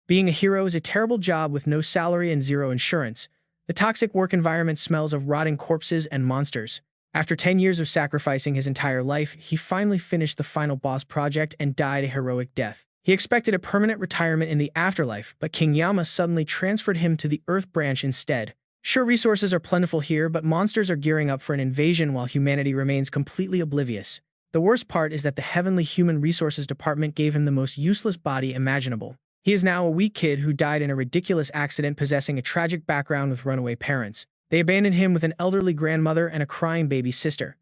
Being a hero is a terrible job with no salary and zero insurance. The toxic work environment smells of rotting corpses and monsters. After 10 years of sacrificing his entire life, he finally finished the final boss project and died a heroic death. He expected a permanent retirement in the afterlife, but King Yama suddenly transferred him to the Earth branch instead. Sure, resources are plentiful here, but monsters are gearing up for an invasion while humanity remains completely oblivious. The worst part is that the Heavenly Human Resources Department gave him the most useless body imaginable. He is now a weak kid who died in a ridiculous accident possessing a tragic background with runaway parents. They abandoned him with an elderly grandmother and a crying baby sister.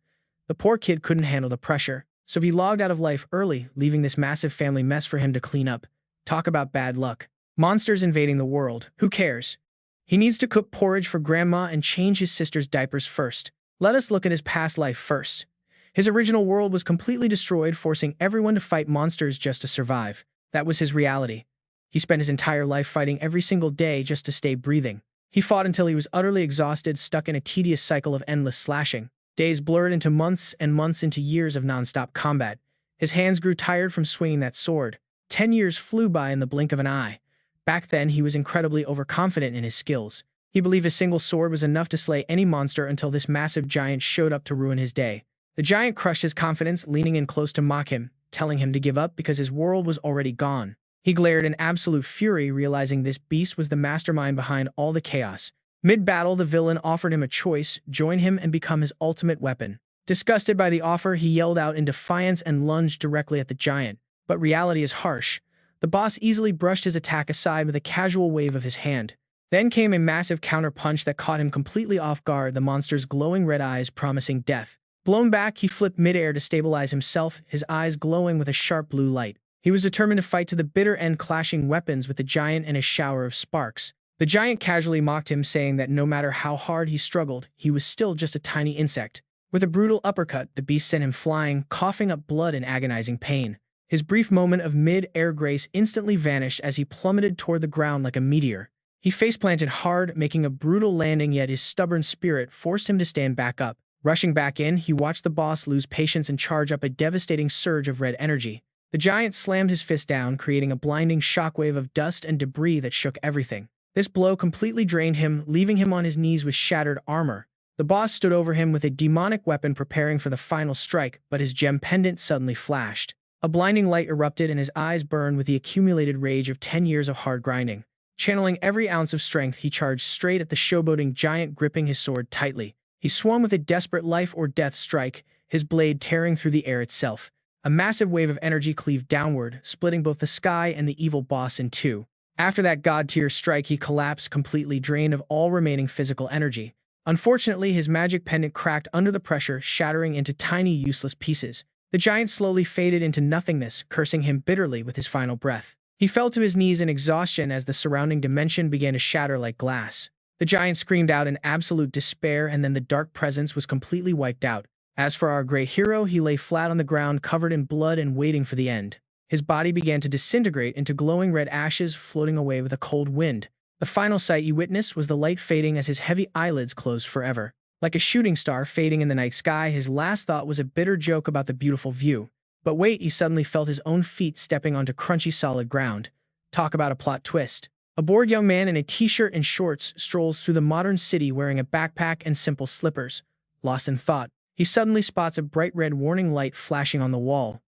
The poor kid couldn't handle the pressure, so he logged out of life early, leaving this massive family mess for him to clean up. Talk about bad luck. Monsters invading the world. Who cares? He needs to cook porridge for grandma and change his sister's diapers first. Let us look at his past life first. His original world was completely destroyed, forcing everyone to fight monsters just to survive. That was his reality. He spent his entire life fighting every single day just to stay breathing. He fought until he was utterly exhausted, stuck in a tedious cycle of endless slashing. Days blurred into months and months into years of non-stop combat. His hands grew tired from swinging that sword. 10 years flew by in the blink of an eye. Back then, he was incredibly overconfident in his skills. He believed a single sword was enough to slay any monster until this massive giant showed up to ruin his day. The giant crushed his confidence, leaning in close to mock him, telling him to give up because his world was already gone. He glared in absolute fury, realizing this beast was the mastermind behind all the chaos. Mid-battle, the villain offered him a choice: join him and become his ultimate weapon. Disgusted by the offer, he yelled out in defiance and lunged directly at the giant. But reality is harsh. The boss easily brushed his attack aside with a casual wave of his hand. Then came a massive counter-punch that caught him completely off guard, the monster's glowing red eyes promising death. Blown back, he flipped mid-air to stabilize himself, his eyes glowing with a sharp blue light. He was determined to fight to the bitter end, clashing weapons with the giant in a shower of sparks. The giant casually mocked him, saying that no matter how hard he struggled, he was still just a tiny insect. With a brutal uppercut, the beast sent him flying, coughing up blood in agonizing pain. His brief moment of mid-air grace instantly vanished as he plummeted toward the ground like a meteor. He face-planted hard, making a brutal landing, yet his stubborn spirit forced him to stand back up. Rushing back in, he watched the boss lose patience and charge up a devastating surge of red energy. The giant slammed his fist down, creating a blinding shockwave of dust and debris that shook everything. This blow completely drained him, leaving him on his knees with shattered armor. The boss stood over him with a demonic weapon, preparing for the final strike, but his gem pendant suddenly flashed. A blinding light erupted and his eyes burned with the accumulated rage of 10 years of hard grinding. Channeling every ounce of strength, he charged straight at the showboating giant, gripping his sword tightly. He swung with a desperate life-or-death strike, his blade tearing through the air itself. A massive wave of energy cleaved downward, splitting both the sky and the evil boss in two. After that god-tier strike, he collapsed, completely drained of all remaining physical energy. Unfortunately, his magic pendant cracked under the pressure, shattering into tiny, useless pieces. The giant slowly faded into nothingness, cursing him bitterly with his final breath. He fell to his knees in exhaustion as the surrounding dimension began to shatter like glass. The giant screamed out in absolute despair, and then the dark presence was completely wiped out. As for our great hero, he lay flat on the ground, covered in blood and waiting for the end. His body began to disintegrate into glowing red ashes, floating away with a cold wind. The final sight he witnessed was the light fading as his heavy eyelids closed forever. Like a shooting star fading in the night sky, his last thought was a bitter joke about the beautiful view. But wait, he suddenly felt his own feet stepping onto crunchy solid ground. Talk about a plot twist. A bored young man in a t-shirt and shorts strolls through the modern city wearing a backpack and simple slippers. Lost in thought, he suddenly spots a bright red warning light flashing on the wall.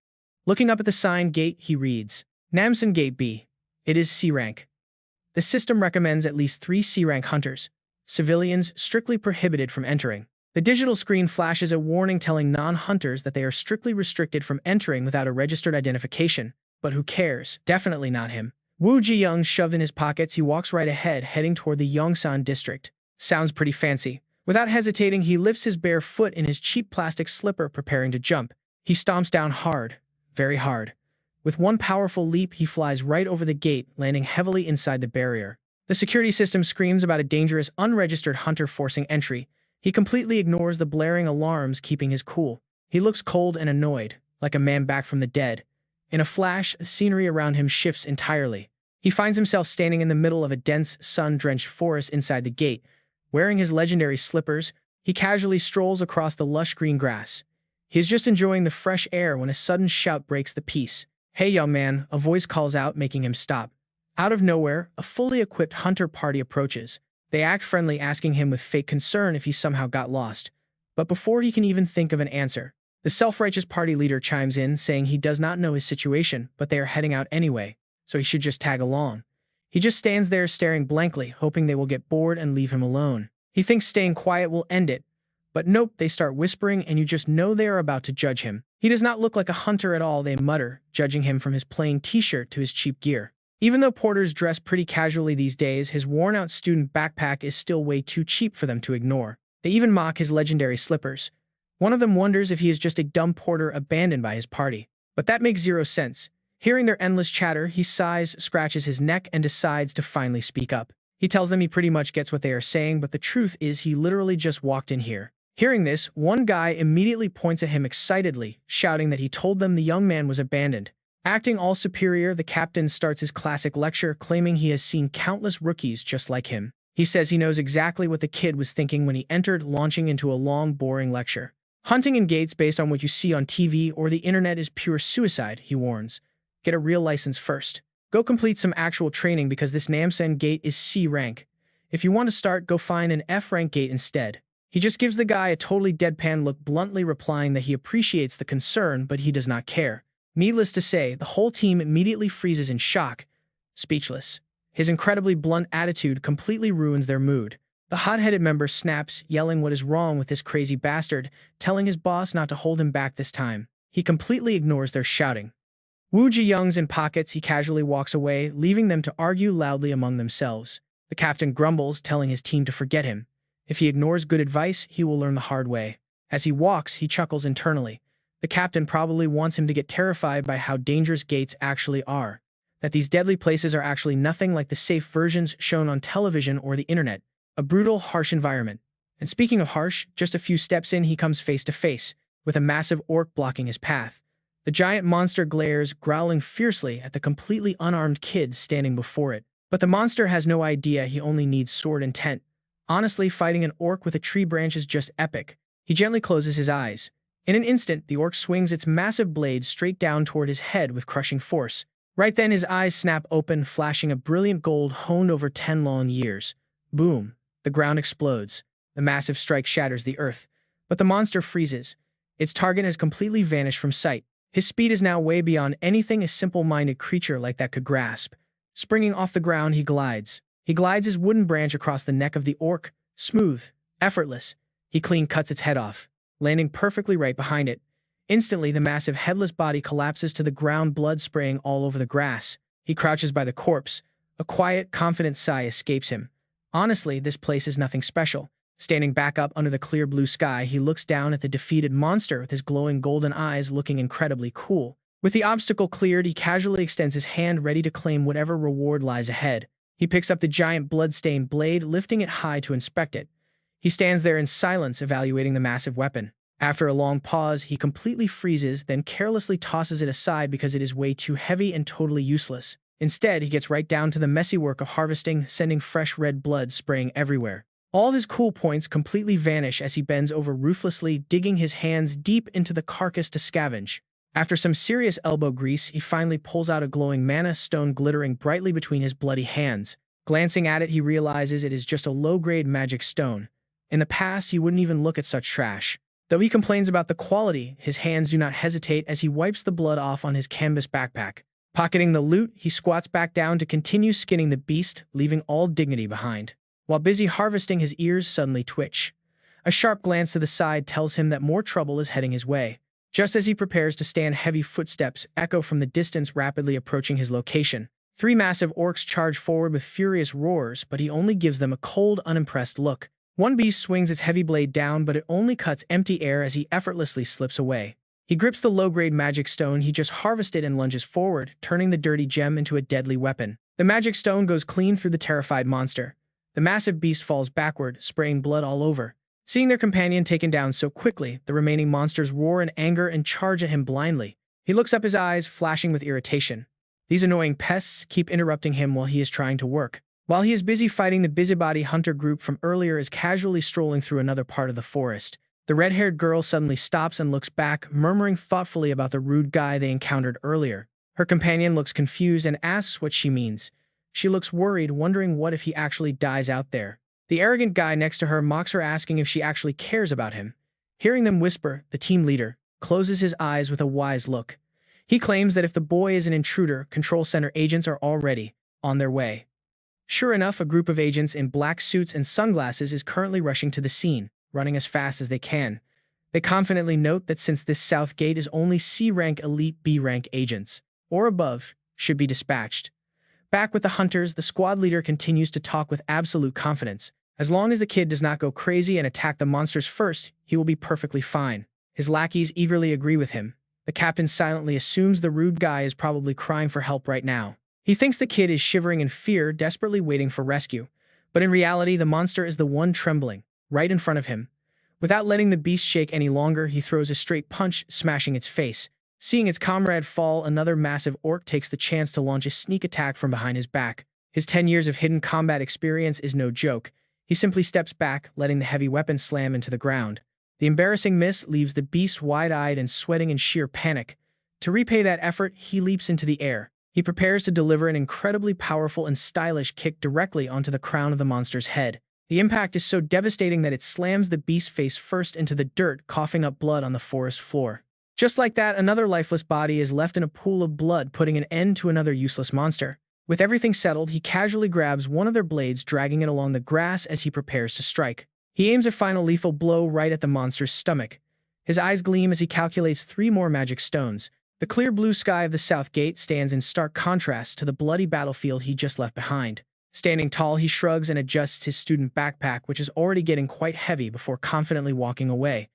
Looking up at the sign gate, he reads, Namsan Gate B. It is C rank. The system recommends at least 3 C rank hunters. Civilians strictly prohibited from entering. The digital screen flashes a warning telling non-hunters that they are strictly restricted from entering without a registered identification. But who cares? Definitely not him. Wu Ji-young shoved in his pockets, he walks right ahead, heading toward the Yongsan district. Sounds pretty fancy. Without hesitating, he lifts his bare foot in his cheap plastic slipper, preparing to jump. He stomps down hard, very hard. With one powerful leap, he flies right over the gate, landing heavily inside the barrier. The security system screams about a dangerous, unregistered hunter forcing entry. He completely ignores the blaring alarms, keeping his cool. He looks cold and annoyed, like a man back from the dead. In a flash, the scenery around him shifts entirely. He finds himself standing in the middle of a dense, sun-drenched forest inside the gate. Wearing his legendary slippers, he casually strolls across the lush green grass. He is just enjoying the fresh air when a sudden shout breaks the peace. Hey, young man, a voice calls out, making him stop. Out of nowhere, a fully equipped hunter party approaches. They act friendly, asking him with fake concern if he somehow got lost. But before he can even think of an answer, the self-righteous party leader chimes in, saying he does not know his situation, but they are heading out anyway, so he should just tag along. He just stands there staring blankly, hoping they will get bored and leave him alone. He thinks staying quiet will end it, but nope, they start whispering and you just know they are about to judge him. He does not look like a hunter at all, they mutter, judging him from his plain t-shirt to his cheap gear. Even though porters dress pretty casually these days, his worn-out student backpack is still way too cheap for them to ignore. They even mock his legendary slippers. One of them wonders if he is just a dumb porter abandoned by his party. But that makes zero sense. Hearing their endless chatter, he sighs, scratches his neck, and decides to finally speak up. He tells them he pretty much gets what they are saying, but the truth is he literally just walked in here. Hearing this, one guy immediately points at him excitedly, shouting that he told them the young man was abandoned. Acting all superior, the captain starts his classic lecture, claiming he has seen countless rookies just like him. He says he knows exactly what the kid was thinking when he entered, launching into a long, boring lecture. Hunting in gates based on what you see on TV or the internet is pure suicide, he warns. Get a real license first. Go complete some actual training because this Namsen gate is C rank. If you want to start, go find an F rank gate instead. He just gives the guy a totally deadpan look, bluntly replying that he appreciates the concern, but he does not care. Needless to say, the whole team immediately freezes in shock, speechless. His incredibly blunt attitude completely ruins their mood. The hot-headed member snaps, yelling what is wrong with this crazy bastard, telling his boss not to hold him back this time. He completely ignores their shouting. Wu Ji-young's in pockets, he casually walks away, leaving them to argue loudly among themselves. The captain grumbles, telling his team to forget him. If he ignores good advice, he will learn the hard way. As he walks, he chuckles internally. The captain probably wants him to get terrified by how dangerous gates actually are. That these deadly places are actually nothing like the safe versions shown on television or the internet. A brutal, harsh environment. And speaking of harsh, just a few steps in he comes face to face, with a massive orc blocking his path. The giant monster glares, growling fiercely at the completely unarmed kid standing before it. But the monster has no idea he only needs sword intent. Honestly, fighting an orc with a tree branch is just epic. He gently closes his eyes. In an instant, the orc swings its massive blade straight down toward his head with crushing force. Right then, his eyes snap open, flashing a brilliant gold honed over 10 long years. Boom. The ground explodes. The massive strike shatters the earth. But the monster freezes. Its target has completely vanished from sight. His speed is now way beyond anything a simple-minded creature like that could grasp. Springing off the ground, he glides. He glides his wooden branch across the neck of the orc. Smooth. Effortless. He clean cuts its head off, landing perfectly right behind it. Instantly, the massive headless body collapses to the ground, blood spraying all over the grass. He crouches by the corpse. A quiet, confident sigh escapes him. Honestly, this place is nothing special. Standing back up under the clear blue sky, he looks down at the defeated monster with his glowing golden eyes looking incredibly cool. With the obstacle cleared, he casually extends his hand, ready to claim whatever reward lies ahead. He picks up the giant blood-stained blade, lifting it high to inspect it. He stands there in silence, evaluating the massive weapon. After a long pause, he completely freezes, then carelessly tosses it aside because it is way too heavy and totally useless. Instead, he gets right down to the messy work of harvesting, sending fresh red blood spraying everywhere. All of his cool points completely vanish as he bends over ruthlessly, digging his hands deep into the carcass to scavenge. After some serious elbow grease, he finally pulls out a glowing mana stone glittering brightly between his bloody hands. Glancing at it, he realizes it is just a low-grade magic stone. In the past, he wouldn't even look at such trash. Though he complains about the quality, his hands do not hesitate as he wipes the blood off on his canvas backpack. Pocketing the loot, he squats back down to continue skinning the beast, leaving all dignity behind. While busy harvesting, his ears suddenly twitch. A sharp glance to the side tells him that more trouble is heading his way. Just as he prepares to stand, heavy footsteps echo from the distance, rapidly approaching his location. 3 massive orcs charge forward with furious roars, but he only gives them a cold, unimpressed look. One beast swings its heavy blade down, but it only cuts empty air as he effortlessly slips away. He grips the low-grade magic stone he just harvested and lunges forward, turning the dirty gem into a deadly weapon. The magic stone goes clean through the terrified monster. The massive beast falls backward, spraying blood all over. Seeing their companion taken down so quickly, the remaining monsters roar in anger and charge at him blindly. He looks up, his eyes flashing with irritation. These annoying pests keep interrupting him while he is trying to work. While he is busy fighting, the busybody hunter group from earlier is casually strolling through another part of the forest. The red-haired girl suddenly stops and looks back, murmuring thoughtfully about the rude guy they encountered earlier. Her companion looks confused and asks what she means. She looks worried, wondering what if he actually dies out there. The arrogant guy next to her mocks her, asking if she actually cares about him. Hearing them whisper, the team leader closes his eyes with a wise look. He claims that if the boy is an intruder, control center agents are already on their way. Sure enough, a group of agents in black suits and sunglasses is currently rushing to the scene, running as fast as they can. They confidently note that since this south gate is only C-rank elite B-rank agents, or above, should be dispatched. Back with the hunters, the squad leader continues to talk with absolute confidence. As long as the kid does not go crazy and attack the monsters first, he will be perfectly fine. His lackeys eagerly agree with him. The captain silently assumes the rude guy is probably crying for help right now. He thinks the kid is shivering in fear, desperately waiting for rescue. But in reality, the monster is the one trembling, right in front of him. Without letting the beast shake any longer, he throws a straight punch, smashing its face. Seeing its comrade fall, another massive orc takes the chance to launch a sneak attack from behind his back. His 10 years of hidden combat experience is no joke. He simply steps back, letting the heavy weapon slam into the ground. The embarrassing miss leaves the beast wide-eyed and sweating in sheer panic. To repay that effort, he leaps into the air. He prepares to deliver an incredibly powerful and stylish kick directly onto the crown of the monster's head. The impact is so devastating that it slams the beast face first into the dirt, coughing up blood on the forest floor. Just like that, another lifeless body is left in a pool of blood, putting an end to another useless monster. With everything settled, he casually grabs one of their blades, dragging it along the grass as he prepares to strike. He aims a final lethal blow right at the monster's stomach. His eyes gleam as he calculates 3 more magic stones. The clear blue sky of the south gate stands in stark contrast to the bloody battlefield he just left behind. Standing tall, he shrugs and adjusts his student backpack, which is already getting quite heavy, before confidently walking away.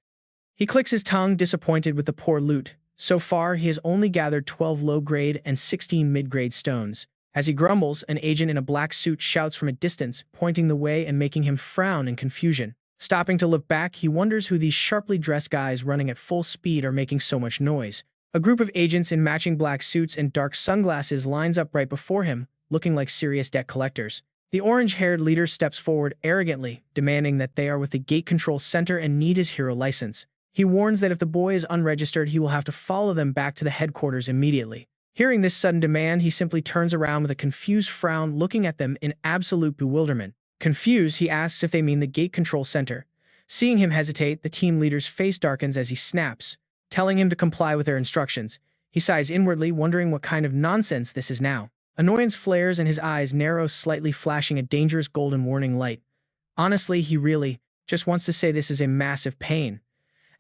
He clicks his tongue, disappointed with the poor loot. So far, he has only gathered 12 low-grade and 16 mid-grade stones. As he grumbles, an agent in a black suit shouts from a distance, pointing the way and making him frown in confusion. Stopping to look back, he wonders who these sharply dressed guys running at full speed are making so much noise. A group of agents in matching black suits and dark sunglasses lines up right before him, looking like serious debt collectors. The orange-haired leader steps forward arrogantly, demanding that they are with the gate control center and need his hero license. He warns that if the boy is unregistered, he will have to follow them back to the headquarters immediately. Hearing this sudden demand, he simply turns around with a confused frown, looking at them in absolute bewilderment. Confused, he asks if they mean the gate control center. Seeing him hesitate, the team leader's face darkens as he snaps, telling him to comply with their instructions. He sighs inwardly, wondering what kind of nonsense this is now. Annoyance flares and his eyes narrow slightly, flashing a dangerous golden warning light. Honestly, he really just wants to say this is a massive pain.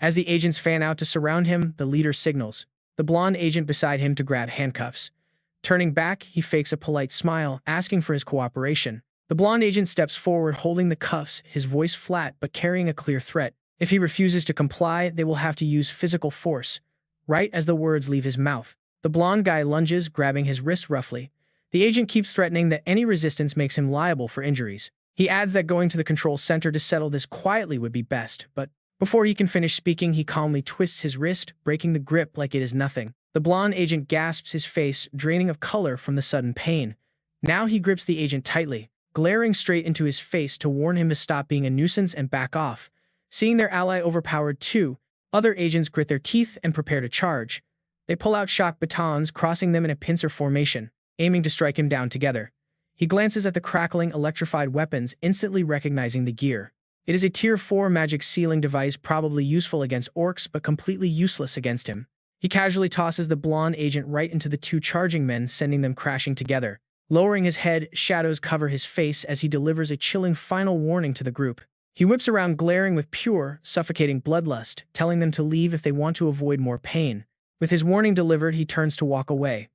As the agents fan out to surround him, the leader signals the blonde agent beside him to grab handcuffs. Turning back, he fakes a polite smile, asking for his cooperation. The blonde agent steps forward, holding the cuffs, his voice flat but carrying a clear threat. If he refuses to comply, they will have to use physical force. Right as the words leave his mouth, the blonde guy lunges, grabbing his wrist roughly. The agent keeps threatening that any resistance makes him liable for injuries. He adds that going to the control center to settle this quietly would be best, but before he can finish speaking, he calmly twists his wrist, breaking the grip like it is nothing. The blonde agent gasps, his face draining of color from the sudden pain. Now he grips the agent tightly, glaring straight into his face to warn him to stop being a nuisance and back off. Seeing their ally overpowered too, other agents grit their teeth and prepare to charge. They pull out shock batons, crossing them in a pincer formation, aiming to strike him down together. He glances at the crackling, electrified weapons, instantly recognizing the gear. It is a Tier 4 magic sealing device, probably useful against orcs, but completely useless against him. He casually tosses the blonde agent right into the 2 charging men, sending them crashing together. Lowering his head, shadows cover his face as he delivers a chilling final warning to the group. He whips around, glaring with pure, suffocating bloodlust, telling them to leave if they want to avoid more pain. With his warning delivered, he turns to walk away.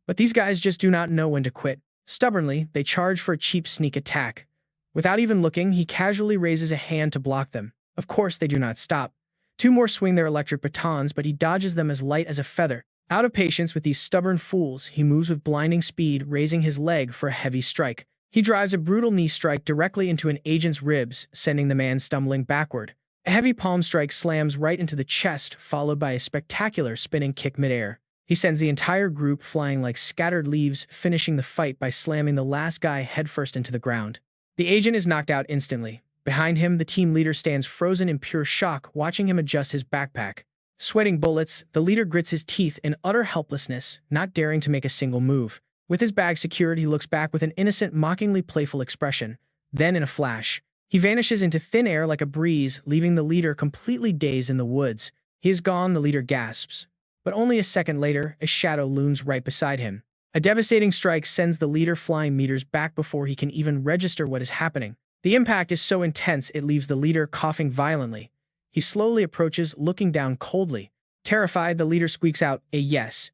But these guys just do not know when to quit. Stubbornly, they charge for a cheap sneak attack. Without even looking, he casually raises a hand to block them. Of course, they do not stop. 2 more swing their electric batons, but he dodges them as light as a feather. Out of patience with these stubborn fools, he moves with blinding speed, raising his leg for a heavy strike. He drives a brutal knee strike directly into an agent's ribs, sending the man stumbling backward. A heavy palm strike slams right into the chest, followed by a spectacular spinning kick midair. He sends the entire group flying like scattered leaves, finishing the fight by slamming the last guy headfirst into the ground. The agent is knocked out instantly. Behind him, the team leader stands frozen in pure shock, watching him adjust his backpack. Sweating bullets, the leader grits his teeth in utter helplessness, not daring to make a single move. With his bag secured, he looks back with an innocent, mockingly playful expression. Then, in a flash, he vanishes into thin air like a breeze, leaving the leader completely dazed in the woods. He is gone, the leader gasps. But only a second later, a shadow looms right beside him. A devastating strike sends the leader flying meters back before he can even register what is happening. The impact is so intense it leaves the leader coughing violently. He slowly approaches, looking down coldly. Terrified, the leader squeaks out a yes.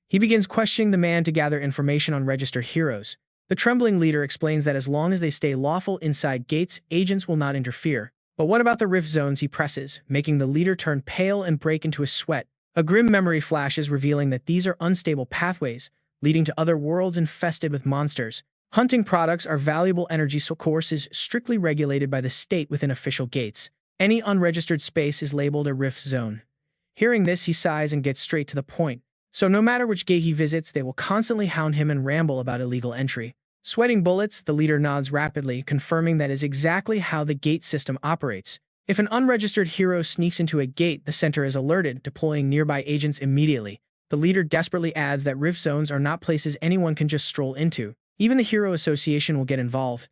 He begins questioning the man to gather information on registered heroes. The trembling leader explains that as long as they stay lawful inside gates, agents will not interfere. But what about the rift zones, he presses, making the leader turn pale and break into a sweat. A grim memory flashes, revealing that these are unstable pathways, leading to other worlds infested with monsters. Hunting products are valuable energy sources strictly regulated by the state within official gates. Any unregistered space is labeled a rift zone. Hearing this, he sighs and gets straight to the point. So no matter which gate he visits, they will constantly hound him and ramble about illegal entry. Sweating bullets, the leader nods rapidly, confirming that is exactly how the gate system operates. If an unregistered hero sneaks into a gate, the center is alerted, deploying nearby agents immediately. The leader desperately adds that rift zones are not places anyone can just stroll into. Even the Hero Association will get involved.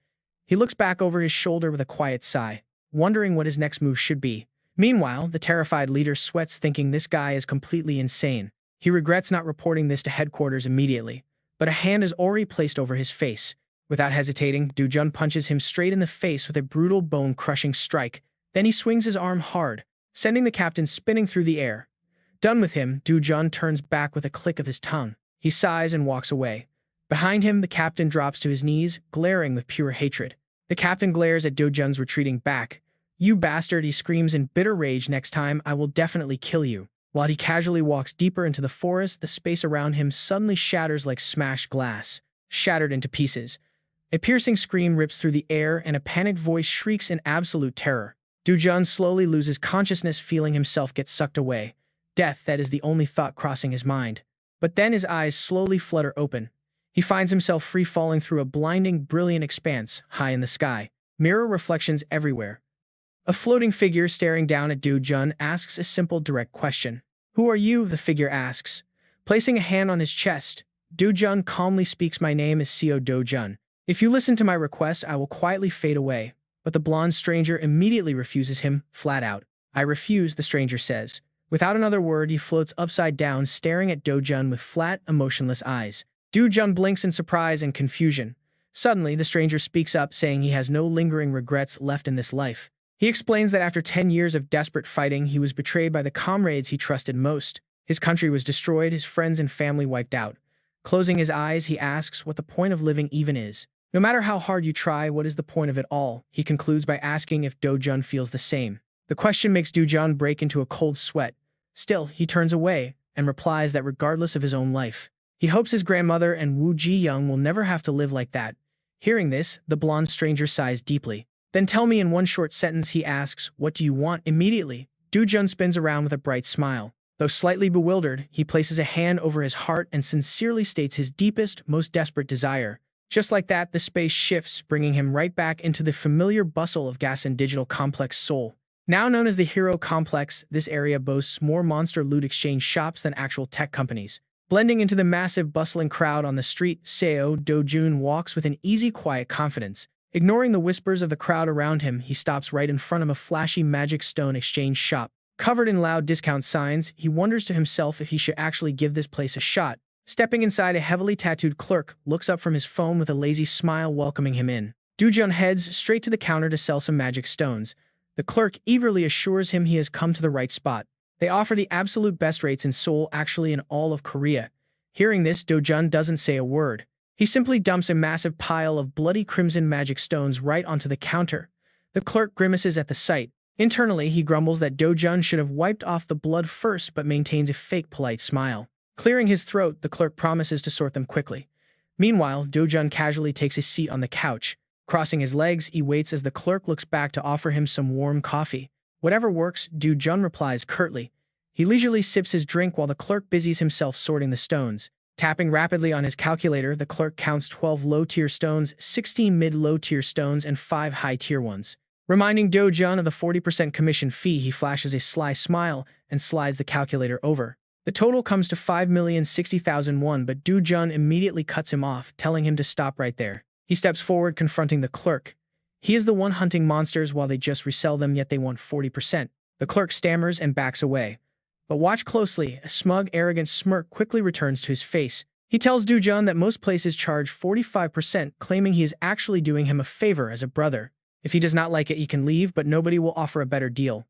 He looks back over his shoulder with a quiet sigh, wondering what his next move should be. Meanwhile, the terrified leader sweats, thinking this guy is completely insane. He regrets not reporting this to headquarters immediately, but a hand is already placed over his face. Without hesitating, Do-jun punches him straight in the face with a brutal bone-crushing strike. Then he swings his arm hard, sending the captain spinning through the air. Done with him, Do-jun turns back with a click of his tongue. He sighs and walks away. Behind him, the captain drops to his knees, glaring with pure hatred. The captain glares at Do-jun's retreating back. "You bastard," he screams in bitter rage, "next time I will definitely kill you." While he casually walks deeper into the forest, the space around him suddenly shatters like smashed glass, shattered into pieces. A piercing scream rips through the air, and a panicked voice shrieks in absolute terror. Do-jun slowly loses consciousness, feeling himself get sucked away. Death, that is the only thought crossing his mind. But then his eyes slowly flutter open. He finds himself free-falling through a blinding, brilliant expanse, high in the sky. Mirror reflections everywhere. A floating figure staring down at Do-jun asks a simple, direct question. "Who are you?" the figure asks. Placing a hand on his chest, Do-jun calmly speaks, "My name is Seo Do-jun. If you listen to my request, I will quietly fade away." But the blonde stranger immediately refuses him, flat out. "I refuse," the stranger says. Without another word, he floats upside down, staring at Do-jun with flat, emotionless eyes. Do-jun blinks in surprise and confusion. Suddenly, the stranger speaks up, saying he has no lingering regrets left in this life. He explains that after 10 years of desperate fighting, he was betrayed by the comrades he trusted most. His country was destroyed, his friends and family wiped out. Closing his eyes, he asks what the point of living even is. No matter how hard you try, what is the point of it all? He concludes by asking if Do-jun feels the same. The question makes Do-jun break into a cold sweat. Still, he turns away and replies that regardless of his own life, he hopes his grandmother and Woo Ji-young will never have to live like that. Hearing this, the blonde stranger sighs deeply. "Then tell me in one short sentence," he asks, "what do you want immediately?" Do-jun spins around with a bright smile. Though slightly bewildered, he places a hand over his heart and sincerely states his deepest, most desperate desire. Just like that, the space shifts, bringing him right back into the familiar bustle of Gas and Digital Complex Seoul. Now known as the Hero Complex, this area boasts more monster loot exchange shops than actual tech companies. Blending into the massive, bustling crowd on the street, Seo Do-jun walks with an easy, quiet confidence. Ignoring the whispers of the crowd around him, he stops right in front of a flashy magic stone exchange shop. Covered in loud discount signs, he wonders to himself if he should actually give this place a shot. Stepping inside, a heavily tattooed clerk looks up from his phone with a lazy smile, welcoming him in. Do-jun heads straight to the counter to sell some magic stones. The clerk eagerly assures him he has come to the right spot. They offer the absolute best rates in Seoul, actually in all of Korea. Hearing this, Do-jun doesn't say a word. He simply dumps a massive pile of bloody crimson magic stones right onto the counter. The clerk grimaces at the sight. Internally, he grumbles that Do-jun should have wiped off the blood first, but maintains a fake polite smile. Clearing his throat, the clerk promises to sort them quickly. Meanwhile, Do-jun casually takes a seat on the couch. Crossing his legs, he waits as the clerk looks back to offer him some warm coffee. "Whatever works," Do-jun replies curtly. He leisurely sips his drink while the clerk busies himself sorting the stones. Tapping rapidly on his calculator, the clerk counts 12 low-tier stones, 16 mid-low-tier stones, and 5 high-tier ones. Reminding Do-jun of the 40% commission fee, he flashes a sly smile and slides the calculator over. The total comes to 5,060,000 won, but Do Jun immediately cuts him off, telling him to stop right there. He steps forward, confronting the clerk. He is the one hunting monsters while they just resell them, yet they want 40%. The clerk stammers and backs away. But watch closely, a smug, arrogant smirk quickly returns to his face. He tells Do Jun that most places charge 45%, claiming he is actually doing him a favor as a brother. If he does not like it, he can leave, but nobody will offer a better deal.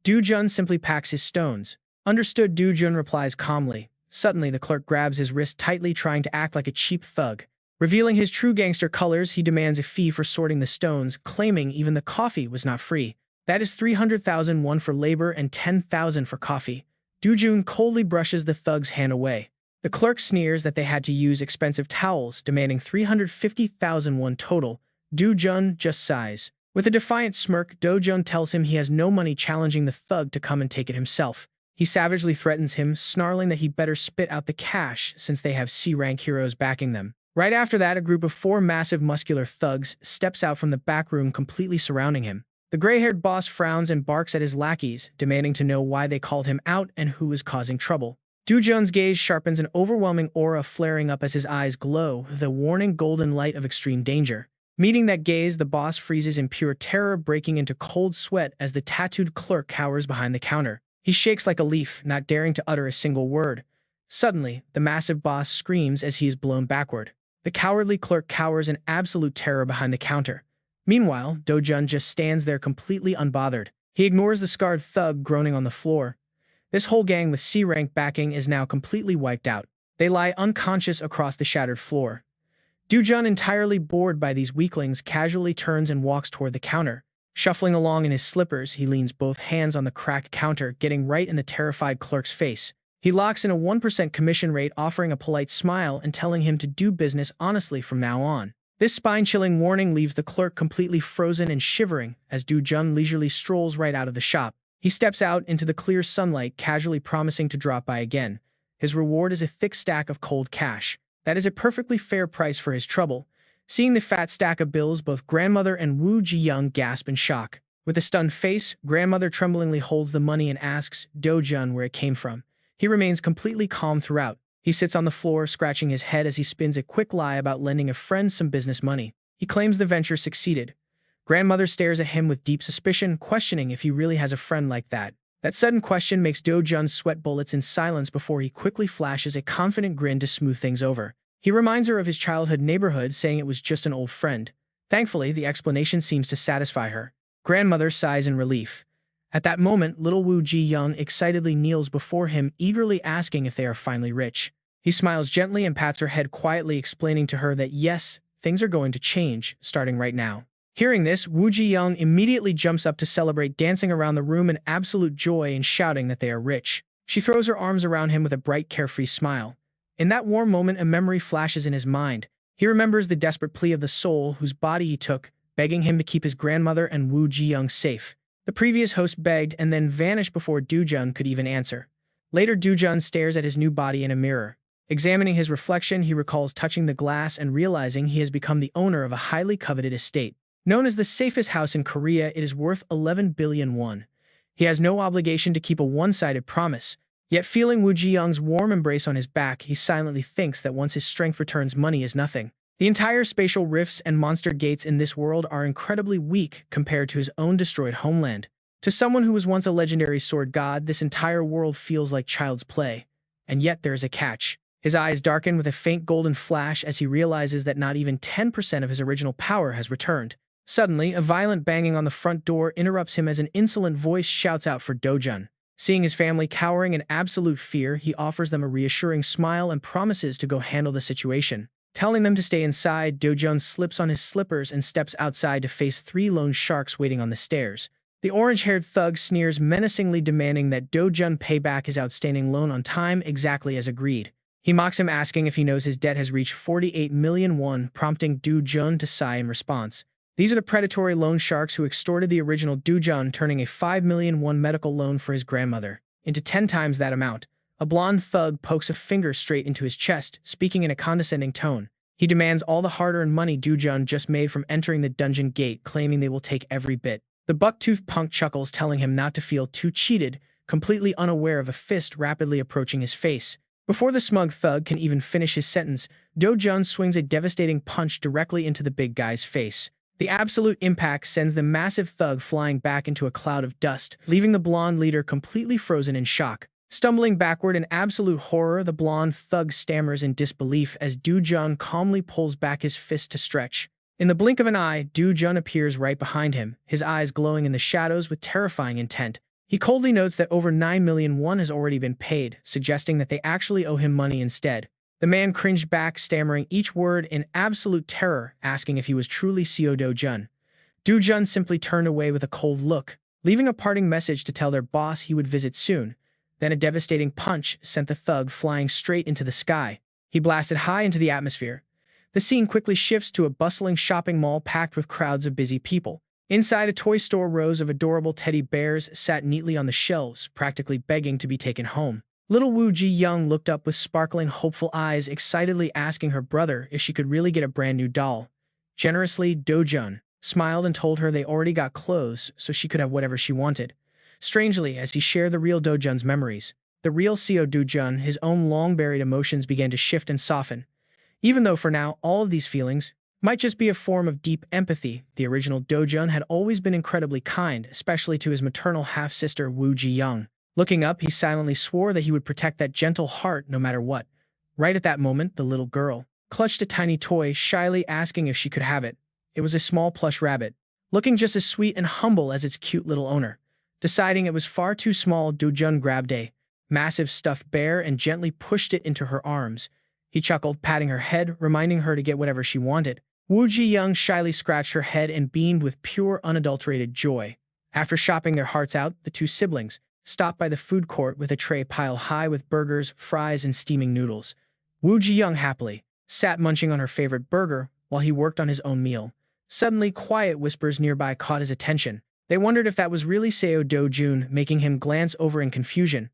Do Jun simply packs his stones. Understood, Do Jun replies calmly. Suddenly, the clerk grabs his wrist tightly, trying to act like a cheap thug. Revealing his true gangster colors, he demands a fee for sorting the stones, claiming even the coffee was not free. That is 300,000 won for labor and 10,000 for coffee. Do Jun coldly brushes the thug's hand away. The clerk sneers that they had to use expensive towels, demanding 350,000 won total. Do Jun just sighs. With a defiant smirk, Do Jun tells him he has no money, challenging the thug to come and take it himself. He savagely threatens him, snarling that he better spit out the cash since they have C-rank heroes backing them. Right after that, a group of 4 massive muscular thugs steps out from the back room, completely surrounding him. The gray-haired boss frowns and barks at his lackeys, demanding to know why they called him out and who was causing trouble. Do Jun's gaze sharpens, an overwhelming aura flaring up as his eyes glow, the warning golden light of extreme danger. Meeting that gaze, the boss freezes in pure terror, breaking into cold sweat as the tattooed clerk cowers behind the counter. He shakes like a leaf, not daring to utter a single word. Suddenly, the massive boss screams as he is blown backward. The cowardly clerk cowers in absolute terror behind the counter. Meanwhile, Do Jun just stands there completely unbothered. He ignores the scarred thug groaning on the floor. This whole gang with C-rank backing is now completely wiped out. They lie unconscious across the shattered floor. Do Jun, entirely bored by these weaklings, casually turns and walks toward the counter. Shuffling along in his slippers, he leans both hands on the cracked counter, getting right in the terrified clerk's face. He locks in a 1% commission rate, offering a polite smile and telling him to do business honestly from now on. This spine-chilling warning leaves the clerk completely frozen and shivering as Do Jun leisurely strolls right out of the shop. He steps out into the clear sunlight, casually promising to drop by again. His reward is a thick stack of cold cash. That is a perfectly fair price for his trouble. Seeing the fat stack of bills, both grandmother and Wu Ji-young gasp in shock. With a stunned face, grandmother tremblingly holds the money and asks Do Jun where it came from. He remains completely calm throughout. He sits on the floor, scratching his head as he spins a quick lie about lending a friend some business money. He claims the venture succeeded. Grandmother stares at him with deep suspicion, questioning if he really has a friend like that. That sudden question makes Do Jun sweat bullets in silence before he quickly flashes a confident grin to smooth things over. He reminds her of his childhood neighborhood, saying it was just an old friend. Thankfully, the explanation seems to satisfy her. Grandmother sighs in relief. At that moment, little Wu Ji-young excitedly kneels before him, eagerly asking if they are finally rich. He smiles gently and pats her head quietly, explaining to her that yes, things are going to change, starting right now. Hearing this, Wu Ji-young immediately jumps up to celebrate, dancing around the room in absolute joy and shouting that they are rich. She throws her arms around him with a bright, carefree smile. In that warm moment, a memory flashes in his mind. He remembers the desperate plea of the soul whose body he took, begging him to keep his grandmother and Wu Ji-young safe. The previous host begged and then vanished before Do Jun could even answer. Later, Do Jun stares at his new body in a mirror. Examining his reflection, he recalls touching the glass and realizing he has become the owner of a highly coveted estate. Known as the safest house in Korea, it is worth 11 billion won. He has no obligation to keep a one-sided promise. Yet feeling Wu Ji-young's warm embrace on his back, he silently thinks that once his strength returns, money is nothing. The entire spatial rifts and monster gates in this world are incredibly weak compared to his own destroyed homeland. To someone who was once a legendary sword god, this entire world feels like child's play. And yet there is a catch. His eyes darken with a faint golden flash as he realizes that not even 10% of his original power has returned. Suddenly, a violent banging on the front door interrupts him as an insolent voice shouts out for Do Jun. Seeing his family cowering in absolute fear, he offers them a reassuring smile and promises to go handle the situation. Telling them to stay inside, Do Jun slips on his slippers and steps outside to face 3 lone sharks waiting on the stairs. The orange-haired thug sneers menacingly, demanding that Do Jun pay back his outstanding loan on time, exactly as agreed. He mocks him, asking if he knows his debt has reached 48 million won, prompting Do Jun to sigh in response. These are the predatory loan sharks who extorted the original Do Jun, turning a 5 million won medical loan for his grandmother into 10 times that amount. A blonde thug pokes a finger straight into his chest, speaking in a condescending tone. He demands all the hard-earned money Do Jun just made from entering the dungeon gate, claiming they will take every bit. The buck-toothed punk chuckles, telling him not to feel too cheated, completely unaware of a fist rapidly approaching his face. Before the smug thug can even finish his sentence, Do-jun swings a devastating punch directly into the big guy's face. The absolute impact sends the massive thug flying back into a cloud of dust, leaving the blonde leader completely frozen in shock. Stumbling backward in absolute horror, the blonde thug stammers in disbelief as Do-jun calmly pulls back his fist to stretch. In the blink of an eye, Do-jun appears right behind him, his eyes glowing in the shadows with terrifying intent. He coldly notes that over 9 million won has already been paid, suggesting that they actually owe him money instead. The man cringed back, stammering each word in absolute terror, asking if he was truly Seo Do-jun. Do-jun simply turned away with a cold look, leaving a parting message to tell their boss he would visit soon. Then a devastating punch sent the thug flying straight into the sky. He blasted high into the atmosphere. The scene quickly shifts to a bustling shopping mall packed with crowds of busy people. Inside a toy store, rows of adorable teddy bears sat neatly on the shelves, practically begging to be taken home. Little Woo Ji-young looked up with sparkling, hopeful eyes, excitedly asking her brother if she could really get a brand new doll. Generously, Do-jun smiled and told her they already got clothes, so she could have whatever she wanted. Strangely, as he shared the real Do-jun's memories, the real Seo Do-jun, his own long-buried emotions began to shift and soften. Even though for now all of these feelings might just be a form of deep empathy, the original Do-jun had always been incredibly kind, especially to his maternal half-sister Woo Ji-young. Looking up, he silently swore that he would protect that gentle heart no matter what. Right at that moment, the little girl clutched a tiny toy, shyly asking if she could have it. It was a small plush rabbit, looking just as sweet and humble as its cute little owner. Deciding it was far too small, Do-jun grabbed a massive stuffed bear and gently pushed it into her arms. He chuckled, patting her head, reminding her to get whatever she wanted. Woo Ji-young shyly scratched her head and beamed with pure, unadulterated joy. After shopping their hearts out, the two siblings stopped by the food court with a tray piled high with burgers, fries, and steaming noodles. Woo Ji-young happily sat munching on her favorite burger while he worked on his own meal. Suddenly, quiet whispers nearby caught his attention. They wondered if that was really Seo Do-jun, making him glance over in confusion.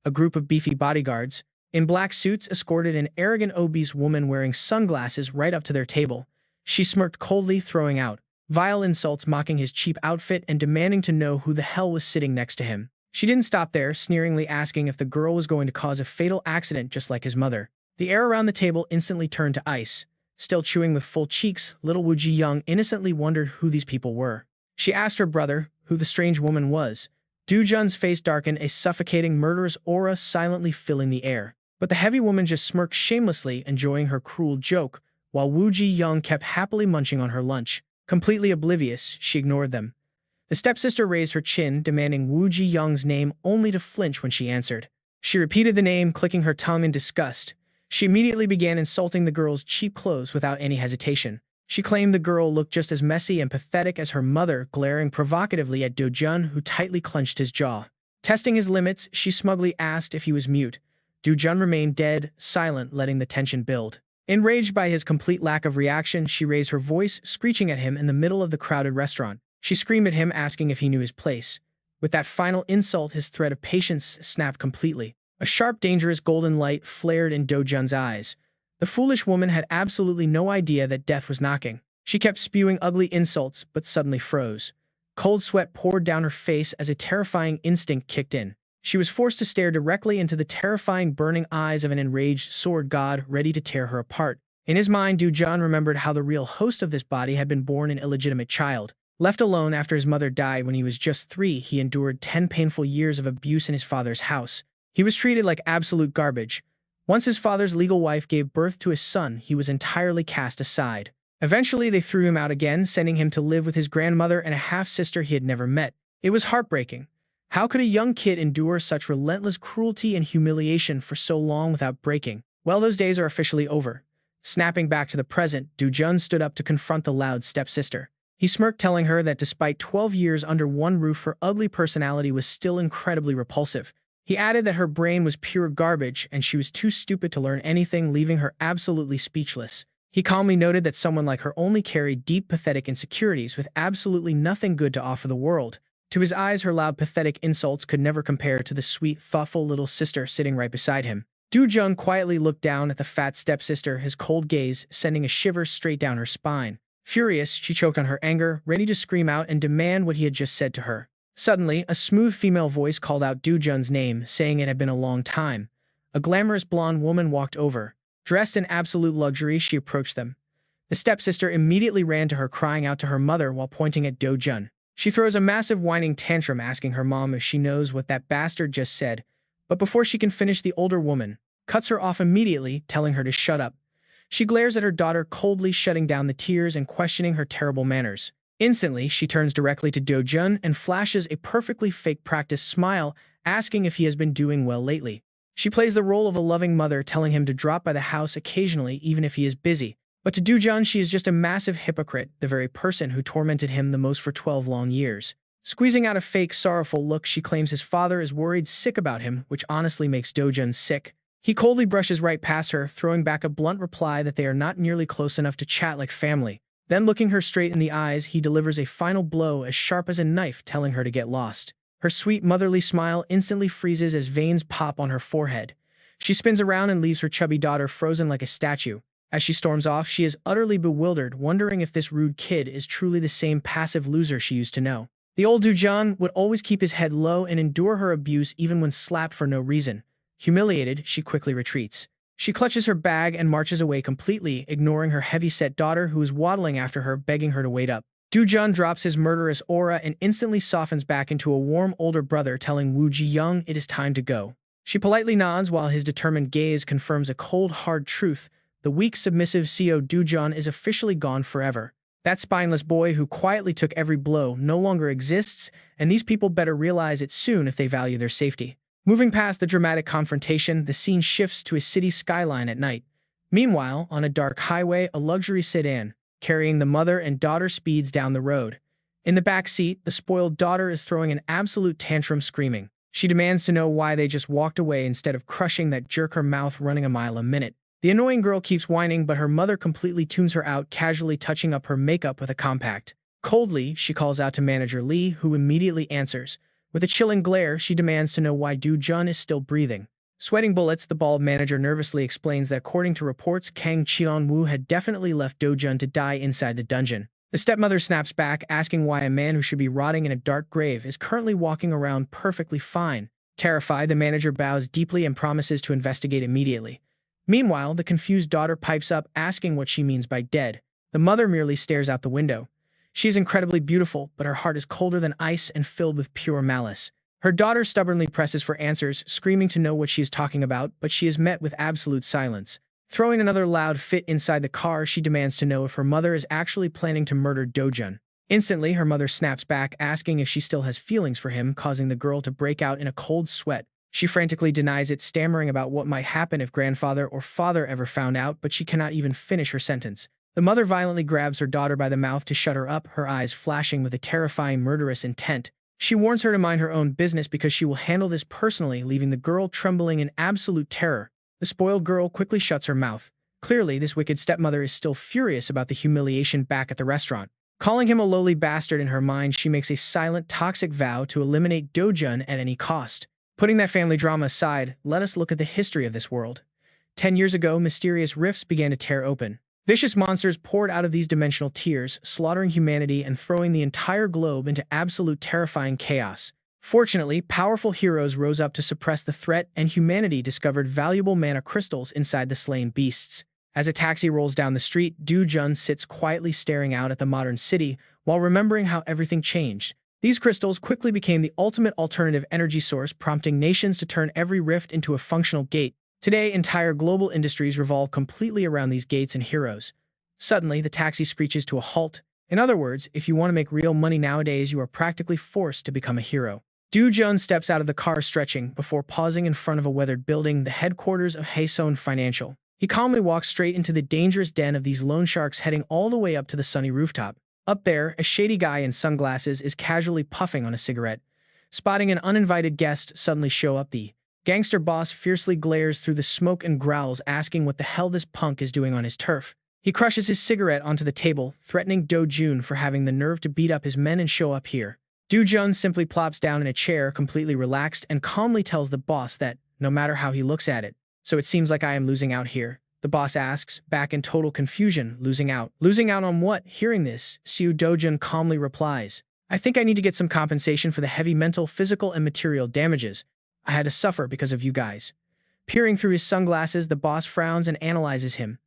A group of beefy bodyguards in black suits escorted an arrogant obese woman wearing sunglasses right up to their table. She smirked coldly, throwing out vile insults mocking his cheap outfit and demanding to know who the hell was sitting next to him. She didn't stop there, sneeringly asking if the girl was going to cause a fatal accident just like his mother. The air around the table instantly turned to ice. Still chewing with full cheeks, little Woo Ji-young innocently wondered who these people were. She asked her brother who the strange woman was. Do-jun's face darkened, a suffocating, murderous aura silently filling the air. But the heavy woman just smirked shamelessly, enjoying her cruel joke, while Woo Ji-young kept happily munching on her lunch. Completely oblivious, she ignored them. The stepsister raised her chin, demanding Woo Ji-young's name only to flinch when she answered. She repeated the name, clicking her tongue in disgust. She immediately began insulting the girl's cheap clothes without any hesitation. She claimed the girl looked just as messy and pathetic as her mother, glaring provocatively at Do-jun, who tightly clenched his jaw. Testing his limits, she smugly asked if he was mute. Do-jun remained dead, silent, letting the tension build. Enraged by his complete lack of reaction, she raised her voice, screeching at him in the middle of the crowded restaurant. She screamed at him, asking if he knew his place. With that final insult, his thread of patience snapped completely. A sharp, dangerous golden light flared in Do-jun's eyes. The foolish woman had absolutely no idea that death was knocking. She kept spewing ugly insults, but suddenly froze. Cold sweat poured down her face as a terrifying instinct kicked in. She was forced to stare directly into the terrifying, burning eyes of an enraged sword god ready to tear her apart. In his mind, Do-jun remembered how the real host of this body had been born an illegitimate child. Left alone after his mother died when he was just 3, he endured 10 painful years of abuse in his father's house. He was treated like absolute garbage. Once his father's legal wife gave birth to his son, he was entirely cast aside. Eventually, they threw him out again, sending him to live with his grandmother and a half-sister he had never met. It was heartbreaking. How could a young kid endure such relentless cruelty and humiliation for so long without breaking? Well, those days are officially over. Snapping back to the present, Do-jun stood up to confront the loud stepsister. He smirked, telling her that despite 12 years under one roof, her ugly personality was still incredibly repulsive. He added that her brain was pure garbage and she was too stupid to learn anything, leaving her absolutely speechless. He calmly noted that someone like her only carried deep, pathetic insecurities with absolutely nothing good to offer the world. To his eyes, her loud, pathetic insults could never compare to the sweet, thoughtful little sister sitting right beside him. Do-jun quietly looked down at the fat stepsister, his cold gaze sending a shiver straight down her spine. Furious, she choked on her anger, ready to scream out and demand what he had just said to her. Suddenly, a smooth female voice called out Do-jun's name, saying it had been a long time. A glamorous blonde woman walked over. Dressed in absolute luxury, she approached them. The stepsister immediately ran to her, crying out to her mother while pointing at Do-jun. She throws a massive whining tantrum, asking her mom if she knows what that bastard just said. But before she can finish, the older woman cuts her off immediately, telling her to shut up. She glares at her daughter coldly, shutting down the tears and questioning her terrible manners. Instantly, she turns directly to Do-jun and flashes a perfectly fake practice smile, asking if he has been doing well lately. She plays the role of a loving mother, telling him to drop by the house occasionally even if he is busy. But to Do-jun, she is just a massive hypocrite, the very person who tormented him the most for 12 long years. Squeezing out a fake, sorrowful look, she claims his father is worried sick about him, which honestly makes Do-jun sick. He coldly brushes right past her, throwing back a blunt reply that they are not nearly close enough to chat like family. Then, looking her straight in the eyes, he delivers a final blow as sharp as a knife, telling her to get lost. Her sweet motherly smile instantly freezes as veins pop on her forehead. She spins around and leaves her chubby daughter frozen like a statue. As she storms off, she is utterly bewildered, wondering if this rude kid is truly the same passive loser she used to know. The old Do-jun would always keep his head low and endure her abuse even when slapped for no reason. Humiliated, she quickly retreats. She clutches her bag and marches away completely, ignoring her heavy-set daughter who is waddling after her, begging her to wait up. Do-jun drops his murderous aura and instantly softens back into a warm older brother, telling Woo Ji-young it is time to go. She politely nods while his determined gaze confirms a cold, hard truth. The weak, submissive CO Do-jun is officially gone forever. That spineless boy who quietly took every blow no longer exists, and these people better realize it soon if they value their safety. Moving past the dramatic confrontation, the scene shifts to a city skyline at night. Meanwhile, on a dark highway, a luxury sedan, carrying the mother and daughter, speeds down the road. In the back seat, the spoiled daughter is throwing an absolute tantrum, screaming. She demands to know why they just walked away instead of crushing that jerk, her mouth running a mile a minute. The annoying girl keeps whining, but her mother completely tunes her out, casually touching up her makeup with a compact. Coldly, she calls out to Manager Lee, who immediately answers. With a chilling glare, she demands to know why Do-jun is still breathing. Sweating bullets, the bald manager nervously explains that according to reports, Kang Cheon-woo had definitely left Do-jun to die inside the dungeon. The stepmother snaps back, asking why a man who should be rotting in a dark grave is currently walking around perfectly fine. Terrified, the manager bows deeply and promises to investigate immediately. Meanwhile, the confused daughter pipes up, asking what she means by dead. The mother merely stares out the window. She is incredibly beautiful, but her heart is colder than ice and filled with pure malice. Her daughter stubbornly presses for answers, screaming to know what she is talking about, but she is met with absolute silence. Throwing another loud fit inside the car, she demands to know if her mother is actually planning to murder Do-jun. Instantly, her mother snaps back, asking if she still has feelings for him, causing the girl to break out in a cold sweat. She frantically denies it, stammering about what might happen if grandfather or father ever found out, but she cannot even finish her sentence. The mother violently grabs her daughter by the mouth to shut her up, her eyes flashing with a terrifying, murderous intent. She warns her to mind her own business because she will handle this personally, leaving the girl trembling in absolute terror. The spoiled girl quickly shuts her mouth. Clearly, this wicked stepmother is still furious about the humiliation back at the restaurant. Calling him a lowly bastard in her mind, she makes a silent, toxic vow to eliminate Do-jun at any cost. Putting that family drama aside, let us look at the history of this world. 10 years ago, mysterious rifts began to tear open. Vicious monsters poured out of these dimensional tiers, slaughtering humanity and throwing the entire globe into absolute terrifying chaos. Fortunately, powerful heroes rose up to suppress the threat, and humanity discovered valuable mana crystals inside the slain beasts. As a taxi rolls down the street, Do-jun sits quietly staring out at the modern city while remembering how everything changed. These crystals quickly became the ultimate alternative energy source, prompting nations to turn every rift into a functional gate. Today, entire global industries revolve completely around these gates and heroes. Suddenly, the taxi screeches to a halt. In other words, if you want to make real money nowadays, you are practically forced to become a hero. Do-jun steps out of the car stretching before pausing in front of a weathered building, the headquarters of Haeseon Financial. He calmly walks straight into the dangerous den of these loan sharks, heading all the way up to the sunny rooftop. Up there, a shady guy in sunglasses is casually puffing on a cigarette. Spotting an uninvited guest suddenly show up, the gangster boss fiercely glares through the smoke and growls, asking what the hell this punk is doing on his turf. He crushes his cigarette onto the table, threatening Do-jun for having the nerve to beat up his men and show up here. Do-jun simply plops down in a chair, completely relaxed, and calmly tells the boss that, no matter how he looks at it, "So it seems like I am losing out here?" The boss asks, back in total confusion. Losing out? Losing out on what? Hearing this, Do-jun calmly replies, I think I need to get some compensation for the heavy mental, physical, and material damages I had to suffer because of you guys. Peering through his sunglasses, the boss frowns and analyzes him.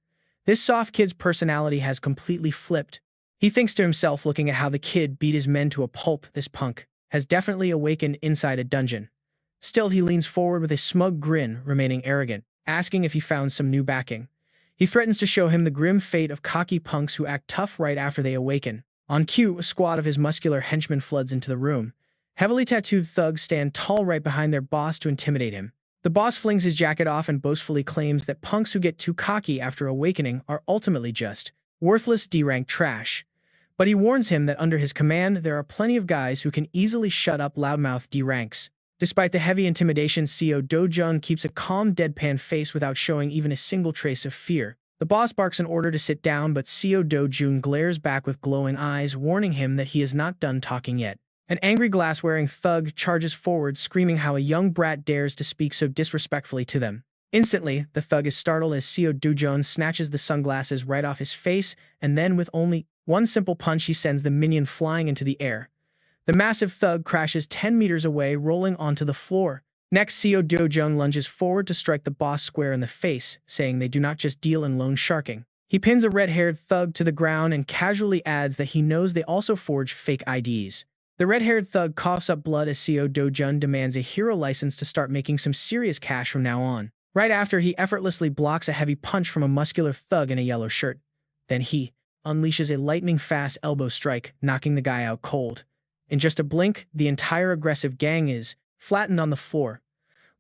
This soft kid's personality has completely flipped. He thinks to himself, looking at how the kid beat his men to a pulp. This punk has definitely awakened inside a dungeon. Still, he leans forward with a smug grin, remaining arrogant, asking if he found some new backing. He threatens to show him the grim fate of cocky punks who act tough right after they awaken. On cue, a squad of his muscular henchmen floods into the room. Heavily tattooed thugs stand tall right behind their boss to intimidate him. The boss flings his jacket off and boastfully claims that punks who get too cocky after awakening are ultimately just worthless D-rank trash. But he warns him that under his command, there are plenty of guys who can easily shut up loudmouth D-ranks. Despite the heavy intimidation, Seo Do-jun keeps a calm, deadpan face without showing even a single trace of fear. The boss barks an order to sit down, but Seo Do-jun glares back with glowing eyes, warning him that he is not done talking yet. An angry glass-wearing thug charges forward, screaming how a young brat dares to speak so disrespectfully to them. Instantly, the thug is startled as Seo Do-jun snatches the sunglasses right off his face, and then with only one simple punch he sends the minion flying into the air. The massive thug crashes 10 meters away, rolling onto the floor. Next, Seo Do-jun lunges forward to strike the boss square in the face, saying they do not just deal in loan sharking. He pins a red-haired thug to the ground and casually adds that he knows they also forge fake IDs. The red-haired thug coughs up blood as Seo Do-jun demands a hero license to start making some serious cash from now on. Right after, he effortlessly blocks a heavy punch from a muscular thug in a yellow shirt. Then he unleashes a lightning-fast elbow strike, knocking the guy out cold. In just a blink, the entire aggressive gang is flattened on the floor.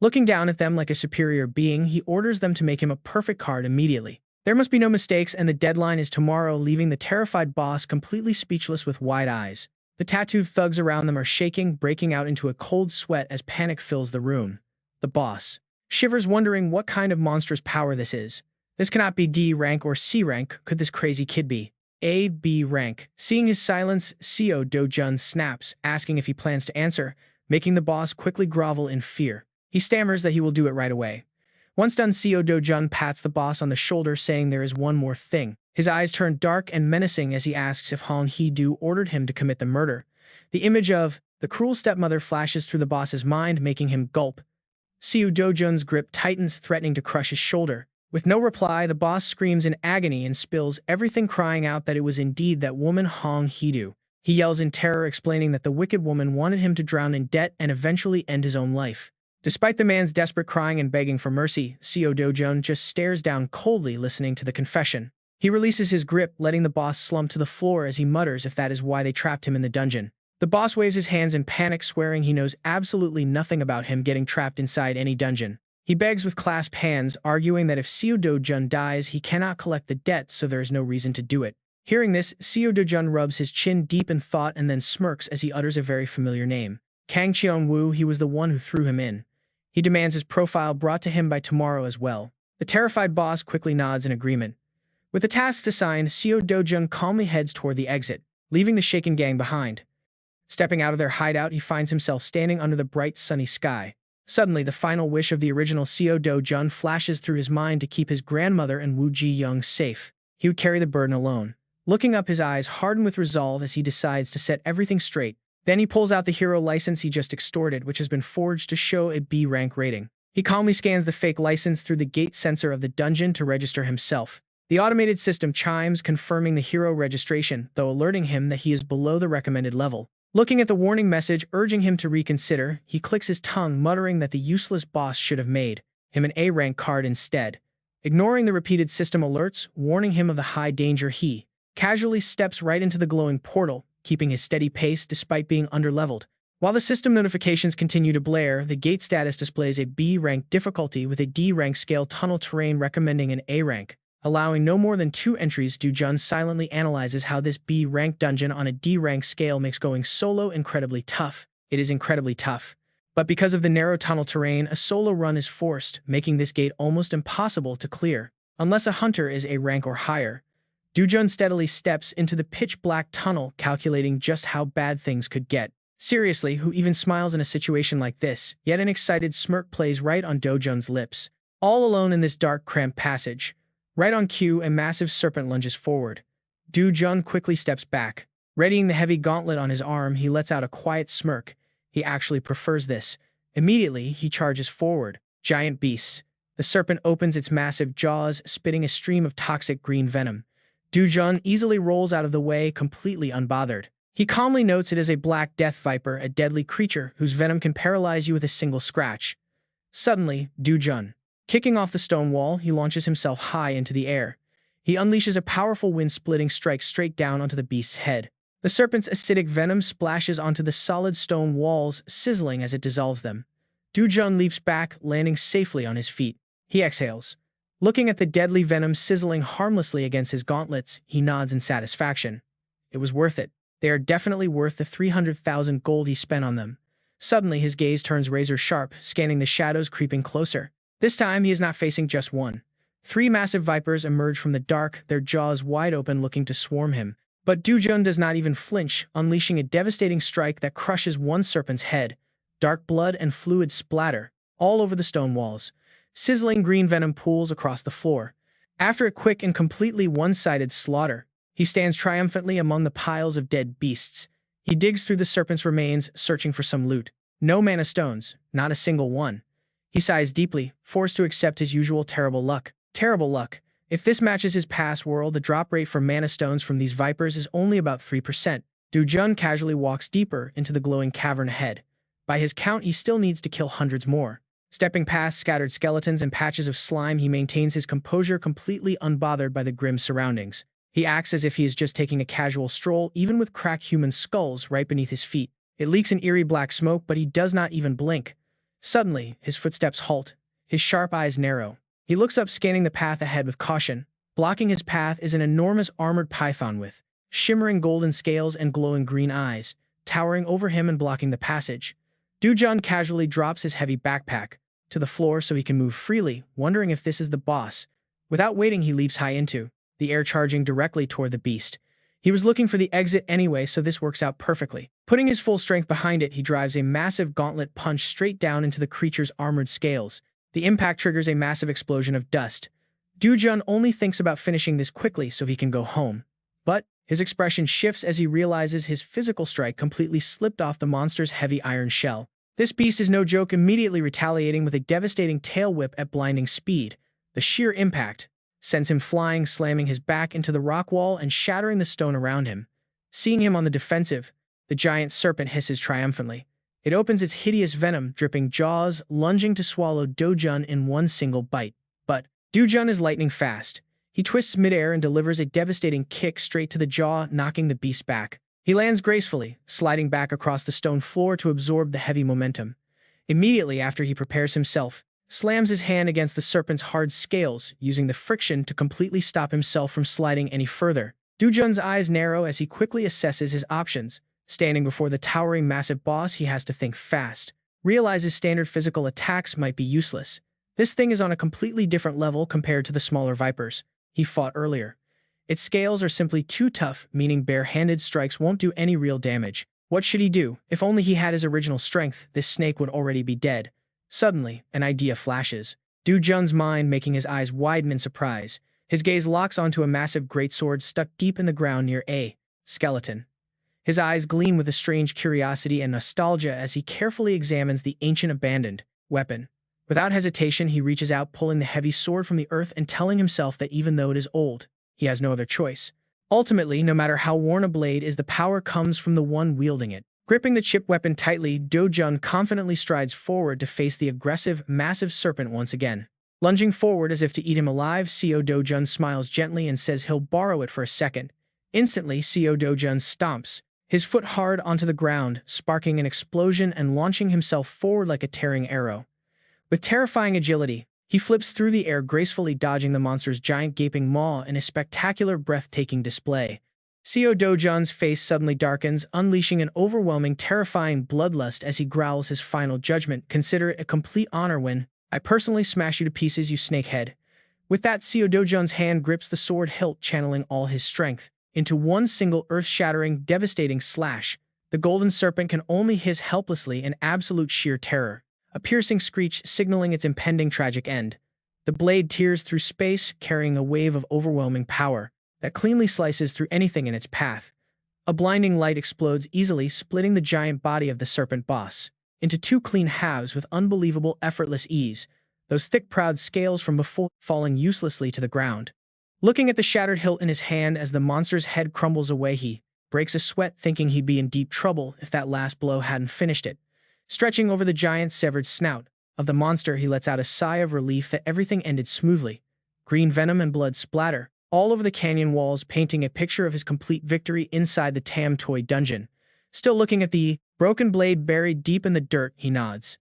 Looking down at them like a superior being, he orders them to make him a perfect card immediately. There must be no mistakes, and the deadline is tomorrow, leaving the terrified boss completely speechless with wide eyes. The tattooed thugs around them are shaking, breaking out into a cold sweat as panic fills the room. The boss shivers, wondering what kind of monstrous power this is. This cannot be D rank or C rank. Could this crazy kid be A, B rank? Seeing his silence, Seo Do-jun snaps, asking if he plans to answer, making the boss quickly grovel in fear. He stammers that he will do it right away. Once done, Seo Do-jun pats the boss on the shoulder, saying there is one more thing. His eyes turn dark and menacing as he asks if Han Hee-do ordered him to commit the murder. The image of the cruel stepmother flashes through the boss's mind, making him gulp. Seo Do-jun's grip tightens, threatening to crush his shoulder. With no reply, the boss screams in agony and spills everything, crying out that it was indeed that woman Han Hee-do. He yells in terror, explaining that the wicked woman wanted him to drown in debt and eventually end his own life. Despite the man's desperate crying and begging for mercy, Seo Do-jun just stares down coldly, listening to the confession. He releases his grip, letting the boss slump to the floor as he mutters if that is why they trapped him in the dungeon. The boss waves his hands in panic, swearing he knows absolutely nothing about him getting trapped inside any dungeon. He begs with clasped hands, arguing that if Seo Do-jun dies, he cannot collect the debt, so there is no reason to do it. Hearing this, Seo Do-jun rubs his chin deep in thought and then smirks as he utters a very familiar name. Kang Cheon-woo. He was the one who threw him in. He demands his profile brought to him by tomorrow as well. The terrified boss quickly nods in agreement. With the tasks assigned, Seo Do-jun calmly heads toward the exit, leaving the shaken gang behind. Stepping out of their hideout, he finds himself standing under the bright, sunny sky. Suddenly, the final wish of the original Seo Do-jun flashes through his mind to keep his grandmother and Woo Ji-young safe. He would carry the burden alone. Looking up, his eyes harden with resolve as he decides to set everything straight. Then he pulls out the hero license he just extorted, which has been forged to show a B rank rating. He calmly scans the fake license through the gate sensor of the dungeon to register himself. The automated system chimes, confirming the hero registration, though alerting him that he is below the recommended level. Looking at the warning message urging him to reconsider, he clicks his tongue, muttering that the useless boss should have made him an A-rank card instead. Ignoring the repeated system alerts, warning him of the high danger, he casually steps right into the glowing portal, keeping his steady pace despite being underleveled. While the system notifications continue to blare, the gate status displays a B-rank difficulty with a D-rank scale tunnel terrain recommending an A rank. Allowing no more than 2 entries, Do-jun silently analyzes how this B-rank dungeon on a D-rank scale makes going solo incredibly tough. It is incredibly tough. But because of the narrow tunnel terrain, a solo run is forced, making this gate almost impossible to clear. Unless a hunter is A rank or higher. Do-jun steadily steps into the pitch-black tunnel, calculating just how bad things could get. Seriously, who even smiles in a situation like this? Yet an excited smirk plays right on Do-jun's lips. All alone in this dark, cramped passage. Right on cue, a massive serpent lunges forward. Do-jun quickly steps back. Readying the heavy gauntlet on his arm, he lets out a quiet smirk. He actually prefers this. Immediately, he charges forward. Giant beasts. The serpent opens its massive jaws, spitting a stream of toxic green venom. Dujun easily rolls out of the way, completely unbothered. He calmly notes it is a black death viper, a deadly creature whose venom can paralyze you with a single scratch. Suddenly, Dujun, kicking off the stone wall, he launches himself high into the air. He unleashes a powerful wind-splitting strike straight down onto the beast's head. The serpent's acidic venom splashes onto the solid stone walls, sizzling as it dissolves them. Dujun leaps back, landing safely on his feet. He exhales. Looking at the deadly venom sizzling harmlessly against his gauntlets, he nods in satisfaction. It was worth it. They are definitely worth the 300,000 gold he spent on them. Suddenly, his gaze turns razor-sharp, scanning the shadows creeping closer. This time, he is not facing just one. 3 massive vipers emerge from the dark, their jaws wide open looking to swarm him. But Dujun does not even flinch, unleashing a devastating strike that crushes one serpent's head. Dark blood and fluid splatter all over the stone walls. Sizzling green venom pools across the floor. After a quick and completely one-sided slaughter, he stands triumphantly among the piles of dead beasts. He digs through the serpent's remains, searching for some loot. No mana stones, not a single one. He sighs deeply, forced to accept his usual terrible luck. Terrible luck. If this matches his past world, the drop rate for mana stones from these vipers is only about 3%. Dujun casually walks deeper into the glowing cavern ahead. By his count, he still needs to kill hundreds more. Stepping past scattered skeletons and patches of slime, he maintains his composure, completely unbothered by the grim surroundings. He acts as if he is just taking a casual stroll, even with cracked human skulls right beneath his feet. It leaks an eerie black smoke, but he does not even blink. Suddenly, his footsteps halt. His sharp eyes narrow. He looks up, scanning the path ahead with caution. Blocking his path is an enormous armored python with shimmering golden scales and glowing green eyes, towering over him and blocking the passage. Dujun casually drops his heavy backpack to the floor so he can move freely, wondering if this is the boss. Without waiting, he leaps high into the air, charging directly toward the beast. He was looking for the exit anyway, so this works out perfectly. Putting his full strength behind it, he drives a massive gauntlet punch straight down into the creature's armored scales. The impact triggers a massive explosion of dust. Dujun only thinks about finishing this quickly so he can go home. But his expression shifts as he realizes his physical strike completely slipped off the monster's heavy iron shell. This beast is no joke, immediately retaliating with a devastating tail whip at blinding speed. The sheer impact sends him flying, slamming his back into the rock wall and shattering the stone around him. Seeing him on the defensive, the giant serpent hisses triumphantly. It opens its hideous venom, dripping jaws, lunging to swallow Dujun in one single bite. But Dujun is lightning fast. He twists midair and delivers a devastating kick straight to the jaw, knocking the beast back. He lands gracefully, sliding back across the stone floor to absorb the heavy momentum. Immediately after, he prepares himself, slams his hand against the serpent's hard scales, using the friction to completely stop himself from sliding any further. Dujun's eyes narrow as he quickly assesses his options. Standing before the towering massive boss, he has to think fast. Realizes standard physical attacks might be useless. This thing is on a completely different level compared to the smaller vipers he fought earlier. Its scales are simply too tough, meaning bare-handed strikes won't do any real damage. What should he do? If only he had his original strength, this snake would already be dead. Suddenly, an idea flashes. Dujun's mind, making his eyes widen in surprise. His gaze locks onto a massive greatsword stuck deep in the ground near a skeleton. His eyes gleam with a strange curiosity and nostalgia as he carefully examines the ancient abandoned weapon. Without hesitation, he reaches out, pulling the heavy sword from the earth and telling himself that even though it is old, he has no other choice. Ultimately, no matter how worn a blade is, the power comes from the one wielding it. Gripping the chipped weapon tightly, Dojun confidently strides forward to face the aggressive, massive serpent once again. Lunging forward as if to eat him alive, Co Dojun smiles gently and says he'll borrow it for a second. Instantly, Co Dojun stomps his foot hard onto the ground, sparking an explosion and launching himself forward like a tearing arrow. With terrifying agility, he flips through the air, gracefully dodging the monster's giant gaping maw in a spectacular, breathtaking display. Co Dojun's face suddenly darkens, unleashing an overwhelming, terrifying bloodlust as he growls his final judgment. Consider it a complete honor when I personally smash you to pieces, you snakehead. With that, Co Dojun's hand grips the sword hilt, channeling all his strength into one single earth-shattering, devastating slash. The golden serpent can only hiss helplessly in absolute sheer terror, a piercing screech signaling its impending tragic end. The blade tears through space, carrying a wave of overwhelming power that cleanly slices through anything in its path. A blinding light explodes easily, splitting the giant body of the serpent boss into two clean halves with unbelievable effortless ease, those thick proud scales from before falling uselessly to the ground. Looking at the shattered hilt in his hand as the monster's head crumbles away, he breaks a sweat, thinking he'd be in deep trouble if that last blow hadn't finished it. Stretching over the giant severed snout of the monster, he lets out a sigh of relief that everything ended smoothly. Green venom and blood splatter all over the canyon walls, painting a picture of his complete victory inside the Tam Toy dungeon. Still looking at the broken blade buried deep in the dirt, he nods.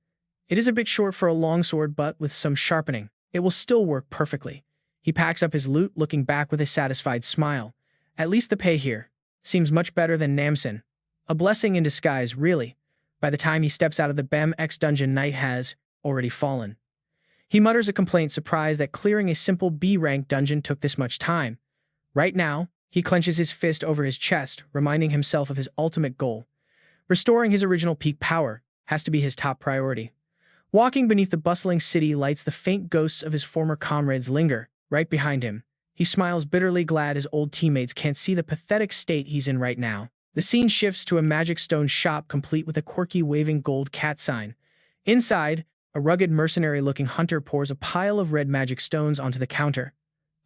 It is a bit short for a longsword, but with some sharpening, it will still work perfectly. He packs up his loot, looking back with a satisfied smile. At least the pay here seems much better than Namsen. A blessing in disguise, really. By the time he steps out of the BEM X dungeon, night has already fallen. He mutters a complaint, surprised that clearing a simple B-rank dungeon took this much time. Right now, he clenches his fist over his chest, reminding himself of his ultimate goal. Restoring his original peak power has to be his top priority. Walking beneath the bustling city lights, the faint ghosts of his former comrades linger right behind him. He smiles bitterly, glad his old teammates can't see the pathetic state he's in right now. The scene shifts to a magic stone shop, complete with a quirky waving gold cat sign. Inside, a rugged mercenary-looking hunter pours a pile of red magic stones onto the counter.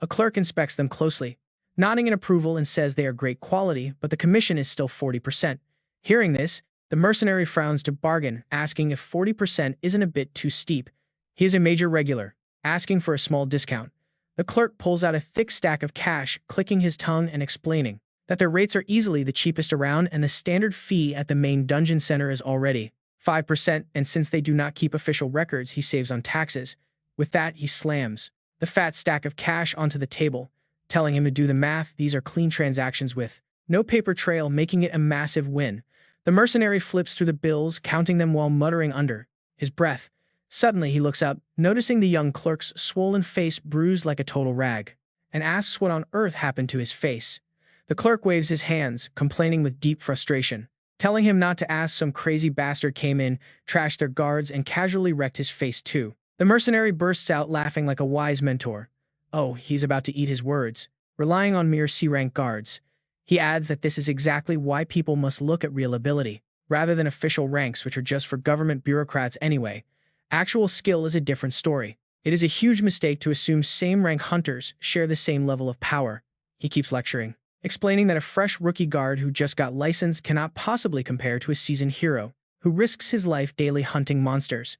A clerk inspects them closely, nodding in approval, and says they are great quality, but the commission is still 40%. Hearing this, the mercenary frowns to bargain, asking if 40% isn't a bit too steep. He is a major regular, asking for a small discount. The clerk pulls out a thick stack of cash, clicking his tongue and explaining that their rates are easily the cheapest around, and the standard fee at the main dungeon center is already 5%, and since they do not keep official records, he saves on taxes. With that, he slams the fat stack of cash onto the table, telling him to do the math. These are clean transactions with no paper trail, making it a massive win. The mercenary flips through the bills, counting them while muttering under his breath. Suddenly, he looks up, noticing the young clerk's swollen face bruised like a total rag, and asks what on earth happened to his face. The clerk waves his hands, complaining with deep frustration, telling him not to ask. Some crazy bastard came in, trashed their guards, and casually wrecked his face too. The mercenary bursts out laughing like a wise mentor. Oh, he's about to eat his words, relying on mere C-rank guards. He adds that this is exactly why people must look at real ability, rather than official ranks, which are just for government bureaucrats anyway. Actual skill is a different story. It is a huge mistake to assume same-rank hunters share the same level of power. He keeps lecturing, explaining that a fresh rookie guard who just got licensed cannot possibly compare to a seasoned hero who risks his life daily hunting monsters.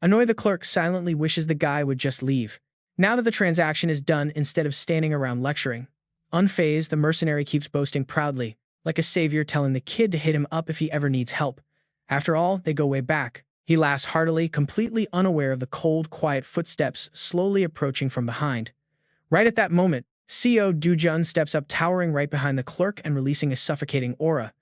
Annoyed, the clerk silently wishes the guy would just leave, now that the transaction is done, instead of standing around lecturing. Unfazed, the mercenary keeps boasting proudly, like a savior, telling the kid to hit him up if he ever needs help. After all, they go way back. He laughs heartily, completely unaware of the cold, quiet footsteps slowly approaching from behind. Right at that moment, Co. Dujun steps up, towering right behind the clerk and releasing a suffocating aura.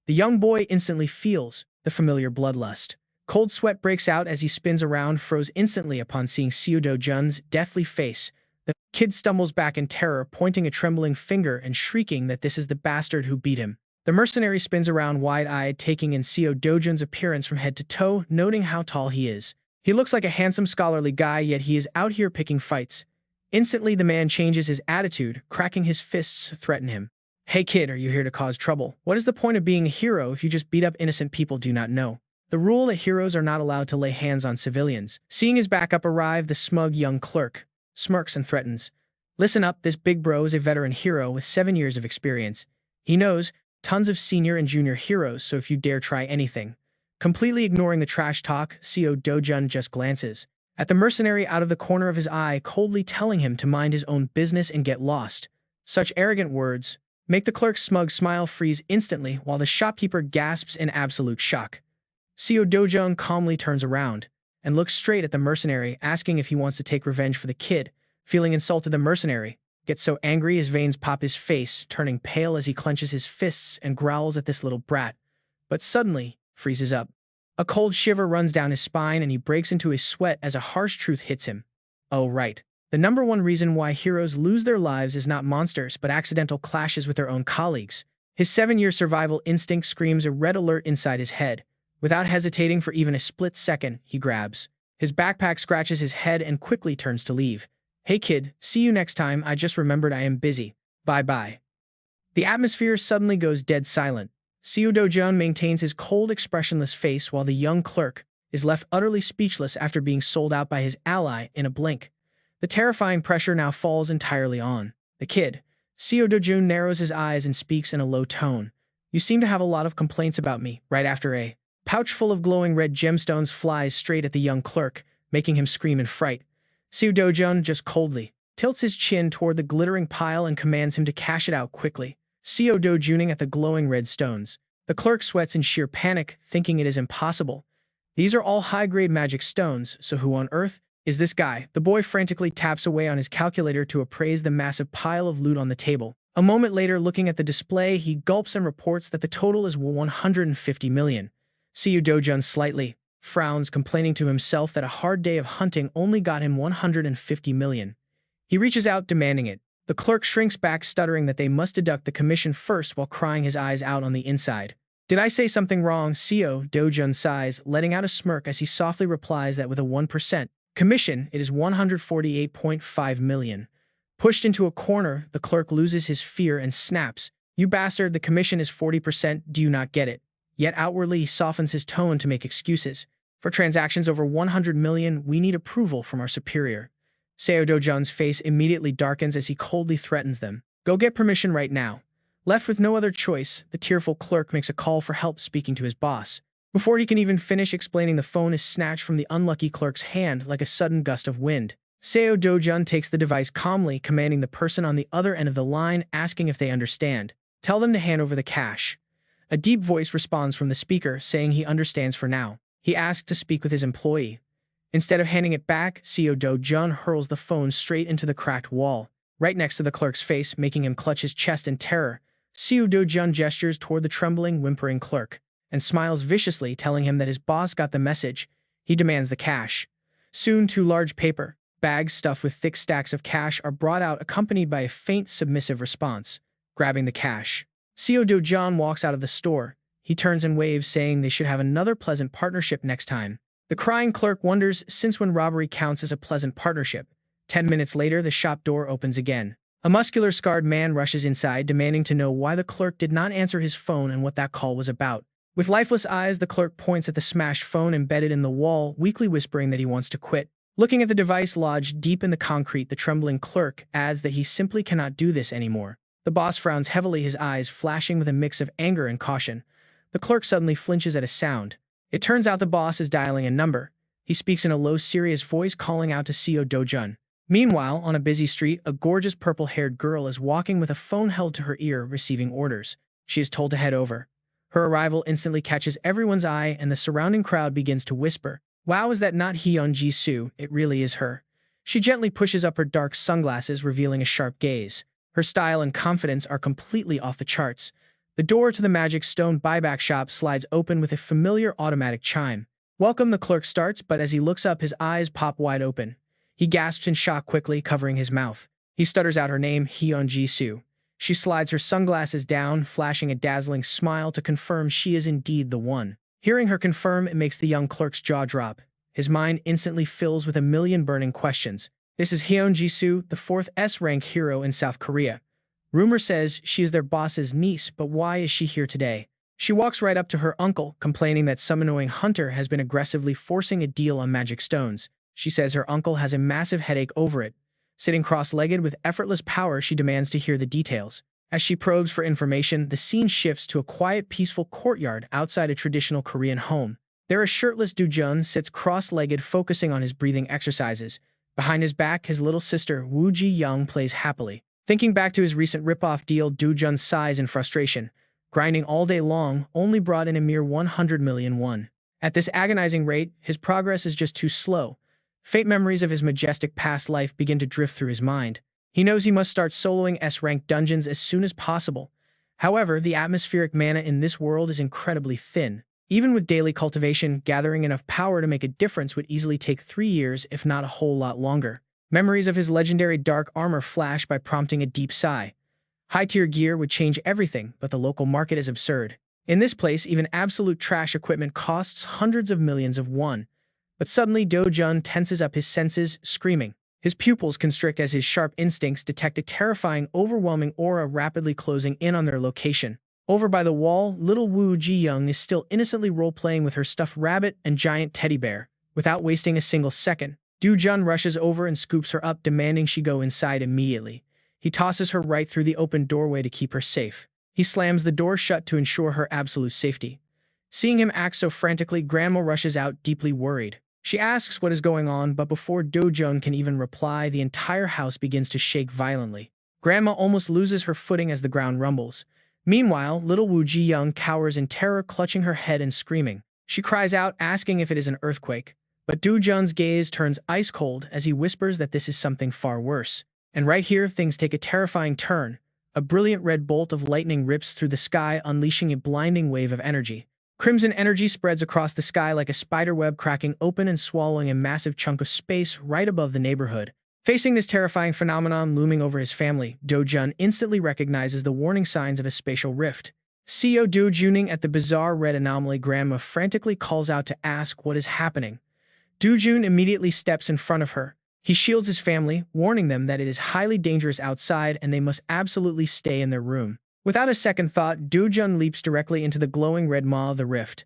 The young boy instantly feels the familiar bloodlust. Cold sweat breaks out as he spins around, froze instantly upon seeing Co. Dojun's deathly face. The kid stumbles back in terror, pointing a trembling finger and shrieking that this is the bastard who beat him. The mercenary spins around wide-eyed, taking in Co. Dojun's appearance from head to toe, noting how tall he is. He looks like a handsome, scholarly guy, yet he is out here picking fights. Instantly, the man changes his attitude, cracking his fists to threaten him. Hey kid, are you here to cause trouble? What is the point of being a hero if you just beat up innocent people? Do not know the rule that heroes are not allowed to lay hands on civilians. Seeing his backup arrive, the smug young clerk smirks and threatens. Listen up, this big bro is a veteran hero with 7 years of experience. He knows tons of senior and junior heroes, so if you dare try anything. Completely ignoring the trash talk, Co. Dojun just glances at the mercenary out of the corner of his eye, coldly telling him to mind his own business and get lost. Such arrogant words make the clerk's smug smile freeze instantly, while the shopkeeper gasps in absolute shock. Co. Dojun calmly turns around and looks straight at the mercenary, asking if he wants to take revenge for the kid. Feeling insulted, the mercenary gets so angry his veins pop, his face turning pale as he clenches his fists and growls at this little brat, but suddenly freezes up. A cold shiver runs down his spine and he breaks into a sweat as a harsh truth hits him. Oh right, the number one reason why heroes lose their lives is not monsters but accidental clashes with their own colleagues. His 7-year survival instinct screams a red alert inside his head. Without hesitating for even a split second, he grabs his backpack, scratches his head, and quickly turns to leave. Hey kid, see you next time. I just remembered I am busy. Bye-bye. The atmosphere suddenly goes dead silent. Seo Do-jun maintains his cold, expressionless face while the young clerk is left utterly speechless after being sold out by his ally in a blink. The terrifying pressure now falls entirely on the kid. Seo Do-jun narrows his eyes and speaks in a low tone. You seem to have a lot of complaints about me. Right after a pouch full of glowing red gemstones flies straight at the young clerk, making him scream in fright. Seo Do-jun just coldly tilts his chin toward the glittering pile and commands him to cash it out quickly. Seo Do-juning at the glowing red stones. The clerk sweats in sheer panic, thinking it is impossible. These are all high-grade magic stones, so who on earth is this guy? The boy frantically taps away on his calculator to appraise the massive pile of loot on the table. A moment later, looking at the display, he gulps and reports that the total is 150 million. Seo Do-jun slightly frowns, complaining to himself that a hard day of hunting only got him 150 million. He reaches out, demanding it. The clerk shrinks back, stuttering that they must deduct the commission first while crying his eyes out on the inside. Did I say something wrong? Seo Do-jun sighs, letting out a smirk as he softly replies that with a 1% commission, it is 148.5 million. Pushed into a corner, the clerk loses his fear and snaps. You bastard, the commission is 40%, do you not get it? Yet outwardly he softens his tone to make excuses. For transactions over 100 million, we need approval from our superior. Seo Do-jun's face immediately darkens as he coldly threatens them. Go get permission right now. Left with no other choice, the tearful clerk makes a call for help, speaking to his boss. Before he can even finish explaining, the phone is snatched from the unlucky clerk's hand like a sudden gust of wind. Seo Do-jun takes the device calmly, commanding the person on the other end of the line, asking if they understand. Tell them to hand over the cash. A deep voice responds from the speaker, saying he understands for now. He asks to speak with his employee. Instead of handing it back, Seo Do-jun hurls the phone straight into the cracked wall, right next to the clerk's face, making him clutch his chest in terror. Seo Do-jun gestures toward the trembling, whimpering clerk and smiles viciously, telling him that his boss got the message. He demands the cash. Soon, 2 large paper bags stuffed with thick stacks of cash are brought out, accompanied by a faint, submissive response. Grabbing the cash, Seo Do-jun walks out of the store. He turns and waves, saying they should have another pleasant partnership next time. The crying clerk wonders since when robbery counts as a pleasant partnership. 10 minutes later, the shop door opens again. A muscular, scarred man rushes inside, demanding to know why the clerk did not answer his phone and what that call was about. With lifeless eyes, the clerk points at the smashed phone embedded in the wall, weakly whispering that he wants to quit. Looking at the device lodged deep in the concrete, the trembling clerk adds that he simply cannot do this anymore. The boss frowns heavily, his eyes flashing with a mix of anger and caution. The clerk suddenly flinches at a sound. It turns out the boss is dialing a number. He speaks in a low, serious voice, calling out to Seo Do-jun. Meanwhile, on a busy street, a gorgeous purple-haired girl is walking with a phone held to her ear, receiving orders. She is told to head over. Her arrival instantly catches everyone's eye, and the surrounding crowd begins to whisper, "Wow, is that not Hyun Ji-soo? It really is her." She gently pushes up her dark sunglasses, revealing a sharp gaze. Her style and confidence are completely off the charts. The door to the magic stone buyback shop slides open with a familiar automatic chime. "Welcome," the clerk starts, but as he looks up, his eyes pop wide open. He gasps in shock, quickly covering his mouth. He stutters out her name, Hyun Ji-soo. She slides her sunglasses down, flashing a dazzling smile to confirm she is indeed the one. Hearing her confirm, it makes the young clerk's jaw drop. His mind instantly fills with a million burning questions. This is Hyun Ji-soo, the 4th S-rank hero in South Korea. Rumor says she is their boss's niece, but why is she here today? She walks right up to her uncle, complaining that some annoying hunter has been aggressively forcing a deal on magic stones. She says her uncle has a massive headache over it. Sitting cross-legged with effortless power, she demands to hear the details. As she probes for information, the scene shifts to a quiet, peaceful courtyard outside a traditional Korean home. There, a shirtless Do-jun sits cross-legged, focusing on his breathing exercises. Behind his back, his little sister, Woo Ji-young, plays happily. Thinking back to his recent rip-off deal, Do-jun sighs in frustration. Grinding all day long only brought in a mere 100 million won. At this agonizing rate, his progress is just too slow. Faint memories of his majestic past life begin to drift through his mind. He knows he must start soloing S-rank dungeons as soon as possible. However, the atmospheric mana in this world is incredibly thin. Even with daily cultivation, gathering enough power to make a difference would easily take 3 years, if not a whole lot longer. Memories of his legendary dark armor flash by, prompting a deep sigh. High-tier gear would change everything, but the local market is absurd. In this place, even absolute trash equipment costs hundreds of millions of won. But suddenly, Do-jun tenses up his senses, screaming, His pupils constrict as his sharp instincts detect a terrifying, overwhelming aura rapidly closing in on their location. Over by the wall, little Wu Ji-young is still innocently role-playing with her stuffed rabbit and giant teddy bear. Without wasting a single second, Du-jun rushes over and scoops her up, demanding she go inside immediately. He tosses her right through the open doorway to keep her safe. He slams the door shut to ensure her absolute safety. Seeing him act so frantically, Grandma rushes out, deeply worried. She asks what is going on, but before Do-jun can even reply, the entire house begins to shake violently. Grandma almost loses her footing as the ground rumbles. Meanwhile, little Wu Ji-young cowers in terror, clutching her head and screaming. She cries out, asking if it is an earthquake. But Do-jun's gaze turns ice cold as he whispers that this is something far worse. And right here, things take a terrifying turn. A brilliant red bolt of lightning rips through the sky, unleashing a blinding wave of energy. Crimson energy spreads across the sky like a spiderweb, cracking open and swallowing a massive chunk of space right above the neighborhood. Facing this terrifying phenomenon looming over his family, Do-jun instantly recognizes the warning signs of a spatial rift. Co Do-juning at the bizarre red anomaly, Grandma frantically calls out to ask what is happening. Do-jun immediately steps in front of her. He shields his family, warning them that it is highly dangerous outside and they must absolutely stay in their room. Without a second thought, Do-jun leaps directly into the glowing red maw of the rift.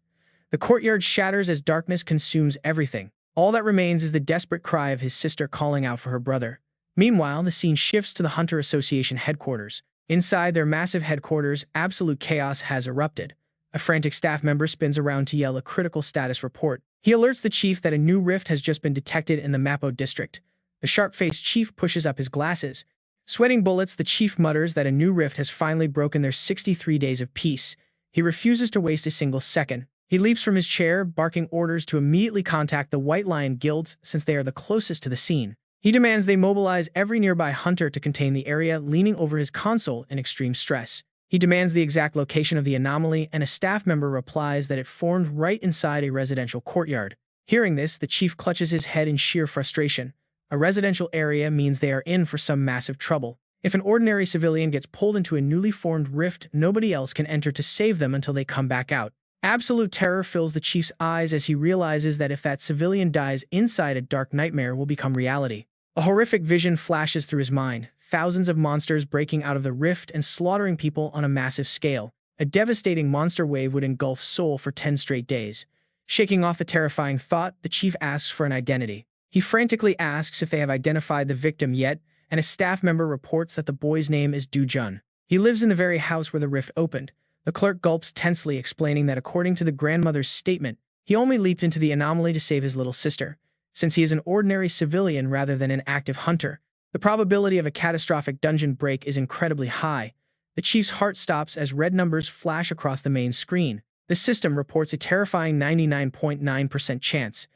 The courtyard shatters as darkness consumes everything. All that remains is the desperate cry of his sister calling out for her brother. Meanwhile, the scene shifts to the Hunter Association headquarters. Inside their massive headquarters, absolute chaos has erupted. A frantic staff member spins around to yell a critical status report. He alerts the chief that a new rift has just been detected in the Mapo district. The sharp-faced chief pushes up his glasses. Sweating bullets, the chief mutters that a new rift has finally broken their 63 days of peace. He refuses to waste a single second. He leaps from his chair, barking orders to immediately contact the White Lion Guilds since they are the closest to the scene. He demands they mobilize every nearby hunter to contain the area, leaning over his console in extreme stress. He demands the exact location of the anomaly, and a staff member replies that it formed right inside a residential courtyard. Hearing this, the chief clutches his head in sheer frustration. A residential area means they are in for some massive trouble. If an ordinary civilian gets pulled into a newly formed rift, nobody else can enter to save them until they come back out. Absolute terror fills the chief's eyes as he realizes that if that civilian dies inside, a dark nightmare will become reality. A horrific vision flashes through his mind, thousands of monsters breaking out of the rift and slaughtering people on a massive scale. A devastating monster wave would engulf Seoul for 10 straight days. Shaking off the terrifying thought, the chief asks for an identity. He frantically asks if they have identified the victim yet, and a staff member reports that the boy's name is Do-jun. He lives in the very house where the rift opened. The clerk gulps tensely, explaining that according to the grandmother's statement, he only leaped into the anomaly to save his little sister. Since he is an ordinary civilian rather than an active hunter, the probability of a catastrophic dungeon break is incredibly high. The chief's heart stops as red numbers flash across the main screen. The system reports a terrifying 99.9% chance.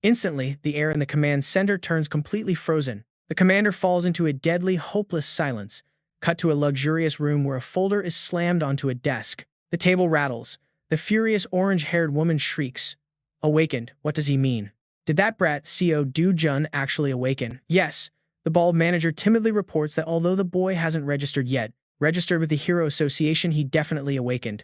Instantly, the air in the command center turns completely frozen. The commander falls into a deadly, hopeless silence. Cut to a luxurious room where a folder is slammed onto a desk. The table rattles. The furious orange-haired woman shrieks. Awakened, what does he mean? Did that brat Co Do-jun actually awaken? Yes. The bald manager timidly reports that although the boy hasn't registered yet, registered with the Hero Association, he definitely awakened.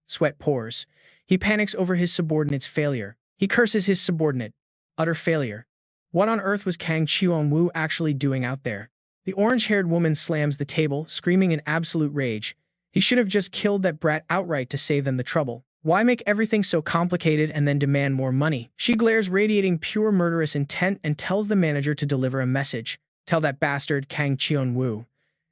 Sweat pours. He panics over his subordinate's failure. He curses his subordinate. Utter failure. What on earth was Kang Cheon-woo actually doing out there? The orange-haired woman slams the table, screaming in absolute rage. He should have just killed that brat outright to save them the trouble. Why make everything so complicated and then demand more money? She glares, radiating pure murderous intent, and tells the manager to deliver a message. Tell that bastard, Kang Cheon-woo.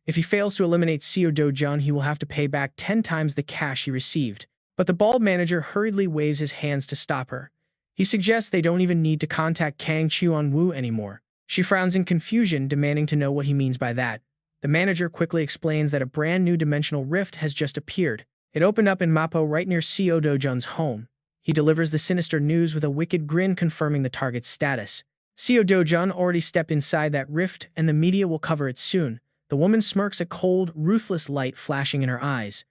If he fails to eliminate Co Do-jun, he will have to pay back 10 times the cash he received. But the bald manager hurriedly waves his hands to stop her. He suggests they don't even need to contact Kang Cheon-woo anymore. She frowns in confusion, demanding to know what he means by that. The manager quickly explains that a brand new dimensional rift has just appeared. It opened up in Mapo right near Co Do-jun's home. He delivers the sinister news with a wicked grin, confirming the target's status. Co Do-jun already stepped inside that rift, and the media will cover it soon. The woman smirks, a cold, ruthless light flashing in her eyes.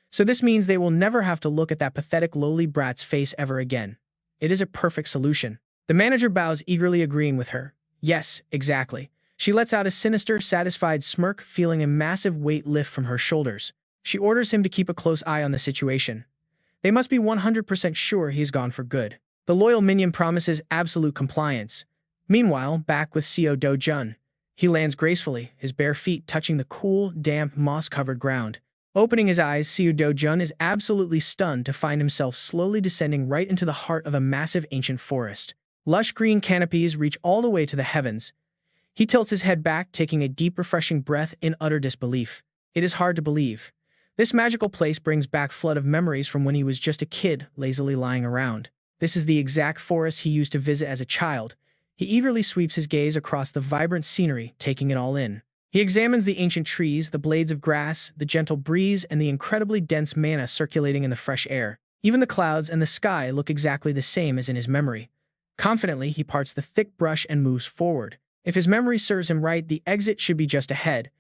So this means they will never have to look at that pathetic lowly brat's face ever again. It is a perfect solution. The manager bows, eagerly agreeing with her. Yes, exactly. She lets out a sinister, satisfied smirk, feeling a massive weight lift from her shoulders. She orders him to keep a close eye on the situation. They must be 100% sure he's gone for good. The loyal minion promises absolute compliance. Meanwhile, back with Seo Do-jun. He lands gracefully, his bare feet touching the cool, damp, moss-covered ground. Opening his eyes, Seo Do-jun is absolutely stunned to find himself slowly descending right into the heart of a massive ancient forest. Lush green canopies reach all the way to the heavens. He tilts his head back, taking a deep, refreshing breath in utter disbelief. It is hard to believe. This magical place brings back flood of memories from when he was just a kid, lazily lying around. This is the exact forest he used to visit as a child. He eagerly sweeps his gaze across the vibrant scenery, taking it all in. He examines the ancient trees, the blades of grass, the gentle breeze, and the incredibly dense mana circulating in the fresh air. Even the clouds and the sky look exactly the same as in his memory. Confidently, he parts the thick brush and moves forward. If his memory serves him right, the exit should be just ahead.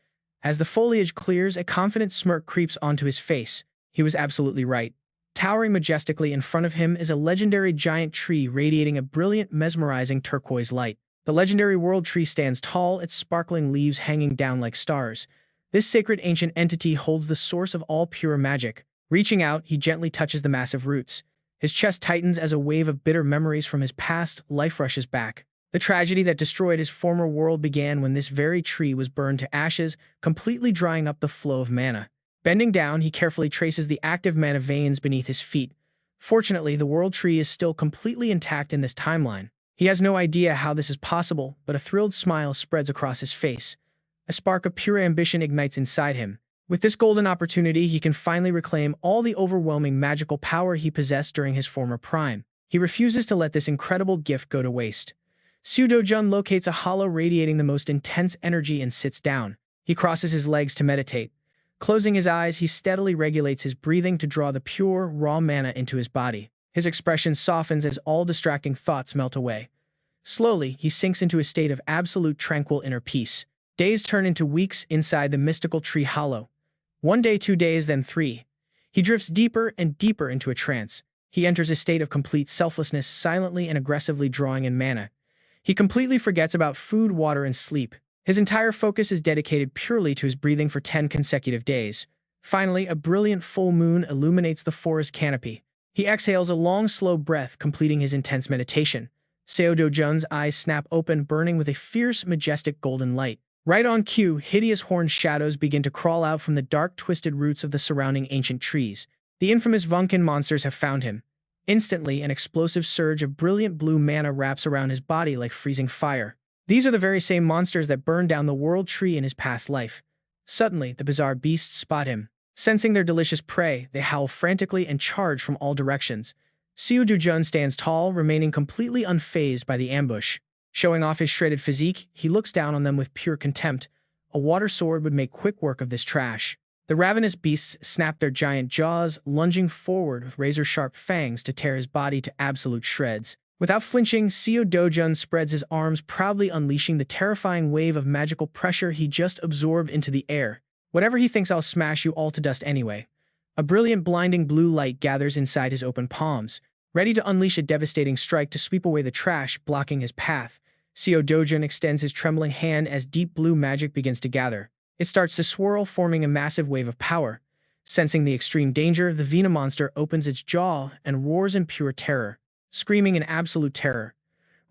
As the foliage clears, a confident smirk creeps onto his face. He was absolutely right. Towering majestically in front of him is a legendary giant tree radiating a brilliant, mesmerizing turquoise light. The legendary world tree stands tall, its sparkling leaves hanging down like stars. This sacred ancient entity holds the source of all pure magic. Reaching out, he gently touches the massive roots. His chest tightens as a wave of bitter memories from his past life rushes back. The tragedy that destroyed his former world began when this very tree was burned to ashes, completely drying up the flow of mana. Bending down, he carefully traces the active mana veins beneath his feet. Fortunately, the world tree is still completely intact in this timeline. He has no idea how this is possible, but a thrilled smile spreads across his face. A spark of pure ambition ignites inside him. With this golden opportunity, he can finally reclaim all the overwhelming magical power he possessed during his former prime. He refuses to let this incredible gift go to waste. Seo Do-jun locates a hollow radiating the most intense energy and sits down. He crosses his legs to meditate. Closing his eyes, he steadily regulates his breathing to draw the pure, raw mana into his body. His expression softens as all distracting thoughts melt away. Slowly, he sinks into a state of absolute tranquil inner peace. Days turn into weeks inside the mystical tree hollow. 1 day, 2 days, then 3. He drifts deeper and deeper into a trance. He enters a state of complete selflessness, silently and aggressively drawing in mana. He completely forgets about food, water, and sleep. His entire focus is dedicated purely to his breathing for 10 consecutive days. Finally, a brilliant full moon illuminates the forest canopy. He exhales a long, slow breath, completing his intense meditation. Seo Do-jun's eyes snap open, burning with a fierce, majestic golden light. Right on cue, hideous horned shadows begin to crawl out from the dark, twisted roots of the surrounding ancient trees. The infamous Vunkin monsters have found him. Instantly, an explosive surge of brilliant blue mana wraps around his body like freezing fire. These are the very same monsters that burned down the world tree in his past life. Suddenly, the bizarre beasts spot him. Sensing their delicious prey, they howl frantically and charge from all directions. Seo Do-jun stands tall, remaining completely unfazed by the ambush. Showing off his shredded physique, he looks down on them with pure contempt. A water sword would make quick work of this trash. The ravenous beasts snap their giant jaws, lunging forward with razor-sharp fangs to tear his body to absolute shreds. Without flinching, Seo Do-jun spreads his arms, proudly unleashing the terrifying wave of magical pressure he just absorbed into the air. Whatever he thinks, I'll smash you all to dust anyway. A brilliant, blinding blue light gathers inside his open palms, ready to unleash a devastating strike to sweep away the trash blocking his path. Seo Do-jun extends his trembling hand as deep blue magic begins to gather. It starts to swirl, forming a massive wave of power. Sensing the extreme danger, the Vina monster opens its jaw and roars in pure terror, screaming in absolute terror.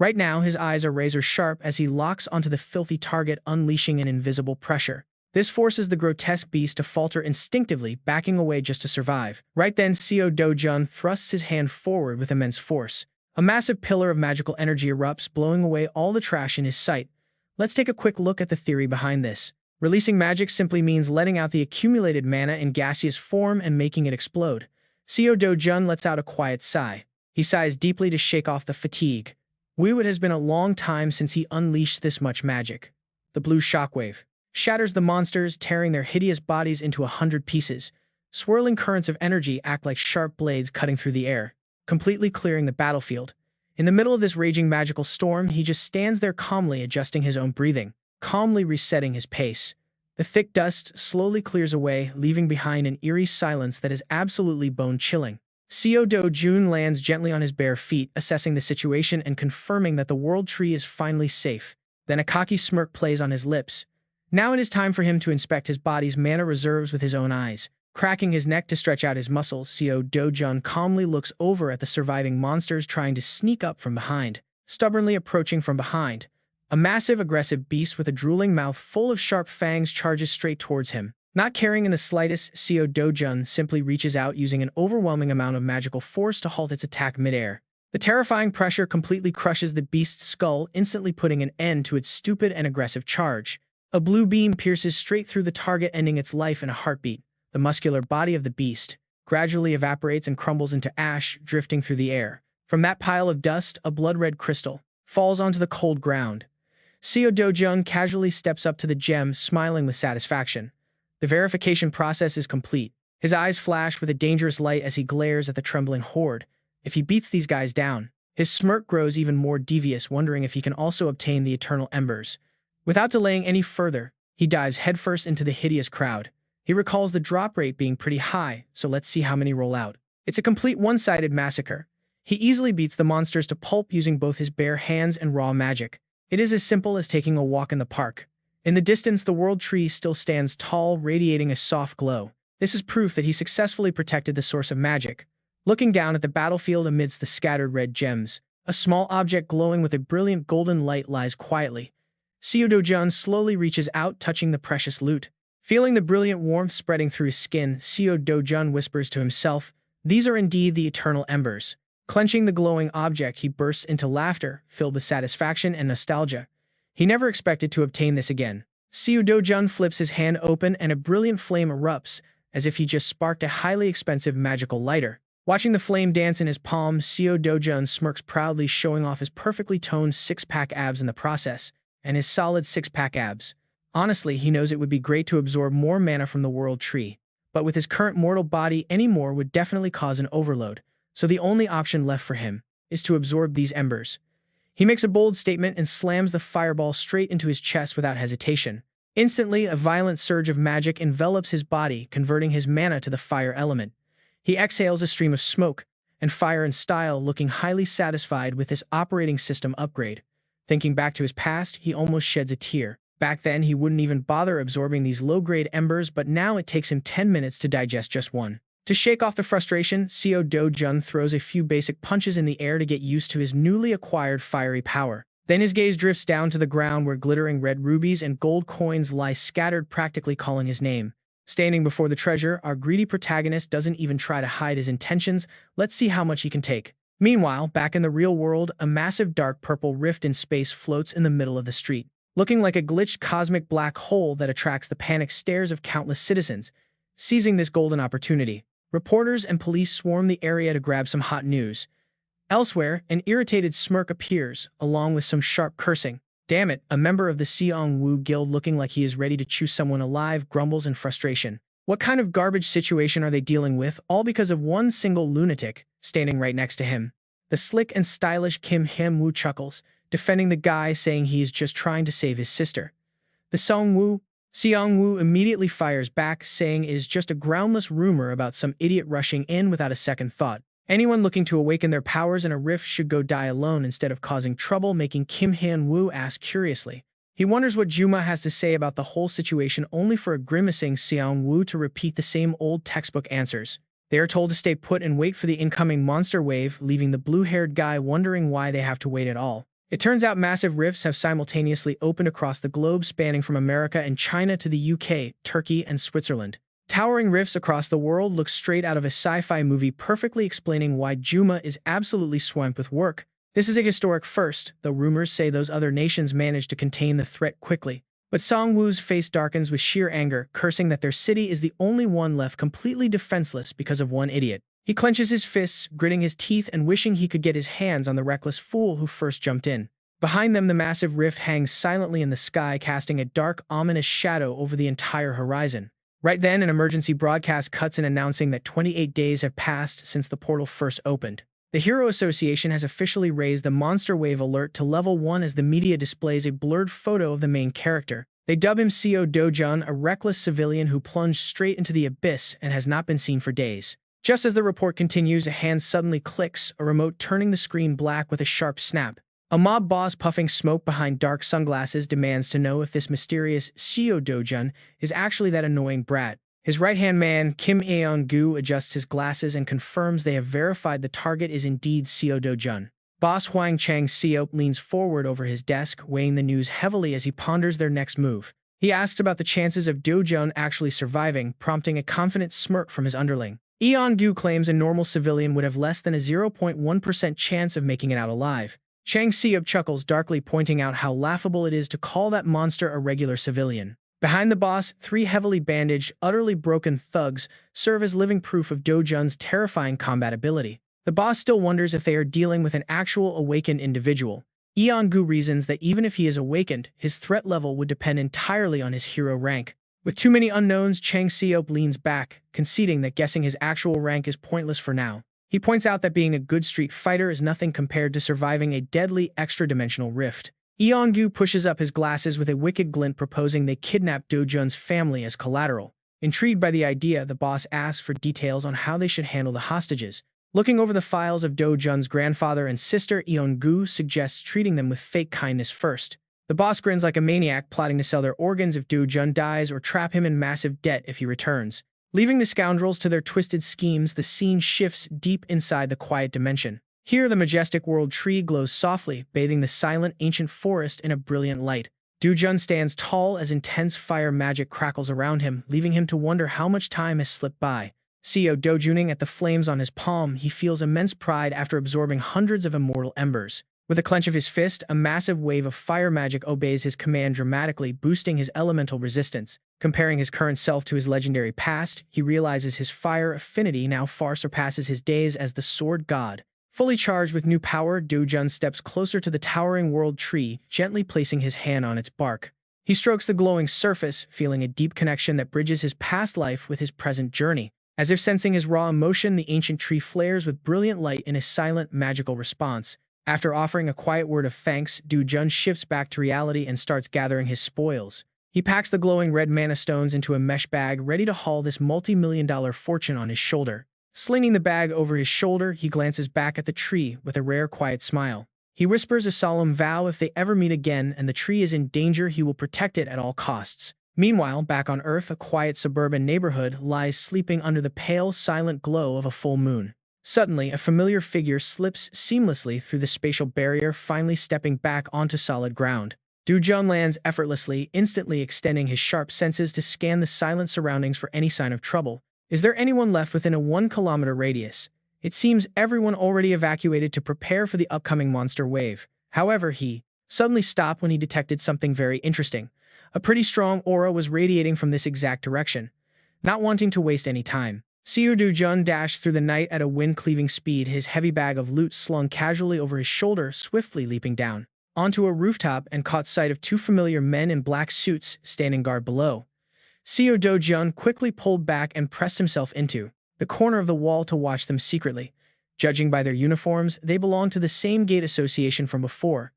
Right now, his eyes are razor-sharp as he locks onto the filthy target, unleashing an invisible pressure. This forces the grotesque beast to falter instinctively, backing away just to survive. Right then, Seo Do-jun thrusts his hand forward with immense force. A massive pillar of magical energy erupts, blowing away all the trash in his sight. Let's take a quick look at the theory behind this. Releasing magic simply means letting out the accumulated mana in gaseous form and making it explode. Seo Do-jun lets out a quiet sigh. He sighs deeply to shake off the fatigue. It has been a long time since he unleashed this much magic. The blue shockwave shatters the monsters, tearing their hideous bodies into 100 pieces. Swirling currents of energy act like sharp blades cutting through the air, completely clearing the battlefield. In the middle of this raging magical storm, he just stands there calmly adjusting his own breathing, calmly resetting his pace. The thick dust slowly clears away, leaving behind an eerie silence that is absolutely bone-chilling. Seo Do-jun lands gently on his bare feet, assessing the situation and confirming that the world tree is finally safe. Then a cocky smirk plays on his lips. Now it is time for him to inspect his body's mana reserves with his own eyes. Cracking his neck to stretch out his muscles, Seo Do-jun calmly looks over at the surviving monsters trying to sneak up from behind. stubbornly approaching from behind. A massive, aggressive beast with a drooling mouth full of sharp fangs charges straight towards him. Not caring in the slightest, Seo Dojun simply reaches out using an overwhelming amount of magical force to halt its attack midair. The terrifying pressure completely crushes the beast's skull, instantly putting an end to its stupid and aggressive charge. A blue beam pierces straight through the target, ending its life in a heartbeat. The muscular body of the beast gradually evaporates and crumbles into ash, drifting through the air. From that pile of dust, a blood-red crystal falls onto the cold ground. Seo Dojun casually steps up to the gem, smiling with satisfaction. The verification process is complete. His eyes flash with a dangerous light as he glares at the trembling horde. If he beats these guys down, his smirk grows even more devious, wondering if he can also obtain the eternal embers. Without delaying any further, he dives headfirst into the hideous crowd. He recalls the drop rate being pretty high, so let's see how many roll out. It's a complete one-sided massacre. He easily beats the monsters to pulp using both his bare hands and raw magic. It is as simple as taking a walk in the park. In the distance, the world tree still stands tall, radiating a soft glow. This is proof that he successfully protected the source of magic. Looking down at the battlefield amidst the scattered red gems, a small object glowing with a brilliant golden light lies quietly. Seo Dojun slowly reaches out, touching the precious loot. Feeling the brilliant warmth spreading through his skin, Seo Dojun whispers to himself, "These are indeed the eternal embers." Clenching the glowing object, he bursts into laughter, filled with satisfaction and nostalgia. He never expected to obtain this again. Seo Dojun flips his hand open and a brilliant flame erupts, as if he just sparked a highly expensive magical lighter. Watching the flame dance in his palm, Seo Dojun smirks proudly, showing off his perfectly toned six-pack abs in the process, and his solid six-pack abs. Honestly, he knows it would be great to absorb more mana from the world tree, but with his current mortal body, any more would definitely cause an overload, so the only option left for him is to absorb these embers. He makes a bold statement and slams the fireball straight into his chest without hesitation. Instantly, a violent surge of magic envelops his body, converting his mana to the fire element. He exhales a stream of smoke and fire in style, looking highly satisfied with this operating system upgrade. Thinking back to his past, he almost sheds a tear. Back then, he wouldn't even bother absorbing these low-grade embers, but now it takes him 10 minutes to digest just one. To shake off the frustration, Seo Dojun throws a few basic punches in the air to get used to his newly acquired fiery power. Then his gaze drifts down to the ground where glittering red rubies and gold coins lie scattered, practically calling his name. Standing before the treasure, our greedy protagonist doesn't even try to hide his intentions. Let's see how much he can take. Meanwhile, back in the real world, a massive dark purple rift in space floats in the middle of the street, looking like a glitched cosmic black hole that attracts the panicked stares of countless citizens. Seizing this golden opportunity, reporters and police swarm the area to grab some hot news. Elsewhere, an irritated smirk appears, along with some sharp cursing. "Damn it," a member of the Seong-woo Guild looking like he is ready to chew someone alive grumbles in frustration. What kind of garbage situation are they dealing with, all because of one single lunatic standing right next to him? The slick and stylish Kim Hyun-woo chuckles, defending the guy, saying he is just trying to save his sister. The Seong-woo immediately fires back, saying it is just a groundless rumor about some idiot rushing in without a second thought. Anyone looking to awaken their powers in a rift should go die alone instead of causing trouble, making Kim Hyun-woo ask curiously. He wonders what Juma has to say about the whole situation, only for a grimacing Seong-woo to repeat the same old textbook answers. They are told to stay put and wait for the incoming monster wave, leaving the blue-haired guy wondering why they have to wait at all. It turns out massive rifts have simultaneously opened across the globe, spanning from America and China to the UK, Turkey, and Switzerland. Towering rifts across the world look straight out of a sci-fi movie, perfectly explaining why Juma is absolutely swamped with work. This is a historic first, though rumors say those other nations managed to contain the threat quickly. But Song-woo's face darkens with sheer anger, cursing that their city is the only one left completely defenseless because of one idiot. He clenches his fists, gritting his teeth and wishing he could get his hands on the reckless fool who first jumped in. Behind them, the massive rift hangs silently in the sky, casting a dark, ominous shadow over the entire horizon. Right then, an emergency broadcast cuts in, announcing that 28 days have passed since the portal first opened. The Hero Association has officially raised the Monster Wave alert to level 1 as the media displays a blurred photo of the main character. They dub him Seo Dojun, a reckless civilian who plunged straight into the abyss and has not been seen for days. Just as the report continues, a hand suddenly clicks, a remote turning the screen black with a sharp snap. A mob boss puffing smoke behind dark sunglasses demands to know if this mysterious Seo Dojun is actually that annoying brat. His right-hand man, Kim Aeon-gu, adjusts his glasses and confirms they have verified the target is indeed Seo Dojun. Boss Huang Chang Siop leans forward over his desk, weighing the news heavily as he ponders their next move. He asks about the chances of Do Jun actually surviving, prompting a confident smirk from his underling. Eon Gu claims a normal civilian would have less than a 0.1% chance of making it out alive. Chang Siop chuckles darkly, pointing out how laughable it is to call that monster a regular civilian. Behind the boss, three heavily bandaged, utterly broken thugs serve as living proof of Do Jun's terrifying combat ability. The boss still wonders if they are dealing with an actual awakened individual. Eon Gu reasons that even if he is awakened, his threat level would depend entirely on his hero rank. With too many unknowns, Chang Siop leans back, conceding that guessing his actual rank is pointless for now. He points out that being a good street fighter is nothing compared to surviving a deadly extra-dimensional rift. Eon Gu pushes up his glasses with a wicked glint, proposing they kidnap Do Jun's family as collateral. Intrigued by the idea, the boss asks for details on how they should handle the hostages. Looking over the files of Do Jun's grandfather and sister, Eon Gu suggests treating them with fake kindness first. The boss grins like a maniac, plotting to sell their organs if Do Jun dies or trap him in massive debt if he returns. Leaving the scoundrels to their twisted schemes, the scene shifts deep inside the quiet dimension. Here, the majestic world tree glows softly, bathing the silent ancient forest in a brilliant light. Do Jun stands tall as intense fire magic crackles around him, leaving him to wonder how much time has slipped by. Seo dojuning at the flames on his palm, he feels immense pride after absorbing hundreds of immortal embers. With a clench of his fist, a massive wave of fire magic obeys his command, dramatically boosting his elemental resistance. Comparing his current self to his legendary past, he realizes his fire affinity now far surpasses his days as the Sword God. Fully charged with new power, Do Jun steps closer to the towering world tree, gently placing his hand on its bark. He strokes the glowing surface, feeling a deep connection that bridges his past life with his present journey. As if sensing his raw emotion, the ancient tree flares with brilliant light in a silent, magical response. After offering a quiet word of thanks, Do Jun shifts back to reality and starts gathering his spoils. He packs the glowing red mana stones into a mesh bag, ready to haul this multi-million-dollar fortune on his shoulder. Slinging the bag over his shoulder, he glances back at the tree with a rare, quiet smile. He whispers a solemn vow: if they ever meet again and the tree is in danger, he will protect it at all costs. Meanwhile, back on Earth, a quiet suburban neighborhood lies sleeping under the pale, silent glow of a full moon. Suddenly, a familiar figure slips seamlessly through the spatial barrier, finally stepping back onto solid ground. Do Jun lands effortlessly, instantly extending his sharp senses to scan the silent surroundings for any sign of trouble. Is there anyone left within a 1-kilometer radius? It seems everyone already evacuated to prepare for the upcoming monster wave. However, he suddenly stopped when he detected something very interesting. A pretty strong aura was radiating from this exact direction. Not wanting to waste any time, Seo Do Jun dashed through the night at a wind-cleaving speed, his heavy bag of loot slung casually over his shoulder, swiftly leaping down onto a rooftop and caught sight of two familiar men in black suits standing guard below. Seo Do Jun quickly pulled back and pressed himself into the corner of the wall to watch them secretly. Judging by their uniforms, they belonged to the same gate association from before.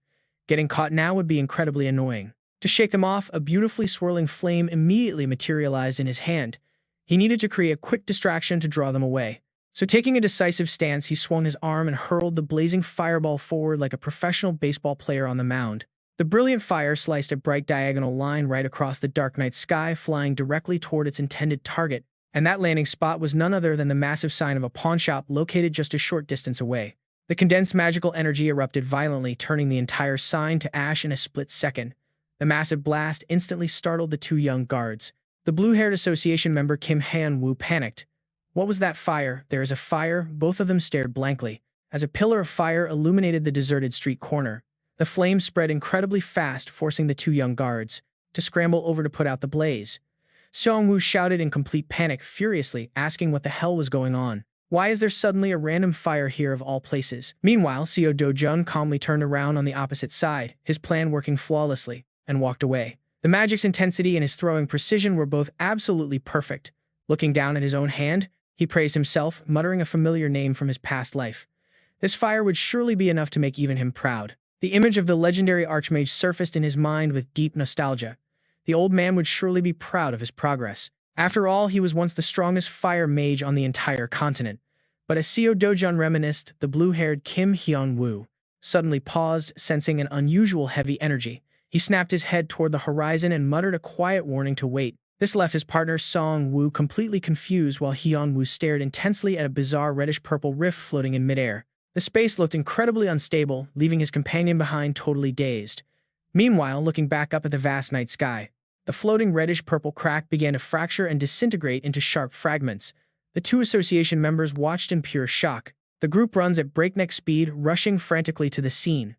Getting caught now would be incredibly annoying. To shake them off, a beautifully swirling flame immediately materialized in his hand. He needed to create a quick distraction to draw them away. So taking a decisive stance, he swung his arm and hurled the blazing fireball forward like a professional baseball player on the mound. The brilliant fire sliced a bright diagonal line right across the dark night sky, flying directly toward its intended target. And that landing spot was none other than the massive sign of a pawnshop located just a short distance away. The condensed magical energy erupted violently, turning the entire sign to ash in a split second. The massive blast instantly startled the two young guards. The blue-haired association member Kim Han-woo panicked. What was that fire? There is a fire. Both of them stared blankly, as a pillar of fire illuminated the deserted street corner. The flames spread incredibly fast, forcing the two young guards to scramble over to put out the blaze. Seong-woo shouted in complete panic, furiously asking what the hell was going on. Why is there suddenly a random fire here of all places? Meanwhile, Seo Do Jun calmly turned around on the opposite side, his plan working flawlessly, and walked away. The magic's intensity and his throwing precision were both absolutely perfect. Looking down at his own hand, he praised himself, muttering a familiar name from his past life. This fire would surely be enough to make even him proud. The image of the legendary archmage surfaced in his mind with deep nostalgia. The old man would surely be proud of his progress. After all, he was once the strongest fire mage on the entire continent. But as Seo Do Jun reminisced, the blue-haired Kim Hyun-woo suddenly paused, sensing an unusual heavy energy. He snapped his head toward the horizon and muttered a quiet warning to wait. This left his partner Song-woo completely confused, while Hyun-woo stared intensely at a bizarre reddish-purple rift floating in midair. The space looked incredibly unstable, leaving his companion behind totally dazed. Meanwhile, looking back up at the vast night sky, the floating reddish-purple crack began to fracture and disintegrate into sharp fragments. The two association members watched in pure shock. The group runs at breakneck speed, rushing frantically to the scene.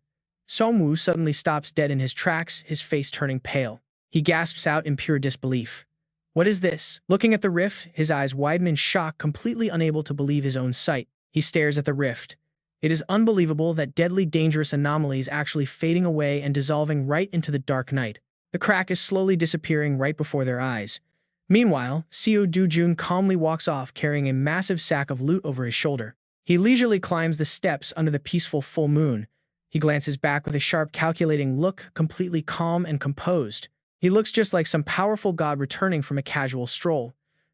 Songwoo suddenly stops dead in his tracks, his face turning pale. He gasps out in pure disbelief. What is this? Looking at the rift, his eyes widen in shock, completely unable to believe his own sight. He stares at the rift. It is unbelievable that deadly dangerous anomaly is actually fading away and dissolving right into the dark night. The crack is slowly disappearing right before their eyes. Meanwhile, Seo Do-jun calmly walks off carrying a massive sack of loot over his shoulder. He leisurely climbs the steps under the peaceful full moon. He glances back with a sharp, calculating look, completely calm and composed. He looks just like some powerful god returning from a casual stroll.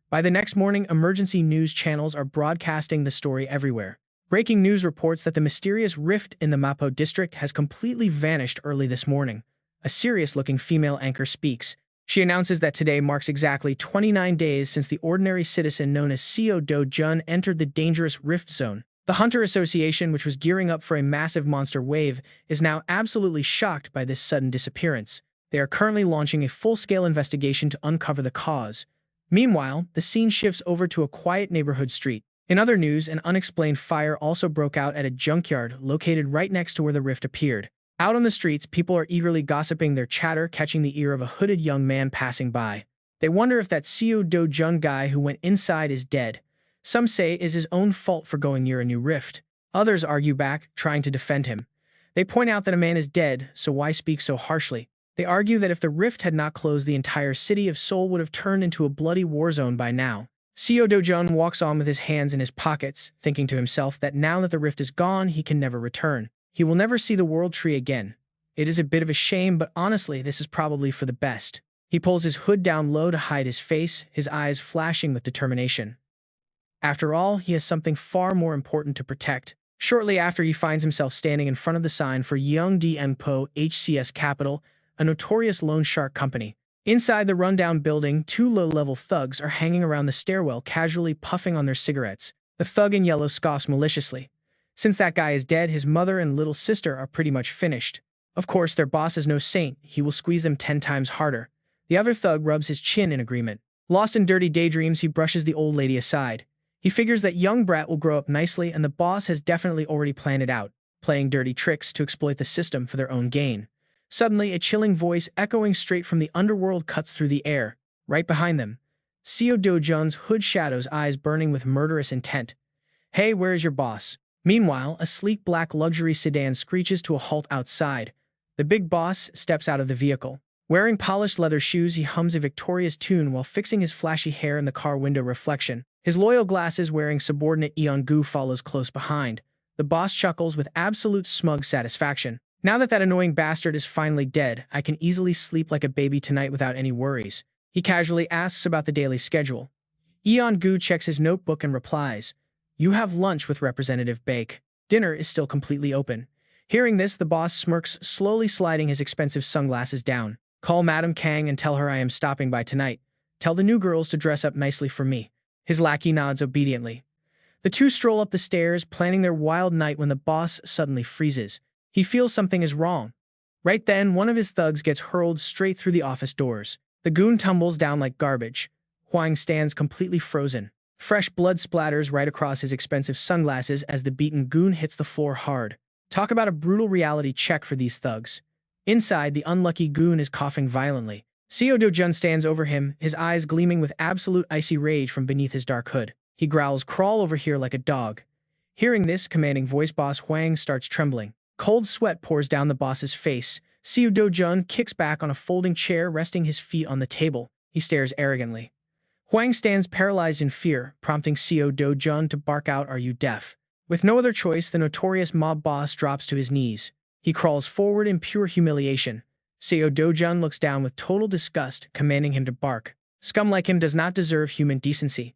By the next morning, emergency news channels are broadcasting the story everywhere. Breaking news reports that the mysterious rift in the Mapo district has completely vanished early this morning. A serious-looking female anchor speaks. She announces that today marks exactly 29 days since the ordinary citizen known as Seo Do-jun entered the dangerous rift zone. The Hunter Association, which was gearing up for a massive monster wave, is now absolutely shocked by this sudden disappearance. They are currently launching a full-scale investigation to uncover the cause. Meanwhile, the scene shifts over to a quiet neighborhood street. In other news, an unexplained fire also broke out at a junkyard located right next to where the rift appeared. Out on the streets, people are eagerly gossiping, their chatter catching the ear of a hooded young man passing by. They wonder if that Seo Do-jun guy who went inside is dead. Some say it is his own fault for going near a new rift. Others argue back, trying to defend him. They point out that a man is dead, so why speak so harshly? They argue that if the rift had not closed, the entire city of Seoul would have turned into a bloody war zone by now. Seo Do-jun walks on with his hands in his pockets, thinking to himself that now that the rift is gone, he can never return. He will never see the world tree again. It is a bit of a shame, but honestly, this is probably for the best. He pulls his hood down low to hide his face, his eyes flashing with determination. After all, he has something far more important to protect. Shortly after, he finds himself standing in front of the sign for Yeongdi Po HCS Capital, a notorious loan shark company. Inside the rundown building, two low-level thugs are hanging around the stairwell, casually puffing on their cigarettes. The thug in yellow scoffs maliciously. Since that guy is dead, his mother and little sister are pretty much finished. Of course, their boss is no saint. He will squeeze them 10 times harder. The other thug rubs his chin in agreement. Lost in dirty daydreams, he brushes the old lady aside. He figures that young brat will grow up nicely, and the boss has definitely already planned it out, playing dirty tricks to exploit the system for their own gain. Suddenly, a chilling voice echoing straight from the underworld cuts through the air. Right behind them, Seo Do-jun's hood shadows, eyes burning with murderous intent. Hey, where is your boss? Meanwhile, a sleek black luxury sedan screeches to a halt outside. The big boss steps out of the vehicle. Wearing polished leather shoes, he hums a victorious tune while fixing his flashy hair in the car window reflection. His loyal glasses wearing subordinate Yeong-gu follows close behind. The boss chuckles with absolute smug satisfaction. Now that annoying bastard is finally dead, I can easily sleep like a baby tonight without any worries. He casually asks about the daily schedule. Yeong-gu checks his notebook and replies, "You have lunch with Representative Baek. Dinner is still completely open." Hearing this, the boss smirks, slowly sliding his expensive sunglasses down. "Call Madam Kang and tell her I am stopping by tonight. Tell the new girls to dress up nicely for me." His lackey nods obediently. The two stroll up the stairs, planning their wild night when the boss suddenly freezes. He feels something is wrong. Right then, one of his thugs gets hurled straight through the office doors. The goon tumbles down like garbage. Huang stands completely frozen. Fresh blood splatters right across his expensive sunglasses as the beaten goon hits the floor hard. Talk about a brutal reality check for these thugs. Inside, the unlucky goon is coughing violently. Seo Do-jun stands over him, his eyes gleaming with absolute icy rage from beneath his dark hood. He growls, "Crawl over here like a dog." Hearing this, commanding voice boss Huang starts trembling. Cold sweat pours down the boss's face. Seo Do-jun kicks back on a folding chair, resting his feet on the table. He stares arrogantly. Huang stands paralyzed in fear, prompting Seo Do-jun to bark out, "Are you deaf?" With no other choice, the notorious mob boss drops to his knees. He crawls forward in pure humiliation. Seo Do-jun looks down with total disgust, commanding him to bark. Scum like him does not deserve human decency.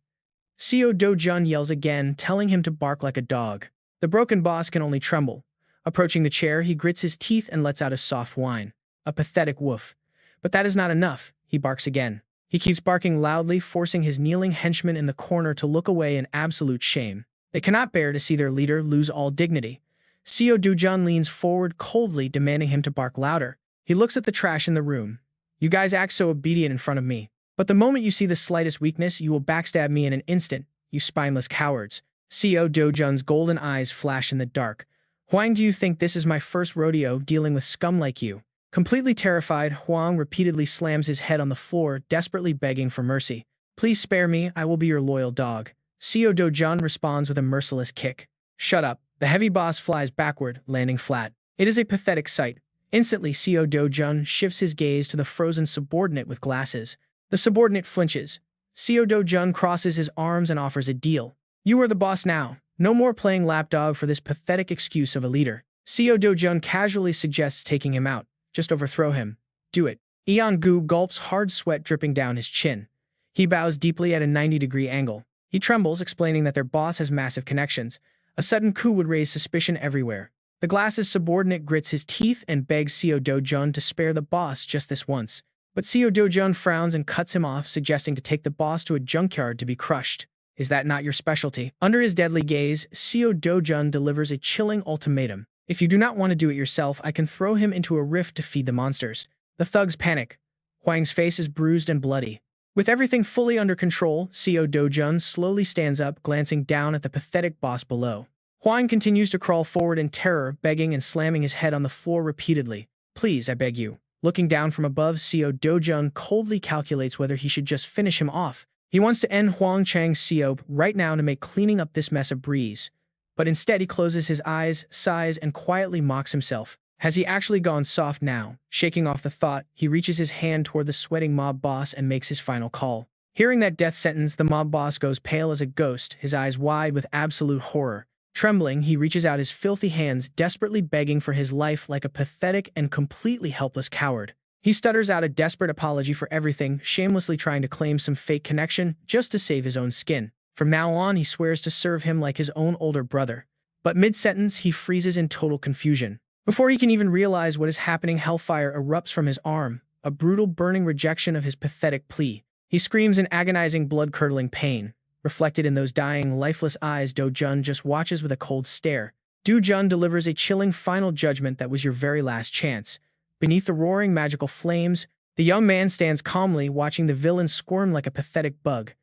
Seo Do-jun yells again, telling him to bark like a dog. The broken boss can only tremble. Approaching the chair, he grits his teeth and lets out a soft whine. A pathetic woof. But that is not enough. He barks again. He keeps barking loudly, forcing his kneeling henchman in the corner to look away in absolute shame. They cannot bear to see their leader lose all dignity. Seo Dojun leans forward coldly, demanding him to bark louder. He looks at the trash in the room. You guys act so obedient in front of me. But the moment you see the slightest weakness, you will backstab me in an instant, you spineless cowards. Seo Dojun's golden eyes flash in the dark. Huang, do you think this is my first rodeo dealing with scum like you? Completely terrified, Huang repeatedly slams his head on the floor, desperately begging for mercy. Please spare me, I will be your loyal dog. Seo Dojun responds with a merciless kick. Shut up. The heavy boss flies backward, landing flat. It is a pathetic sight. Instantly, Seo Dojun shifts his gaze to the frozen subordinate with glasses. The subordinate flinches. Seo Dojun crosses his arms and offers a deal. You are the boss now. No more playing lapdog for this pathetic excuse of a leader. Seo Dojun casually suggests taking him out. Just overthrow him. Do it. Eon Gu gulps, hard sweat dripping down his chin. He bows deeply at a 90-degree angle. He trembles, explaining that their boss has massive connections. A sudden coup would raise suspicion everywhere. The glasses subordinate grits his teeth and begs Seo Dojun to spare the boss just this once. But Seo Dojun frowns and cuts him off, suggesting to take the boss to a junkyard to be crushed. Is that not your specialty? Under his deadly gaze, Seo Dojun delivers a chilling ultimatum. If you do not want to do it yourself, I can throw him into a rift to feed the monsters. The thugs panic. Huang's face is bruised and bloody. With everything fully under control, Seo Dojun slowly stands up, glancing down at the pathetic boss below. Huang continues to crawl forward in terror, begging and slamming his head on the floor repeatedly. Please, I beg you. Looking down from above, Seo Dojun coldly calculates whether he should just finish him off. He wants to end Huang Chang's Seo right now to make cleaning up this mess a breeze. But instead he closes his eyes, sighs, and quietly mocks himself. Has he actually gone soft now? Shaking off the thought, he reaches his hand toward the sweating mob boss and makes his final call. Hearing that death sentence, the mob boss goes pale as a ghost, his eyes wide with absolute horror. Trembling, he reaches out his filthy hands, desperately begging for his life like a pathetic and completely helpless coward. He stutters out a desperate apology for everything, shamelessly trying to claim some fake connection just to save his own skin. From now on, he swears to serve him like his own older brother. But mid-sentence, he freezes in total confusion. Before he can even realize what is happening, hellfire erupts from his arm, a brutal burning rejection of his pathetic plea. He screams in agonizing, blood-curdling pain. Reflected in those dying, lifeless eyes, Dojun just watches with a cold stare. Dojun delivers a chilling final judgment that was your very last chance. Beneath the roaring magical flames, the young man stands calmly, watching the villain squirm like a pathetic bug.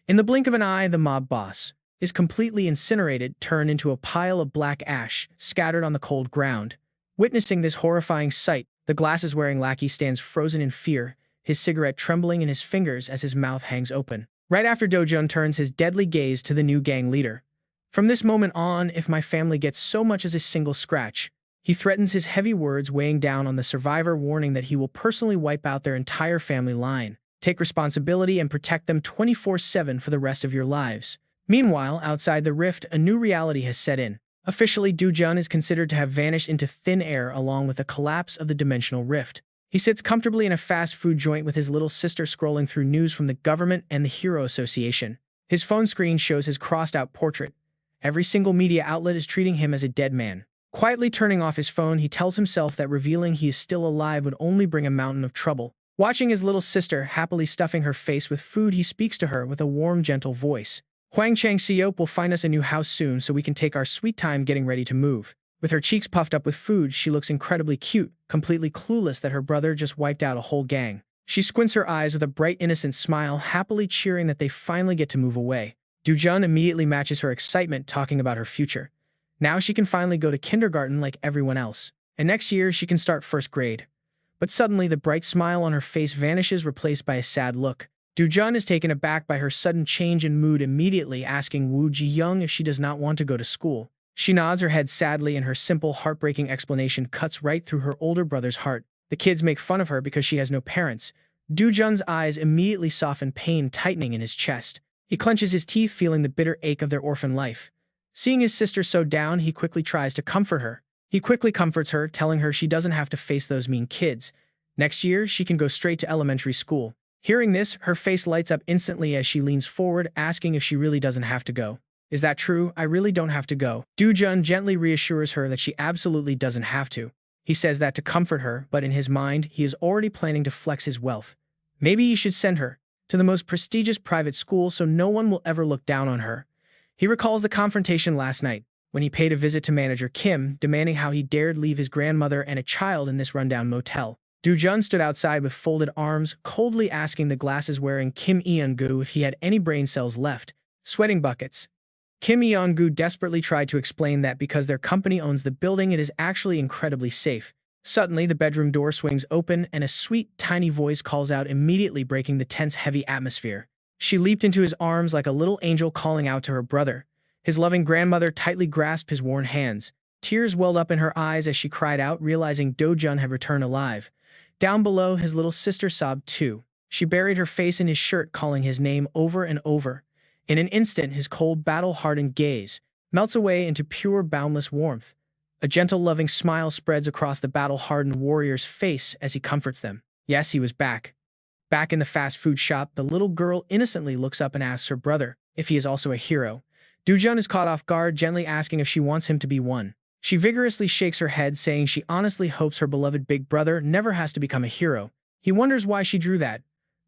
In the blink of an eye, the mob boss is completely incinerated, turned into a pile of black ash, scattered on the cold ground. Witnessing this horrifying sight, the glasses-wearing lackey stands frozen in fear, his cigarette trembling in his fingers as his mouth hangs open. Right after, Dojun turns his deadly gaze to the new gang leader. From this moment on, if my family gets so much as a single scratch, he threatens, his heavy words weighing down on the survivor, warning that he will personally wipe out their entire family line. Take responsibility and protect them 24/7 for the rest of your lives. Meanwhile, outside the rift, a new reality has set in. Officially, Dojun is considered to have vanished into thin air along with the collapse of the dimensional rift. He sits comfortably in a fast food joint with his little sister, scrolling through news from the government and the Hero Association. His phone screen shows his crossed-out portrait. Every single media outlet is treating him as a dead man. Quietly turning off his phone, he tells himself that revealing he is still alive would only bring a mountain of trouble. Watching his little sister happily stuffing her face with food, he speaks to her with a warm, gentle voice. Huang Chang Siop will find us a new house soon so we can take our sweet time getting ready to move. With her cheeks puffed up with food, she looks incredibly cute, completely clueless that her brother just wiped out a whole gang. She squints her eyes with a bright, innocent smile, happily cheering that they finally get to move away. Dojun immediately matches her excitement, talking about her future. Now she can finally go to kindergarten like everyone else. And next year, she can start first grade. But suddenly, the bright smile on her face vanishes, replaced by a sad look. Dojun is taken aback by her sudden change in mood, immediately asking Woo Ji-young if she does not want to go to school. She nods her head sadly, and her simple, heartbreaking explanation cuts right through her older brother's heart. The kids make fun of her because she has no parents. Dojun's eyes immediately soften, pain tightening in his chest. He clenches his teeth, feeling the bitter ache of their orphan life. Seeing his sister so down, he quickly tries to comfort her. He quickly comforts her, telling her she doesn't have to face those mean kids. Next year, she can go straight to elementary school. Hearing this, her face lights up instantly as she leans forward, asking if she really doesn't have to go. Is that true? I really don't have to go. Dojun gently reassures her that she absolutely doesn't have to. He says that to comfort her, but in his mind, he is already planning to flex his wealth. Maybe he should send her to the most prestigious private school so no one will ever look down on her. He recalls the confrontation last night, when he paid a visit to manager Kim, demanding how he dared leave his grandmother and a child in this rundown motel. Do-jun stood outside with folded arms, coldly asking the glasses-wearing Kim Eun-gu if he had any brain cells left. Sweating buckets. Kim Eun-gu desperately tried to explain that because their company owns the building, it is actually incredibly safe. Suddenly, the bedroom door swings open, and a sweet, tiny voice calls out, immediately breaking the tense, heavy atmosphere. She leaped into his arms like a little angel calling out to her brother. His loving grandmother tightly grasped his worn hands. Tears welled up in her eyes as she cried out, realizing Do-jun had returned alive. Down below, his little sister sobbed too. She buried her face in his shirt, calling his name over and over. In an instant, his cold, battle-hardened gaze melts away into pure, boundless warmth. A gentle, loving smile spreads across the battle-hardened warrior's face as he comforts them. Yes, he was back. Back in the fast food shop, the little girl innocently looks up and asks her brother if he is also a hero. Do-jun is caught off guard, gently asking if she wants him to be one. She vigorously shakes her head, saying she honestly hopes her beloved big brother never has to become a hero. He wonders why she drew that.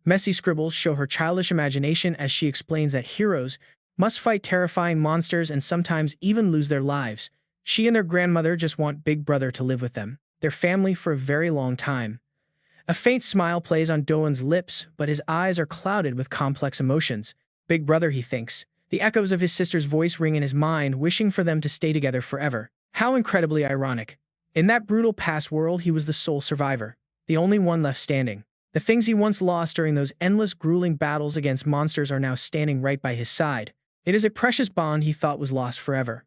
Messy scribbles show her childish imagination as she explains that heroes must fight terrifying monsters and sometimes even lose their lives. She and their grandmother just want Big Brother to live with them, their family, for a very long time. A faint smile plays on Do-jun's lips, but his eyes are clouded with complex emotions. Big Brother, he thinks. The echoes of his sister's voice ring in his mind, wishing for them to stay together forever. How incredibly ironic. In that brutal past world, he was the sole survivor, the only one left standing. The things he once lost during those endless, grueling battles against monsters are now standing right by his side. It is a precious bond he thought was lost forever.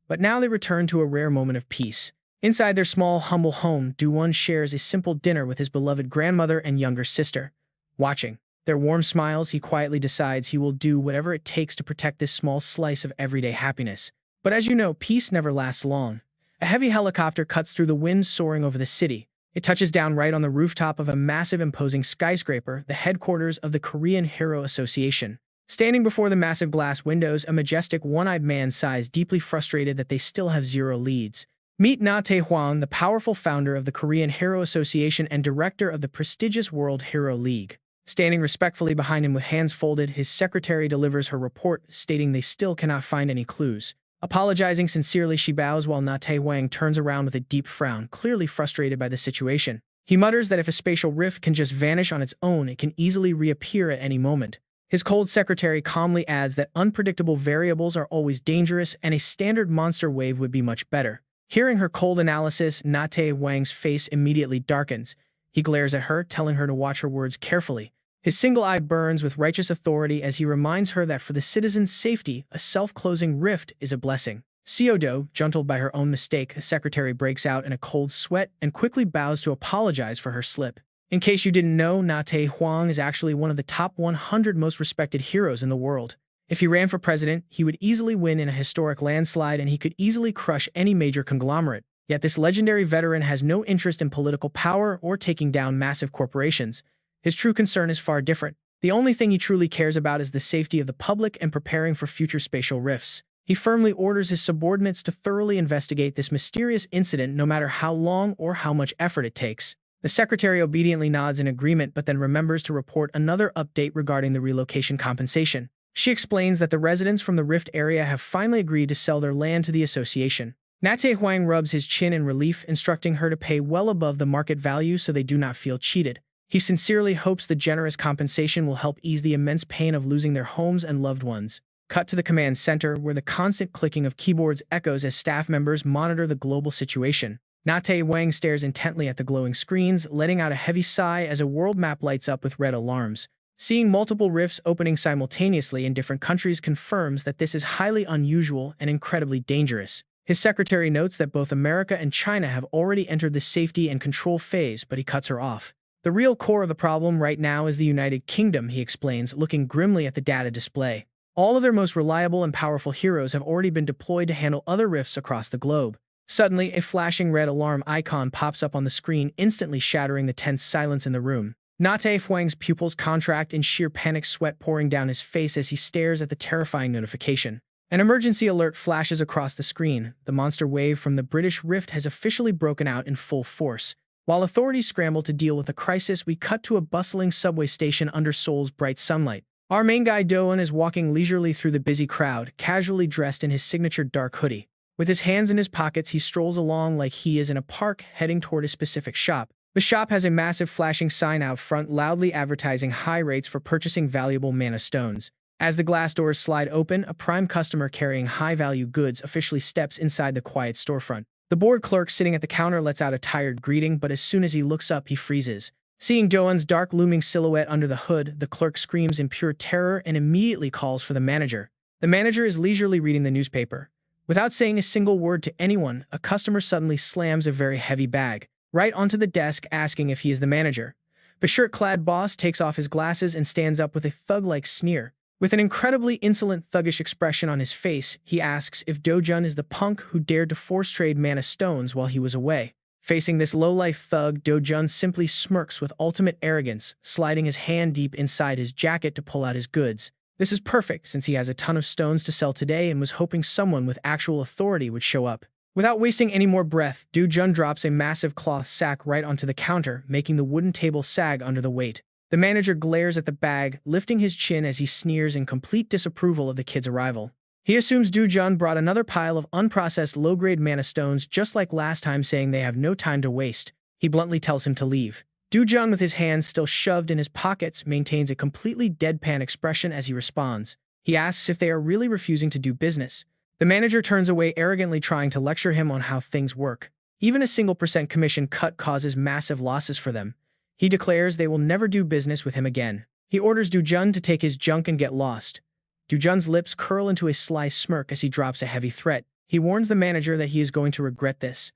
But now they return to a rare moment of peace. Inside their small, humble home, Do-jun shares a simple dinner with his beloved grandmother and younger sister. Watching their warm smiles, he quietly decides he will do whatever it takes to protect this small slice of everyday happiness. But as you know, peace never lasts long. A heavy helicopter cuts through the wind, soaring over the city. It touches down right on the rooftop of a massive, imposing skyscraper, the headquarters of the Korean Hero Association. Standing before the massive glass windows, a majestic, one-eyed man sighs, deeply frustrated that they still have zero leads. Meet Na Tae-hwan, the powerful founder of the Korean Hero Association and director of the prestigious World Hero League. Standing respectfully behind him with hands folded, his secretary delivers her report, stating they still cannot find any clues. Apologizing sincerely, she bows while Na Tae-hwan turns around with a deep frown, clearly frustrated by the situation. He mutters that if a spatial rift can just vanish on its own, it can easily reappear at any moment. His cold secretary calmly adds that unpredictable variables are always dangerous and a standard monster wave would be much better. Hearing her cold analysis, Na Tae-hwan's face immediately darkens. He glares at her, telling her to watch her words carefully. His single eye burns with righteous authority as he reminds her that for the citizens' safety, a self-closing rift is a blessing. Seodo, jolted by her own mistake, the secretary breaks out in a cold sweat and quickly bows to apologize for her slip. In case you didn't know, Na Tae-hwan is actually one of the top 100 most respected heroes in the world. If he ran for president, he would easily win in a historic landslide and he could easily crush any major conglomerate. Yet this legendary veteran has no interest in political power or taking down massive corporations. His true concern is far different. The only thing he truly cares about is the safety of the public and preparing for future spatial rifts. He firmly orders his subordinates to thoroughly investigate this mysterious incident, no matter how long or how much effort it takes. The secretary obediently nods in agreement, but then remembers to report another update regarding the relocation compensation. She explains that the residents from the rift area have finally agreed to sell their land to the association. Na Tae-hwan rubs his chin in relief, instructing her to pay well above the market value so they do not feel cheated. He sincerely hopes the generous compensation will help ease the immense pain of losing their homes and loved ones. Cut to the command center, where the constant clicking of keyboards echoes as staff members monitor the global situation. Na Tae-hwan stares intently at the glowing screens, letting out a heavy sigh as a world map lights up with red alarms. Seeing multiple rifts opening simultaneously in different countries confirms that this is highly unusual and incredibly dangerous. His secretary notes that both America and China have already entered the safety and control phase, but he cuts her off. The real core of the problem right now is the United Kingdom, he explains, looking grimly at the data display. All of their most reliable and powerful heroes have already been deployed to handle other rifts across the globe. Suddenly, a flashing red alarm icon pops up on the screen, instantly shattering the tense silence in the room. Na Tae-hwan's pupils contract in sheer panic, sweat pouring down his face as he stares at the terrifying notification. An emergency alert flashes across the screen. The monster wave from the British Rift has officially broken out in full force. While authorities scramble to deal with the crisis, we cut to a bustling subway station under Seoul's bright sunlight. Our main guy Doan is walking leisurely through the busy crowd, casually dressed in his signature dark hoodie. With his hands in his pockets, he strolls along like he is in a park heading toward a specific shop. The shop has a massive flashing sign out front loudly advertising high rates for purchasing valuable mana stones. As the glass doors slide open, a prime customer carrying high-value goods officially steps inside the quiet storefront. The bored clerk sitting at the counter lets out a tired greeting, but as soon as he looks up, he freezes. Seeing Doan's dark looming silhouette under the hood, the clerk screams in pure terror and immediately calls for the manager. The manager is leisurely reading the newspaper. Without saying a single word to anyone, a customer suddenly slams a very heavy bag right onto the desk, asking if he is the manager. The shirt-clad boss takes off his glasses and stands up with a thug-like sneer. With an incredibly insolent, thuggish expression on his face, he asks if Do-jun is the punk who dared to force trade mana stones while he was away. Facing this low-life thug, Do-jun simply smirks with ultimate arrogance, sliding his hand deep inside his jacket to pull out his goods. This is perfect, since he has a ton of stones to sell today and was hoping someone with actual authority would show up. Without wasting any more breath, Do-jun drops a massive cloth sack right onto the counter, making the wooden table sag under the weight. The manager glares at the bag, lifting his chin as he sneers in complete disapproval of the kid's arrival. He assumes Do-jun brought another pile of unprocessed low-grade mana stones just like last time, saying they have no time to waste. He bluntly tells him to leave. Do-jun, with his hands still shoved in his pockets, maintains a completely deadpan expression as he responds. He asks if they are really refusing to do business. The manager turns away, arrogantly trying to lecture him on how things work. Even a single % commission cut causes massive losses for them. He declares they will never do business with him again. He orders Do-jun to take his junk and get lost. Do-jun's lips curl into a sly smirk as he drops a heavy threat. He warns the manager that he is going to regret this.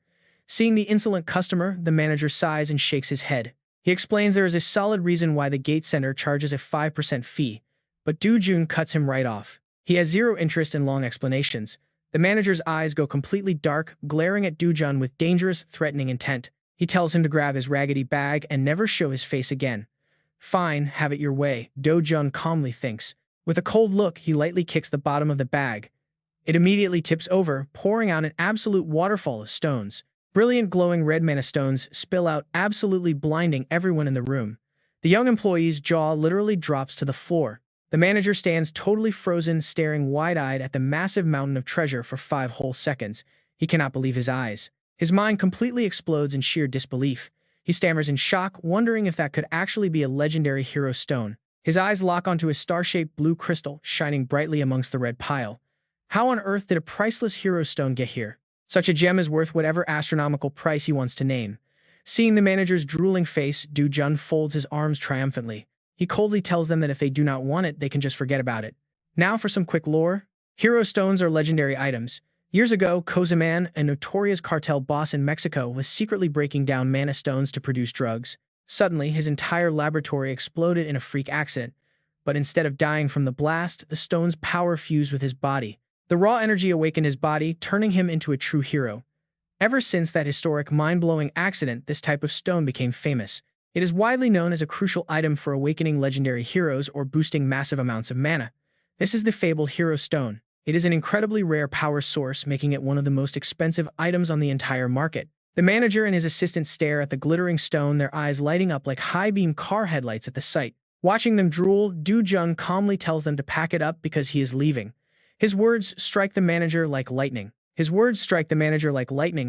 Seeing the insolent customer, the manager sighs and shakes his head. He explains there is a solid reason why the gate center charges a 5% fee, but Do-jun cuts him right off. He has zero interest in long explanations. The manager's eyes go completely dark, glaring at Do-jun with dangerous, threatening intent. He tells him to grab his raggedy bag and never show his face again. Fine, have it your way, Do-jun calmly thinks. With a cold look, he lightly kicks the bottom of the bag. It immediately tips over, pouring out an absolute waterfall of stones. Brilliant glowing red mana stones spill out, absolutely blinding everyone in the room. The young employee's jaw literally drops to the floor. The manager stands totally frozen, staring wide-eyed at the massive mountain of treasure for 5 whole seconds. He cannot believe his eyes. His mind completely explodes in sheer disbelief. He stammers in shock, wondering if that could actually be a legendary hero stone. His eyes lock onto a star-shaped blue crystal, shining brightly amongst the red pile. How on earth did a priceless hero stone get here? Such a gem is worth whatever astronomical price he wants to name. Seeing the manager's drooling face, Do-jun folds his arms triumphantly. He coldly tells them that if they do not want it, they can just forget about it. Now for some quick lore. Hero stones are legendary items. Years ago, Kozaman, a notorious cartel boss in Mexico, was secretly breaking down mana stones to produce drugs. Suddenly, his entire laboratory exploded in a freak accident. But instead of dying from the blast, the stone's power fused with his body. The raw energy awakened his body, turning him into a true hero. Ever since that historic, mind-blowing accident, this type of stone became famous. It is widely known as a crucial item for awakening legendary heroes or boosting massive amounts of mana. This is the fabled Hero Stone. It is an incredibly rare power source, making it one of the most expensive items on the entire market. The manager and his assistant stare at the glittering stone, their eyes lighting up like high-beam car headlights at the sight. Watching them drool, Do-jun calmly tells them to pack it up because he is leaving. His words strike the manager like lightning.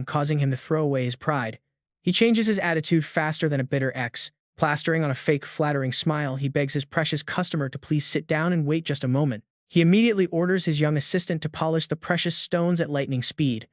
Causing him to throw away his pride. He changes his attitude faster than a bitter ex. Plastering on a fake, flattering smile, he begs his precious customer to please sit down and wait just a moment. He immediately orders his young assistant to polish the precious stones at lightning speed.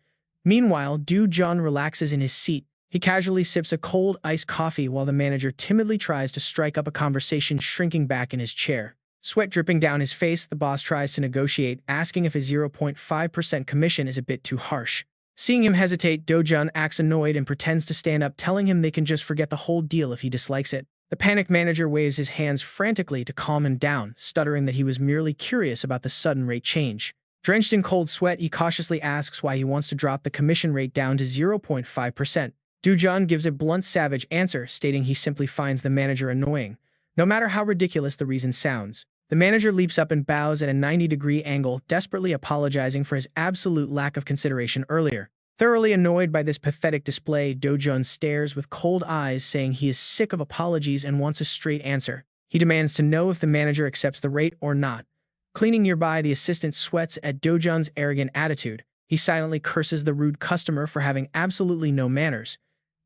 Meanwhile, Do-jun relaxes in his seat. He casually sips a cold iced coffee while the manager timidly tries to strike up a conversation, shrinking back in his chair. Sweat dripping down his face, the boss tries to negotiate, asking if a 0.5% commission is a bit too harsh. Seeing him hesitate, Do-jun acts annoyed and pretends to stand up, telling him they can just forget the whole deal if he dislikes it. The panicked manager waves his hands frantically to calm him down, stuttering that he was merely curious about the sudden rate change. Drenched in cold sweat, he cautiously asks why he wants to drop the commission rate down to 0.5%. Do-jun gives a blunt, savage answer, stating he simply finds the manager annoying, no matter how ridiculous the reason sounds. The manager leaps up and bows at a 90-degree angle, desperately apologizing for his absolute lack of consideration earlier. Thoroughly annoyed by this pathetic display, Do-jun stares with cold eyes, saying he is sick of apologies and wants a straight answer. He demands to know if the manager accepts the rate or not. Cleaning nearby, the assistant sweats at Do-jun's arrogant attitude. He silently curses the rude customer for having absolutely no manners.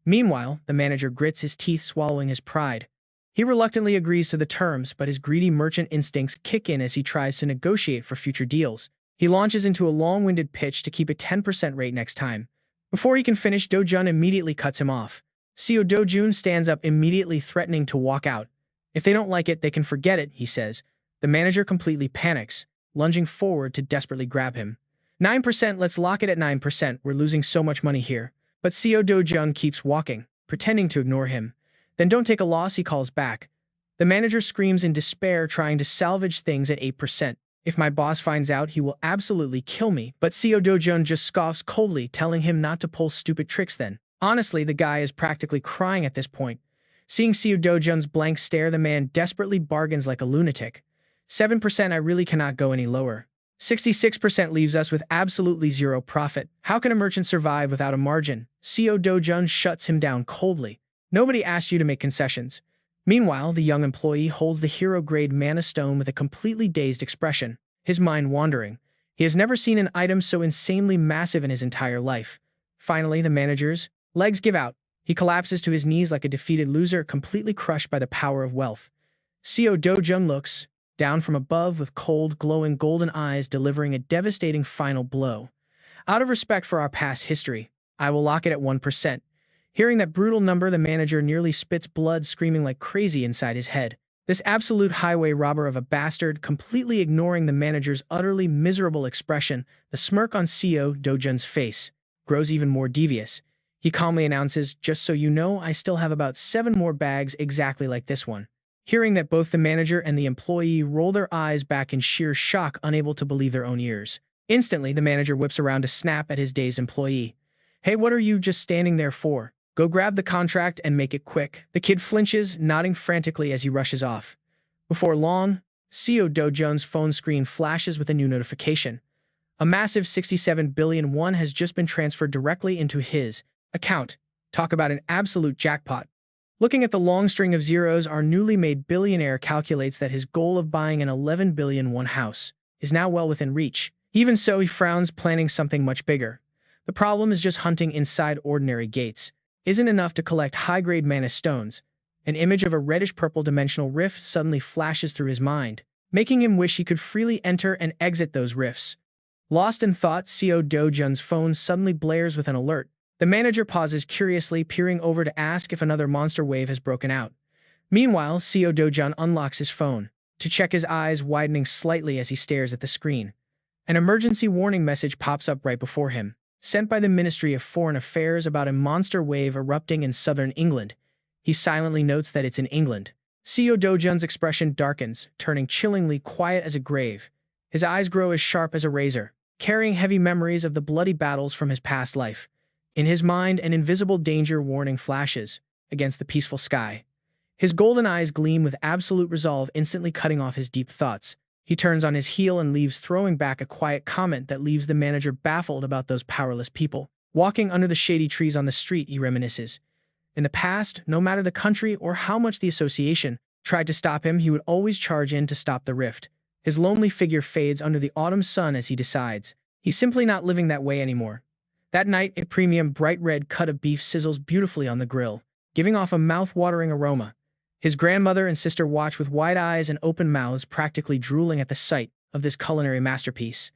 Meanwhile, the manager grits his teeth, swallowing his pride. He reluctantly agrees to the terms, but his greedy merchant instincts kick in as he tries to negotiate for future deals. He launches into a long-winded pitch to keep a 10% rate next time. Before he can finish, Do-jun immediately cuts him off. CEO Do-jun stands up, immediately threatening to walk out. If they don't like it, they can forget it, he says. The manager completely panics, lunging forward to desperately grab him. 9%, let's lock it at 9%, we're losing so much money here. But CEO Do-jun keeps walking, pretending to ignore him. Then don't take a loss, he calls back. The manager screams in despair, trying to salvage things at 8%. If my boss finds out, he will absolutely kill me. But CEO Do-jun just scoffs coldly, telling him not to pull stupid tricks then. Honestly, the guy is practically crying at this point. Seeing CEO Do-jun's blank stare, the man desperately bargains like a lunatic. 7%, I really cannot go any lower. 66% leaves us with absolutely zero profit. How can a merchant survive without a margin? CEO Do-jun shuts him down coldly. Nobody asked you to make concessions. Meanwhile, the young employee holds the hero-grade mana stone with a completely dazed expression, his mind wandering. He has never seen an item so insanely massive in his entire life. Finally, the manager's legs give out. He collapses to his knees like a defeated loser, completely crushed by the power of wealth. CEO Do-jun looks down from above with cold, glowing golden eyes, delivering a devastating final blow. Out of respect for our past history, I will lock it at 1%. Hearing that brutal number, the manager nearly spits blood, screaming like crazy inside his head. This absolute highway robber of a bastard, completely ignoring the manager's utterly miserable expression, the smirk on CEO Do-jun's face grows even more devious. He calmly announces, just so you know, I still have about 7 more bags exactly like this one. Hearing that, both the manager and the employee roll their eyes back in sheer shock, unable to believe their own ears. Instantly, the manager whips around to snap at his dazed employee. Hey, what are you just standing there for? Go grab the contract and make it quick. The kid flinches, nodding frantically as he rushes off. Before long, CEO Do-jun's phone screen flashes with a new notification. A massive 67 billion won has just been transferred directly into his account. Talk about an absolute jackpot. Looking at the long string of zeros, our newly made billionaire calculates that his goal of buying an 11 billion won house is now well within reach. Even so, he frowns, planning something much bigger. The problem is just hunting inside ordinary gates isn't enough to collect high-grade mana stones. An image of a reddish-purple dimensional rift suddenly flashes through his mind, making him wish he could freely enter and exit those rifts. Lost in thought, CEO Do-jun's phone suddenly blares with an alert. The manager pauses curiously, peering over to ask if another monster wave has broken out. Meanwhile, CEO Do-jun unlocks his phone to check, his eyes widening slightly as he stares at the screen. An emergency warning message pops up right before him, sent by the Ministry of Foreign Affairs about a monster wave erupting in southern England. He silently notes that it's in England. CEO Do-jun's expression darkens, turning chillingly quiet as a grave. His eyes grow as sharp as a razor, carrying heavy memories of the bloody battles from his past life. In his mind, an invisible danger warning flashes against the peaceful sky. His golden eyes gleam with absolute resolve, instantly cutting off his deep thoughts. He turns on his heel and leaves, throwing back a quiet comment that leaves the manager baffled about those powerless people. Walking under the shady trees on the street, he reminisces. In the past, no matter the country or how much the association tried to stop him, he would always charge in to stop the rift. His lonely figure fades under the autumn sun as he decides he's simply not living that way anymore. That night, a premium bright red cut of beef sizzles beautifully on the grill, giving off a mouth-watering aroma. His grandmother and sister watch with wide eyes and open mouths, practically drooling at the sight of this culinary masterpiece.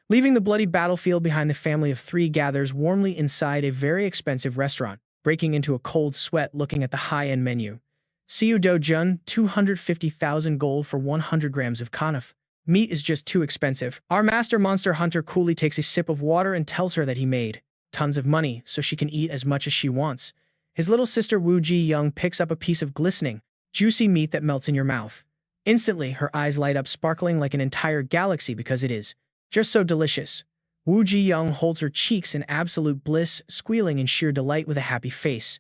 Leaving the bloody battlefield behind, the family of 3 gathers warmly inside a very expensive restaurant, breaking into a cold sweat looking at the high-end menu. CEO Do-jun, 250,000 gold for 100 grams of kanaf. Meat is just too expensive. Our master monster hunter coolly takes a sip of water and tells her that he made tons of money so she can eat as much as she wants. His little sister Woo Ji-young picks up a piece of glistening, juicy meat that melts in your mouth. Instantly, her eyes light up, sparkling like an entire galaxy because it is just so delicious. Woo Ji-young holds her cheeks in absolute bliss, squealing in sheer delight with a happy face.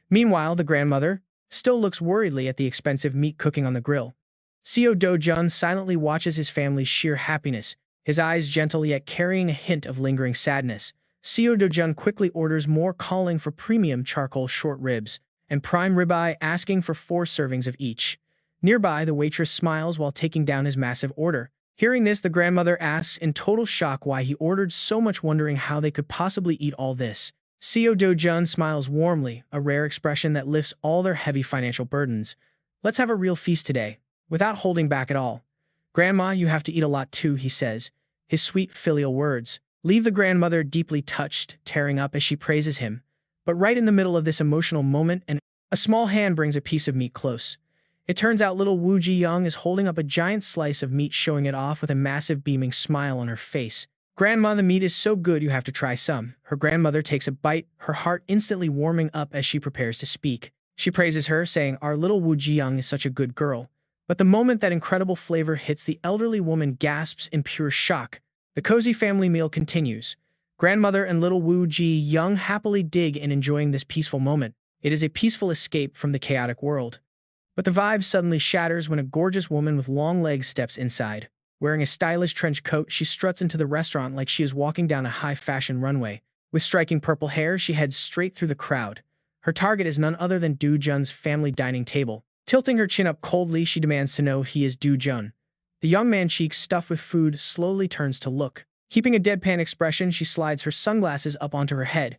Meanwhile, the grandmother still looks worriedly at the expensive meat cooking on the grill. CEO Do-jun silently watches his family's sheer happiness, his eyes gentle yet carrying a hint of lingering sadness. CEO Do-jun quickly orders more, calling for premium charcoal short ribs and prime ribeye, asking for 4 servings of each. Nearby, the waitress smiles while taking down his massive order. Hearing this, the grandmother asks in total shock why he ordered so much, wondering how they could possibly eat all this. Seo Do-jun smiles warmly, a rare expression that lifts all their heavy financial burdens. Let's have a real feast today, without holding back at all. Grandma, you have to eat a lot too, he says, his sweet filial words. Leave the grandmother deeply touched, tearing up as she praises him. But right in the middle of this emotional moment, a small hand brings a piece of meat close. It turns out little Wu Ji-young is holding up a giant slice of meat, showing it off with a massive beaming smile on her face. Grandma, the meat is so good you have to try some. Her grandmother takes a bite, her heart instantly warming up as she prepares to speak. She praises her, saying, our little Wu Ji-young is such a good girl. But the moment that incredible flavor hits, the elderly woman gasps in pure shock. The cozy family meal continues. Grandmother and little Wu Ji-young happily dig in, enjoying this peaceful moment. It is a peaceful escape from the chaotic world. But the vibe suddenly shatters when a gorgeous woman with long legs steps inside. Wearing a stylish trench coat, she struts into the restaurant like she is walking down a high-fashion runway. With striking purple hair, she heads straight through the crowd. Her target is none other than Do-jun's family dining table. Tilting her chin up coldly, she demands to know if he is Do-jun. The young man, cheeks stuffed with food, slowly turns to look. Keeping a deadpan expression, she slides her sunglasses up onto her head.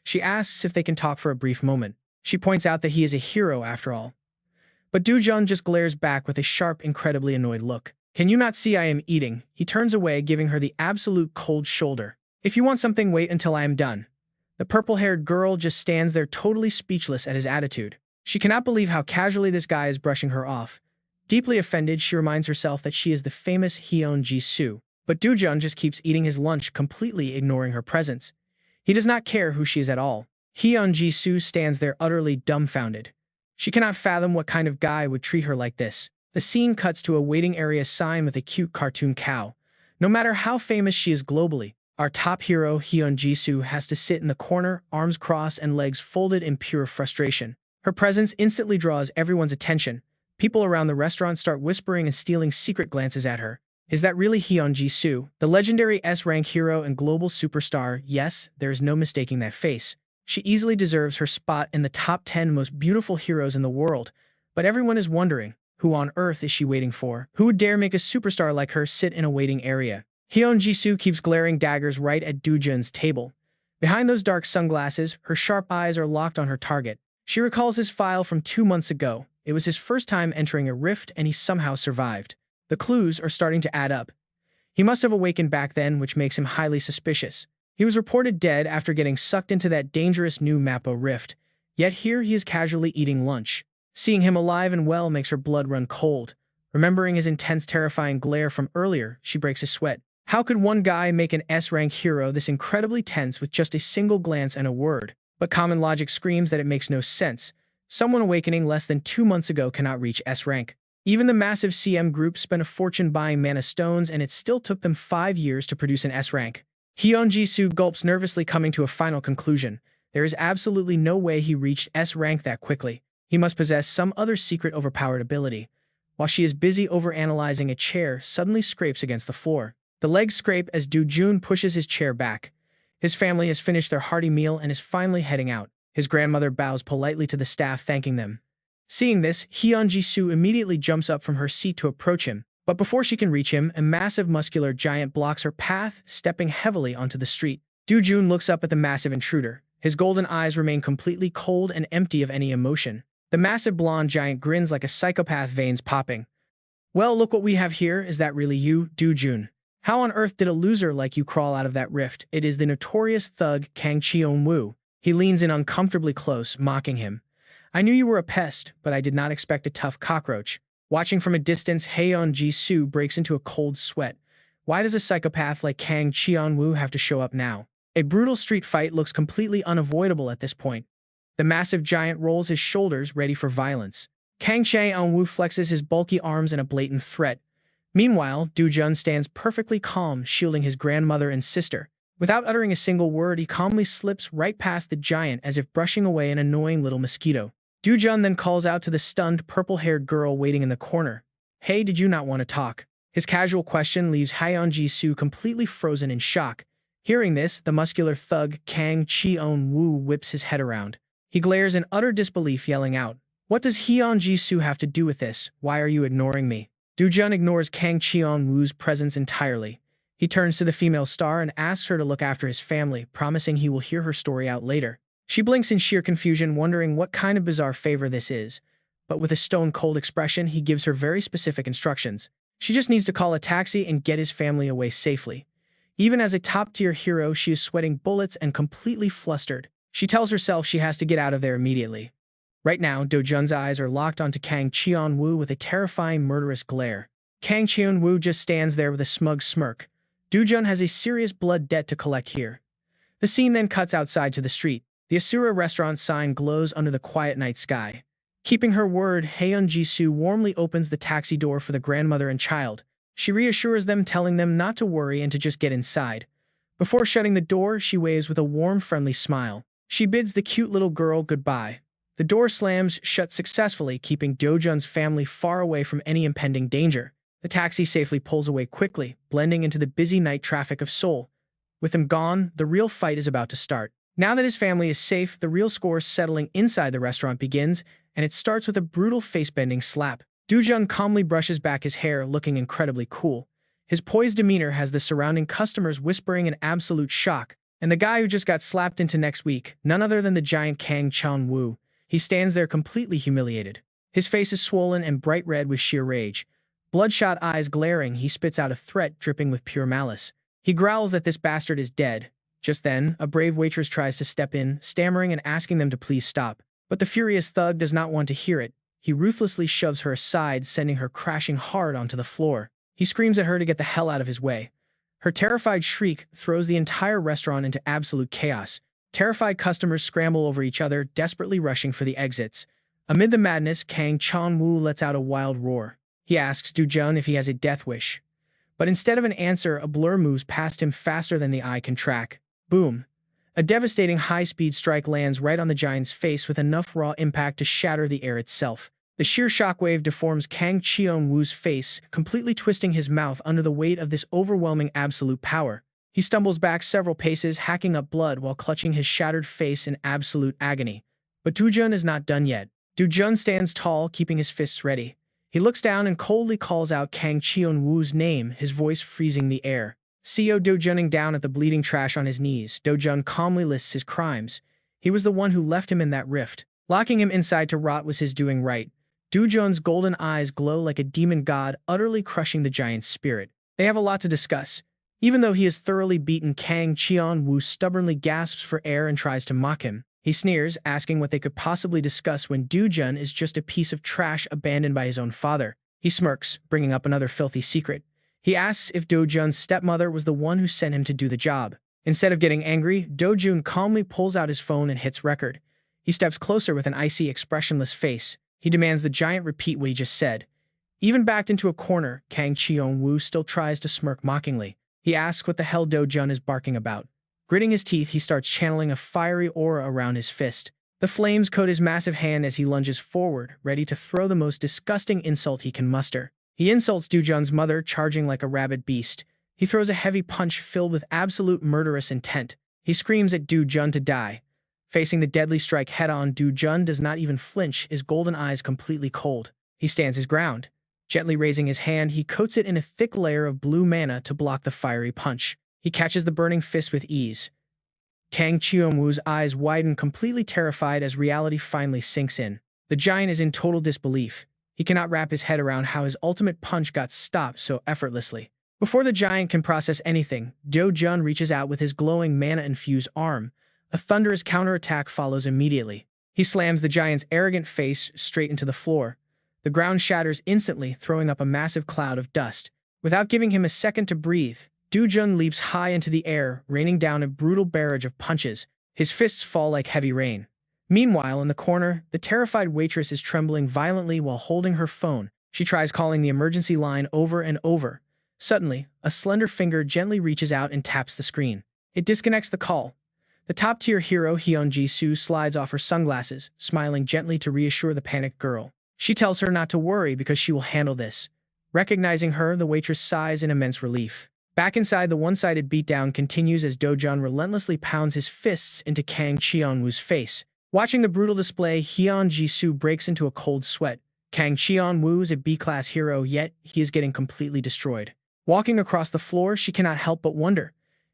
She asks if they can talk for a brief moment. She points out that he is a hero after all. But Do-jun just glares back with a sharp, incredibly annoyed look. Can you not see I am eating? He turns away, giving her the absolute cold shoulder. If you want something, wait until I am done. The purple-haired girl just stands there totally speechless at his attitude. She cannot believe how casually this guy is brushing her off. Deeply offended, she reminds herself that she is the famous Hyun Ji-soo. But Do-jun just keeps eating his lunch, completely ignoring her presence. He does not care who she is at all. Hyun Ji-soo stands there utterly dumbfounded. She cannot fathom what kind of guy would treat her like this. The scene cuts to a waiting area sign with a cute cartoon cow. No matter how famous she is globally, our top hero, Hyun Ji-soo, has to sit in the corner, arms crossed and legs folded in pure frustration. Her presence instantly draws everyone's attention. People around the restaurant start whispering and stealing secret glances at her. Is that really Hyun Ji-soo, the legendary S-rank hero and global superstar? Yes, there is no mistaking that face. She easily deserves her spot in the top 10 most beautiful heroes in the world. But everyone is wondering, who on earth is she waiting for? Who would dare make a superstar like her sit in a waiting area? Hyun Ji-soo keeps glaring daggers right at Do-jun's table. Behind those dark sunglasses, her sharp eyes are locked on her target. She recalls his file from 2 months ago. It was his first time entering a rift, and he somehow survived. The clues are starting to add up. He must have awakened back then, which makes him highly suspicious. He was reported dead after getting sucked into that dangerous new Mappo rift. Yet here he is casually eating lunch. Seeing him alive and well makes her blood run cold. Remembering his intense, terrifying glare from earlier, she breaks a sweat. How could one guy make an S-rank hero this incredibly tense with just a single glance and a word? But common logic screams that it makes no sense. Someone awakening less than 2 months ago cannot reach S-rank. Even the massive CM group spent a fortune buying mana stones, and it still took them 5 years to produce an S-rank. Hyun Ji-soo gulps nervously, coming to a final conclusion. There is absolutely no way he reached S-rank that quickly. He must possess some other secret overpowered ability. While she is busy overanalyzing, a chair suddenly scrapes against the floor. The legs scrape as Do-jun pushes his chair back. His family has finished their hearty meal and is finally heading out. His grandmother bows politely to the staff, thanking them. Seeing this, Hyun Ji-soo immediately jumps up from her seat to approach him. But before she can reach him, a massive muscular giant blocks her path, stepping heavily onto the street. Do-jun looks up at the massive intruder. His golden eyes remain completely cold and empty of any emotion. The massive blonde giant grins like a psychopath, veins popping. Well, look what we have here. Is that really you, Do-jun? How on earth did a loser like you crawl out of that rift? It is the notorious thug Kang Cheon-woo. He leans in uncomfortably close, mocking him. I knew you were a pest, but I did not expect a tough cockroach. Watching from a distance, Hyun Ji-soo breaks into a cold sweat. Why does a psychopath like Kang Cheon-woo have to show up now? A brutal street fight looks completely unavoidable at this point. The massive giant rolls his shoulders, ready for violence. Kang Cheon-woo flexes his bulky arms in a blatant threat. Meanwhile, Do-jun stands perfectly calm, shielding his grandmother and sister. Without uttering a single word, he calmly slips right past the giant as if brushing away an annoying little mosquito. Do-jun then calls out to the stunned, purple-haired girl waiting in the corner. Hey, did you not want to talk? His casual question leaves Hyun Ji-soo completely frozen in shock. Hearing this, the muscular thug Kang Cheon-woo whips his head around. He glares in utter disbelief, yelling out, What does Hyun Ji-soo have to do with this? Why are you ignoring me? Do-jun ignores Kang Cheon-woo's presence entirely. He turns to the female star and asks her to look after his family, promising he will hear her story out later. She blinks in sheer confusion, wondering what kind of bizarre favor this is. But with a stone-cold expression, he gives her very specific instructions. She just needs to call a taxi and get his family away safely. Even as a top-tier hero, she is sweating bullets and completely flustered. She tells herself she has to get out of there immediately. Right now, Do-jun's eyes are locked onto Kang Cheon-woo with a terrifying, murderous glare. Kang Cheon-woo just stands there with a smug smirk. Do-jun has a serious blood debt to collect here. The scene then cuts outside to the street. The Asura restaurant sign glows under the quiet night sky. Keeping her word, Hyun Ji-soo warmly opens the taxi door for the grandmother and child. She reassures them, telling them not to worry and to just get inside. Before shutting the door, she waves with a warm, friendly smile. She bids the cute little girl goodbye. The door slams shut successfully, keeping Do-jun's family far away from any impending danger. The taxi safely pulls away quickly, blending into the busy night traffic of Seoul. With him gone, the real fight is about to start. Now that his family is safe, the real score settling inside the restaurant begins, and it starts with a brutal face-bending slap. Do-jun calmly brushes back his hair, looking incredibly cool. His poised demeanor has the surrounding customers whispering in absolute shock. And the guy who just got slapped into next week, none other than the giant Kang Cheon-woo. He stands there completely humiliated. His face is swollen and bright red with sheer rage. Bloodshot eyes glaring, he spits out a threat dripping with pure malice. He growls that this bastard is dead. Just then, a brave waitress tries to step in, stammering and asking them to please stop. But the furious thug does not want to hear it. He ruthlessly shoves her aside, sending her crashing hard onto the floor. He screams at her to get the hell out of his way. Her terrified shriek throws the entire restaurant into absolute chaos. Terrified customers scramble over each other, desperately rushing for the exits. Amid the madness, Kang Cheon-woo lets out a wild roar. He asks Do-jun if he has a death wish. But instead of an answer, a blur moves past him faster than the eye can track. Boom! A devastating high-speed strike lands right on the giant's face with enough raw impact to shatter the air itself. The sheer shockwave deforms Kang Cheon-woo's face, completely twisting his mouth under the weight of this overwhelming absolute power. He stumbles back several paces, hacking up blood while clutching his shattered face in absolute agony. But Do-jun is not done yet. Do-jun stands tall, keeping his fists ready. He looks down and coldly calls out Kang Cheon-woo's name, his voice freezing the air. CO Do-junning down at the bleeding trash on his knees, Do-jun calmly lists his crimes. He was the one who left him in that rift. Locking him inside to rot was his doing right. Do-jun's golden eyes glow like a demon god, utterly crushing the giant's spirit. They have a lot to discuss. Even though he is thoroughly beaten, Kang Cheon-woo stubbornly gasps for air and tries to mock him. He sneers, asking what they could possibly discuss when Do-jun is just a piece of trash abandoned by his own father. He smirks, bringing up another filthy secret. He asks if Do-jun's stepmother was the one who sent him to do the job. Instead of getting angry, Do-jun calmly pulls out his phone and hits record. He steps closer with an icy, expressionless face. He demands the giant repeat what he just said. Even backed into a corner, Kang Cheon-woo still tries to smirk mockingly. He asks what the hell Do-jun is barking about. Gritting his teeth, he starts channeling a fiery aura around his fist. The flames coat his massive hand as he lunges forward, ready to throw the most disgusting insult he can muster. He insults Do-jun's mother, charging like a rabid beast. He throws a heavy punch filled with absolute murderous intent. He screams at Do-jun to die. Facing the deadly strike head-on, Do-jun does not even flinch, his golden eyes completely cold. He stands his ground. Gently raising his hand, he coats it in a thick layer of blue mana to block the fiery punch. He catches the burning fist with ease. Kang Cheon-woo's eyes widen, completely terrified as reality finally sinks in. The giant is in total disbelief. He cannot wrap his head around how his ultimate punch got stopped so effortlessly. Before the giant can process anything, Do-jun reaches out with his glowing mana-infused arm. A thunderous counterattack follows immediately. He slams the giant's arrogant face straight into the floor. The ground shatters instantly, throwing up a massive cloud of dust. Without giving him a second to breathe, Do-jun leaps high into the air, raining down a brutal barrage of punches. His fists fall like heavy rain. Meanwhile, in the corner, the terrified waitress is trembling violently while holding her phone. She tries calling the emergency line over and over. Suddenly, a slender finger gently reaches out and taps the screen. It disconnects the call. The top-tier hero Hyun Ji-soo slides off her sunglasses, smiling gently to reassure the panicked girl. She tells her not to worry because she will handle this. Recognizing her, the waitress sighs in immense relief. Back inside, the one-sided beatdown continues as Do-jun relentlessly pounds his fists into Kang Cheon-woo's face. Watching the brutal display, Hyun Ji-soo breaks into a cold sweat. Kang Cheon-woo is a B-class hero, yet he is getting completely destroyed. Walking across the floor, she cannot help but wonder,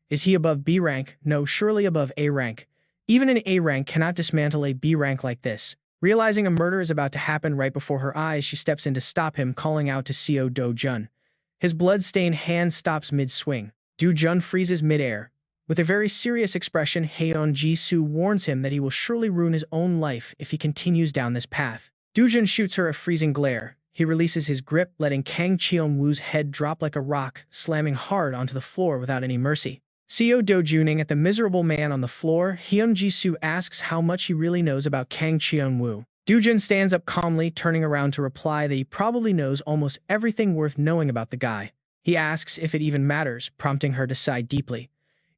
is he above B rank? No, surely above A rank. Even an A rank cannot dismantle a B rank like this. Realizing a murder is about to happen right before her eyes, she steps in to stop him, calling out to Seo Do-jun. His blood-stained hand stops mid-swing. Do-jun freezes mid-air. With a very serious expression, Hyun Ji-soo warns him that he will surely ruin his own life if he continues down this path. Do-jun shoots her a freezing glare. He releases his grip, letting Kang Cheon-woo's head drop like a rock, slamming hard onto the floor without any mercy. Seo Do-juning at the miserable man on the floor, Hyun Ji-soo asks how much he really knows about Kang Cheon-woo. Do-jun stands up calmly, turning around to reply that he probably knows almost everything worth knowing about the guy. He asks if it even matters, prompting her to sigh deeply.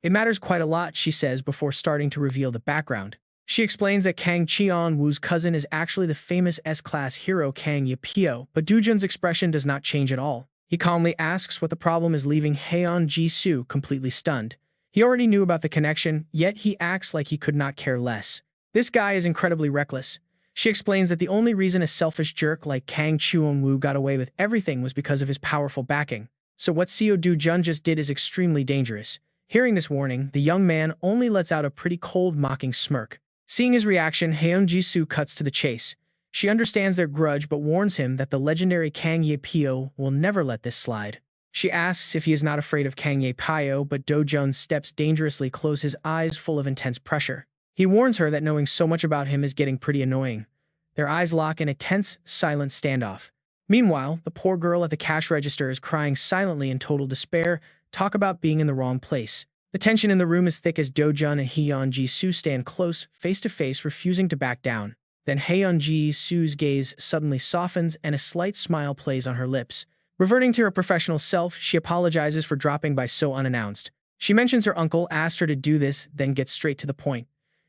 It matters quite a lot, she says before starting to reveal the background. She explains that Kang Cheon-woo's cousin is actually the famous S-class hero Kang Ye-pyo, but Do-jun's expression does not change at all. He calmly asks what the problem is, leaving Hyun Ji-soo completely stunned. He already knew about the connection, yet he acts like he could not care less. This guy is incredibly reckless. She explains that the only reason a selfish jerk like Kang Cheon-woo got away with everything was because of his powerful backing. So what Seo Do-jun just did is extremely dangerous. Hearing this warning, the young man only lets out a pretty cold, mocking smirk. Seeing his reaction, Hyun Ji-soo cuts to the chase. She understands their grudge but warns him that the legendary Kang Ye-pyo will never let this slide. She asks if he is not afraid of Kang Ye-pyo, but Do-jun steps dangerously close, his eyes full of intense pressure. He warns her that knowing so much about him is getting pretty annoying. Their eyes lock in a tense, silent standoff. Meanwhile, the poor girl at the cash register is crying silently in total despair. Talk about being in the wrong place. The tension in the room is thick as Do-jun and Hyun Ji-soo stand close, face to face, refusing to back down. Then Hyun Ji-soo's gaze suddenly softens and a slight smile plays on her lips. Reverting to her professional self, she apologizes for dropping by so unannounced. She mentions her uncle asked her to do this, then gets straight to the point.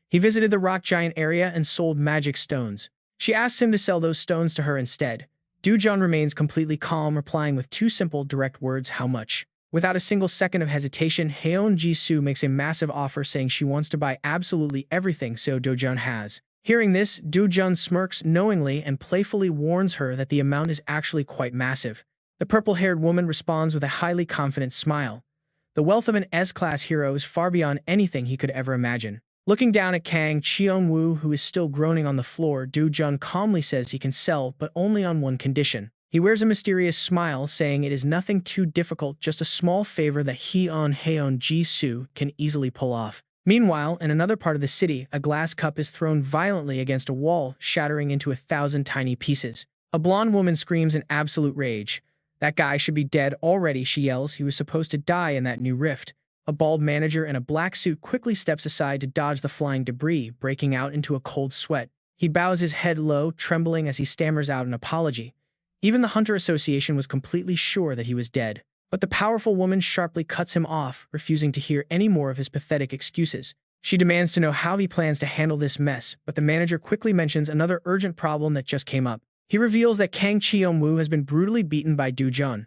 He visited the rock giant area and sold magic stones. She asks him to sell those stones to her instead. Do-jun remains completely calm, replying with two simple, direct words, how much? Without a single second of hesitation, Hyun Ji-soo makes a massive offer, saying she wants to buy absolutely everything Seo Do-jun has. Hearing this, Do-jun smirks knowingly and playfully warns her that the amount is actually quite massive. The purple-haired woman responds with a highly confident smile. The wealth of an S-class hero is far beyond anything he could ever imagine. Looking down at Kang Cheon-woo, who is still groaning on the floor, Do-jun calmly says he can sell, but only on one condition. He wears a mysterious smile, saying it is nothing too difficult, just a small favor that Hyun Ji-soo can easily pull off. Meanwhile, in another part of the city, a glass cup is thrown violently against a wall, shattering into 1,000 tiny pieces. A blonde woman screams in absolute rage. That guy should be dead already, she yells. He was supposed to die in that new rift. A bald manager in a black suit quickly steps aside to dodge the flying debris, breaking out into a cold sweat. He bows his head low, trembling as he stammers out an apology. Even the Hunter Association was completely sure that he was dead. But the powerful woman sharply cuts him off, refusing to hear any more of his pathetic excuses. She demands to know how he plans to handle this mess, but the manager quickly mentions another urgent problem that just came up. He reveals that Kang Cheon-woo has been brutally beaten by Do-jun.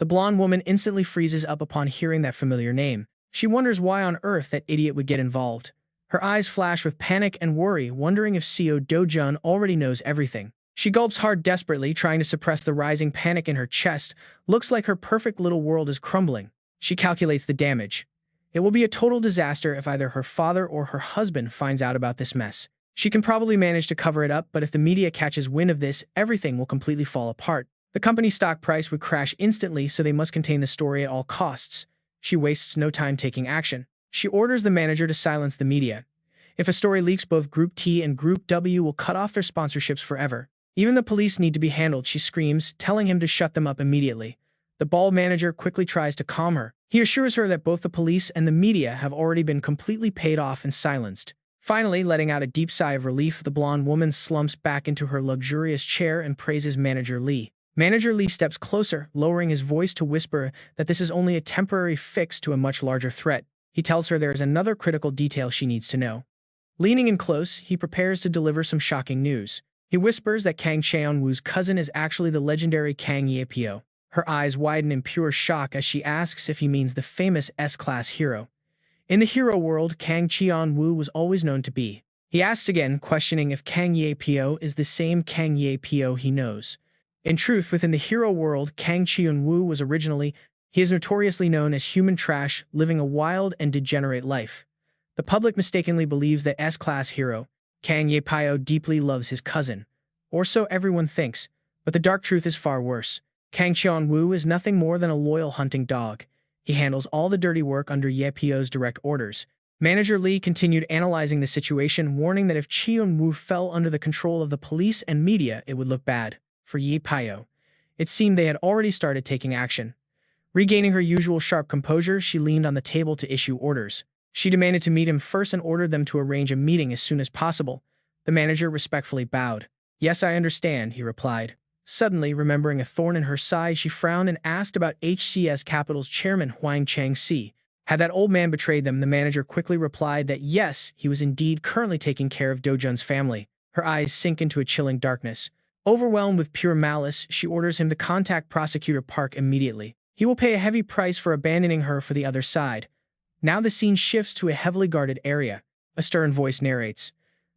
The blonde woman instantly freezes up upon hearing that familiar name. She wonders why on earth that idiot would get involved. Her eyes flash with panic and worry, wondering if Seo Do-jun already knows everything. She gulps hard, desperately, trying to suppress the rising panic in her chest. Looks like her perfect little world is crumbling. She calculates the damage. It will be a total disaster if either her father or her husband finds out about this mess. She can probably manage to cover it up, but if the media catches wind of this, everything will completely fall apart. The company's stock price would crash instantly, so they must contain the story at all costs. She wastes no time taking action. She orders the manager to silence the media. If a story leaks, both Group T and Group W will cut off their sponsorships forever. Even the police need to be handled, she screams, telling him to shut them up immediately. The bald manager quickly tries to calm her. He assures her that both the police and the media have already been completely paid off and silenced. Finally, letting out a deep sigh of relief, the blonde woman slumps back into her luxurious chair and praises Manager Lee. Manager Lee steps closer, lowering his voice to whisper that this is only a temporary fix to a much larger threat. He tells her there is another critical detail she needs to know. Leaning in close, he prepares to deliver some shocking news. He whispers that Kang Cheon-woo's cousin is actually the legendary Kang Ye-pyo. Her eyes widen in pure shock as she asks if he means the famous S-class hero. In the hero world, Kang Cheon-woo was always known to be He asks again, questioning if Kang Ye-pyo is the same Kang Ye-pyo he knows. In truth, within the hero world, Kang Cheon-woo was originally, he is notoriously known as human trash, living a wild and degenerate life. The public mistakenly believes that S-class hero, Kang Ye-pyo deeply loves his cousin. Or so everyone thinks, but the dark truth is far worse. Kang Cheon-woo is nothing more than a loyal hunting dog. He handles all the dirty work under Ye-pyo's direct orders. Manager Lee continued analyzing the situation, warning that if Cheon-woo fell under the control of the police and media, it would look bad for Ye-pyo. It seemed they had already started taking action. Regaining her usual sharp composure, she leaned on the table to issue orders. She demanded to meet him first and ordered them to arrange a meeting as soon as possible. The manager respectfully bowed. "Yes, I understand," he replied. Suddenly, remembering a thorn in her side, she frowned and asked about HCS Capital's chairman Hwang Chang-si. Had that old man betrayed them? The manager quickly replied that yes, he was indeed currently taking care of Do-jun's family. Her eyes sink into a chilling darkness. Overwhelmed with pure malice, she orders him to contact Prosecutor Park immediately. He will pay a heavy price for abandoning her for the other side. Now the scene shifts to a heavily guarded area. A stern voice narrates.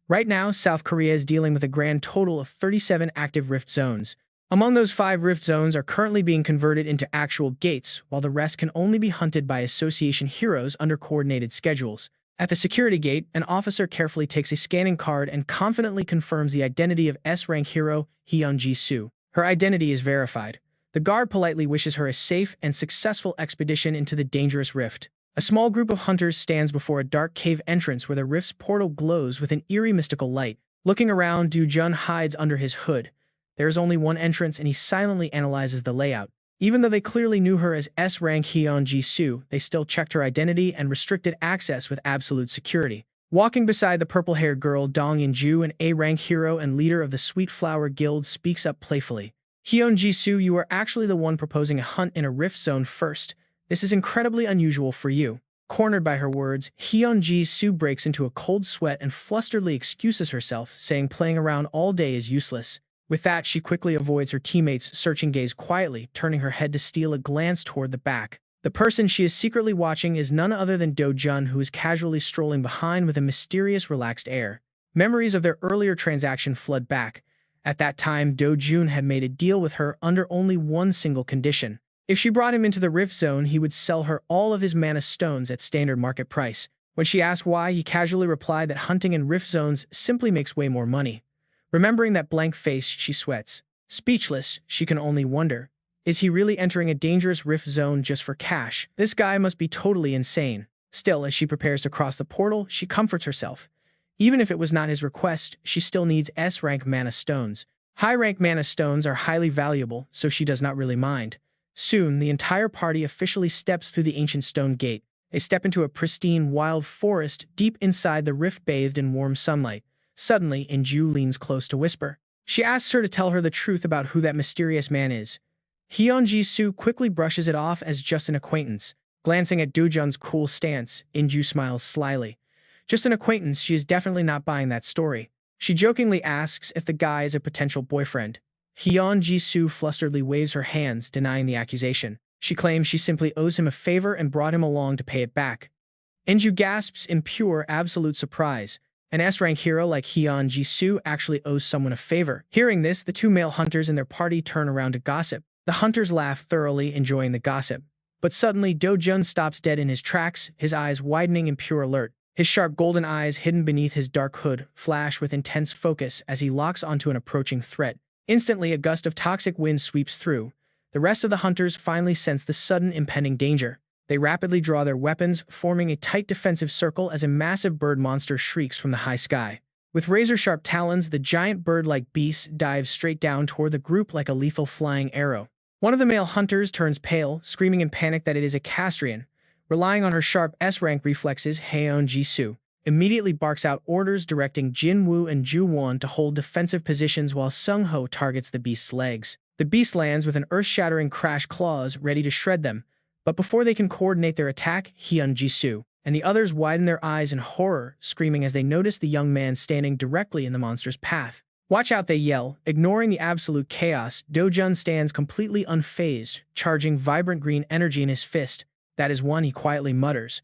Right now, South Korea is dealing with a grand total of 37 active rift zones. Among those 5 rift zones are currently being converted into actual gates, while the rest can only be hunted by association heroes under coordinated schedules. At the security gate, an officer carefully takes a scanning card and confidently confirms the identity of S-rank hero Hyun Ji-soo. Her identity is verified. The guard politely wishes her a safe and successful expedition into the dangerous rift. A small group of hunters stands before a dark cave entrance where the rift's portal glows with an eerie mystical light. Looking around, Do-jun hides under his hood. There is only one entrance and he silently analyzes the layout. Even though they clearly knew her as S-rank Hyun Ji-soo, they still checked her identity and restricted access with absolute security. Walking beside the purple-haired girl, Dong In-ju, an A-rank hero and leader of the Sweet Flower Guild, speaks up playfully. "Hyun Ji-soo, you are actually the one proposing a hunt in a rift zone first. This is incredibly unusual for you." Cornered by her words, Hyun Ji-soo breaks into a cold sweat and flusteredly excuses herself, saying playing around all day is useless. With that, she quickly avoids her teammates' searching gaze quietly, turning her head to steal a glance toward the back. The person she is secretly watching is none other than Do-jun, who is casually strolling behind with a mysterious, relaxed air. Memories of their earlier transaction flood back. At that time, Do-jun had made a deal with her under only one single condition. If she brought him into the rift zone, he would sell her all of his mana stones at standard market price. When she asked why, he casually replied that hunting in rift zones simply makes way more money. Remembering that blank face, she sweats. Speechless, she can only wonder, is he really entering a dangerous rift zone just for cash? This guy must be totally insane. Still, as she prepares to cross the portal, she comforts herself. Even if it was not his request, she still needs S-rank mana stones. High-rank mana stones are highly valuable, so she does not really mind. Soon, the entire party officially steps through the ancient stone gate. They step into a pristine, wild forest deep inside the rift, bathed in warm sunlight. Suddenly, In-ju leans close to whisper. She asks her to tell her the truth about who that mysterious man is. Hyun Ji-soo quickly brushes it off as just an acquaintance. Glancing at Do-jun's cool stance, In-ju smiles slyly. Just an acquaintance, she is definitely not buying that story. She jokingly asks if the guy is a potential boyfriend. Hyun Ji-soo flusteredly waves her hands, denying the accusation. She claims she simply owes him a favor and brought him along to pay it back. In-ju gasps in pure, absolute surprise. An S-rank hero like Hyun Ji-soo actually owes someone a favor. Hearing this, the 2 male hunters in their party turn around to gossip. The hunters laugh thoroughly, enjoying the gossip. But suddenly, Do-jun stops dead in his tracks, his eyes widening in pure alert. His sharp golden eyes, hidden beneath his dark hood, flash with intense focus as he locks onto an approaching threat. Instantly, a gust of toxic wind sweeps through. The rest of the hunters finally sense the sudden impending danger. They rapidly draw their weapons, forming a tight defensive circle as a massive bird monster shrieks from the high sky. With razor-sharp talons, the giant bird-like beast dives straight down toward the group like a lethal flying arrow. One of the male hunters turns pale, screaming in panic that it is a Castrian. Relying on her sharp S-rank reflexes, Hyun Ji-soo immediately barks out orders directing Jin-woo and Ju-won to hold defensive positions while Sung-ho targets the beast's legs. The beast lands with an earth-shattering crash claws ready to shred them. But before they can coordinate their attack, Hyun Ji-soo and the others widen their eyes in horror, screaming as they notice the young man standing directly in the monster's path. "Watch out," they yell. Ignoring the absolute chaos, Do-jun stands completely unfazed, charging vibrant green energy in his fist. "That is one," he quietly mutters.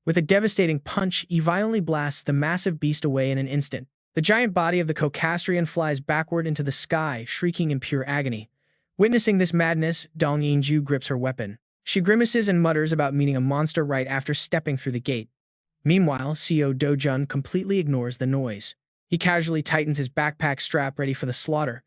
With a devastating punch, he violently blasts the massive beast away in an instant. The giant body of the Cocastrian flies backward into the sky, shrieking in pure agony. Witnessing this madness, Dong Yinju grips her weapon. She grimaces and mutters about meeting a monster right after stepping through the gate. Meanwhile, Seo Dojun completely ignores the noise. He casually tightens his backpack strap ready for the slaughter.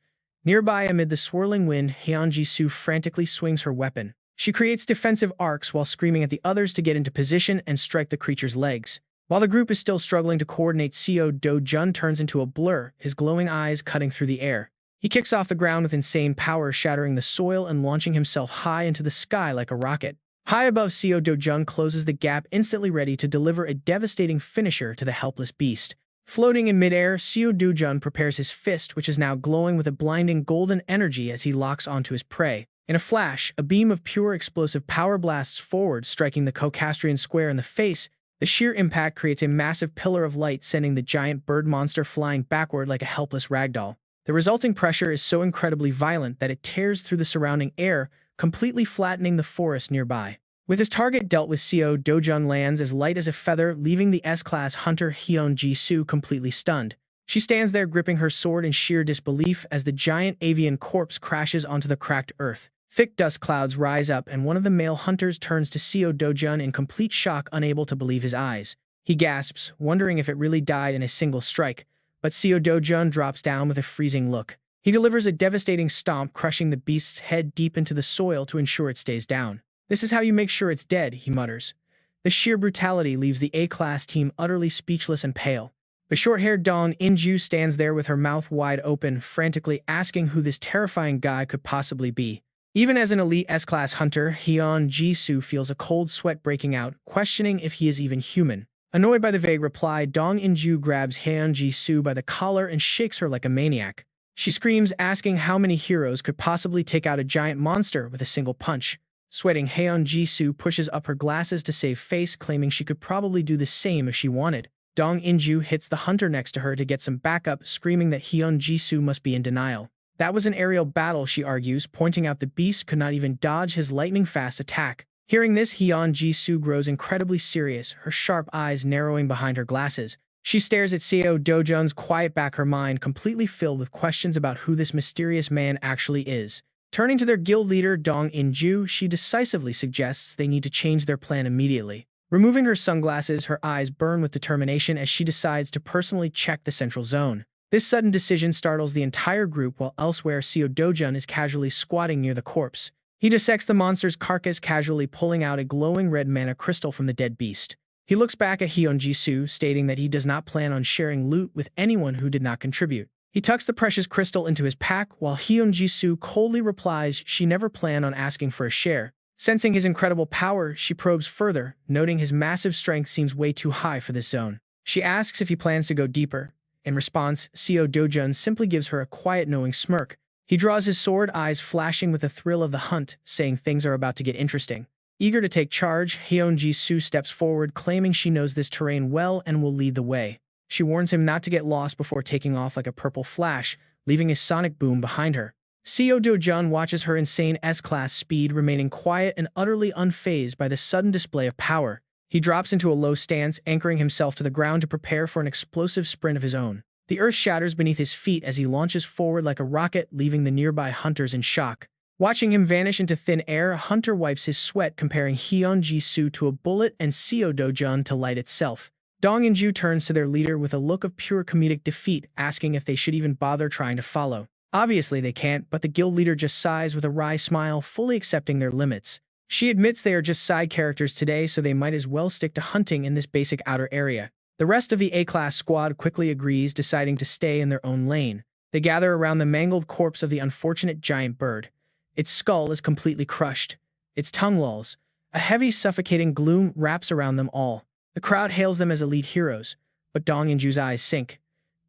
Nearby, amid the swirling wind, Hyun-ji-soo frantically swings her weapon. She creates defensive arcs while screaming at the others to get into position and strike the creature's legs. While the group is still struggling to coordinate, Seo Dojun turns into a blur, his glowing eyes cutting through the air. He kicks off the ground with insane power, shattering the soil and launching himself high into the sky like a rocket. High above, Seo Dojun closes the gap, instantly ready to deliver a devastating finisher to the helpless beast. Floating in midair, Seo Dojun prepares his fist, which is now glowing with a blinding golden energy as he locks onto his prey. In a flash, a beam of pure explosive power blasts forward, striking the Cocastrian square in the face. The sheer impact creates a massive pillar of light, sending the giant bird monster flying backward like a helpless ragdoll. The resulting pressure is so incredibly violent that it tears through the surrounding air, completely flattening the forest nearby. With his target dealt with, Seo Dojun lands as light as a feather, leaving the S-class hunter Hyun-ji-soo completely stunned. She stands there gripping her sword in sheer disbelief as the giant avian corpse crashes onto the cracked earth. Thick dust clouds rise up, and one of the male hunters turns to Seo Dojun in complete shock, unable to believe his eyes. He gasps, wondering if it really died in a single strike, but Seo Dojun drops down with a freezing look. He delivers a devastating stomp, crushing the beast's head deep into the soil to ensure it stays down. "This is how you make sure it's dead," he mutters. The sheer brutality leaves the A-class team utterly speechless and pale. The short-haired Dong Inju stands there with her mouth wide open, frantically asking who this terrifying guy could possibly be. Even as an elite S-class hunter, Hyun-ji-soo feels a cold sweat breaking out, questioning if he is even human. Annoyed by the vague reply, Dong Inju grabs Hyun-ji-soo by the collar and shakes her like a maniac. She screams, asking how many heroes could possibly take out a giant monster with a single punch. Sweating, Hyun-ji-soo pushes up her glasses to save face, claiming she could probably do the same if she wanted. Dong Inju hits the hunter next to her to get some backup, screaming that Hyun-ji-soo must be in denial. That was an aerial battle, she argues, pointing out the beast could not even dodge his lightning-fast attack. Hearing this, Hyun-ji-soo grows incredibly serious, her sharp eyes narrowing behind her glasses. She stares at Seo Dojun's quiet back, her mind completely filled with questions about who this mysterious man actually is. Turning to their guild leader, Dong Inju, she decisively suggests they need to change their plan immediately. Removing her sunglasses, her eyes burn with determination as she decides to personally check the central zone. This sudden decision startles the entire group, while elsewhere Seo Dojun is casually squatting near the corpse. He dissects the monster's carcass, casually pulling out a glowing red mana crystal from the dead beast. He looks back at Hyun-ji-soo, stating that he does not plan on sharing loot with anyone who did not contribute. He tucks the precious crystal into his pack, while Hyun-ji-soo coldly replies she never planned on asking for a share. Sensing his incredible power, she probes further, noting his massive strength seems way too high for this zone. She asks if he plans to go deeper. In response, Seo Dojun simply gives her a quiet, knowing smirk. He draws his sword, eyes flashing with the thrill of the hunt, saying things are about to get interesting. Eager to take charge, Hyun-ji-soo steps forward, claiming she knows this terrain well and will lead the way. She warns him not to get lost before taking off like a purple flash, leaving a sonic boom behind her. Seo Dojun watches her insane S-class speed, remaining quiet and utterly unfazed by the sudden display of power. He drops into a low stance, anchoring himself to the ground to prepare for an explosive sprint of his own. The earth shatters beneath his feet as he launches forward like a rocket, leaving the nearby hunters in shock. Watching him vanish into thin air, Hunter wipes his sweat, comparing Hyun-ji-soo to a bullet and Seo Dojun to light itself. Dong Inju turns to their leader with a look of pure comedic defeat, asking if they should even bother trying to follow. Obviously they can't, but the guild leader just sighs with a wry smile, fully accepting their limits. She admits they are just side characters today, so they might as well stick to hunting in this basic outer area. The rest of the A-class squad quickly agrees, deciding to stay in their own lane. They gather around the mangled corpse of the unfortunate giant bird. Its skull is completely crushed. Its tongue lolls. A heavy, suffocating gloom wraps around them all. The crowd hails them as elite heroes, but Dong Inju's eyes sink.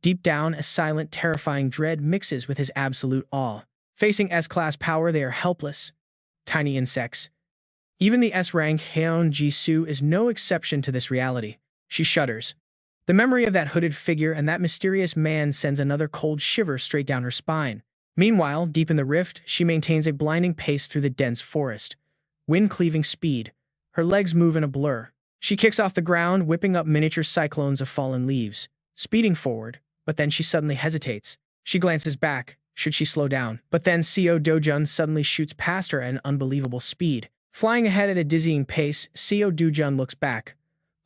Deep down, a silent, terrifying dread mixes with his absolute awe. Facing S-class power, they are helpless. Tiny insects. Even the S-rank Hyun-ji-soo is no exception to this reality. She shudders. The memory of that hooded figure and that mysterious man sends another cold shiver straight down her spine. Meanwhile, deep in the rift, she maintains a blinding pace through the dense forest. Wind-cleaving speed. Her legs move in a blur. She kicks off the ground, whipping up miniature cyclones of fallen leaves, speeding forward, but then she suddenly hesitates. She glances back. Should she slow down? But then Seo Dojun suddenly shoots past her at an unbelievable speed. Flying ahead at a dizzying pace, Seo Dojun looks back.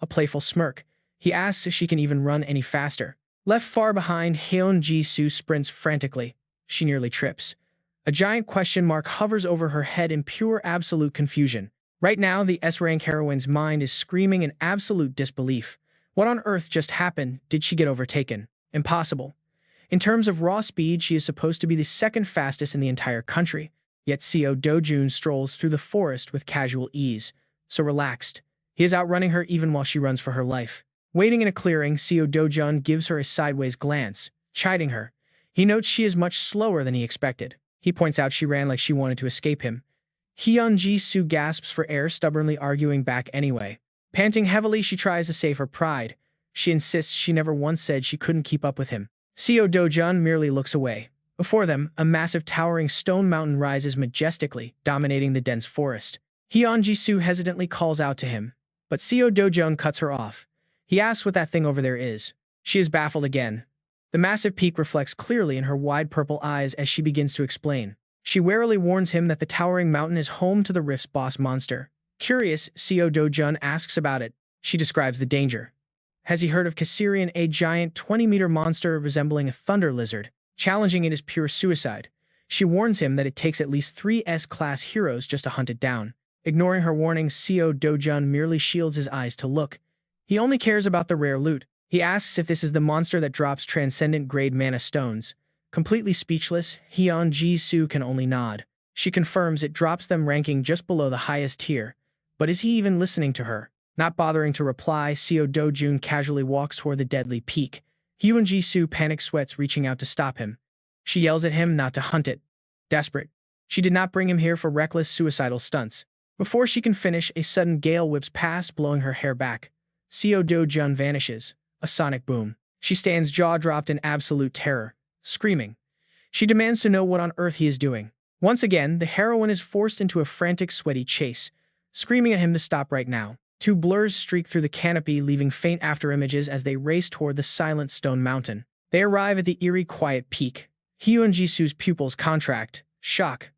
A playful smirk. He asks if she can even run any faster. Left far behind, Heon Ji-soo sprints frantically. She nearly trips. A giant question mark hovers over her head in pure absolute confusion. Right now, the S-rank heroine's mind is screaming in absolute disbelief. What on earth just happened? Did she get overtaken? Impossible. In terms of raw speed, she is supposed to be the second fastest in the entire country. Yet Seo Dojun strolls through the forest with casual ease, so relaxed. He is outrunning her even while she runs for her life. Waiting in a clearing, Seo Dojun gives her a sideways glance, chiding her. He notes she is much slower than he expected. He points out she ran like she wanted to escape him. Hyun Ji-soo gasps for air, stubbornly arguing back anyway. Panting heavily, she tries to save her pride. She insists she never once said she couldn't keep up with him. Seo Dojun merely looks away. Before them, a massive towering stone mountain rises majestically, dominating the dense forest. Hyun Ji-soo hesitantly calls out to him, but Seo Dojun cuts her off. He asks what that thing over there is. She is baffled again. The massive peak reflects clearly in her wide purple eyes as she begins to explain. She warily warns him that the towering mountain is home to the rift's boss monster. Curious, Seo Dojun asks about it. She describes the danger. Has he heard of Caesarion, a giant 20-meter monster resembling a thunder lizard? Challenging it is pure suicide. She warns him that it takes at least 3 S-class heroes just to hunt it down. Ignoring her warning, Seo Dojun merely shields his eyes to look. He only cares about the rare loot. He asks if this is the monster that drops transcendent-grade mana stones. Completely speechless, Hyun Ji-soo can only nod. She confirms it drops them, ranking just below the highest tier. But is he even listening to her? Not bothering to reply, Seo Dojun casually walks toward the deadly peak. Hyun Ji-soo panic sweats, reaching out to stop him. She yells at him not to hunt it. Desperate. She did not bring him here for reckless, suicidal stunts. Before she can finish, a sudden gale whips past, blowing her hair back. Seo Dojun vanishes. A sonic boom. She stands jaw-dropped in absolute terror, screaming. She demands to know what on earth he is doing. Once again, the heroine is forced into a frantic, sweaty chase, screaming at him to stop right now. 2 blurs streak through the canopy, leaving faint afterimages as they race toward the silent stone mountain. They arrive at the eerie, quiet peak. Hyun Ji-soo's pupils contract. Shock.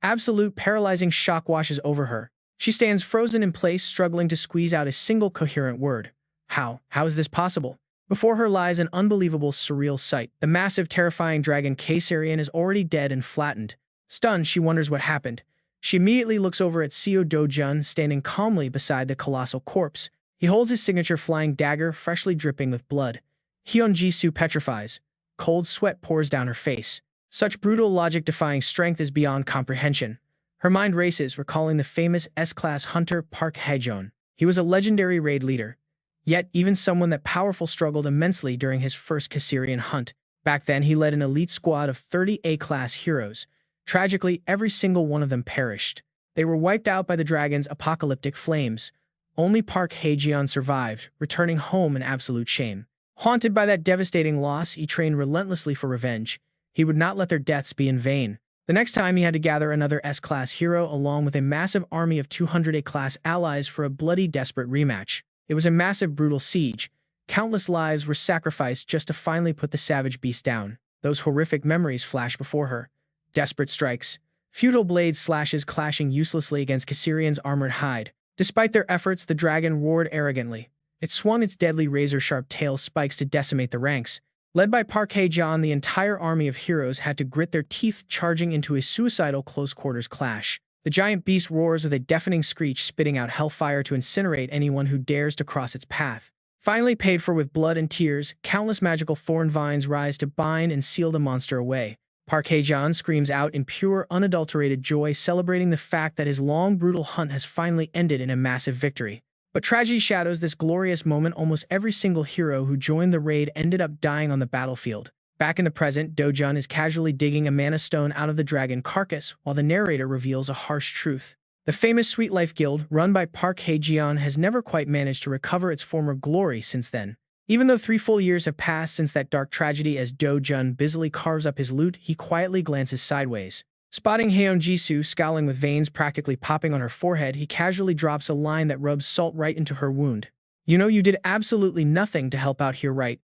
Absolute paralyzing shock washes over her. She stands frozen in place, struggling to squeeze out a single coherent word. How? How is this possible? Before her lies an unbelievable, surreal sight. The massive, terrifying dragon Caesarion is already dead and flattened. Stunned, she wonders what happened. She immediately looks over at Seo Dojun, standing calmly beside the colossal corpse. He holds his signature flying dagger, freshly dripping with blood. Hyun Ji-soo petrifies. Cold sweat pours down her face. Such brutal, logic-defying strength is beyond comprehension. Her mind races, recalling the famous S-class hunter Park Hae-jeon. He was a legendary raid leader. Yet, even someone that powerful struggled immensely during his first Caesarion hunt. Back then, he led an elite squad of 30 A-class heroes. Tragically, every single one of them perished. They were wiped out by the dragon's apocalyptic flames. Only Park Hae-jeon survived, returning home in absolute shame. Haunted by that devastating loss, he trained relentlessly for revenge. He would not let their deaths be in vain. The next time, he had to gather another S-class hero along with a massive army of 200 A-class allies for a bloody, desperate rematch. It was a massive, brutal siege. Countless lives were sacrificed just to finally put the savage beast down. Those horrific memories flash before her. Desperate strikes. Futile blade slashes clashing uselessly against Caesarion's armored hide. Despite their efforts, the dragon roared arrogantly. It swung its deadly razor-sharp tail spikes to decimate the ranks. Led by Park Hae-jeon, the entire army of heroes had to grit their teeth, charging into a suicidal close-quarters clash. The giant beast roars with a deafening screech, spitting out hellfire to incinerate anyone who dares to cross its path. Finally paid for with blood and tears, countless magical thorn vines rise to bind and seal the monster away. Park Hae-jeon screams out in pure, unadulterated joy, celebrating the fact that his long, brutal hunt has finally ended in a massive victory. But tragedy shadows this glorious moment. Almost every single hero who joined the raid ended up dying on the battlefield. Back in the present, Dojun is casually digging a mana stone out of the dragon carcass, while the narrator reveals a harsh truth. The famous Sweet Life Guild, run by Park Hae-jeon, has never quite managed to recover its former glory since then. Even though 3 full years have passed since that dark tragedy, as Dojun busily carves up his loot, he quietly glances sideways. Spotting Haeon Jisoo scowling with veins practically popping on her forehead, he casually drops a line that rubs salt right into her wound. You know, you did absolutely nothing to help out here, right?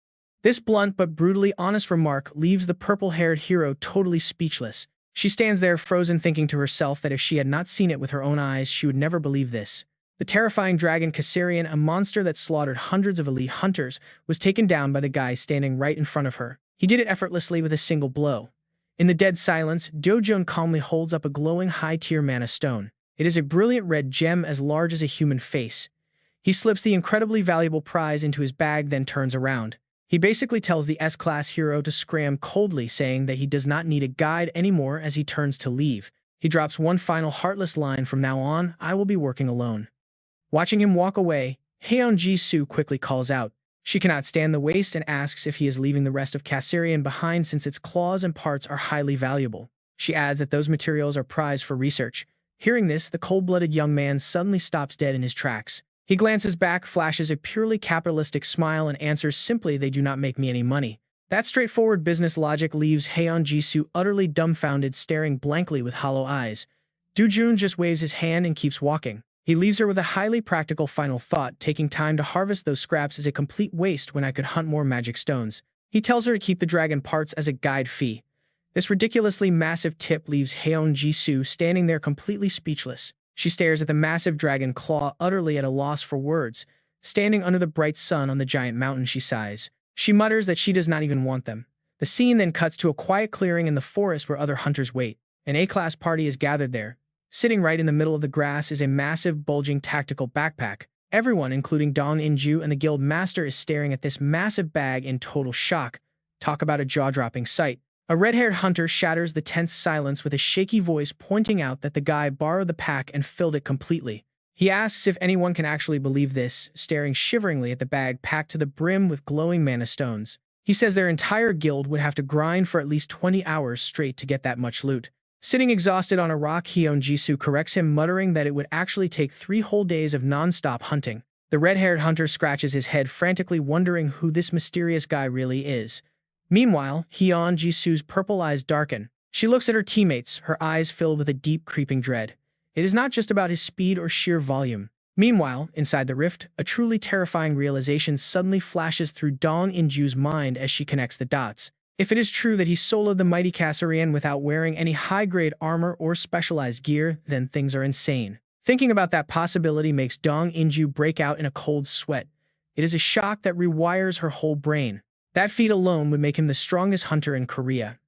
This blunt but brutally honest remark leaves the purple-haired hero totally speechless. She stands there frozen, thinking to herself that if she had not seen it with her own eyes, she would never believe this. The terrifying dragon Caesarion, a monster that slaughtered hundreds of elite hunters, was taken down by the guy standing right in front of her. He did it effortlessly with a single blow. In the dead silence, Dojun calmly holds up a glowing high-tier mana stone. It is a brilliant red gem as large as a human face. He slips the incredibly valuable prize into his bag, then turns around. He basically tells the S-class hero to scram coldly, saying that he does not need a guide anymore as he turns to leave. He drops one final heartless line: "From now on, I will be working alone." Watching him walk away, Haeon Ji-soo quickly calls out. She cannot stand the waste and asks if he is leaving the rest of Caesarion behind since its claws and parts are highly valuable. She adds that those materials are prized for research. Hearing this, the cold-blooded young man suddenly stops dead in his tracks. He glances back, flashes a purely capitalistic smile, and answers simply, "They do not make me any money." That straightforward business logic leaves Haeon Ji-soo utterly dumbfounded, staring blankly with hollow eyes. Dojun just waves his hand and keeps walking. He leaves her with a highly practical final thought: taking time to harvest those scraps is a complete waste when I could hunt more magic stones. He tells her to keep the dragon parts as a guide fee. This ridiculously massive tip leaves Haeon Ji-soo standing there completely speechless. She stares at the massive dragon claw, utterly at a loss for words. Standing under the bright sun on the giant mountain, she sighs. She mutters that she does not even want them. The scene then cuts to a quiet clearing in the forest where other hunters wait. An A-class party is gathered there. Sitting right in the middle of the grass is a massive, bulging tactical backpack. Everyone, including Dong In-ju and the guild master, is staring at this massive bag in total shock. Talk about a jaw-dropping sight. A red-haired hunter shatters the tense silence with a shaky voice, pointing out that the guy borrowed the pack and filled it completely. He asks if anyone can actually believe this, staring shiveringly at the bag packed to the brim with glowing mana stones. He says their entire guild would have to grind for at least 20 hours straight to get that much loot. Sitting exhausted on a rock, Haeon Ji-soo corrects him, muttering that it would actually take 3 whole days of non-stop hunting. The red-haired hunter scratches his head, frantically wondering who this mysterious guy really is. Meanwhile, Haeon Ji-soo's purple eyes darken. She looks at her teammates, her eyes filled with a deep, creeping dread. It is not just about his speed or sheer volume. Meanwhile, inside the rift, a truly terrifying realization suddenly flashes through Dong In-ju's mind as she connects the dots. If it is true that he soloed the mighty Caesarion without wearing any high-grade armor or specialized gear, then things are insane. Thinking about that possibility makes Dong In-ju break out in a cold sweat. It is a shock that rewires her whole brain. That feat alone would make him the strongest hunter in Korea.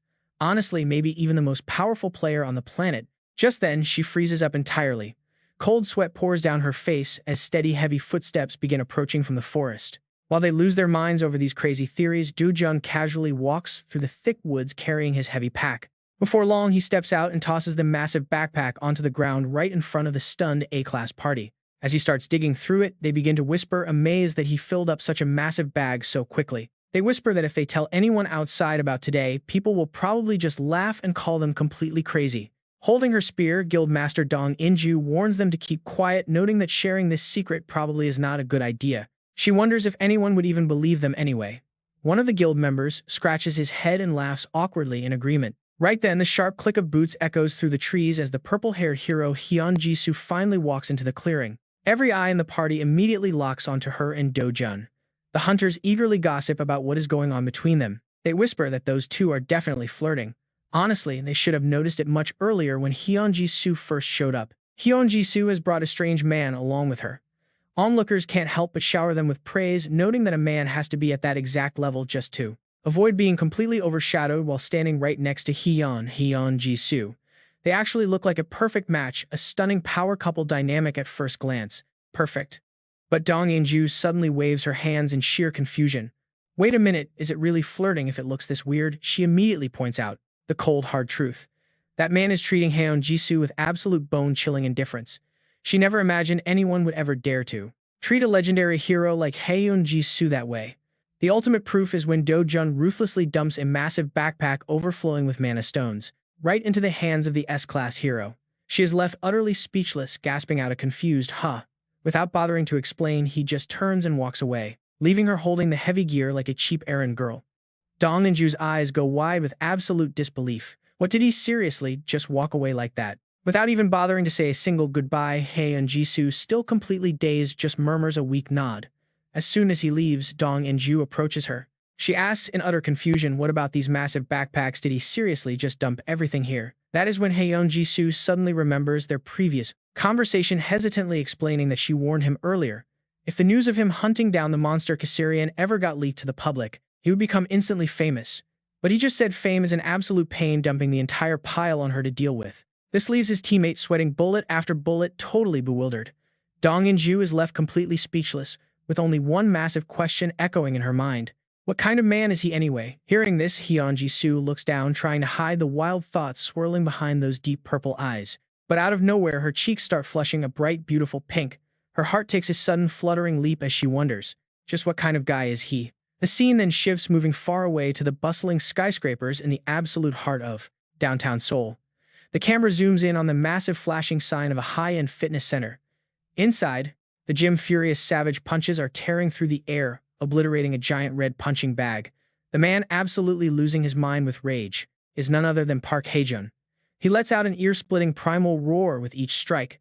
Honestly, maybe even the most powerful player on the planet. Just then, she freezes up entirely. Cold sweat pours down her face as steady, heavy footsteps begin approaching from the forest. While they lose their minds over these crazy theories, Dojun casually walks through the thick woods carrying his heavy pack. Before long, he steps out and tosses the massive backpack onto the ground right in front of the stunned A-class party. As he starts digging through it, they begin to whisper, amazed that he filled up such a massive bag so quickly. They whisper that if they tell anyone outside about today, people will probably just laugh and call them completely crazy. Holding her spear, Guildmaster Dong In-ju warns them to keep quiet, noting that sharing this secret probably is not a good idea. She wonders if anyone would even believe them anyway. One of the guild members scratches his head and laughs awkwardly in agreement. Right then, the sharp click of boots echoes through the trees as the purple-haired hero Haeon Ji-soo finally walks into the clearing. Every eye in the party immediately locks onto her and Dojun. The hunters eagerly gossip about what is going on between them. They whisper that those two are definitely flirting. Honestly, they should have noticed it much earlier when Haeon Ji-soo first showed up. Haeon Ji-soo has brought a strange man along with her. Onlookers can't help but shower them with praise, noting that a man has to be at that exact level just to avoid being completely overshadowed while standing right next to Haeon Ji-soo. They actually look like a perfect match, a stunning power couple dynamic at first glance. Perfect. But Dong In-ju suddenly waves her hands in sheer confusion. Wait a minute, is it really flirting if it looks this weird? She immediately points out the cold, hard truth. That man is treating Haeon Ji-soo with absolute bone-chilling indifference. She never imagined anyone would ever dare to treat a legendary hero like Haeon Ji-soo that way. The ultimate proof is when Dojun ruthlessly dumps a massive backpack overflowing with mana stones right into the hands of the S-class hero. She is left utterly speechless, gasping out a confused "huh." Without bothering to explain, he just turns and walks away, leaving her holding the heavy gear like a cheap errand girl. Dong In-ju's eyes go wide with absolute disbelief. What did he seriously just walk away like that? Without even bothering to say a single goodbye, Haeun Jisoo, still completely dazed, just murmurs a weak nod. As soon as he leaves, Dong In-ju approaches her. She asks in utter confusion, what about these massive backpacks? Did he seriously just dump everything here? That is when Haeun Jisoo suddenly remembers their previous conversation, hesitantly explaining that she warned him earlier. If the news of him hunting down the monster Caesarion ever got leaked to the public, he would become instantly famous. But he just said fame is an absolute pain, dumping the entire pile on her to deal with. This leaves his teammate sweating bullet after bullet, totally bewildered. Dong In-ju is left completely speechless, with only one massive question echoing in her mind. What kind of man is he anyway? Hearing this, Haeun Jisoo looks down, trying to hide the wild thoughts swirling behind those deep purple eyes. But out of nowhere, her cheeks start flushing a bright, beautiful pink. Her heart takes a sudden fluttering leap as she wonders, just what kind of guy is he? The scene then shifts, moving far away to the bustling skyscrapers in the absolute heart of downtown Seoul. The camera zooms in on the massive flashing sign of a high-end fitness center. Inside, the gym furious savage punches are tearing through the air, obliterating a giant red punching bag. The man, absolutely losing his mind with rage, is none other than Park Hae-jun. He lets out an ear-splitting primal roar with each strike.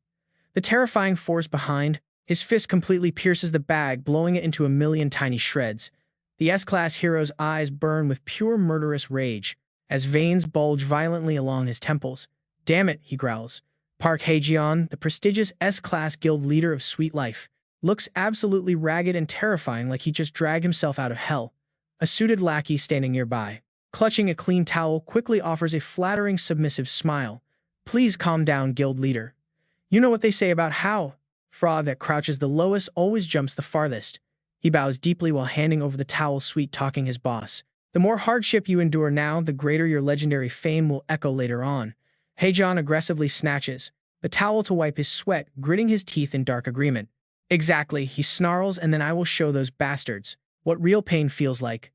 The terrifying force behind his fist completely pierces the bag, blowing it into a million tiny shreds. The S-Class hero's eyes burn with pure murderous rage, as veins bulge violently along his temples. Damn it, he growls. Park Hae-jun, the prestigious S-Class guild leader of Sweet Life, looks absolutely ragged and terrifying, like he just dragged himself out of hell. A suited lackey standing nearby, clutching a clean towel, quickly offers a flattering, submissive smile. Please calm down, guild leader. You know what they say about how frog that crouches the lowest always jumps the farthest. He bows deeply while handing over the towel, sweet-talking his boss. The more hardship you endure now, the greater your legendary fame will echo later on. Hae-jun aggressively snatches the towel to wipe his sweat, gritting his teeth in dark agreement. Exactly, he snarls, and then I will show those bastards what real pain feels like.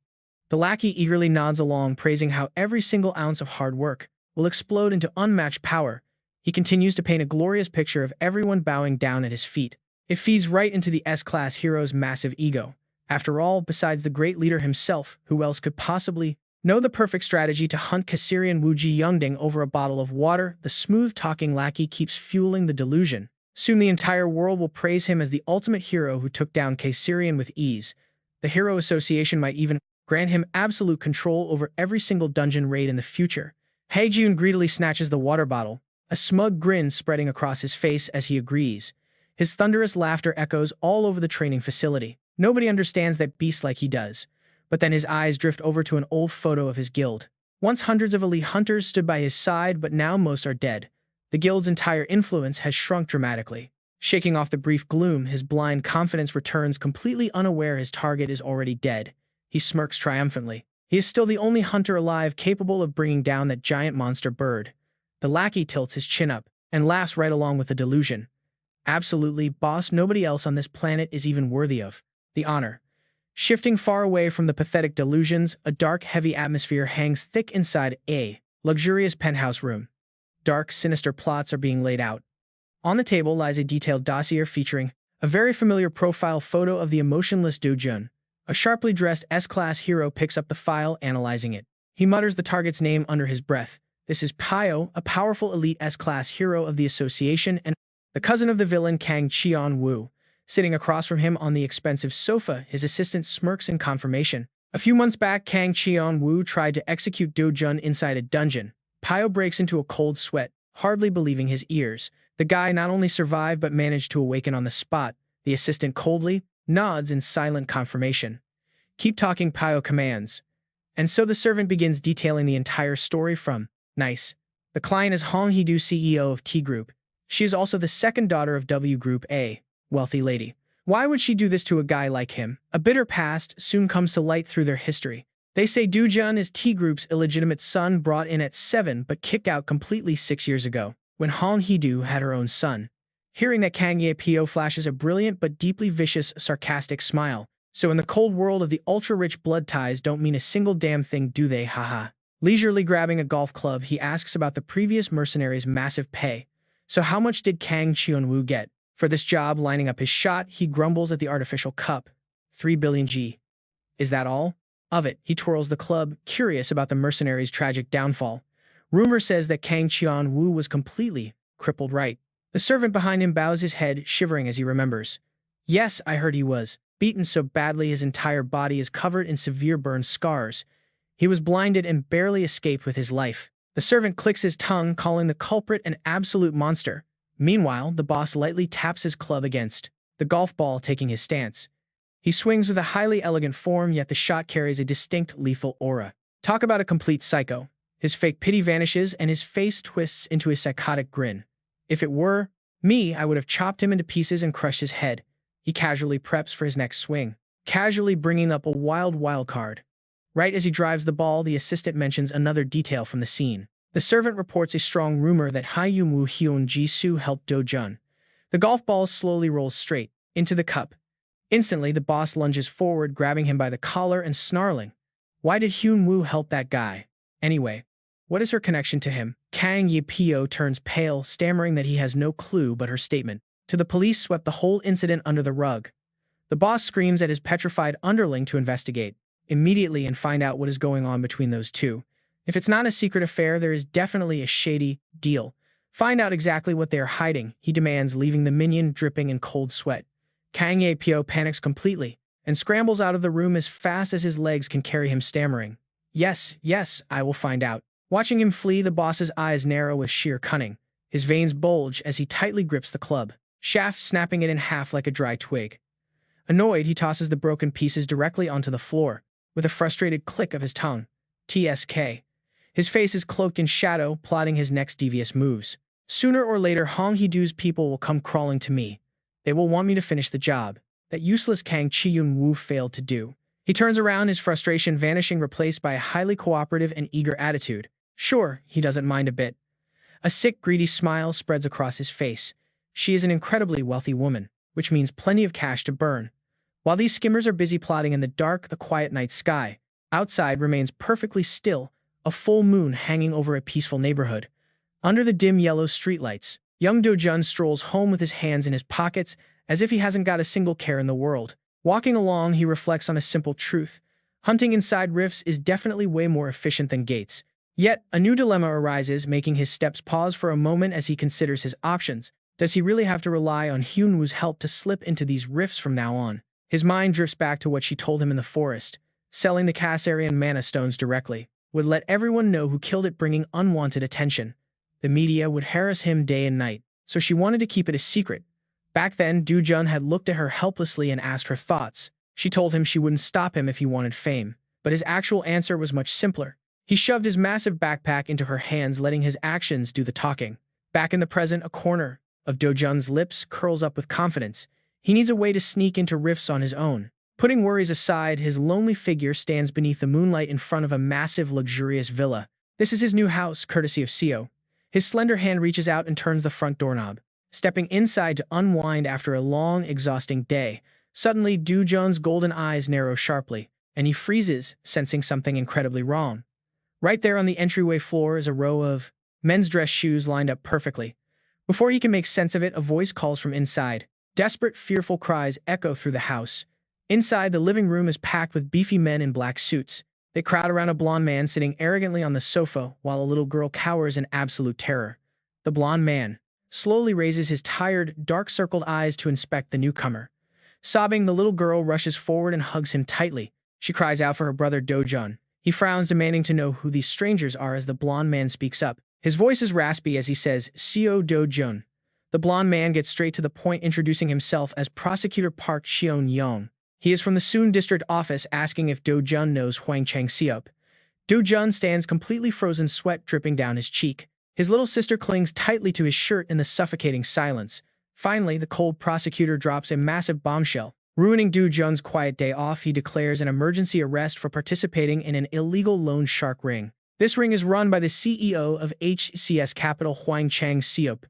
The lackey eagerly nods along, praising how every single ounce of hard work will explode into unmatched power. He continues to paint a glorious picture of everyone bowing down at his feet. It feeds right into the S-Class hero's massive ego. After all, besides the great leader himself, who else could possibly know the perfect strategy to hunt Caesarion Wuji Youngding over a bottle of water? The smooth-talking lackey keeps fueling the delusion. Soon the entire world will praise him as the ultimate hero who took down Caesarion with ease. The Hero Association might even grant him absolute control over every single dungeon raid in the future. Hae-jun greedily snatches the water bottle, a smug grin spreading across his face as he agrees. His thunderous laughter echoes all over the training facility. Nobody understands that beast like he does. But then his eyes drift over to an old photo of his guild. Once hundreds of elite hunters stood by his side, but now most are dead. The guild's entire influence has shrunk dramatically. Shaking off the brief gloom, his blind confidence returns, completely unaware his target is already dead. He smirks triumphantly. He is still the only hunter alive capable of bringing down that giant monster bird. The lackey tilts his chin up and laughs right along with the delusion. Absolutely, boss, nobody else on this planet is even worthy of the honor. Shifting far away from the pathetic delusions, a dark, heavy atmosphere hangs thick inside a luxurious penthouse room. Dark, sinister plots are being laid out. On the table lies a detailed dossier featuring a very familiar profile photo of the emotionless Do-jun. A sharply dressed S-Class hero picks up the file, analyzing it. He mutters the target's name under his breath. This is Pio, a powerful elite S-Class hero of the association and the cousin of the villain Kang Cheon-woo. Sitting across from him on the expensive sofa, his assistant smirks in confirmation. A few months back, Kang Cheon-woo tried to execute Do-jun inside a dungeon. Pio breaks into a cold sweat, hardly believing his ears. The guy not only survived but managed to awaken on the spot. The assistant coldly nods in silent confirmation. Keep talking, Pio commands. And so the servant begins detailing the entire story from Nice. The client is Hong Hee-do, CEO of T Group. She is also the second daughter of W Group, a wealthy lady. Why would she do this to a guy like him? A bitter past soon comes to light through their history. They say Do-jun is T Group's illegitimate son, brought in at 7 but kicked out completely 6 years ago, when Hong Hee-do had her own son. Hearing that, Kang Ye-pyo flashes a brilliant but deeply vicious, sarcastic smile. So in the cold world of the ultra-rich, blood ties don't mean a single damn thing, do they? Haha. Leisurely grabbing a golf club, he asks about the previous mercenary's massive pay. So how much did Kang Cheon-woo get for this job? Lining up his shot, he grumbles at the artificial cup. 3 billion G. Is that all? Of it, he twirls the club, curious about the mercenary's tragic downfall. Rumor says that Kang Qian-woo was completely crippled right. The servant behind him bows his head, shivering as he remembers. Yes, I heard he was beaten so badly his entire body is covered in severe burn scars. He was blinded and barely escaped with his life. The servant clicks his tongue, calling the culprit an absolute monster. Meanwhile, the boss lightly taps his club against the golf ball, taking his stance. He swings with a highly elegant form, yet the shot carries a distinct lethal aura. Talk about a complete psycho. His fake pity vanishes and his face twists into a psychotic grin. If it were me, I would have chopped him into pieces and crushed his head. He casually preps for his next swing, casually bringing up a wild card. Right as he drives the ball, the assistant mentions another detail from the scene. The servant reports a strong rumor that Hyunwoo Hyun Ji-soo helped Do-jun. The golf ball slowly rolls straight into the cup. Instantly, the boss lunges forward, grabbing him by the collar and snarling. Why did Hyunwoo help that guy? Anyway, what is her connection to him? Kang Ye-pyo turns pale, stammering that he has no clue, but her statement to the police swept the whole incident under the rug. The boss screams at his petrified underling to investigate immediately and find out what is going on between those two. If it's not a secret affair, there is definitely a shady deal. Find out exactly what they are hiding, he demands, leaving the minion dripping in cold sweat. Kang Ye-pyo panics completely and scrambles out of the room as fast as his legs can carry him, stammering. Yes, I will find out. Watching him flee, the boss's eyes narrow with sheer cunning. His veins bulge as he tightly grips the club, shaft snapping it in half like a dry twig. Annoyed, he tosses the broken pieces directly onto the floor, with a frustrated click of his tongue. TSK. His face is cloaked in shadow, plotting his next devious moves. Sooner or later, Hong Hee-doo's people will come crawling to me. They will want me to finish the job that useless Kang Chi-yun-woo failed to do. He turns around, his frustration vanishing, replaced by a highly cooperative and eager attitude. Sure, he doesn't mind a bit. A sick, greedy smile spreads across his face. She is an incredibly wealthy woman, which means plenty of cash to burn. While these skimmers are busy plotting in the dark, the quiet night sky outside remains perfectly still, a full moon hanging over a peaceful neighborhood. Under the dim yellow streetlights, young Do-jun strolls home with his hands in his pockets, as if he hasn't got a single care in the world. Walking along, he reflects on a simple truth. Hunting inside rifts is definitely way more efficient than gates. Yet, a new dilemma arises, making his steps pause for a moment as he considers his options. Does he really have to rely on Hyunwoo's help to slip into these rifts from now on? His mind drifts back to what she told him in the forest. Selling the Kassarian mana stones directly would let everyone know who killed it, bringing unwanted attention. The media would harass him day and night, so she wanted to keep it a secret. Back then, Do-jun had looked at her helplessly and asked her thoughts. She told him she wouldn't stop him if he wanted fame, but his actual answer was much simpler. He shoved his massive backpack into her hands, letting his actions do the talking. Back in the present, a corner of Do-jun's lips curls up with confidence. He needs a way to sneak into rifts on his own. Putting worries aside, his lonely figure stands beneath the moonlight in front of a massive, luxurious villa. This is his new house, courtesy of Seo. His slender hand reaches out and turns the front doorknob. Stepping inside to unwind after a long, exhausting day, suddenly Do-jun's golden eyes narrow sharply, and he freezes, sensing something incredibly wrong. Right there on the entryway floor is a row of men's dress shoes lined up perfectly. Before he can make sense of it, a voice calls from inside. Desperate, fearful cries echo through the house. Inside, the living room is packed with beefy men in black suits. They crowd around a blonde man sitting arrogantly on the sofa, while a little girl cowers in absolute terror. The blonde man slowly raises his tired, dark-circled eyes to inspect the newcomer. Sobbing, the little girl rushes forward and hugs him tightly. She cries out for her brother Do-jun. He frowns, demanding to know who these strangers are as the blonde man speaks up. His voice is raspy as he says, Seo Do-jun. The blonde man gets straight to the point, introducing himself as Prosecutor Park Cheon-yong. He is from the Soon District Office, asking if Do-jun knows Hwang Chang-seop. Do-jun stands completely frozen, sweat dripping down his cheek. His little sister clings tightly to his shirt in the suffocating silence. Finally, the cold prosecutor drops a massive bombshell. Ruining Do-jun's quiet day off, he declares an emergency arrest for participating in an illegal loan shark ring. This ring is run by the CEO of HCS Capital, Hwang Chang-seop.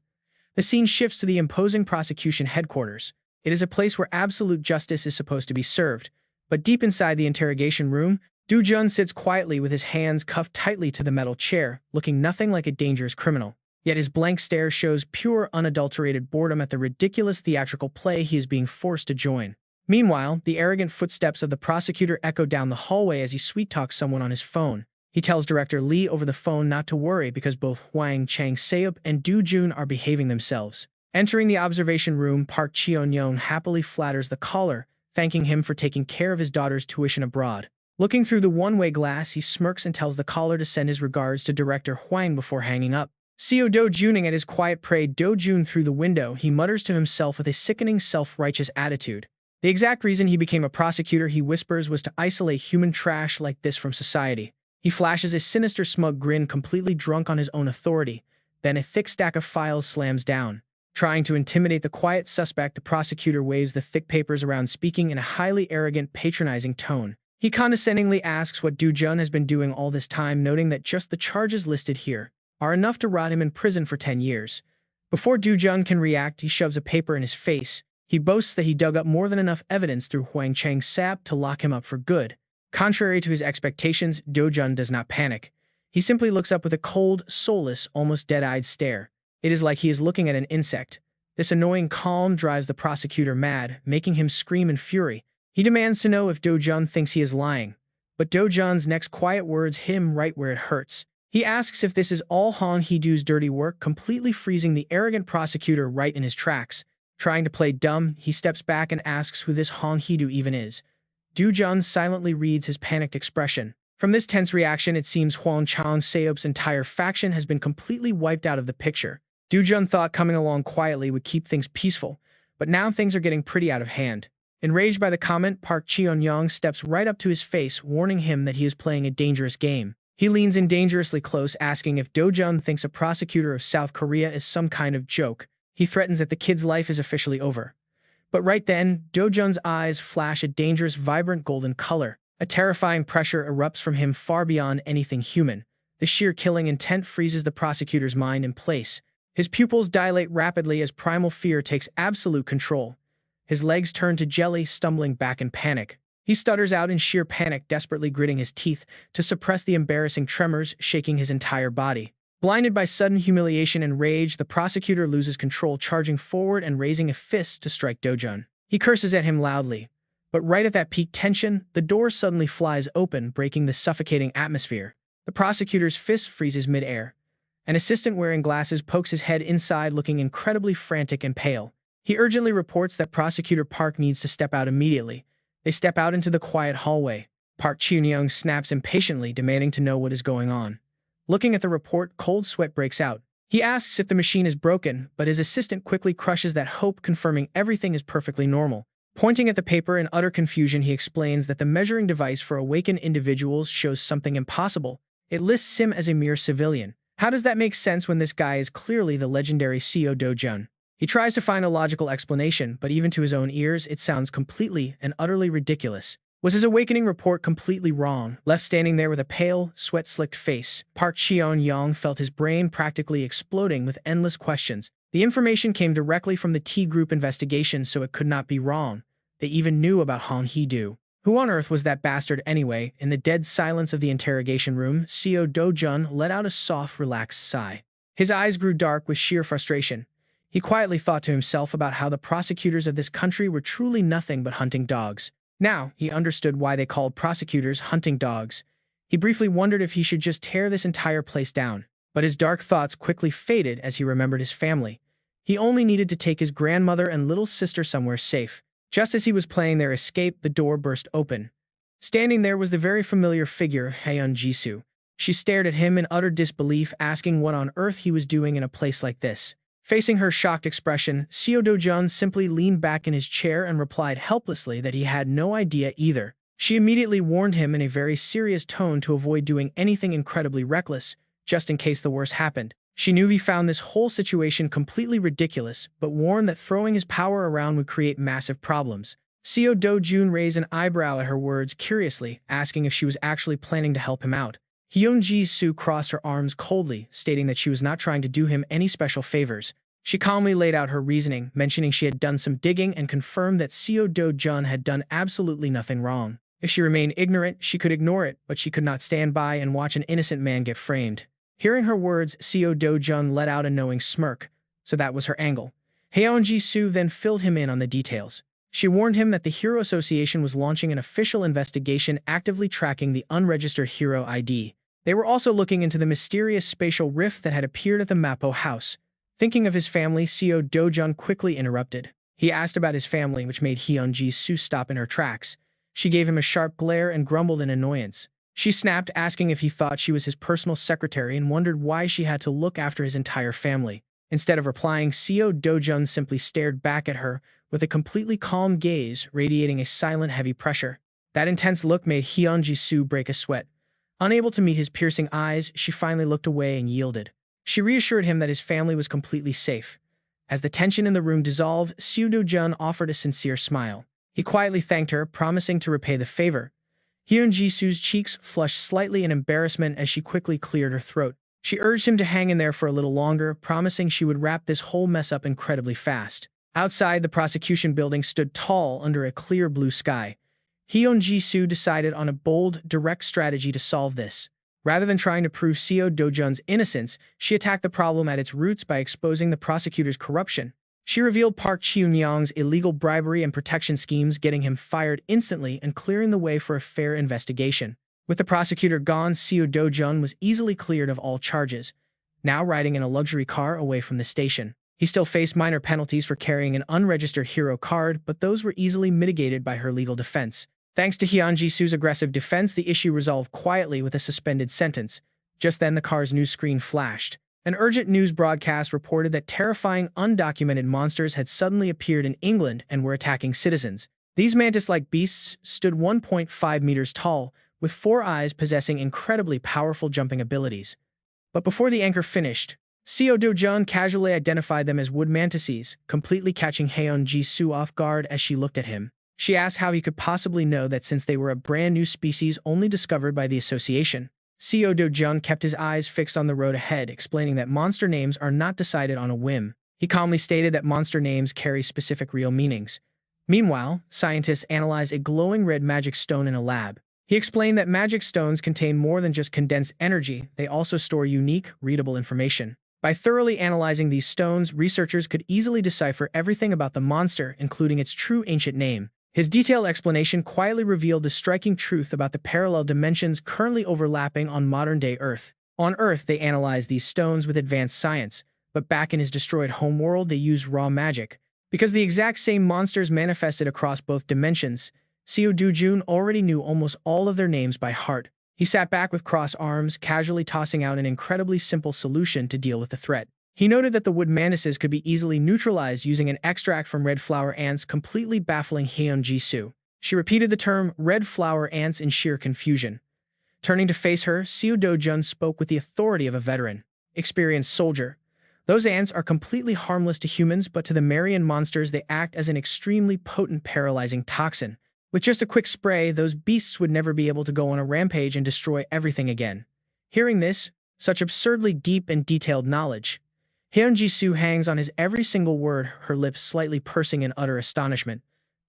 The scene shifts to the imposing prosecution headquarters. It is a place where absolute justice is supposed to be served. But deep inside the interrogation room, Do-jun sits quietly with his hands cuffed tightly to the metal chair, looking nothing like a dangerous criminal. Yet his blank stare shows pure, unadulterated boredom at the ridiculous theatrical play he is being forced to join. Meanwhile, the arrogant footsteps of the prosecutor echo down the hallway as he sweet-talks someone on his phone. He tells director Lee over the phone not to worry because both Hwang Chang-seop and Do Jun are behaving themselves. Entering the observation room, Park Cheon-young happily flatters the caller, thanking him for taking care of his daughter's tuition abroad. Looking through the one-way glass, he smirks and tells the caller to send his regards to director Hwang before hanging up. Seo Do-juning at his quiet prey Do-jun through the window, he mutters to himself with a sickening self-righteous attitude. The exact reason he became a prosecutor, he whispers, was to isolate human trash like this from society. He flashes a sinister smug grin, completely drunk on his own authority. Then a thick stack of files slams down. Trying to intimidate the quiet suspect, the prosecutor waves the thick papers around, speaking in a highly arrogant, patronizing tone. He condescendingly asks what Do Jun has been doing all this time, noting that just the charges listed here are enough to rot him in prison for 10 years. Before Do Jun can react, he shoves a paper in his face. He boasts that he dug up more than enough evidence through Hwang Chang's sap to lock him up for good. Contrary to his expectations, Do Jun does not panic. He simply looks up with a cold, soulless, almost dead-eyed stare. It is like he is looking at an insect. This annoying calm drives the prosecutor mad, making him scream in fury. He demands to know if Do Jun thinks he is lying. But Do Jun's next quiet words hit him right where it hurts. He asks if this is all Han Hee-doo's dirty work, completely freezing the arrogant prosecutor right in his tracks. Trying to play dumb, he steps back and asks who this Han Hee-doo even is. Do Jun silently reads his panicked expression. From this tense reaction, it seems Hwang Chang-seop's entire faction has been completely wiped out of the picture. Do Jun thought coming along quietly would keep things peaceful, but now things are getting pretty out of hand. Enraged by the comment, Park Cheon-young steps right up to his face, warning him that he is playing a dangerous game. He leans in dangerously close, asking if Do Jun thinks a prosecutor of South Korea is some kind of joke. He threatens that the kid's life is officially over. But right then, Do Jun's eyes flash a dangerous, vibrant golden color. A terrifying pressure erupts from him far beyond anything human. The sheer killing intent freezes the prosecutor's mind in place. His pupils dilate rapidly as primal fear takes absolute control. His legs turn to jelly, stumbling back in panic. He stutters out in sheer panic, desperately gritting his teeth to suppress the embarrassing tremors shaking his entire body. Blinded by sudden humiliation and rage, the prosecutor loses control, charging forward and raising a fist to strike Do Jun. He curses at him loudly. But right at that peak tension, the door suddenly flies open, breaking the suffocating atmosphere. The prosecutor's fist freezes mid-air. An assistant wearing glasses pokes his head inside, looking incredibly frantic and pale. He urgently reports that Prosecutor Park needs to step out immediately. They step out into the quiet hallway. Park Cheon-young snaps impatiently, demanding to know what is going on. Looking at the report, cold sweat breaks out. He asks if the machine is broken, but his assistant quickly crushes that hope, confirming everything is perfectly normal. Pointing at the paper in utter confusion, he explains that the measuring device for awakened individuals shows something impossible. It lists him as a mere civilian. How does that make sense when this guy is clearly the legendary Seo Do Jun? He tries to find a logical explanation, but even to his own ears, it sounds completely and utterly ridiculous. Was his awakening report completely wrong? Left standing there with a pale, sweat-slicked face, Park Cheon-young felt his brain practically exploding with endless questions. The information came directly from the T-Group investigation, so it could not be wrong. They even knew about Han Hee-doo. Who on earth was that bastard anyway? In the dead silence of the interrogation room, Seo Do Jun let out a soft, relaxed sigh. His eyes grew dark with sheer frustration. He quietly thought to himself about how the prosecutors of this country were truly nothing but hunting dogs. Now, he understood why they called prosecutors hunting dogs. He briefly wondered if he should just tear this entire place down. But his dark thoughts quickly faded as he remembered his family. He only needed to take his grandmother and little sister somewhere safe. Just as he was planning their escape, the door burst open. Standing there was the very familiar figure, Haeun Jisoo. She stared at him in utter disbelief, asking what on earth he was doing in a place like this. Facing her shocked expression, Seo Do Jun simply leaned back in his chair and replied helplessly that he had no idea either. She immediately warned him in a very serious tone to avoid doing anything incredibly reckless, just in case the worst happened. She knew he found this whole situation completely ridiculous, but warned that throwing his power around would create massive problems. Seo Do Jun raised an eyebrow at her words curiously, asking if she was actually planning to help him out. Haeun Jisoo crossed her arms coldly, stating that she was not trying to do him any special favors. She calmly laid out her reasoning, mentioning she had done some digging and confirmed that Seo Do Jun had done absolutely nothing wrong. If she remained ignorant, she could ignore it, but she could not stand by and watch an innocent man get framed. Hearing her words, Seo Do Jun let out a knowing smirk, so that was her angle. Haeun Jisoo then filled him in on the details. She warned him that the Hero Association was launching an official investigation actively tracking the unregistered Hero ID. They were also looking into the mysterious spatial rift that had appeared at the Mapo house. Thinking of his family, Seo Dojun quickly interrupted. He asked about his family, which made Hyun-ji-soo stop in her tracks. She gave him a sharp glare and grumbled in annoyance. She snapped, asking if he thought she was his personal secretary and wondered why she had to look after his entire family. Instead of replying, Seo Dojun simply stared back at her with a completely calm gaze, radiating a silent, heavy pressure. That intense look made Hyun-ji-soo break a sweat. Unable to meet his piercing eyes, she finally looked away and yielded. She reassured him that his family was completely safe. As the tension in the room dissolved, Seo Do-jun offered a sincere smile. He quietly thanked her, promising to repay the favor. Hyun-ji-soo's cheeks flushed slightly in embarrassment as she quickly cleared her throat. She urged him to hang in there for a little longer, promising she would wrap this whole mess up incredibly fast. Outside, the prosecution building stood tall under a clear blue sky. Hyun-ji-soo decided on a bold, direct strategy to solve this. Rather than trying to prove Seo Do-jun's innocence, she attacked the problem at its roots by exposing the prosecutor's corruption. She revealed Park Cheun-young's illegal bribery and protection schemes, getting him fired instantly and clearing the way for a fair investigation. With the prosecutor gone, Seo Do-jun was easily cleared of all charges, now riding in a luxury car away from the station. He still faced minor penalties for carrying an unregistered hero card, but those were easily mitigated by her legal defense. Thanks to Hyun-ji-soo's aggressive defense, the issue resolved quietly with a suspended sentence. Just then, the car's news screen flashed. An urgent news broadcast reported that terrifying, undocumented monsters had suddenly appeared in England and were attacking citizens. These mantis-like beasts stood 1.5 meters tall, with 4 eyes, possessing incredibly powerful jumping abilities. But before the anchor finished, Seo Do-jun casually identified them as wood mantises, completely catching Hyun-ji-soo off guard as she looked at him. She asked how he could possibly know that since they were a brand new species only discovered by the association. Seo Do-jun kept his eyes fixed on the road ahead, explaining that monster names are not decided on a whim. He calmly stated that monster names carry specific real meanings. Meanwhile, scientists analyzed a glowing red magic stone in a lab. He explained that magic stones contain more than just condensed energy, they also store unique, readable information. By thoroughly analyzing these stones, researchers could easily decipher everything about the monster, including its true ancient name. His detailed explanation quietly revealed the striking truth about the parallel dimensions currently overlapping on modern-day Earth. On Earth, they analyzed these stones with advanced science, but back in his destroyed homeworld, they used raw magic. Because the exact same monsters manifested across both dimensions, Seo Do-jun already knew almost all of their names by heart. He sat back with crossed arms, casually tossing out an incredibly simple solution to deal with the threat. He noted that the wood mantises could be easily neutralized using an extract from red flower ants, completely baffling Hyun-ji-soo. She repeated the term red flower ants in sheer confusion. Turning to face her, Seo Do-jun spoke with the authority of a veteran, experienced soldier. Those ants are completely harmless to humans, but to the Marian monsters they act as an extremely potent paralyzing toxin. With just a quick spray, those beasts would never be able to go on a rampage and destroy everything again. Hearing this, such absurdly deep and detailed knowledge, Hyun-ji-soo hangs on his every single word, her lips slightly pursing in utter astonishment.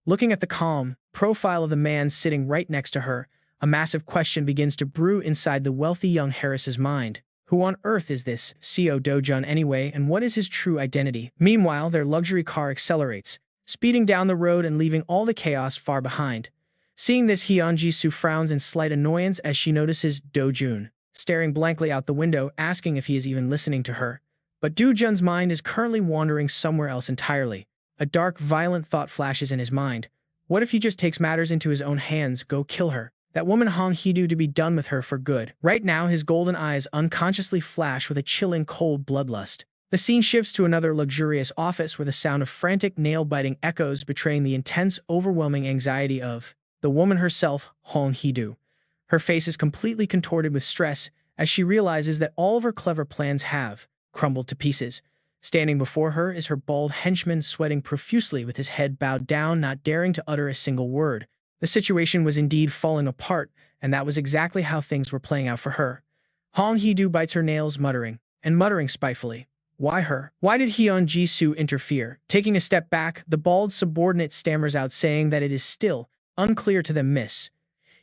Looking at the calm profile of the man sitting right next to her, a massive question begins to brew inside the wealthy young Harris's mind. Who on earth is this Seo Do-jun anyway, and what is his true identity? Meanwhile, their luxury car accelerates, speeding down the road and leaving all the chaos far behind. Seeing this, Hyun-ji-soo frowns in slight annoyance as she notices Do-jun staring blankly out the window, asking if he is even listening to her. But Do-jun's mind is currently wandering somewhere else entirely. A dark, violent thought flashes in his mind. What if he just takes matters into his own hands, go kill her? That woman Hong Hee-do, to be done with her for good. Right now, his golden eyes unconsciously flash with a chilling cold bloodlust. The scene shifts to another luxurious office where the sound of frantic, nail-biting echoes betraying the intense, overwhelming anxiety of the woman herself, Hong Hee-do. Her face is completely contorted with stress as she realizes that all of her clever plans have crumbled to pieces. Standing before her is her bald henchman, sweating profusely with his head bowed down, not daring to utter a single word. The situation was indeed falling apart, and that was exactly how things were playing out for her. Hong Hee-do bites her nails, muttering spitefully. Why her? Why did Hyun-ji-soo interfere? Taking a step back, the bald subordinate stammers out, saying that it is still unclear to them, miss.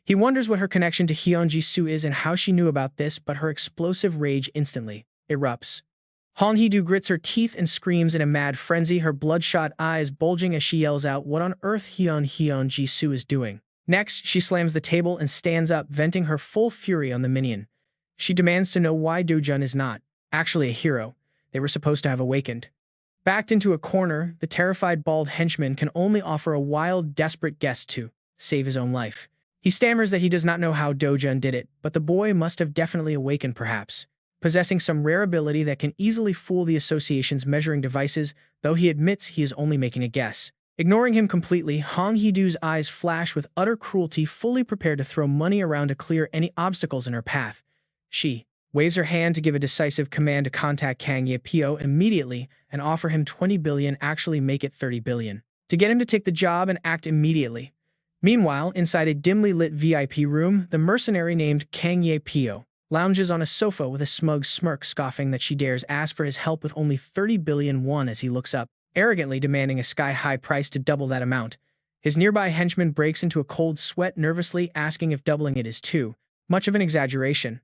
He wonders what her connection to Hyun-ji-soo is and how she knew about this, but her explosive rage instantly erupts. Hong Hee-do grits her teeth and screams in a mad frenzy, her bloodshot eyes bulging as she yells out what on earth Hyun-ji-soo is doing. Next, she slams the table and stands up, venting her full fury on the minion. She demands to know why Dojun is not actually a hero they were supposed to have awakened. Backed into a corner, the terrified bald henchman can only offer a wild, desperate guess to save his own life. He stammers that he does not know how Dojun did it, but the boy must have definitely awakened perhaps, possessing some rare ability that can easily fool the association's measuring devices, though he admits he is only making a guess. Ignoring him completely, Hong He-doo's eyes flash with utter cruelty, fully prepared to throw money around to clear any obstacles in her path. She waves her hand to give a decisive command to contact Kang Ye-pyo immediately and offer him 20 billion, actually make it 30 billion, to get him to take the job and act immediately. Meanwhile, inside a dimly lit VIP room, the mercenary named Kang Ye-pyo lounges on a sofa with a smug smirk, scoffing that she dares ask for his help with only 30 billion won as he looks up, arrogantly demanding a sky-high price to double that amount. His nearby henchman breaks into a cold sweat, nervously asking if doubling it is too much of an exaggeration.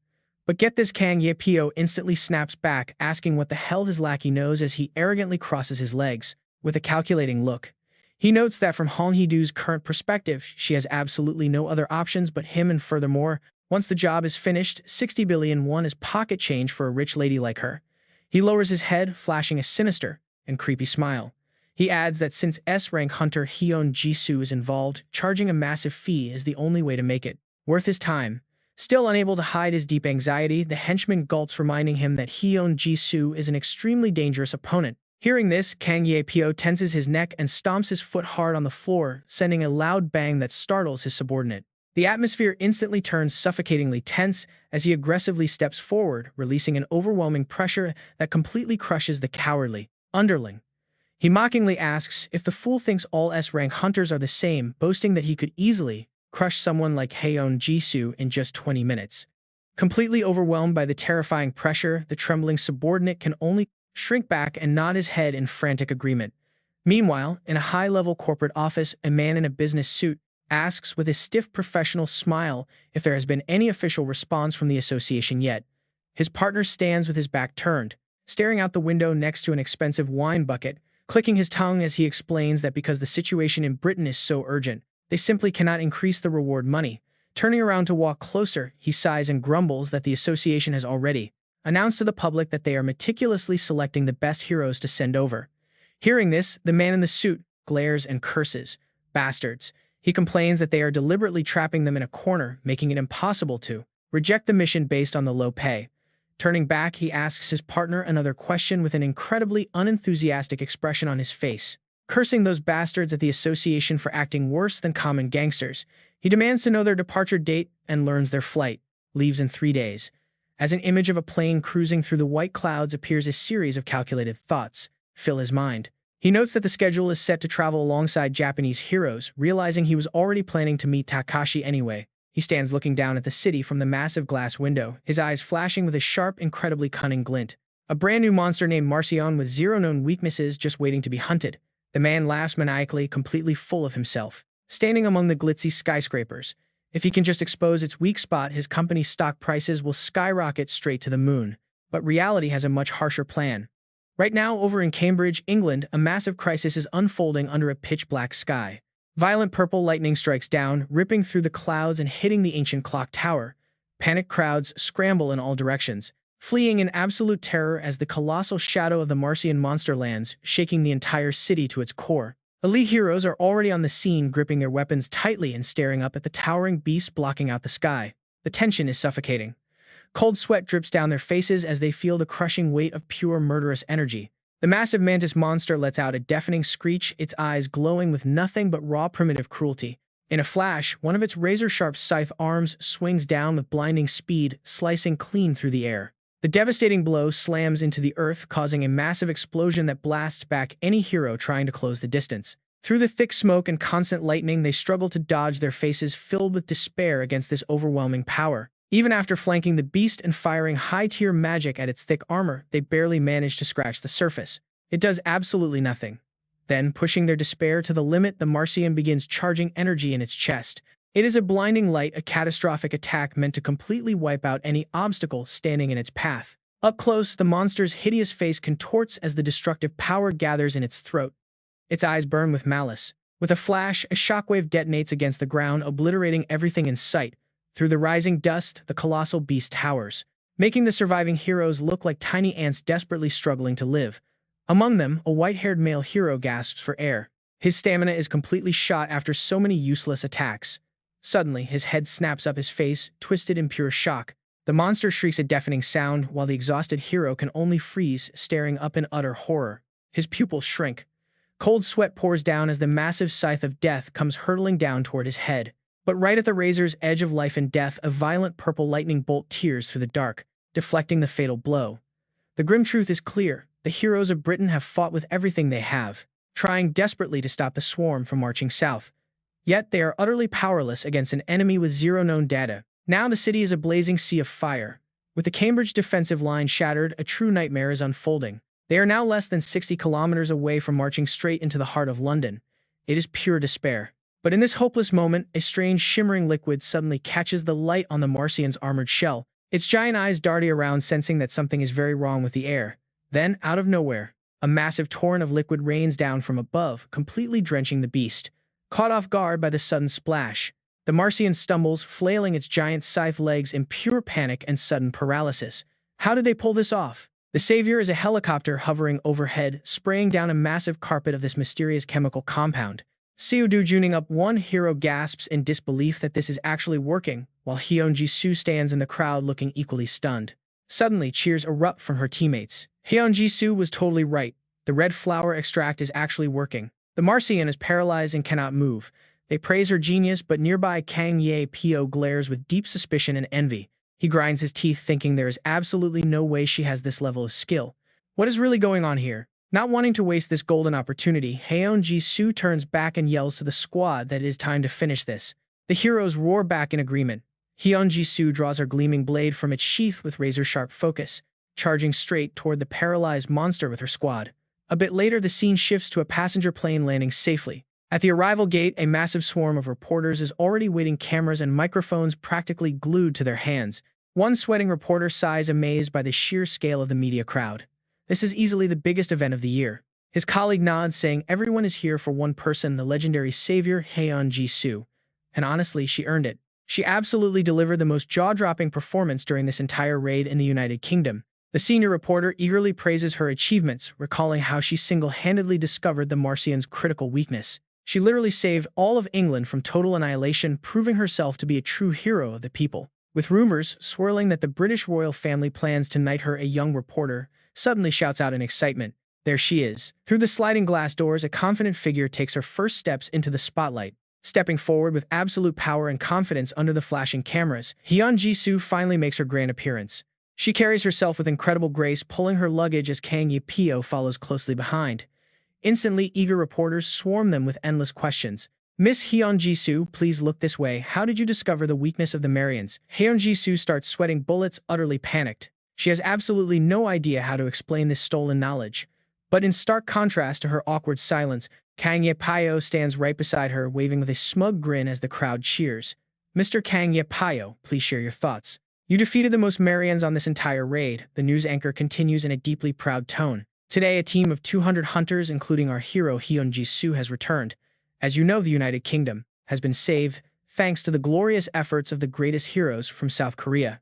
But get this, Kang Ye-pyo instantly snaps back, asking what the hell his lackey knows as he arrogantly crosses his legs. With a calculating look, he notes that from Hong He-doo's current perspective, she has absolutely no other options but him, and furthermore, once the job is finished, 60 billion won is pocket change for a rich lady like her. He lowers his head, flashing a sinister and creepy smile. He adds that since S-rank hunter Hyun Jisoo is involved, charging a massive fee is the only way to make it worth his time. Still unable to hide his deep anxiety, the henchman gulps, reminding him that Hyun Jisoo is an extremely dangerous opponent. Hearing this, Kang Ye-pyo tenses his neck and stomps his foot hard on the floor, sending a loud bang that startles his subordinate. The atmosphere instantly turns suffocatingly tense as he aggressively steps forward, releasing an overwhelming pressure that completely crushes the cowardly underling. He mockingly asks if the fool thinks all S-rank hunters are the same, boasting that he could easily crush someone like Hyun Jisoo in just 20 minutes. Completely overwhelmed by the terrifying pressure, the trembling subordinate can only shrink back and nod his head in frantic agreement. Meanwhile, in a high-level corporate office, a man in a business suit asks with a stiff professional smile if there has been any official response from the association yet. His partner stands with his back turned, staring out the window next to an expensive wine bucket, clicking his tongue as he explains that because the situation in Britain is so urgent, they simply cannot increase the reward money. Turning around to walk closer, he sighs and grumbles that the association has already announced to the public that they are meticulously selecting the best heroes to send over. Hearing this, the man in the suit glares and curses. Bastards. He complains that they are deliberately trapping them in a corner, making it impossible to reject the mission based on the low pay. Turning back, he asks his partner another question with an incredibly unenthusiastic expression on his face. Cursing those bastards at the association for acting worse than common gangsters, he demands to know their departure date and learns their flight leaves in 3 days. As an image of a plane cruising through the white clouds appears, a series of calculated thoughts fill his mind. He notes that the schedule is set to travel alongside Japanese heroes, realizing he was already planning to meet Takashi anyway. He stands looking down at the city from the massive glass window, his eyes flashing with a sharp, incredibly cunning glint. A brand new monster named Marcion with zero known weaknesses just waiting to be hunted. The man laughs maniacally, completely full of himself, standing among the glitzy skyscrapers. If he can just expose its weak spot, his company's stock prices will skyrocket straight to the moon. But reality has a much harsher plan. Right now, over in Cambridge, England, a massive crisis is unfolding under a pitch-black sky. Violent purple lightning strikes down, ripping through the clouds and hitting the ancient clock tower. Panicked crowds scramble in all directions, fleeing in absolute terror as the colossal shadow of the Martian monster lands, shaking the entire city to its core. Elite heroes are already on the scene, gripping their weapons tightly and staring up at the towering beast blocking out the sky. The tension is suffocating. Cold sweat drips down their faces as they feel the crushing weight of pure murderous energy. The massive mantis monster lets out a deafening screech, its eyes glowing with nothing but raw primitive cruelty. In a flash, one of its razor-sharp scythe arms swings down with blinding speed, slicing clean through the air. The devastating blow slams into the earth, causing a massive explosion that blasts back any hero trying to close the distance. Through the thick smoke and constant lightning, they struggle to dodge, their faces filled with despair against this overwhelming power. Even after flanking the beast and firing high-tier magic at its thick armor, they barely manage to scratch the surface. It does absolutely nothing. Then, pushing their despair to the limit, the Marcian begins charging energy in its chest. It is a blinding light, a catastrophic attack meant to completely wipe out any obstacle standing in its path. Up close, the monster's hideous face contorts as the destructive power gathers in its throat. Its eyes burn with malice. With a flash, a shockwave detonates against the ground, obliterating everything in sight. Through the rising dust, the colossal beast towers, making the surviving heroes look like tiny ants desperately struggling to live. Among them, a white-haired male hero gasps for air. His stamina is completely shot after so many useless attacks. Suddenly, his head snaps up his face, twisted in pure shock. The monster shrieks a deafening sound, while the exhausted hero can only freeze, staring up in utter horror. His pupils shrink. Cold sweat pours down as the massive scythe of death comes hurtling down toward his head. But right at the razor's edge of life and death, a violent purple lightning bolt tears through the dark, deflecting the fatal blow. The grim truth is clear. The heroes of Britain have fought with everything they have, trying desperately to stop the swarm from marching south. Yet they are utterly powerless against an enemy with zero known data. Now the city is a blazing sea of fire. With the Cambridge defensive line shattered, a true nightmare is unfolding. They are now less than 60 kilometers away from marching straight into the heart of London. It is pure despair. But in this hopeless moment, a strange shimmering liquid suddenly catches the light on the Martian's armored shell. Its giant eyes darting around, sensing that something is very wrong with the air. Then, out of nowhere, a massive torrent of liquid rains down from above, completely drenching the beast. Caught off guard by the sudden splash, the Martian stumbles, flailing its giant scythe legs in pure panic and sudden paralysis. How did they pull this off? The savior is a helicopter hovering overhead, spraying down a massive carpet of this mysterious chemical compound. Seo Juning up, one hero gasps in disbelief that this is actually working, while Hyun Ji-soo stands in the crowd looking equally stunned. Suddenly, cheers erupt from her teammates. Hyun Ji-soo was totally right. The red flower extract is actually working. The Martian is paralyzed and cannot move. They praise her genius, but nearby Kang Ye-pyo glares with deep suspicion and envy. He grinds his teeth, thinking there is absolutely no way she has this level of skill. What is really going on here? Not wanting to waste this golden opportunity, Hyun Ji-soo turns back and yells to the squad that it is time to finish this. The heroes roar back in agreement. Hyun Ji-soo draws her gleaming blade from its sheath with razor-sharp focus, charging straight toward the paralyzed monster with her squad. A bit later, the scene shifts to a passenger plane landing safely. At the arrival gate, a massive swarm of reporters is already waiting, cameras and microphones practically glued to their hands. One sweating reporter sighs, amazed by the sheer scale of the media crowd. This is easily the biggest event of the year. His colleague nods, saying everyone is here for one person, the legendary savior Hyun Ji-soo. And honestly, she earned it. She absolutely delivered the most jaw-dropping performance during this entire raid in the United Kingdom. The senior reporter eagerly praises her achievements, recalling how she single-handedly discovered the Martian's critical weakness. She literally saved all of England from total annihilation, proving herself to be a true hero of the people. With rumors swirling that the British royal family plans to knight her, a young reporter suddenly shouts out in excitement, "There she is." Through the sliding glass doors, a confident figure takes her first steps into the spotlight. Stepping forward with absolute power and confidence under the flashing cameras, Hyun Ji-soo finally makes her grand appearance. She carries herself with incredible grace, pulling her luggage as Kang Ye-pyo follows closely behind. Instantly, eager reporters swarm them with endless questions. "Miss Hyun Ji-soo, please look this way. How did you discover the weakness of the Marians?" Hyun Ji-soo starts sweating bullets, utterly panicked. She has absolutely no idea how to explain this stolen knowledge. But in stark contrast to her awkward silence, Kang Ye-pyo stands right beside her, waving with a smug grin as the crowd cheers. "Mr. Kang Ye-pyo, please share your thoughts." "You defeated the most Marians on this entire raid," the news anchor continues in a deeply proud tone. "Today, a team of 200 hunters, including our hero Hyun Ji-soo, has returned. As you know, the United Kingdom has been saved thanks to the glorious efforts of the greatest heroes from South Korea."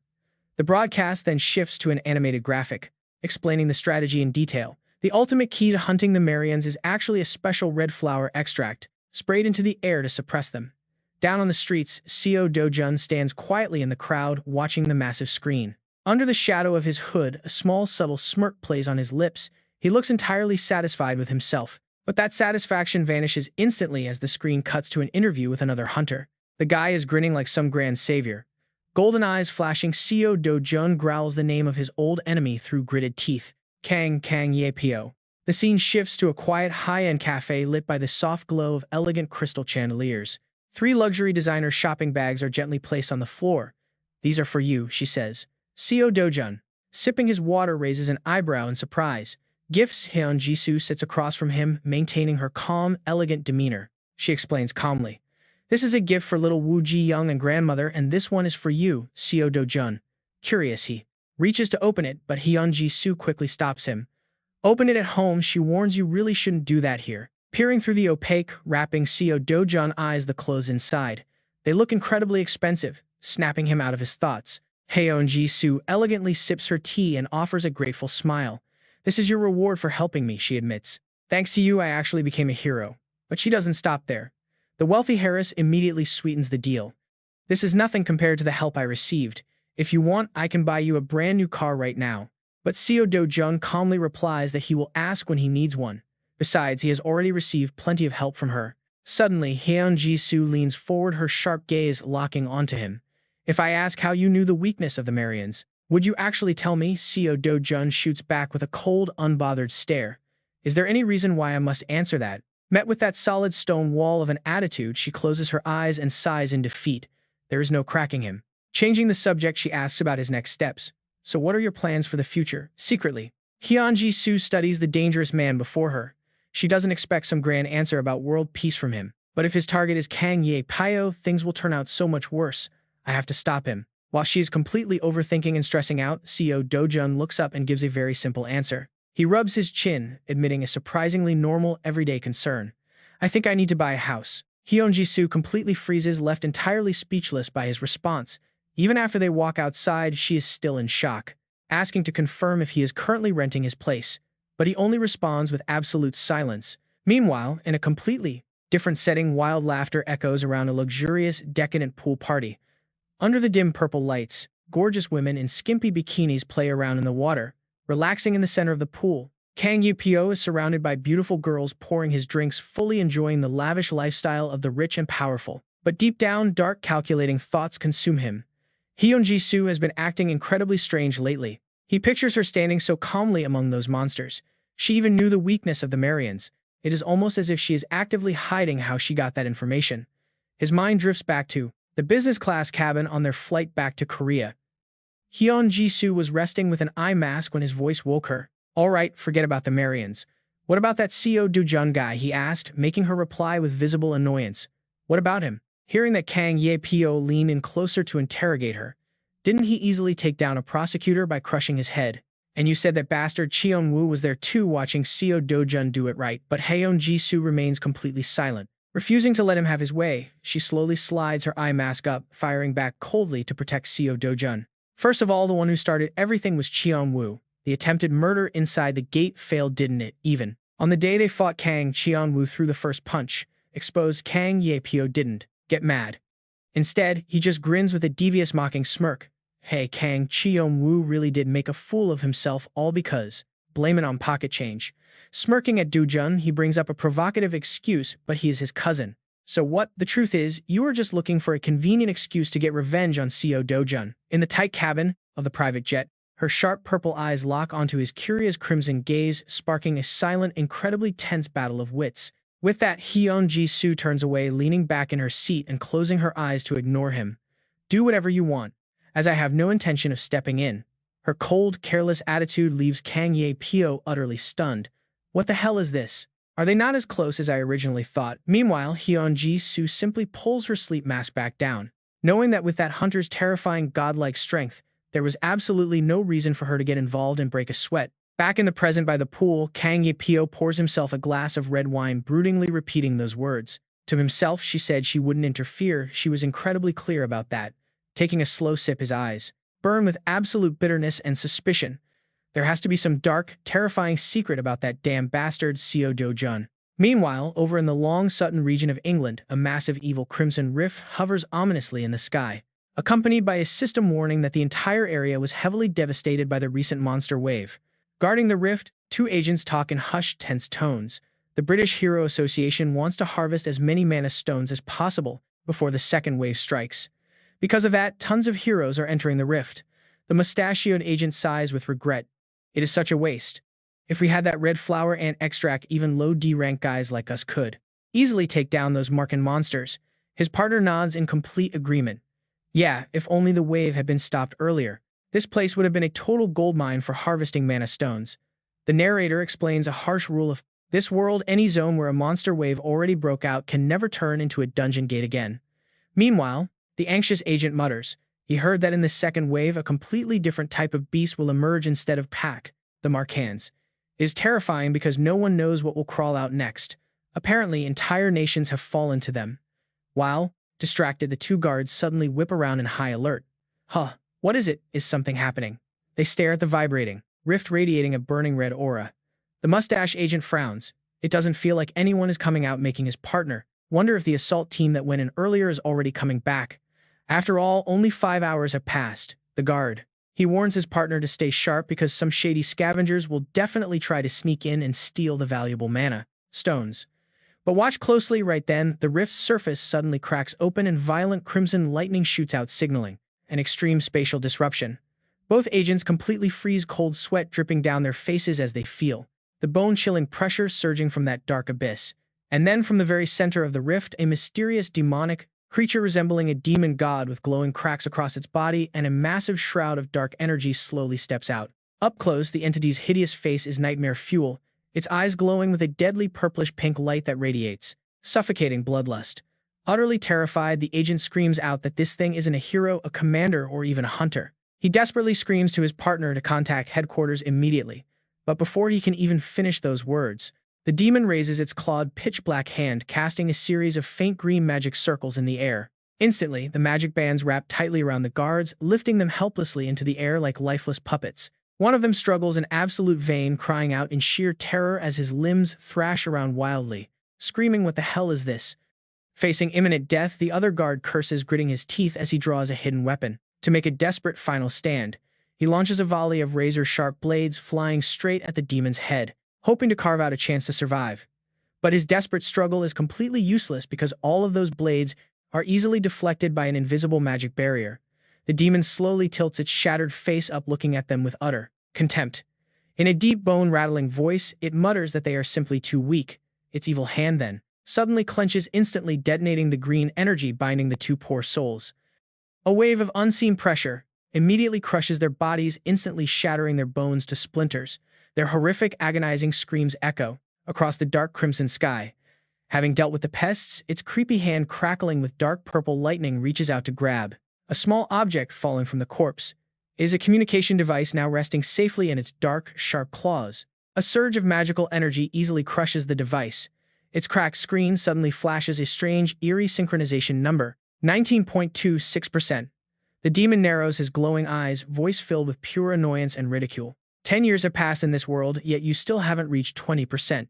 The broadcast then shifts to an animated graphic, explaining the strategy in detail. The ultimate key to hunting the Marians is actually a special red flower extract, sprayed into the air to suppress them. Down on the streets, Seo Do-jun stands quietly in the crowd, watching the massive screen. Under the shadow of his hood, a small subtle smirk plays on his lips. He looks entirely satisfied with himself. But that satisfaction vanishes instantly as the screen cuts to an interview with another hunter. The guy is grinning like some grand savior. Golden eyes flashing, Seo Do-jun growls the name of his old enemy through gritted teeth. Kang Ye-pyo. The scene shifts to a quiet, high-end cafe lit by the soft glow of elegant crystal chandeliers. 3 luxury designer shopping bags are gently placed on the floor. "These are for you," she says. Seo Do-jun, sipping his water, raises an eyebrow in surprise. "Gifts?" Hyun Ji-soo sits across from him, maintaining her calm, elegant demeanor. She explains calmly, "This is a gift for little Woo Ji-young and grandmother, and this one is for you." Seo Do-jun, curious, he reaches to open it, but Hyun Ji-soo quickly stops him. "Open it at home," she warns. "You really shouldn't do that here." Peering through the opaque wrapping, Seo Do-jun eyes the clothes inside. They look incredibly expensive, snapping him out of his thoughts. Haeon Ji-soo elegantly sips her tea and offers a grateful smile. This is your reward for helping me, she admits. Thanks to you, I actually became a hero. But she doesn't stop there. The wealthy Harris immediately sweetens the deal. This is nothing compared to the help I received. If you want, I can buy you a brand new car right now. But Seo Do-jung calmly replies that he will ask when he needs one. Besides, he has already received plenty of help from her. Suddenly, Haeon Ji-soo leans forward, her sharp gaze locking onto him. If I ask how you knew the weakness of the Marians, would you actually tell me? Seo Do-jun shoots back with a cold, unbothered stare. Is there any reason why I must answer that? Met with that solid stone wall of an attitude, she closes her eyes and sighs in defeat. There is no cracking him. Changing the subject, she asks about his next steps. So what are your plans for the future? Secretly, Haeon Ji-soo studies the dangerous man before her. She doesn't expect some grand answer about world peace from him. But if his target is Kang Ye-pyo, things will turn out so much worse. I have to stop him. While she is completely overthinking and stressing out, Seo Do-jun looks up and gives a very simple answer. He rubs his chin, admitting a surprisingly normal, everyday concern. I think I need to buy a house. Haeon Ji-soo completely freezes, left entirely speechless by his response. Even after they walk outside, she is still in shock, asking to confirm if he is currently renting his place. But he only responds with absolute silence. Meanwhile, in a completely different setting, wild laughter echoes around a luxurious, decadent pool party. Under the dim purple lights, gorgeous women in skimpy bikinis play around in the water, relaxing in the center of the pool. Kang Ye-pyo is surrounded by beautiful girls pouring his drinks, fully enjoying the lavish lifestyle of the rich and powerful. But deep down, dark, calculating thoughts consume him. Haeon Ji-soo has been acting incredibly strange lately. He pictures her standing so calmly among those monsters. She even knew the weakness of the Marians. It is almost as if she is actively hiding how she got that information. His mind drifts back to the business class cabin on their flight back to Korea. Haeon Ji-soo was resting with an eye mask when his voice woke her. All right, forget about the Marians. What about that Seo Do-jun guy? He asked, making her reply with visible annoyance. What about him? Hearing that Kang Ye-pyo leaned in closer to interrogate her. Didn't he easily take down a prosecutor by crushing his head? And you said that bastard Cheon-woo was there too, watching Seo Do-jun do it right, but Haeon Ji-soo remains completely silent. Refusing to let him have his way, she slowly slides her eye mask up, firing back coldly to protect Seo Do-jun. First of all, the one who started everything was Cheon-woo. The attempted murder inside the gate failed, didn't it? Even on the day they fought, Kang Cheon-woo threw the first punch. Exposed, Kang Ye-pyo didn't get mad. Instead, he just grins with a devious mocking smirk. Hey, Kang Cheon-woo really did make a fool of himself, all because blame it on pocket change. Smirking at Do-jun, he brings up a provocative excuse, but he is his cousin. So what? The truth is, you are just looking for a convenient excuse to get revenge on Seo Do-jun. In the tight cabin of the private jet, her sharp purple eyes lock onto his curious crimson gaze, sparking a silent, incredibly tense battle of wits. With that, Haeon Ji-soo turns away, leaning back in her seat and closing her eyes to ignore him. Do whatever you want, as I have no intention of stepping in. Her cold, careless attitude leaves Kang Ye-pyo utterly stunned. What the hell is this? Are they not as close as I originally thought? Meanwhile, Haeon Ji-soo simply pulls her sleep mask back down, knowing that with that hunter's terrifying godlike strength, there was absolutely no reason for her to get involved and break a sweat. Back in the present by the pool, Kang Ye-pyo pours himself a glass of red wine, broodingly repeating those words. To himself, she said she wouldn't interfere. She was incredibly clear about that. Taking a slow sip, his eyes burn with absolute bitterness and suspicion. There has to be some dark, terrifying secret about that damn bastard Seo Do-jun. Meanwhile, over in the Long Sutton region of England, a massive evil crimson rift hovers ominously in the sky, accompanied by a system warning that the entire area was heavily devastated by the recent monster wave. Guarding the rift, two agents talk in hushed, tense tones. The British Hero Association wants to harvest as many mana stones as possible before the second wave strikes. Because of that, tons of heroes are entering the rift. The mustachioed agent sighs with regret. It is such a waste. If we had that red flower ant extract, even low D-rank guys like us could easily take down those Markan monsters. His partner nods in complete agreement. Yeah, if only the wave had been stopped earlier. This place would have been a total goldmine for harvesting mana stones. The narrator explains a harsh rule of this world: any zone where a monster wave already broke out can never turn into a dungeon gate again. Meanwhile, the anxious agent mutters. He heard that in the second wave, a completely different type of beast will emerge instead of pack, the Markans. It is terrifying because no one knows what will crawl out next. Apparently, entire nations have fallen to them. While distracted, the two guards suddenly whip around in high alert. Huh, What is it? Is something happening? They stare at the vibrating rift radiating a burning red aura. The mustache agent frowns. It doesn't feel like anyone is coming out making his partner. Wonder if the assault team that went in earlier is already coming back. After all, only 5 hours have passed. The guard. He warns his partner to stay sharp because some shady scavengers will definitely try to sneak in and steal the valuable mana stones. But watch closely. Right then, the rift's surface suddenly cracks open and violent crimson lightning shoots out, signaling an extreme spatial disruption. Both agents completely freeze, cold sweat dripping down their faces as they feel the bone-chilling pressure surging from that dark abyss. And then from the very center of the rift, a mysterious demonic creature resembling a demon god with glowing cracks across its body and a massive shroud of dark energy slowly steps out. Up close, the entity's hideous face is nightmare fuel, its eyes glowing with a deadly purplish-pink light that radiates, suffocating bloodlust. Utterly terrified, the agent screams out that this thing isn't a hero, a commander, or even a hunter. He desperately screams to his partner to contact headquarters immediately. But before he can even finish those words, the demon raises its clawed pitch-black hand, casting a series of faint green magic circles in the air. Instantly, the magic bands wrap tightly around the guards, lifting them helplessly into the air like lifeless puppets. One of them struggles in absolute vain, crying out in sheer terror as his limbs thrash around wildly, screaming, "What the hell is this?" Facing imminent death, the other guard curses, gritting his teeth as he draws a hidden weapon. To make a desperate final stand, he launches a volley of razor-sharp blades flying straight at the demon's head, hoping to carve out a chance to survive. But his desperate struggle is completely useless because all of those blades are easily deflected by an invisible magic barrier. The demon slowly tilts its shattered face up, looking at them with utter contempt. In a deep, bone-rattling voice, it mutters that they are simply too weak. Its evil hand then suddenly clenches, instantly detonating the green energy binding the two poor souls. A wave of unseen pressure immediately crushes their bodies, instantly shattering their bones to splinters. Their horrific, agonizing screams echo across the dark crimson sky. Having dealt with the pests, its creepy hand crackling with dark purple lightning reaches out to grab a small object falling from the corpse. It is a communication device now resting safely in its dark, sharp claws. A surge of magical energy easily crushes the device. Its cracked screen suddenly flashes a strange, eerie synchronization number, 19.26%. The demon narrows his glowing eyes, voice filled with pure annoyance and ridicule. 10 years have passed in this world, yet you still haven't reached 20%.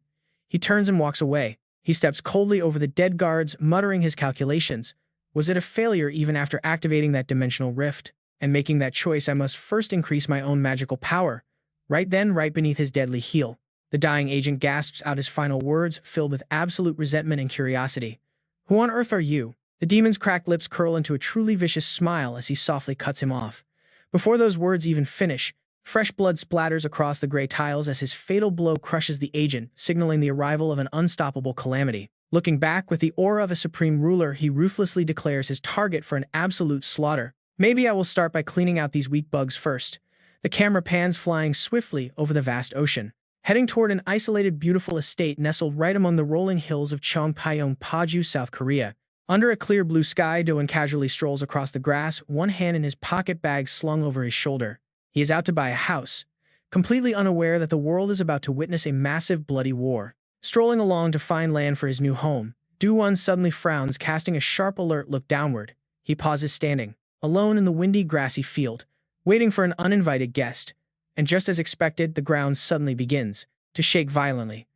He turns and walks away. He steps coldly over the dead guards, muttering his calculations. Was it a failure even after activating that dimensional rift? And making that choice, I must first increase my own magical power. Right then, right beneath his deadly heel, the dying agent gasps out his final words, filled with absolute resentment and curiosity. Who on earth are you? The demon's cracked lips curl into a truly vicious smile as he softly cuts him off. Before those words even finish, fresh blood splatters across the gray tiles as his fatal blow crushes the agent, signaling the arrival of an unstoppable calamity. Looking back with the aura of a supreme ruler, he ruthlessly declares his target for an absolute slaughter. Maybe I will start by cleaning out these weak bugs first. The camera pans, flying swiftly over the vast ocean, heading toward an isolated, beautiful estate nestled right among the rolling hills of Cheongpyeong-paju, South Korea. Under a clear blue sky, Do-won casually strolls across the grass, one hand in his pocket bag slung over his shoulder. He is out to buy a house, completely unaware that the world is about to witness a massive, bloody war. Strolling along to find land for his new home, Do-won suddenly frowns, casting a sharp, alert look downward. He pauses, standing alone in the windy, grassy field, waiting for an uninvited guest. And just as expected, the ground suddenly begins to shake violently.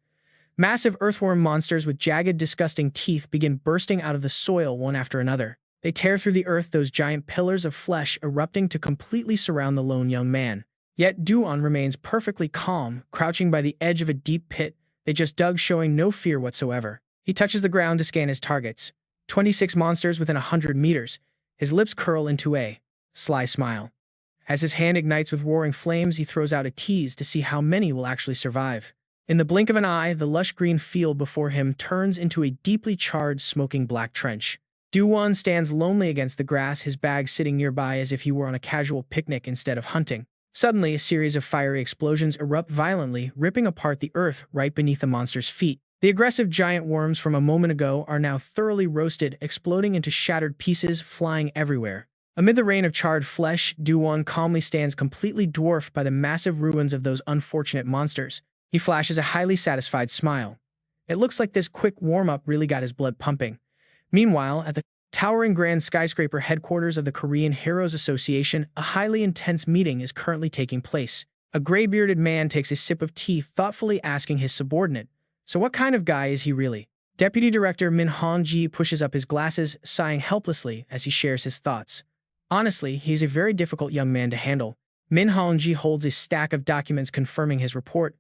Massive earthworm monsters with jagged, disgusting teeth begin bursting out of the soil one after another. They tear through the earth, those giant pillars of flesh erupting to completely surround the lone young man. Yet Do-won remains perfectly calm, crouching by the edge of a deep pit they just dug, showing no fear whatsoever. He touches the ground to scan his targets. 26 monsters within 100 meters. His lips curl into a sly smile. As his hand ignites with roaring flames, he throws out a tease to see how many will actually survive. In the blink of an eye, the lush green field before him turns into a deeply charred, smoking black trench. Do-won stands lonely against the grass, his bag sitting nearby as if he were on a casual picnic instead of hunting. Suddenly, a series of fiery explosions erupt violently, ripping apart the earth right beneath the monster's feet. The aggressive giant worms from a moment ago are now thoroughly roasted, exploding into shattered pieces, flying everywhere. Amid the rain of charred flesh, Do-won calmly stands, completely dwarfed by the massive ruins of those unfortunate monsters. He flashes a highly satisfied smile. It looks like this quick warm-up really got his blood pumping. Meanwhile, at the towering grand skyscraper headquarters of the Korean Heroes Association, a highly intense meeting is currently taking place. A gray-bearded man takes a sip of tea, thoughtfully asking his subordinate, "So what kind of guy is he really?" Deputy Director Min Hong-ji pushes up his glasses, sighing helplessly as he shares his thoughts. Honestly, he's a very difficult young man to handle. Min Hong-ji holds a stack of documents confirming his report.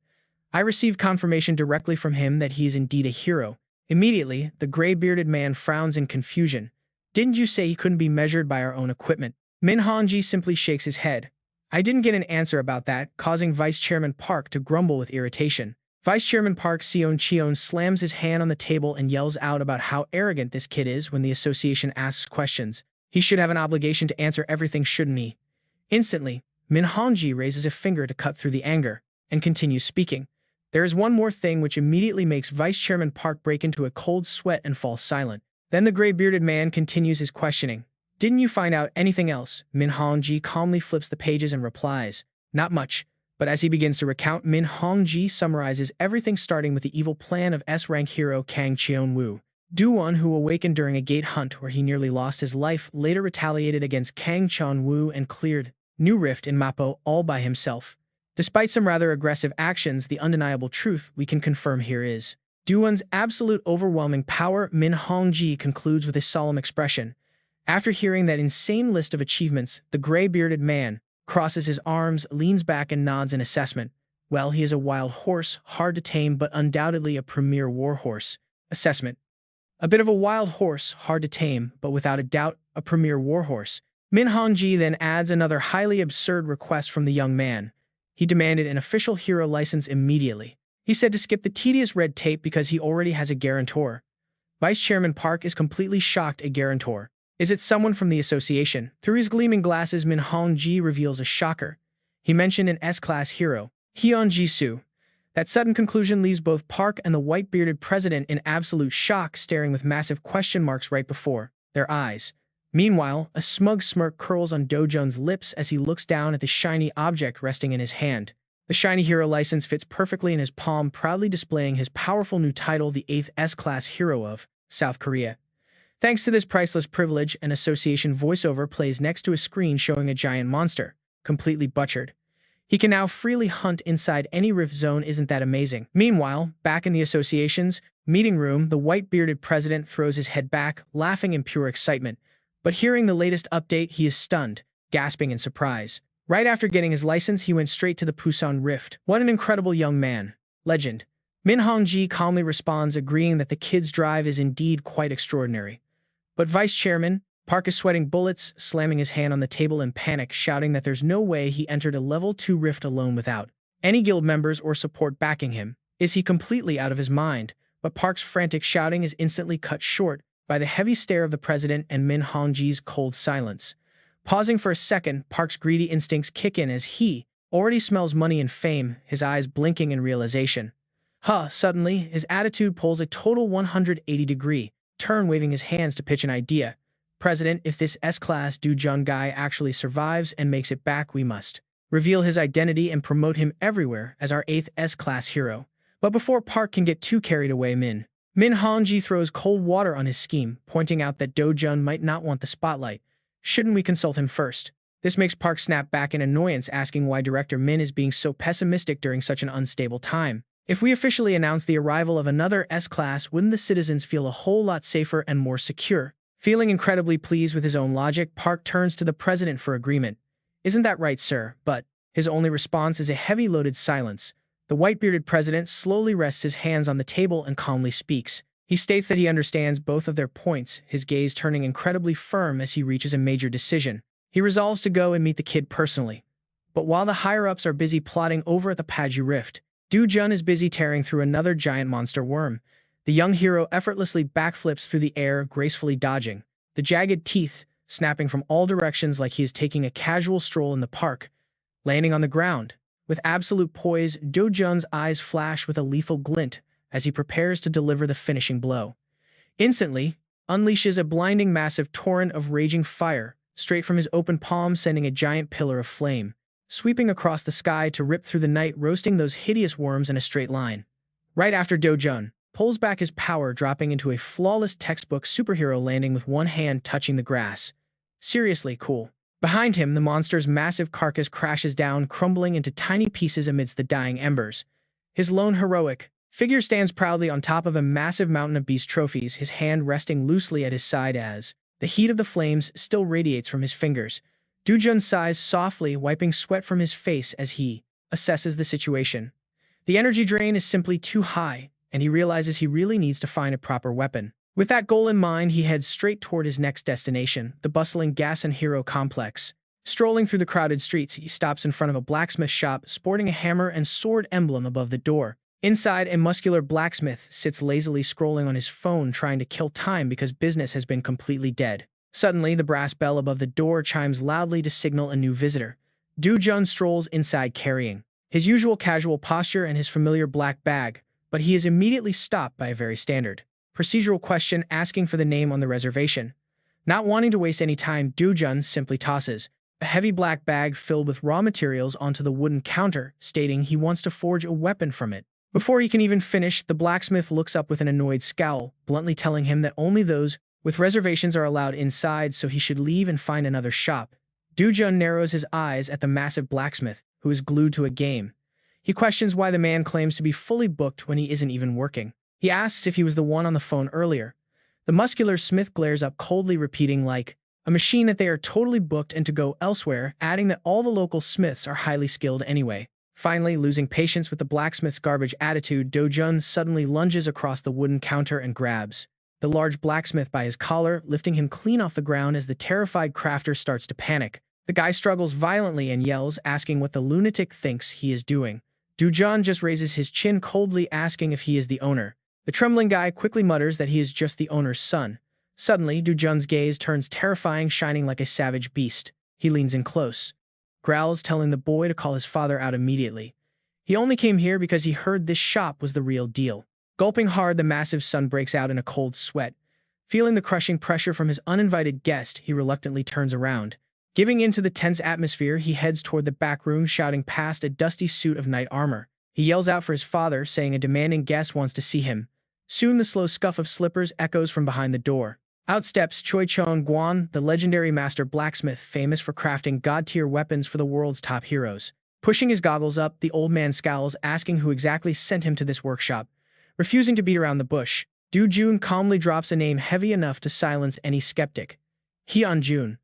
I received confirmation directly from him that he is indeed a hero. Immediately, the gray-bearded man frowns in confusion. Didn't you say he couldn't be measured by our own equipment? Min Hong-ji simply shakes his head. I didn't get an answer about that, causing Vice Chairman Park to grumble with irritation. Vice Chairman Park Seon-cheon slams his hand on the table and yells out about how arrogant this kid is when the association asks questions. He should have an obligation to answer everything, shouldn't he? Instantly, Min Hong-ji raises a finger to cut through the anger, and continues speaking. There is one more thing which immediately makes Vice Chairman Park break into a cold sweat and fall silent. Then the gray-bearded man continues his questioning. Didn't you find out anything else? Min Hong-ji calmly flips the pages and replies, not much. But as he begins to recount, Min Hong-ji summarizes everything starting with the evil plan of S-rank hero Kang Cheon-woo. Do-won, who awakened during a gate hunt where he nearly lost his life, later retaliated against Kang Cheon-woo and cleared New Rift in Mapo all by himself. Despite some rather aggressive actions, the undeniable truth we can confirm here is Do-won's absolute overwhelming power. Min Hong-ji concludes with a solemn expression. After hearing that insane list of achievements, the gray-bearded man crosses his arms, leans back, and nods in assessment. Well, he is a wild horse, hard to tame, but undoubtedly a premier warhorse. Assessment. A bit of a wild horse, hard to tame, but without a doubt, a premier warhorse. Min Hong-ji then adds another highly absurd request from the young man. He demanded an official hero license immediately. He said to skip the tedious red tape because he already has a guarantor. Vice Chairman Park is completely shocked. A guarantor. Is it someone from the association? Through his gleaming glasses, Min Hong-ji reveals a shocker. He mentioned an S-class hero, Hyun Ji-soo. That sudden conclusion leaves both Park and the white-bearded president in absolute shock, staring with massive question marks right before their eyes. Meanwhile, a smug smirk curls on Do-jun's lips as he looks down at the shiny object resting in his hand. The shiny hero license fits perfectly in his palm, proudly displaying his powerful new title, the 8th S-class hero of South Korea. Thanks to this priceless privilege, an association voiceover plays next to a screen showing a giant monster, completely butchered. He can now freely hunt inside any rift zone. Isn't that amazing? Meanwhile, back in the association's meeting room, the white-bearded president throws his head back, laughing in pure excitement. But hearing the latest update, he is stunned, gasping in surprise. Right after getting his license, he went straight to the Pusan Rift. What an incredible young man. Legend. Min Hong-ji calmly responds, agreeing that the kid's drive is indeed quite extraordinary. But Vice Chairman Park is sweating bullets, slamming his hand on the table in panic, shouting that there's no way he entered a level 2 rift alone without any guild members or support backing him. Is he completely out of his mind? But Park's frantic shouting is instantly cut short by the heavy stare of the president and Min Hong-ji's cold silence. Pausing for a second, Park's greedy instincts kick in as he already smells money and fame, his eyes blinking in realization. Suddenly, his attitude pulls a total 180-degree turn, waving his hands to pitch an idea. President, if this S-class Do-jun guy actually survives and makes it back, we must reveal his identity and promote him everywhere as our 8th S-class hero. But before Park can get too carried away, Min Hong-ji throws cold water on his scheme, pointing out that Do-jun might not want the spotlight. Shouldn't we consult him first? This makes Park snap back in annoyance, asking why Director Min is being so pessimistic during such an unstable time. If we officially announce the arrival of another S-class, wouldn't the citizens feel a whole lot safer and more secure? Feeling incredibly pleased with his own logic, Park turns to the president for agreement. Isn't that right, sir? But his only response is a heavy-loaded silence. The white-bearded president slowly rests his hands on the table and calmly speaks. He states that he understands both of their points, his gaze turning incredibly firm as he reaches a major decision. He resolves to go and meet the kid personally. But while the higher-ups are busy plotting over at the Paju Rift, Do-jun is busy tearing through another giant monster worm. The young hero effortlessly backflips through the air, gracefully dodging, the jagged teeth snapping from all directions like he is taking a casual stroll in the park. Landing on the ground, with absolute poise, Do-jun's eyes flash with a lethal glint as he prepares to deliver the finishing blow. Instantly, unleashes a blinding massive torrent of raging fire, straight from his open palm, sending a giant pillar of flame sweeping across the sky to rip through the night, roasting those hideous worms in a straight line. Right after Do-jun, pulls back his power, dropping into a flawless textbook superhero landing with one hand touching the grass. Seriously cool. Behind him, the monster's massive carcass crashes down, crumbling into tiny pieces amidst the dying embers. His lone heroic figure stands proudly on top of a massive mountain of beast trophies, his hand resting loosely at his side as the heat of the flames still radiates from his fingers. Dujun sighs softly, wiping sweat from his face as he assesses the situation. The energy drain is simply too high, and he realizes he really needs to find a proper weapon. With that goal in mind, he heads straight toward his next destination, the bustling Gas and Hero complex. Strolling through the crowded streets, he stops in front of a blacksmith shop, sporting a hammer and sword emblem above the door. Inside, a muscular blacksmith sits lazily scrolling on his phone, trying to kill time because business has been completely dead. Suddenly, the brass bell above the door chimes loudly to signal a new visitor. Du-jun strolls inside carrying his usual casual posture and his familiar black bag, but he is immediately stopped by a very standard procedural question asking for the name on the reservation. Not wanting to waste any time, Du-jun simply tosses a heavy black bag filled with raw materials onto the wooden counter, stating he wants to forge a weapon from it. Before he can even finish, the blacksmith looks up with an annoyed scowl, bluntly telling him that only those with reservations are allowed inside, so he should leave and find another shop. Du-jun narrows his eyes at the massive blacksmith, who is glued to a game. He questions why the man claims to be fully booked when he isn't even working. He asks if he was the one on the phone earlier. The muscular smith glares up coldly, repeating like a machine that they are totally booked and to go elsewhere, adding that all the local smiths are highly skilled anyway. Finally, losing patience with the blacksmith's garbage attitude, Du-jun suddenly lunges across the wooden counter and grabs the large blacksmith by his collar, lifting him clean off the ground as the terrified crafter starts to panic. The guy struggles violently and yells, asking what the lunatic thinks he is doing. Du-jun just raises his chin coldly, asking if he is the owner. The trembling guy quickly mutters that he is just the owner's son. Suddenly, Du-jun's gaze turns terrifying, shining like a savage beast. He leans in close, growls, telling the boy to call his father out immediately. He only came here because he heard this shop was the real deal. Gulping hard, the massive son breaks out in a cold sweat. Feeling the crushing pressure from his uninvited guest, he reluctantly turns around. Giving in to the tense atmosphere, he heads toward the back room, shouting past a dusty suit of knight armor. He yells out for his father, saying a demanding guest wants to see him. Soon the slow scuff of slippers echoes from behind the door. Out steps Choi Chon-guan, the legendary master blacksmith famous for crafting god-tier weapons for the world's top heroes. Pushing his goggles up, the old man scowls, asking who exactly sent him to this workshop. Refusing to beat around the bush, Du-jun calmly drops a name heavy enough to silence any skeptic. Hyun-jun.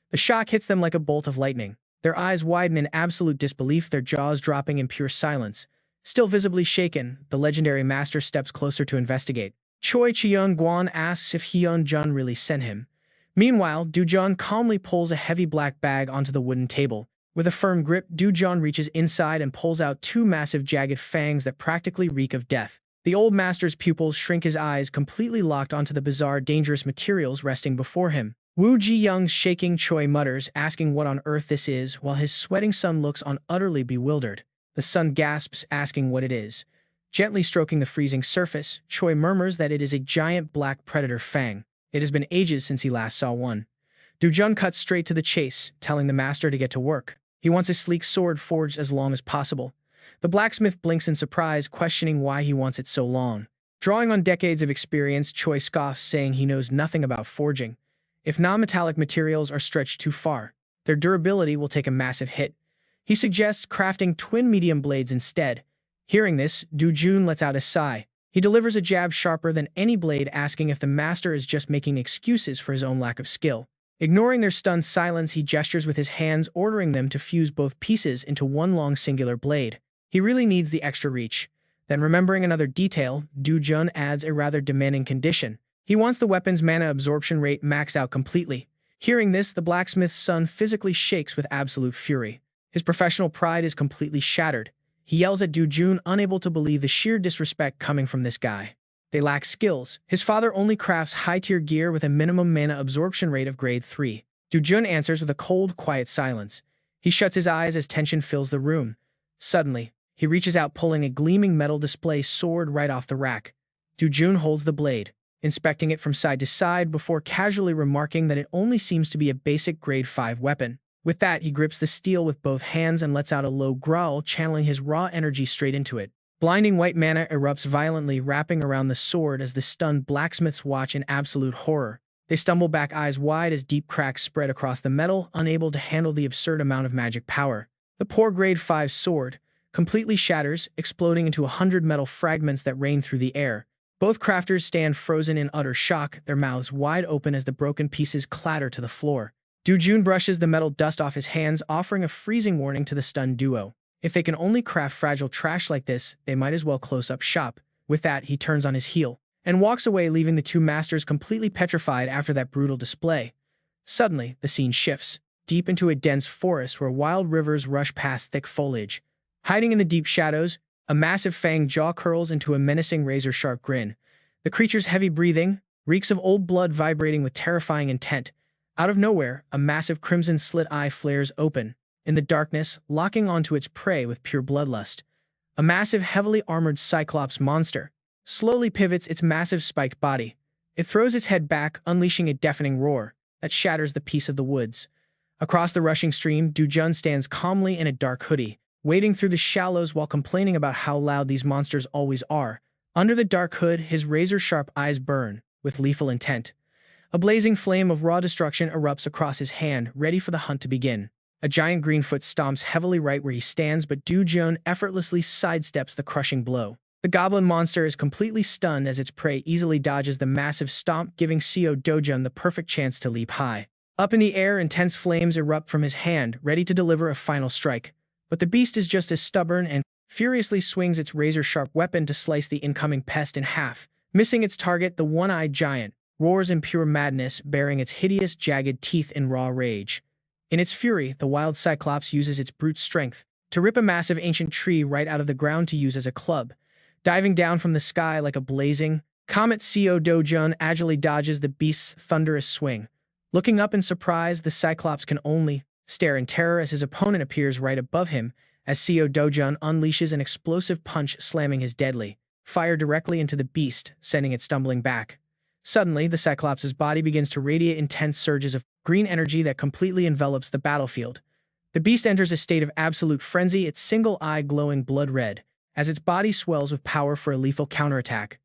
The shock hits them like a bolt of lightning. Their eyes widen in absolute disbelief, their jaws dropping in pure silence. Still visibly shaken, the legendary master steps closer to investigate. Choi Cheon-guan asks if Hyun-jun really sent him. Meanwhile, Du-jun calmly pulls a heavy black bag onto the wooden table. With a firm grip, Du-jun reaches inside and pulls out two massive jagged fangs that practically reek of death. The old master's pupils shrink, his eyes completely locked onto the bizarre, dangerous materials resting before him. Wu Ji-young's shaking Choi mutters, asking what on earth this is, while his sweating son looks on utterly bewildered. The son gasps, asking what it is. Gently stroking the freezing surface, Choi murmurs that it is a giant black predator fang. It has been ages since he last saw one. Du-jun cuts straight to the chase, telling the master to get to work. He wants a sleek sword forged as long as possible. The blacksmith blinks in surprise, questioning why he wants it so long. Drawing on decades of experience, Choi scoffs, saying he knows nothing about forging. If non-metallic materials are stretched too far, their durability will take a massive hit. He suggests crafting twin medium blades instead. Hearing this, Du-jun lets out a sigh. He delivers a jab sharper than any blade, asking if the master is just making excuses for his own lack of skill. Ignoring their stunned silence, he gestures with his hands, ordering them to fuse both pieces into one long singular blade. He really needs the extra reach. Then, remembering another detail, Du-jun adds a rather demanding condition. He wants the weapon's mana absorption rate maxed out completely. Hearing this, the blacksmith's son physically shakes with absolute fury. His professional pride is completely shattered. He yells at Du-jun, unable to believe the sheer disrespect coming from this guy. They lack skills. His father only crafts high-tier gear with a minimum mana absorption rate of grade 3. Du-jun answers with a cold, quiet silence. He shuts his eyes as tension fills the room. Suddenly, he reaches out, pulling a gleaming metal display sword right off the rack. Du-jun holds the blade, inspecting it from side to side before casually remarking that it only seems to be a basic grade 5 weapon. With that, he grips the steel with both hands and lets out a low growl, channeling his raw energy straight into it. Blinding white mana erupts violently, wrapping around the sword as the stunned blacksmiths watch in absolute horror. They stumble back, eyes wide, as deep cracks spread across the metal, unable to handle the absurd amount of magic power. The poor grade 5 sword completely shatters, exploding into 100 metal fragments that rain through the air. Both crafters stand frozen in utter shock, their mouths wide open as the broken pieces clatter to the floor. Jun brushes the metal dust off his hands, offering a freezing warning to the stunned duo. If they can only craft fragile trash like this, they might as well close up shop. With that, he turns on his heel and walks away, leaving the two masters completely petrified after that brutal display. Suddenly, the scene shifts, deep into a dense forest where wild rivers rush past thick foliage. Hiding in the deep shadows, a massive fanged jaw curls into a menacing razor-sharp grin. The creature's heavy breathing reeks of old blood, vibrating with terrifying intent. Out of nowhere, a massive crimson slit eye flares open, in the darkness, locking onto its prey with pure bloodlust. A massive, heavily armored cyclops monster slowly pivots its massive spiked body. It throws its head back, unleashing a deafening roar that shatters the peace of the woods. Across the rushing stream, Jun stands calmly in a dark hoodie, wading through the shallows while complaining about how loud these monsters always are. Under the dark hood, his razor-sharp eyes burn with lethal intent. A blazing flame of raw destruction erupts across his hand, ready for the hunt to begin. A giant green foot stomps heavily right where he stands, but Jun effortlessly sidesteps the crushing blow. The goblin monster is completely stunned as its prey easily dodges the massive stomp, giving Jun the perfect chance to leap high. Up in the air, intense flames erupt from his hand, ready to deliver a final strike. But the beast is just as stubborn and furiously swings its razor-sharp weapon to slice the incoming pest in half. Missing its target, the one-eyed giant roars in pure madness, baring its hideous, jagged teeth in raw rage. In its fury, the wild cyclops uses its brute strength to rip a massive ancient tree right out of the ground to use as a club. Diving down from the sky like a blazing comet, Jun agilely dodges the beast's thunderous swing. Looking up in surprise, the cyclops can only stare in terror as his opponent appears right above him, as Jun unleashes an explosive punch, slamming his deadly fire directly into the beast, sending it stumbling back. Suddenly, the Cyclops' body begins to radiate intense surges of green energy that completely envelops the battlefield. The beast enters a state of absolute frenzy, its single eye glowing blood red, as its body swells with power for a lethal counterattack.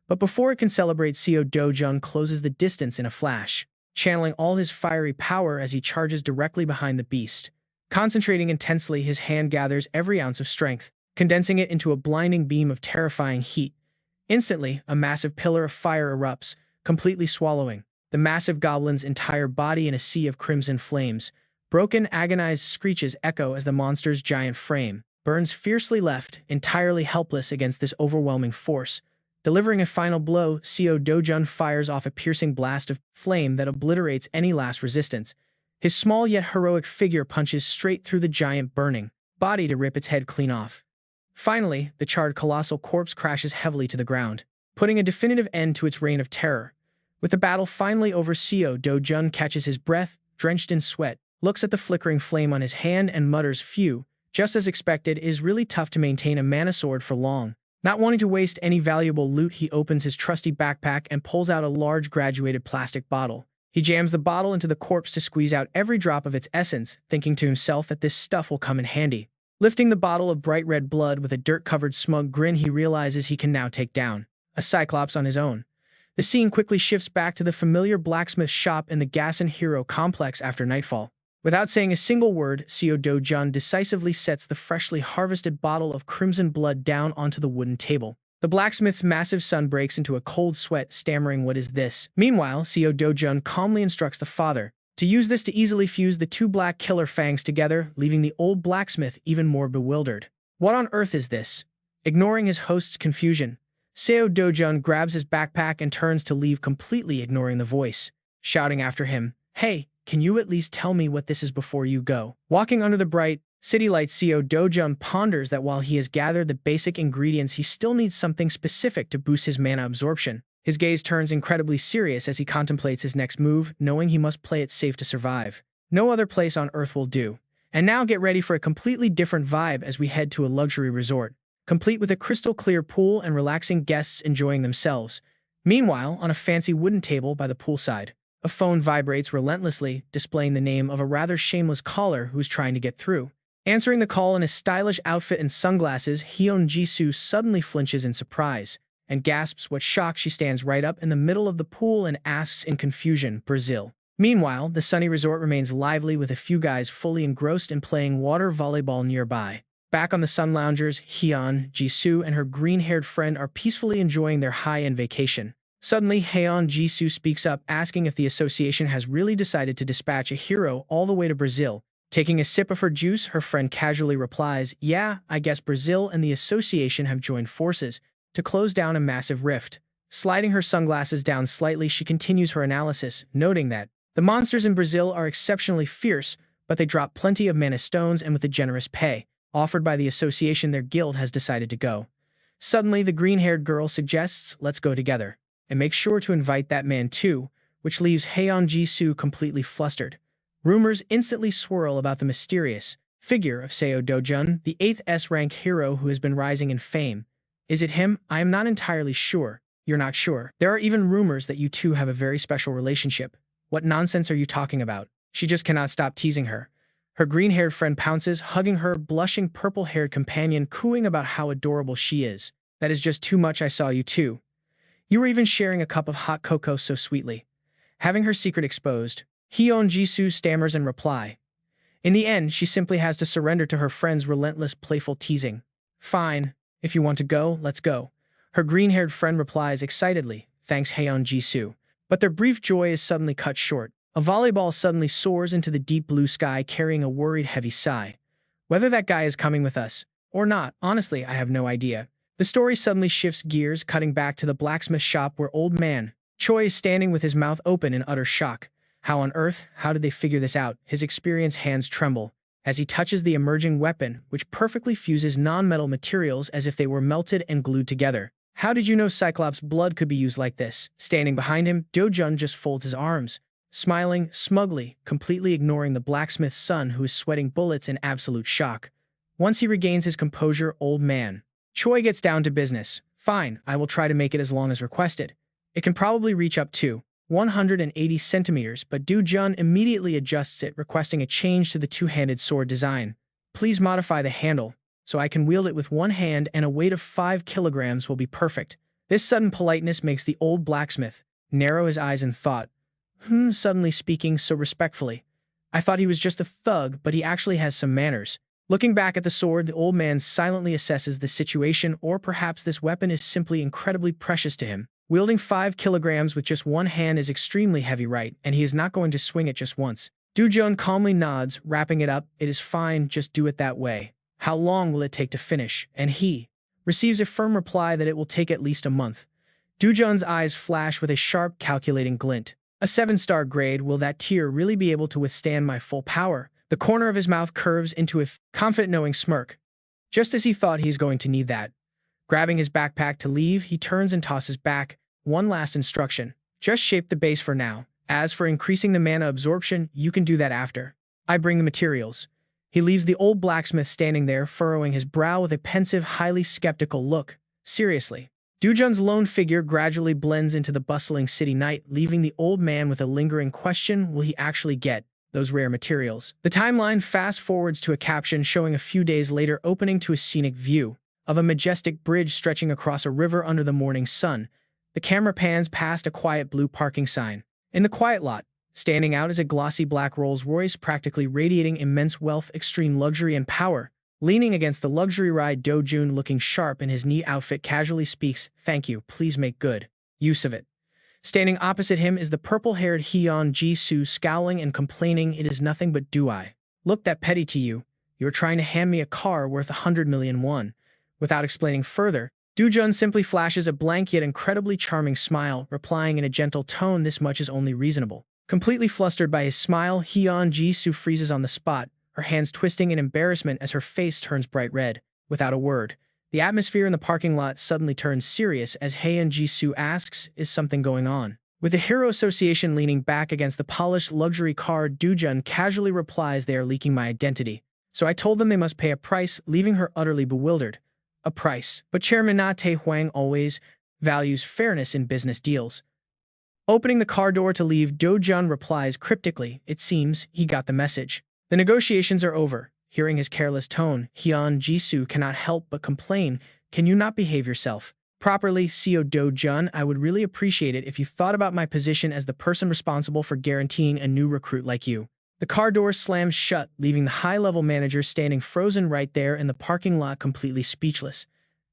But before it can celebrate, Jun closes the distance in a flash, channeling all his fiery power as he charges directly behind the beast. Concentrating intensely, his hand gathers every ounce of strength, condensing it into a blinding beam of terrifying heat. Instantly, a massive pillar of fire erupts, completely swallowing the massive goblin's entire body in a sea of crimson flames. Broken, agonized screeches echo as the monster's giant frame burns fiercely, left entirely helpless against this overwhelming force. Delivering a final blow, Jun fires off a piercing blast of flame that obliterates any last resistance. His small yet heroic figure punches straight through the giant burning body to rip its head clean off. Finally, the charred colossal corpse crashes heavily to the ground, putting a definitive end to its reign of terror. With the battle finally over, Jun catches his breath, drenched in sweat, looks at the flickering flame on his hand and mutters, "Phew, just as expected. It is really tough to maintain a mana sword for long." Not wanting to waste any valuable loot, he opens his trusty backpack and pulls out a large graduated plastic bottle. He jams the bottle into the corpse to squeeze out every drop of its essence, thinking to himself that this stuff will come in handy. Lifting the bottle of bright red blood with a dirt-covered smug grin, he realizes he can now take down a Cyclops on his own. The scene quickly shifts back to the familiar blacksmith shop in the Gasson Hero complex after nightfall. Without saying a single word, Jun decisively sets the freshly harvested bottle of crimson blood down onto the wooden table. The blacksmith's massive son breaks into a cold sweat, stammering, "What is this?" Meanwhile, Jun calmly instructs the father to use this to easily fuse the two black killer fangs together, leaving the old blacksmith even more bewildered. "What on earth is this?" Ignoring his host's confusion, Jun grabs his backpack and turns to leave, completely ignoring the voice, shouting after him, "Hey, can you at least tell me what this is before you go?" Walking under the bright city lights, Jun ponders that while he has gathered the basic ingredients, he still needs something specific to boost his mana absorption. His gaze turns incredibly serious as he contemplates his next move, knowing he must play it safe to survive. No other place on Earth will do. And now get ready for a completely different vibe as we head to a luxury resort, complete with a crystal-clear pool and relaxing guests enjoying themselves. Meanwhile, on a fancy wooden table by the poolside, a phone vibrates relentlessly, displaying the name of a rather shameless caller who's trying to get through. Answering the call in a stylish outfit and sunglasses, Hyun Jisoo suddenly flinches in surprise and gasps with shock. She stands right up in the middle of the pool and asks in confusion, "Brazil?" Meanwhile, the sunny resort remains lively with a few guys fully engrossed in playing water volleyball nearby. Back on the sun loungers, Hyun, Jisoo, and her green-haired friend are peacefully enjoying their high-end vacation. Suddenly, Hyun Jisoo speaks up, asking if the association has really decided to dispatch a hero all the way to Brazil. Taking a sip of her juice, her friend casually replies, "Yeah, I guess Brazil and the association have joined forces to close down a massive rift." Sliding her sunglasses down slightly, she continues her analysis, noting that the monsters in Brazil are exceptionally fierce, but they drop plenty of mana stones, and with the generous pay offered by the association, their guild has decided to go. Suddenly, the green-haired girl suggests, "Let's go together. And make sure to invite that man too," which leaves Haeon Jisoo completely flustered. Rumors instantly swirl about the mysterious figure of Seo Dojun, the 8th S-rank hero who has been rising in fame. Is it him? I am not entirely sure. You're not sure. There are even rumors that you two have a very special relationship. What nonsense are you talking about? She just cannot stop teasing her. Her green-haired friend pounces, hugging her blushing purple-haired companion, cooing about how adorable she is. "That is just too much. I saw you too. You were even sharing a cup of hot cocoa so sweetly." Having her secret exposed, Hyun Jisoo stammers in reply. In the end, she simply has to surrender to her friend's relentless, playful teasing. "Fine. If you want to go, let's go." Her green-haired friend replies excitedly, "Thanks, Hyun Jisoo." But their brief joy is suddenly cut short. A volleyball suddenly soars into the deep blue sky, carrying a worried, heavy sigh. Whether that guy is coming with us or not, honestly, I have no idea. The story suddenly shifts gears, cutting back to the blacksmith shop where old man Choi is standing with his mouth open in utter shock. How on earth? How did they figure this out? His experienced hands tremble as he touches the emerging weapon, which perfectly fuses non-metal materials as if they were melted and glued together. "How did you know Cyclops' blood could be used like this?" Standing behind him, Dojun just folds his arms, smiling smugly, completely ignoring the blacksmith's son who is sweating bullets in absolute shock. Once he regains his composure, old man Choi gets down to business. "Fine, I will try to make it as long as requested. It can probably reach up to 180 centimeters, but Dojun immediately adjusts it, requesting a change to the two-handed sword design. "Please modify the handle, so I can wield it with one hand, and a weight of 5 kilograms will be perfect." This sudden politeness makes the old blacksmith narrow his eyes in thought. Suddenly speaking so respectfully. I thought he was just a thug, but he actually has some manners. Looking back at the sword, the old man silently assesses the situation, or perhaps this weapon is simply incredibly precious to him. Wielding 5 kilograms with just one hand is extremely heavy, right? And he is not going to swing it just once. Dojun calmly nods, wrapping it up. "It is fine, just do it that way. How long will it take to finish?" And he receives a firm reply that it will take at least a month. Dojun's eyes flash with a sharp, calculating glint. "A 7-star grade, will that tier really be able to withstand my full power?" The corner of his mouth curves into a confident, knowing smirk. Just as he thought he's going to need that. Grabbing his backpack to leave, he turns and tosses back one last instruction. "Just shape the base for now. As for increasing the mana absorption, you can do that after I bring the materials." He leaves the old blacksmith standing there, furrowing his brow with a pensive, highly skeptical look. Seriously. Dojun's lone figure gradually blends into the bustling city night, leaving the old man with a lingering question: will he actually get those rare materials? The timeline fast-forwards to a caption showing a few days later, opening to a scenic view of a majestic bridge stretching across a river under the morning sun. The camera pans past a quiet blue parking sign. In the quiet lot, standing out is a glossy black Rolls-Royce, practically radiating immense wealth, extreme luxury, and power. Leaning against the luxury ride, Dojun, looking sharp in his neat outfit, casually speaks, "Thank you, please make good use of it." Standing opposite him is the purple-haired Hyun Jisoo, scowling and complaining, "It is nothing but do I look that petty to you? You're trying to hand me a car worth 100 million won." Without explaining further, Dojun simply flashes a blank yet incredibly charming smile, replying in a gentle tone, "This much is only reasonable." Completely flustered by his smile, Hyun Jisoo freezes on the spot, her hands twisting in embarrassment as her face turns bright red. Without a word, the atmosphere in the parking lot suddenly turns serious as Hyun Jisoo asks, "Is something going on?" With the Hero Association leaning back against the polished luxury car, Dojun casually replies, "They are leaking my identity. So I told them they must pay a price," leaving her utterly bewildered. A price. But Chairman Na Tae-hwang always values fairness in business deals. Opening the car door to leave, Dojun replies cryptically, "It seems he got the message. The negotiations are over. Hearing his careless tone, Hyun Jisoo cannot help but complain, "Can you not behave yourself properly, Seo Do-jun? I would really appreciate it if you thought about my position as the person responsible for guaranteeing a new recruit like you." The car door slams shut, leaving the high-level manager standing frozen right there in the parking lot completely speechless.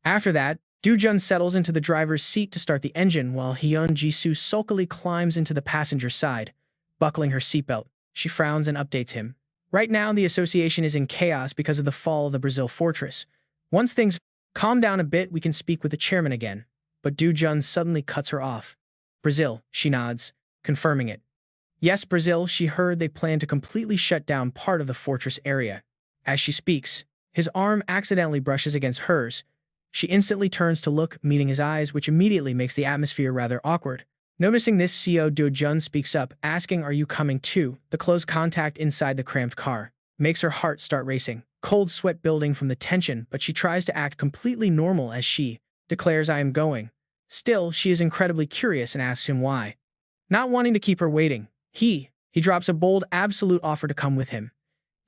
After that, Do-jun settles into the driver's seat to start the engine while Hyun Jisoo sulkily climbs into the passenger side, buckling her seatbelt. She frowns and updates him. Right now, the association is in chaos because of the fall of the Brazil fortress. Once things calm down a bit, we can speak with the chairman again. But Do-jun suddenly cuts her off. "Brazil," she nods, confirming it. "Yes, Brazil." She heard they plan to completely shut down part of the fortress area. As she speaks, his arm accidentally brushes against hers. She instantly turns to look, meeting his eyes, which immediately makes the atmosphere rather awkward. Noticing this, Seo Do-jun speaks up, asking, "Are you coming too?" The close contact inside the cramped car makes her heart start racing, cold sweat building from the tension, but she tries to act completely normal as she declares, "I am going." Still, she is incredibly curious and asks him why. Not wanting to keep her waiting, he drops a bold, absolute offer to come with him.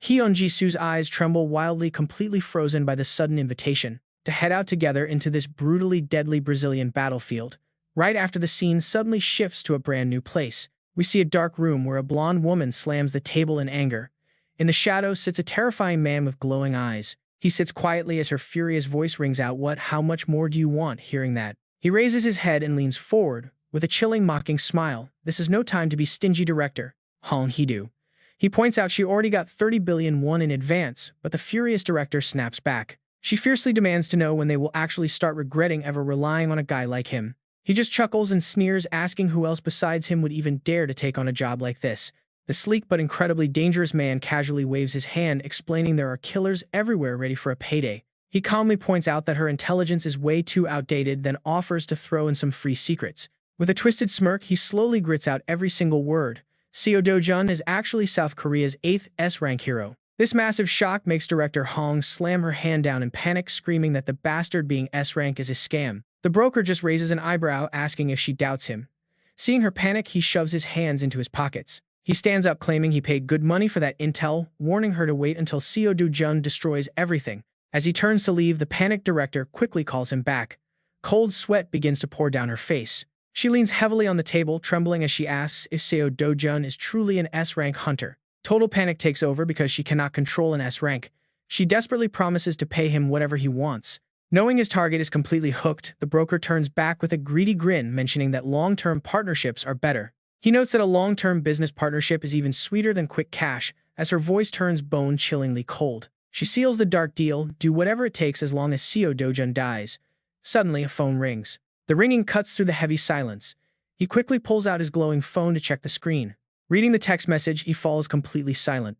Hyun Jisoo's eyes tremble wildly, completely frozen by the sudden invitation to head out together into this brutally deadly Brazilian battlefield. Right after the scene suddenly shifts to a brand new place, we see a dark room where a blonde woman slams the table in anger. In the shadows sits a terrifying man with glowing eyes. He sits quietly as her furious voice rings out, "What? How much more do you want?" Hearing that, he raises his head and leans forward with a chilling, mocking smile. "This is no time to be stingy, Director Hong Hee-do." He points out she already got 30 billion won in advance, but the furious director snaps back. She fiercely demands to know when they will actually start regretting ever relying on a guy like him. He just chuckles and sneers, asking who else besides him would even dare to take on a job like this. The sleek but incredibly dangerous man casually waves his hand, explaining there are killers everywhere ready for a payday. He calmly points out that her intelligence is way too outdated, then offers to throw in some free secrets. With a twisted smirk, he slowly grits out every single word. Seo Do-jun is actually South Korea's 8th S-rank hero. This massive shock makes Director Hong slam her hand down in panic, screaming that the bastard being S-rank is a scam. The broker just raises an eyebrow, asking if she doubts him. Seeing her panic, he shoves his hands into his pockets. He stands up, claiming he paid good money for that intel, warning her to wait until Seo Do-jun destroys everything. As he turns to leave, the panicked director quickly calls him back. Cold sweat begins to pour down her face. She leans heavily on the table, trembling as she asks if Seo Do-jun is truly an S-rank hunter. Total panic takes over because she cannot control an S-rank. She desperately promises to pay him whatever he wants. Knowing his target is completely hooked, the broker turns back with a greedy grin, mentioning that long-term partnerships are better. He notes that a long-term business partnership is even sweeter than quick cash, as her voice turns bone-chillingly cold. She seals the dark deal, do whatever it takes as long as Seo Do-jun dies. Suddenly, a phone rings. The ringing cuts through the heavy silence. He quickly pulls out his glowing phone to check the screen. Reading the text message, he falls completely silent.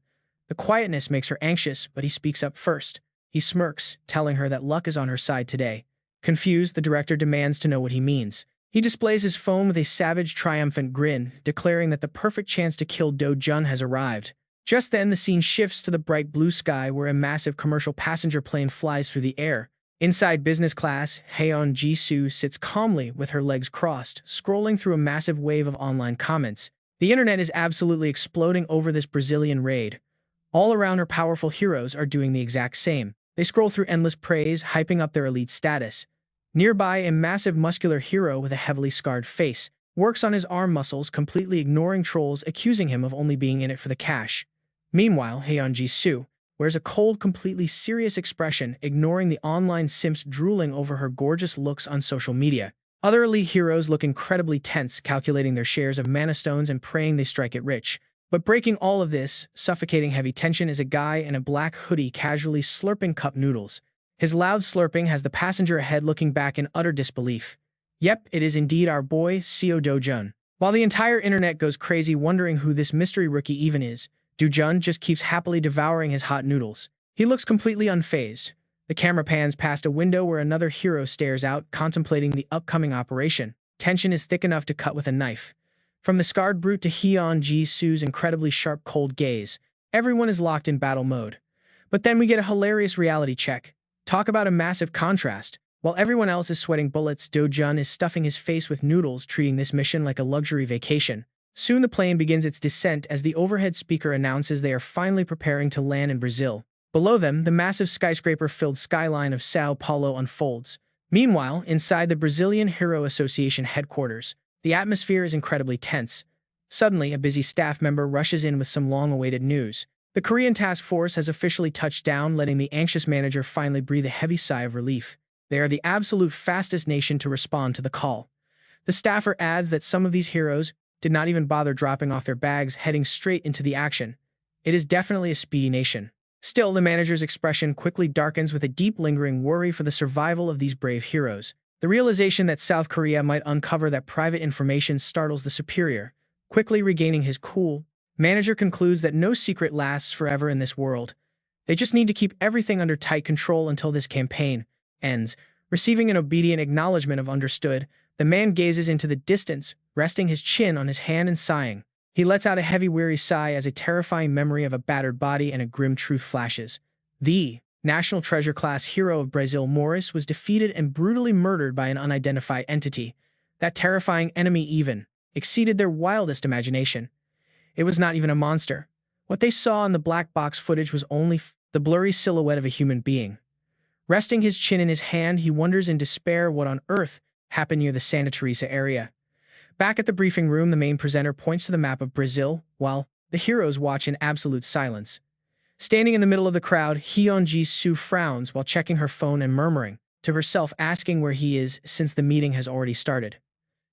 The quietness makes her anxious, but he speaks up first. He smirks, telling her that luck is on her side today. Confused, the director demands to know what he means. He displays his phone with a savage, triumphant grin, declaring that the perfect chance to kill Do-jun has arrived. Just then, the scene shifts to the bright blue sky where a massive commercial passenger plane flies through the air. Inside business class, Hyun Jisoo sits calmly with her legs crossed, scrolling through a massive wave of online comments. The internet is absolutely exploding over this Brazilian raid. All around her, powerful heroes are doing the exact same. They scroll through endless praise, hyping up their elite status. Nearby, a massive muscular hero with a heavily scarred face works on his arm muscles, completely ignoring trolls accusing him of only being in it for the cash. Meanwhile, Hyun Jisoo wears a cold, completely serious expression, ignoring the online simps drooling over her gorgeous looks on social media. Other elite heroes look incredibly tense, calculating their shares of mana stones and praying they strike it rich. But breaking all of this, suffocating heavy tension, is a guy in a black hoodie casually slurping cup noodles. His loud slurping has the passenger ahead looking back in utter disbelief. Yep, it is indeed our boy, Seo Do-jun. While the entire internet goes crazy wondering who this mystery rookie even is, Do-jun just keeps happily devouring his hot noodles. He looks completely unfazed. The camera pans past a window where another hero stares out, contemplating the upcoming operation. Tension is thick enough to cut with a knife. From the scarred brute to Hyun Jisoo's incredibly sharp, cold gaze, everyone is locked in battle mode. But then we get a hilarious reality check. Talk about a massive contrast. While everyone else is sweating bullets, Do-jun is stuffing his face with noodles, treating this mission like a luxury vacation. Soon the plane begins its descent as the overhead speaker announces they are finally preparing to land in Brazil. Below them, the massive skyscraper-filled skyline of Sao Paulo unfolds. Meanwhile, inside the Brazilian Hero Association headquarters, the atmosphere is incredibly tense. Suddenly, a busy staff member rushes in with some long-awaited news. The Korean task force has officially touched down, letting the anxious manager finally breathe a heavy sigh of relief. They are the absolute fastest nation to respond to the call. The staffer adds that some of these heroes did not even bother dropping off their bags, heading straight into the action. It is definitely a speedy nation. Still, the manager's expression quickly darkens with a deep lingering worry for the survival of these brave heroes. The realization that South Korea might uncover that private information startles the superior. Quickly regaining his cool, manager concludes that no secret lasts forever in this world. They just need to keep everything under tight control until this campaign ends. Receiving an obedient acknowledgement of understood, the man gazes into the distance, resting his chin on his hand and sighing. He lets out a heavy, weary sigh as a terrifying memory of a battered body and a grim truth flashes. The National Treasure class hero of Brazil, Morris, was defeated and brutally murdered by an unidentified entity. That terrifying enemy even exceeded their wildest imagination. It was not even a monster. What they saw in the black box footage was only the blurry silhouette of a human being. Resting his chin in his hand, he wonders in despair what on earth happened near the Santa Teresa area. Back at the briefing room, the main presenter points to the map of Brazil, while the heroes watch in absolute silence. Standing in the middle of the crowd, Hyun Ji-soo frowns while checking her phone and murmuring to herself, asking where he is since the meeting has already started.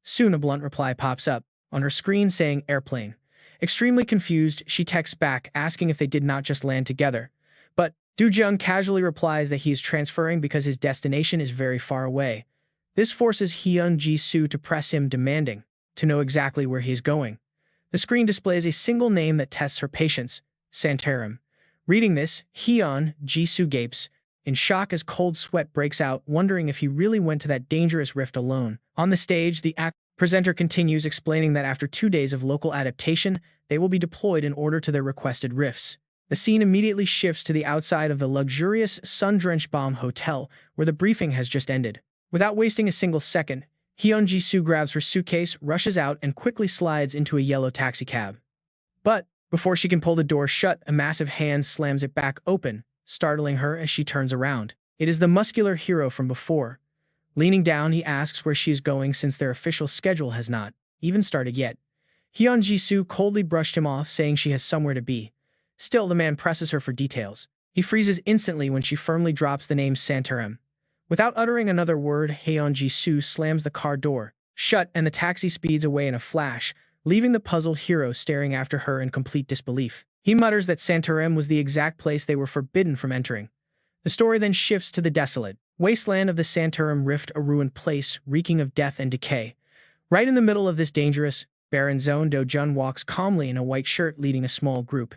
Soon a blunt reply pops up on her screen saying airplane. Extremely confused, she texts back asking if they did not just land together. But Do-jung casually replies that he is transferring because his destination is very far away. This forces Hyun Ji-soo to press him, demanding to know exactly where he is going. The screen displays a single name that tests her patience, Santarum. Reading this, Hyun Ji-soo gapes in shock as cold sweat breaks out, wondering if he really went to that dangerous rift alone. On the stage, the presenter continues, explaining that after 2 days of local adaptation, they will be deployed in order to their requested rifts. The scene immediately shifts to the outside of the luxurious, sun-drenched bomb hotel, where the briefing has just ended. Without wasting a single second, Hyun Ji-soo grabs her suitcase, rushes out, and quickly slides into a yellow taxicab. But before she can pull the door shut, a massive hand slams it back open, startling her as she turns around. It is the muscular hero from before. Leaning down, he asks where she is going since their official schedule has not even started yet. Hyun Ji-soo coldly brushed him off, saying she has somewhere to be. Still, the man presses her for details. He freezes instantly when she firmly drops the name Santarum. Without uttering another word, Hyun Ji-soo slams the car door shut and the taxi speeds away in a flash, leaving the puzzled hero staring after her in complete disbelief. He mutters that Santarum was the exact place they were forbidden from entering. The story then shifts to the desolate wasteland of the Santarum Rift, a ruined place reeking of death and decay. Right in the middle of this dangerous, barren zone, Do-jun walks calmly in a white shirt, leading a small group.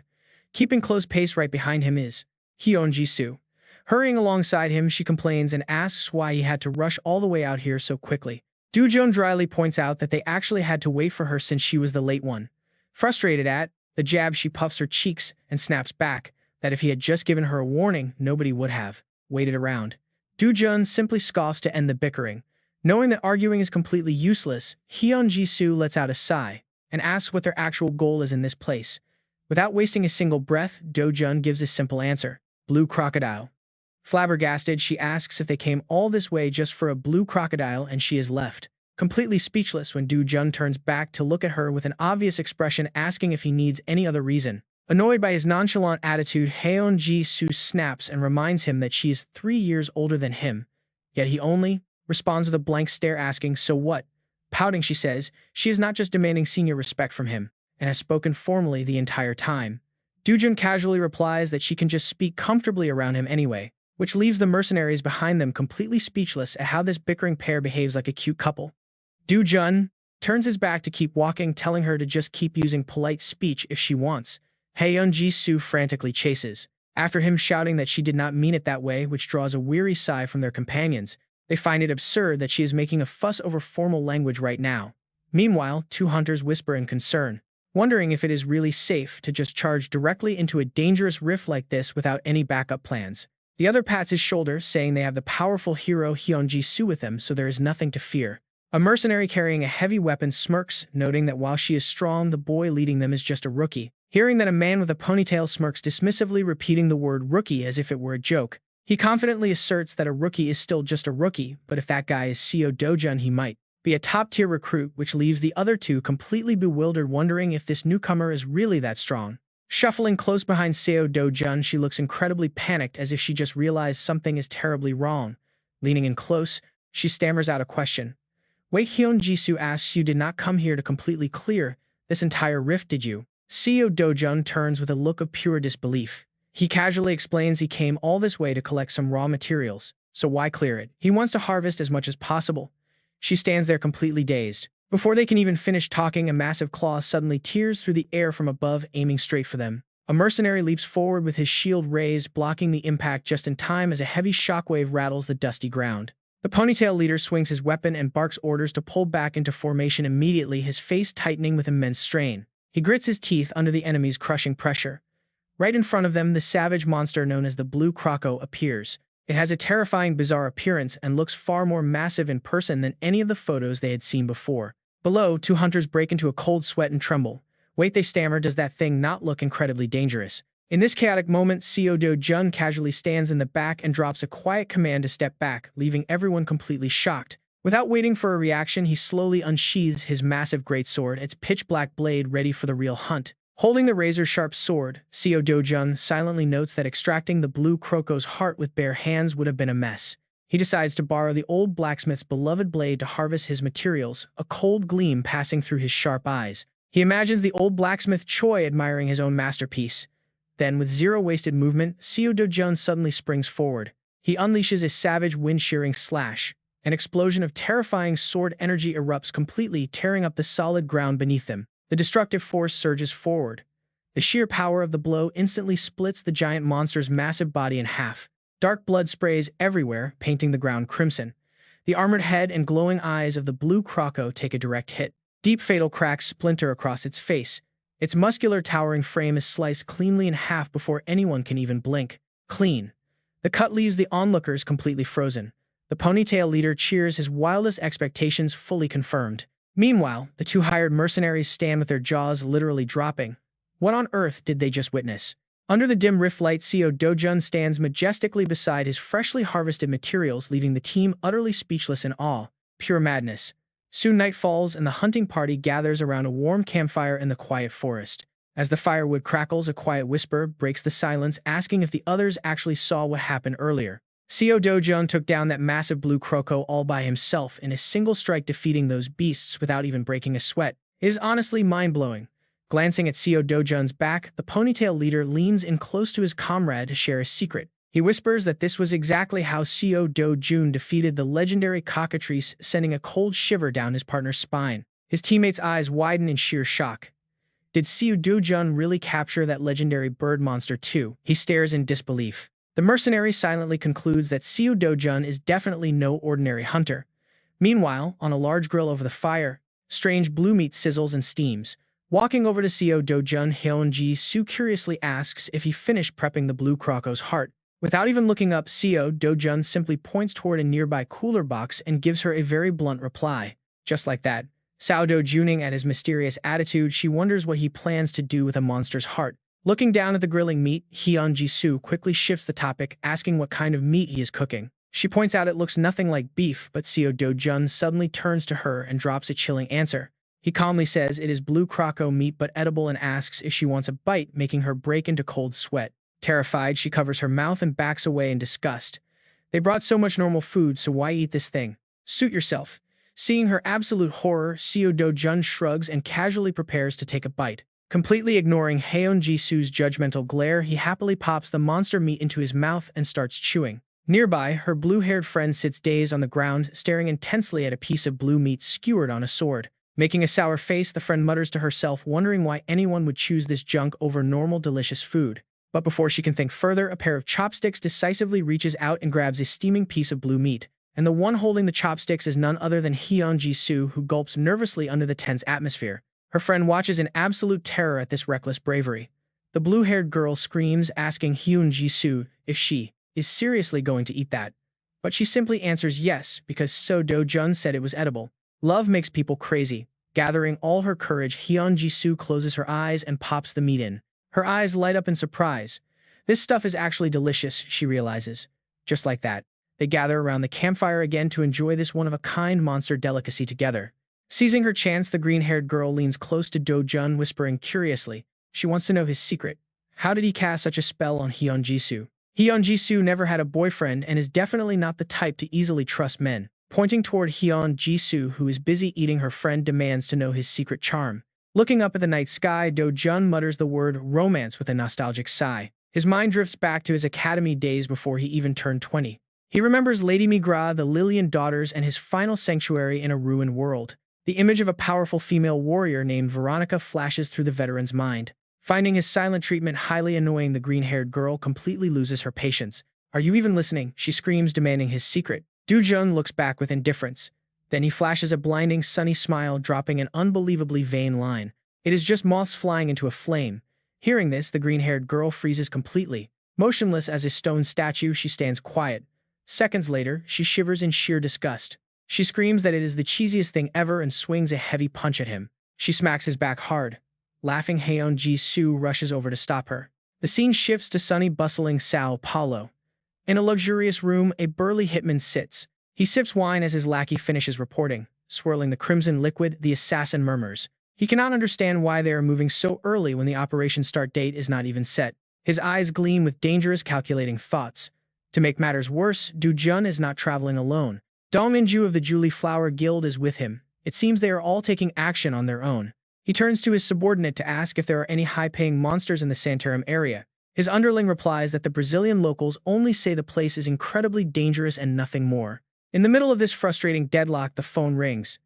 Keeping close pace right behind him is Hyun Ji-soo. Hurrying alongside him, she complains and asks why he had to rush all the way out here so quickly. Do-jun dryly points out that they actually had to wait for her since she was the late one. Frustrated at the jab, she puffs her cheeks and snaps back that if he had just given her a warning, nobody would have waited around. Do-jun simply scoffs to end the bickering. Knowing that arguing is completely useless, Hyun Ji-soo lets out a sigh and asks what their actual goal is in this place. Without wasting a single breath, Do-jun gives a simple answer: blue crocodile. Flabbergasted, she asks if they came all this way just for a blue crocodile, and she is left completely speechless when Do-jun turns back to look at her with an obvious expression, asking if he needs any other reason. Annoyed by his nonchalant attitude, Hyun Ji-soo snaps and reminds him that she is 3 years older than him, yet he only responds with a blank stare, asking, "So what?" Pouting, she says she is not just demanding senior respect from him, and has spoken formally the entire time. Do-jun casually replies that she can just speak comfortably around him anyway, which leaves the mercenaries behind them completely speechless at how this bickering pair behaves like a cute couple. Do-jun turns his back to keep walking, telling her to just keep using polite speech if she wants. Hyun Ji-soo frantically chases after him, shouting that she did not mean it that way, which draws a weary sigh from their companions. They find it absurd that she is making a fuss over formal language right now. Meanwhile, two hunters whisper in concern, wondering if it is really safe to just charge directly into a dangerous rift like this without any backup plans. The other pats his shoulder, saying they have the powerful hero Hyun Ji-soo with them, so there is nothing to fear. A mercenary carrying a heavy weapon smirks, noting that while she is strong, the boy leading them is just a rookie. Hearing that a man with a ponytail smirks dismissively, repeating the word rookie as if it were a joke. He confidently asserts that a rookie is still just a rookie, but if that guy is Seo Dojun, he might be a top-tier recruit, which leaves the other two completely bewildered, wondering if this newcomer is really that strong. Shuffling close behind Seo Dojun, she looks incredibly panicked, as if she just realized something is terribly wrong. Leaning in close, she stammers out a question. Wait, Hyun Jisoo asks, you did not come here to completely clear this entire rift, did you? Seo Dojun turns with a look of pure disbelief. He casually explains he came all this way to collect some raw materials, so why clear it? He wants to harvest as much as possible. She stands there completely dazed. Before they can even finish talking, a massive claw suddenly tears through the air from above, aiming straight for them. A mercenary leaps forward with his shield raised, blocking the impact just in time as a heavy shockwave rattles the dusty ground. The ponytail leader swings his weapon and barks orders to pull back into formation immediately, his face tightening with immense strain. He grits his teeth under the enemy's crushing pressure. Right in front of them, the savage monster known as the Blue Croco appears. It has a terrifying, bizarre appearance and looks far more massive in person than any of the photos they had seen before. Below, two hunters break into a cold sweat and tremble. Wait, they stammer, does that thing not look incredibly dangerous? In this chaotic moment, Seo Do-jun casually stands in the back and drops a quiet command to step back, leaving everyone completely shocked. Without waiting for a reaction, he slowly unsheathes his massive greatsword, its pitch-black blade ready for the real hunt. Holding the razor-sharp sword, Seo Do-jun silently notes that extracting the Blue Croco's heart with bare hands would have been a mess. He decides to borrow the old blacksmith's beloved blade to harvest his materials, a cold gleam passing through his sharp eyes. He imagines the old blacksmith Choi admiring his own masterpiece. Then, with zero wasted movement, Seo Do-jun suddenly springs forward. He unleashes a savage wind-shearing slash. An explosion of terrifying sword energy erupts completely, tearing up the solid ground beneath them. The destructive force surges forward. The sheer power of the blow instantly splits the giant monster's massive body in half. Dark blood sprays everywhere, painting the ground crimson. The armored head and glowing eyes of the Blue Croco take a direct hit. Deep fatal cracks splinter across its face. Its muscular towering frame is sliced cleanly in half before anyone can even blink. Clean. The cut leaves the onlookers completely frozen. The ponytail leader cheers, his wildest expectations fully confirmed. Meanwhile, the two hired mercenaries stand with their jaws literally dropping. What on earth did they just witness? Under the dim rift light, Seo Do-jun stands majestically beside his freshly harvested materials, leaving the team utterly speechless in awe. Pure madness. Soon night falls and the hunting party gathers around a warm campfire in the quiet forest. As the firewood crackles, a quiet whisper breaks the silence, asking if the others actually saw what happened earlier. Seo Do-jun took down that massive Blue Croco all by himself in a single strike, defeating those beasts without even breaking a sweat. It is honestly mind-blowing. Glancing at Seo Do-jun's back, the ponytail leader leans in close to his comrade to share a secret. He whispers that this was exactly how Seo Do-jun defeated the legendary cockatrice, sending a cold shiver down his partner's spine. His teammate's eyes widen in sheer shock. Did Seo Do-jun really capture that legendary bird monster too? He stares in disbelief. The mercenary silently concludes that Seo Do-jun is definitely no ordinary hunter. Meanwhile, on a large grill over the fire, strange blue meat sizzles and steams. Walking over to Seo Do-jun, Hyun Jisoo curiously asks if he finished prepping the Blue Croco's heart. Without even looking up, Seo Do-jun simply points toward a nearby cooler box and gives her a very blunt reply. Just like that. Seo Do-juning at his mysterious attitude, she wonders what he plans to do with a monster's heart. Looking down at the grilling meat, Hyun Jisoo quickly shifts the topic, asking what kind of meat he is cooking. She points out it looks nothing like beef, but Seo Do-jun suddenly turns to her and drops a chilling answer. He calmly says it is Blue Croco meat but edible and asks if she wants a bite, making her break into cold sweat. Terrified, she covers her mouth and backs away in disgust. They brought so much normal food, so why eat this thing? Suit yourself. Seeing her absolute horror, Seo Do-jun shrugs and casually prepares to take a bite. Completely ignoring Hyun Jisoo's judgmental glare, he happily pops the monster meat into his mouth and starts chewing. Nearby, her blue-haired friend sits dazed on the ground, staring intensely at a piece of blue meat skewered on a sword. Making a sour face, the friend mutters to herself, wondering why anyone would choose this junk over normal delicious food. But before she can think further, a pair of chopsticks decisively reaches out and grabs a steaming piece of blue meat. And the one holding the chopsticks is none other than Hyun Jisoo, who gulps nervously under the tense atmosphere. Her friend watches in absolute terror at this reckless bravery. The blue-haired girl screams, asking Hyun Jisoo if she is seriously going to eat that. But she simply answers yes, because Seo Do-jun said it was edible. Love makes people crazy. Gathering all her courage, Hyun Jisoo closes her eyes and pops the meat in. Her eyes light up in surprise. This stuff is actually delicious, she realizes. Just like that, they gather around the campfire again to enjoy this one-of-a-kind monster delicacy together. Seizing her chance, the green-haired girl leans close to Do-jun, whispering curiously. She wants to know his secret. How did he cast such a spell on Hyun Jisoo? Hyun Jisoo never had a boyfriend and is definitely not the type to easily trust men. Pointing toward Hyun Jisoo, who is busy eating, her friend demands to know his secret charm. Looking up at the night sky, Do-jun mutters the word romance with a nostalgic sigh. His mind drifts back to his academy days before he even turned 20. He remembers Lady Migra, the Lillian daughters, and his final sanctuary in a ruined world. The image of a powerful female warrior named Veronica flashes through the veteran's mind. Finding his silent treatment highly annoying, the green-haired girl completely loses her patience. Are you even listening? She screams, demanding his secret. Do-jun looks back with indifference. Then he flashes a blinding, sunny smile, dropping an unbelievably vain line. It is just moths flying into a flame. Hearing this, the green-haired girl freezes completely. Motionless as a stone statue, she stands quiet. Seconds later, she shivers in sheer disgust. She screams that it is the cheesiest thing ever and swings a heavy punch at him. She smacks his back hard. Laughing, Hyun Jisoo rushes over to stop her. The scene shifts to sunny, bustling Sao Paulo. In a luxurious room, a burly hitman sits. He sips wine as his lackey finishes reporting. Swirling the crimson liquid, the assassin murmurs. He cannot understand why they are moving so early when the operation start date is not even set. His eyes gleam with dangerous, calculating thoughts. To make matters worse, Do-jun is not traveling alone. Dong Minju of the Julie Flower Guild is with him. It seems they are all taking action on their own. He turns to his subordinate to ask if there are any high-paying monsters in the Santarum area. His underling replies that the Brazilian locals only say the place is incredibly dangerous and nothing more. In the middle of this frustrating deadlock, the phone rings.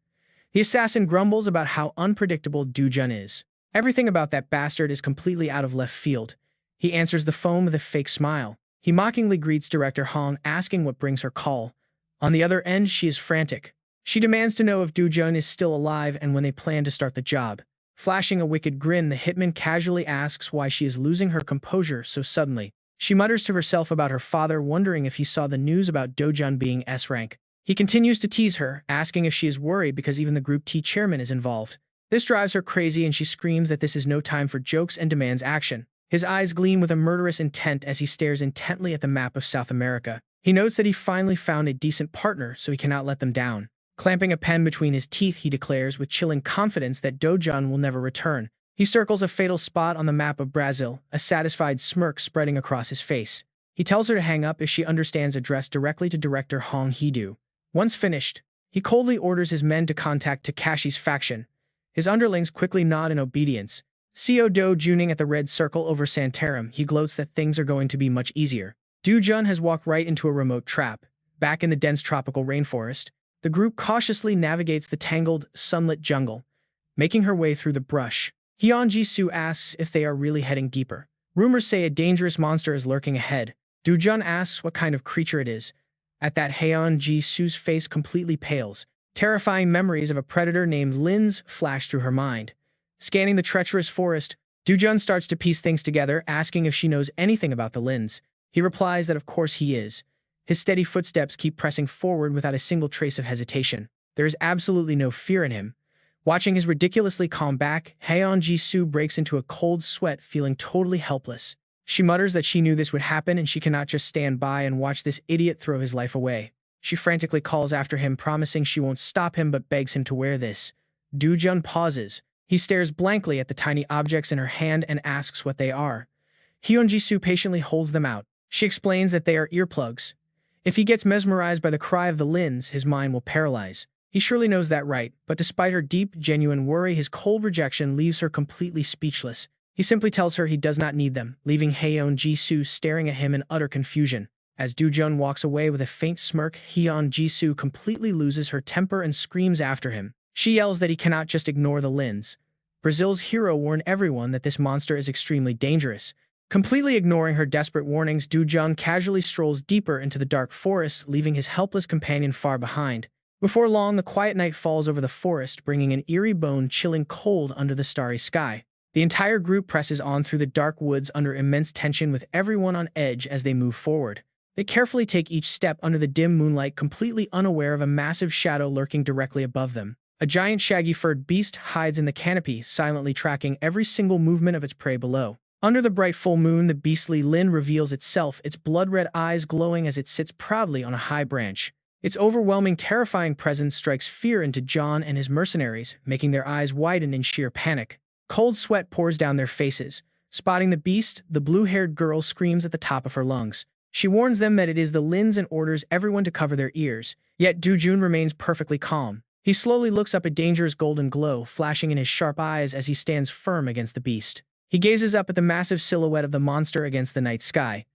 The assassin grumbles about how unpredictable Do-jun is. Everything about that bastard is completely out of left field. He answers the phone with a fake smile. He mockingly greets Director Hong, asking what brings her call. On the other end, she is frantic. She demands to know if Do-jun is still alive and when they plan to start the job. Flashing a wicked grin, the hitman casually asks why she is losing her composure so suddenly. She mutters to herself about her father, wondering if he saw the news about Do-jun being S-rank. He continues to tease her, asking if she is worried because even the Group T chairman is involved. This drives her crazy and she screams that this is no time for jokes and demands action. His eyes gleam with a murderous intent as he stares intently at the map of South America. He notes that he finally found a decent partner, so he cannot let them down. Clamping a pen between his teeth, he declares with chilling confidence that Do-jun will never return. He circles a fatal spot on the map of Brazil, a satisfied smirk spreading across his face. He tells her to hang up if she understands, addressed directly to Director Hong Hee-do. Once finished, he coldly orders his men to contact Takashi's faction. His underlings quickly nod in obedience. Co. Do-juning at the red circle over Santarum, he gloats that things are going to be much easier. Do-jun has walked right into a remote trap. Back in the dense tropical rainforest, the group cautiously navigates the tangled, sunlit jungle, making her way through the brush. Hyun Jisoo asks if they are really heading deeper. Rumors say a dangerous monster is lurking ahead. Do-jun asks what kind of creature it is. At that, Hyun Jisoo's face completely pales. Terrifying memories of a predator named Linz flash through her mind. Scanning the treacherous forest, Do-jun starts to piece things together, asking if she knows anything about the Linz. He replies that of course he is. His steady footsteps keep pressing forward without a single trace of hesitation. There is absolutely no fear in him. Watching his ridiculously calm back, Hyun Jisoo breaks into a cold sweat, feeling totally helpless. She mutters that she knew this would happen and she cannot just stand by and watch this idiot throw his life away. She frantically calls after him, promising she won't stop him but begs him to wear this. Do-jun pauses. He stares blankly at the tiny objects in her hand and asks what they are. Hyun Jisoo patiently holds them out. She explains that they are earplugs. If he gets mesmerized by the cry of the Linz, his mind will paralyze. He surely knows that, right? But despite her deep, genuine worry, his cold rejection leaves her completely speechless. He simply tells her he does not need them, leaving Hyun Jisoo staring at him in utter confusion. As Do-jun walks away with a faint smirk, Hyun Jisoo completely loses her temper and screams after him. She yells that he cannot just ignore the Linz. Brazil's hero warned everyone that this monster is extremely dangerous. Completely ignoring her desperate warnings, Do-jun casually strolls deeper into the dark forest, leaving his helpless companion far behind. Before long, the quiet night falls over the forest, bringing an eerie, bone-chilling cold under the starry sky. The entire group presses on through the dark woods under immense tension, with everyone on edge as they move forward. They carefully take each step under the dim moonlight, completely unaware of a massive shadow lurking directly above them. A giant shaggy-furred beast hides in the canopy, silently tracking every single movement of its prey below. Under the bright full moon, the beastly Lin reveals itself, its blood-red eyes glowing as it sits proudly on a high branch. Its overwhelming, terrifying presence strikes fear into John and his mercenaries, making their eyes widen in sheer panic. Cold sweat pours down their faces. Spotting the beast, the blue-haired girl screams at the top of her lungs. She warns them that it is the Lins and orders everyone to cover their ears. Yet Jun remains perfectly calm. He slowly looks up, a dangerous golden glow flashing in his sharp eyes as he stands firm against the beast. He gazes up at the massive silhouette of the monster against the night sky.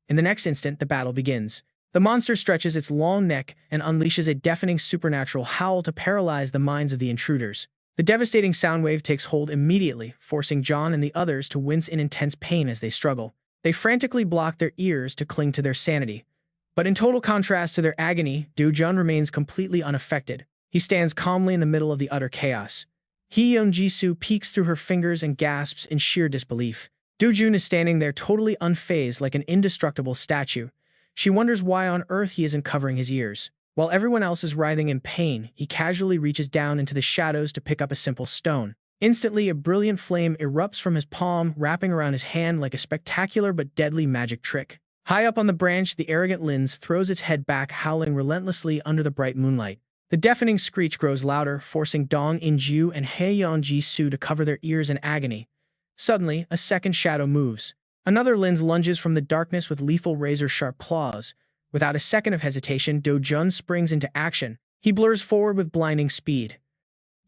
In the next instant, the battle begins. The monster stretches its long neck and unleashes a deafening supernatural howl to paralyze the minds of the intruders. The devastating sound wave takes hold immediately, forcing John and the others to wince in intense pain as they struggle. They frantically block their ears to cling to their sanity. But in total contrast to their agony, Jun remains completely unaffected. He stands calmly in the middle of the utter chaos. Jisoo peeks through her fingers and gasps in sheer disbelief. Jun is standing there totally unfazed like an indestructible statue. She wonders why on earth he isn't covering his ears. While everyone else is writhing in pain, he casually reaches down into the shadows to pick up a simple stone. Instantly, a brilliant flame erupts from his palm, wrapping around his hand like a spectacular but deadly magic trick. High up on the branch, the arrogant Lins throws its head back, howling relentlessly under the bright moonlight. The deafening screech grows louder, forcing Dong In-ju and Ji-soo to cover their ears in agony. Suddenly, a second shadow moves. Another Lins lunges from the darkness with lethal razor-sharp claws. Without a second of hesitation, Jun springs into action. He blurs forward with blinding speed.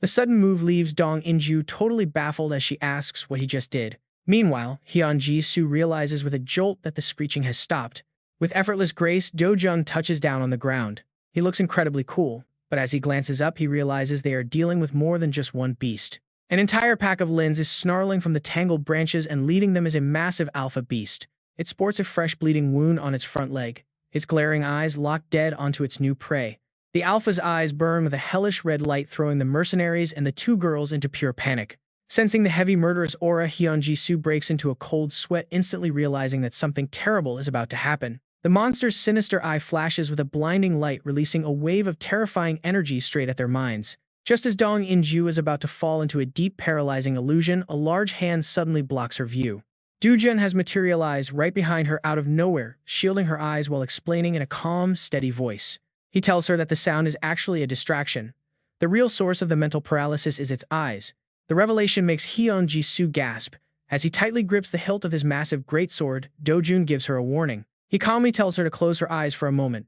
The sudden move leaves Dong In-ju totally baffled as she asks what he just did. Meanwhile, Ji-soo realizes with a jolt that the screeching has stopped. With effortless grace, Jun touches down on the ground. He looks incredibly cool, but as he glances up, he realizes they are dealing with more than just one beast. An entire pack of Lins is snarling from the tangled branches, and leading them is a massive alpha beast. It sports a fresh bleeding wound on its front leg, its glaring eyes locked dead onto its new prey. The alpha's eyes burn with a hellish red light, throwing the mercenaries and the two girls into pure panic. Sensing the heavy murderous aura, Ji-soo breaks into a cold sweat, instantly realizing that something terrible is about to happen. The monster's sinister eye flashes with a blinding light, releasing a wave of terrifying energy straight at their minds. Just as Dong In-ju is about to fall into a deep, paralyzing illusion, a large hand suddenly blocks her view. Jun has materialized right behind her out of nowhere, shielding her eyes while explaining in a calm, steady voice. He tells her that the sound is actually a distraction. The real source of the mental paralysis is its eyes. The revelation makes Ji-soo gasp. As he tightly grips the hilt of his massive greatsword, Jun gives her a warning. He calmly tells her to close her eyes for a moment.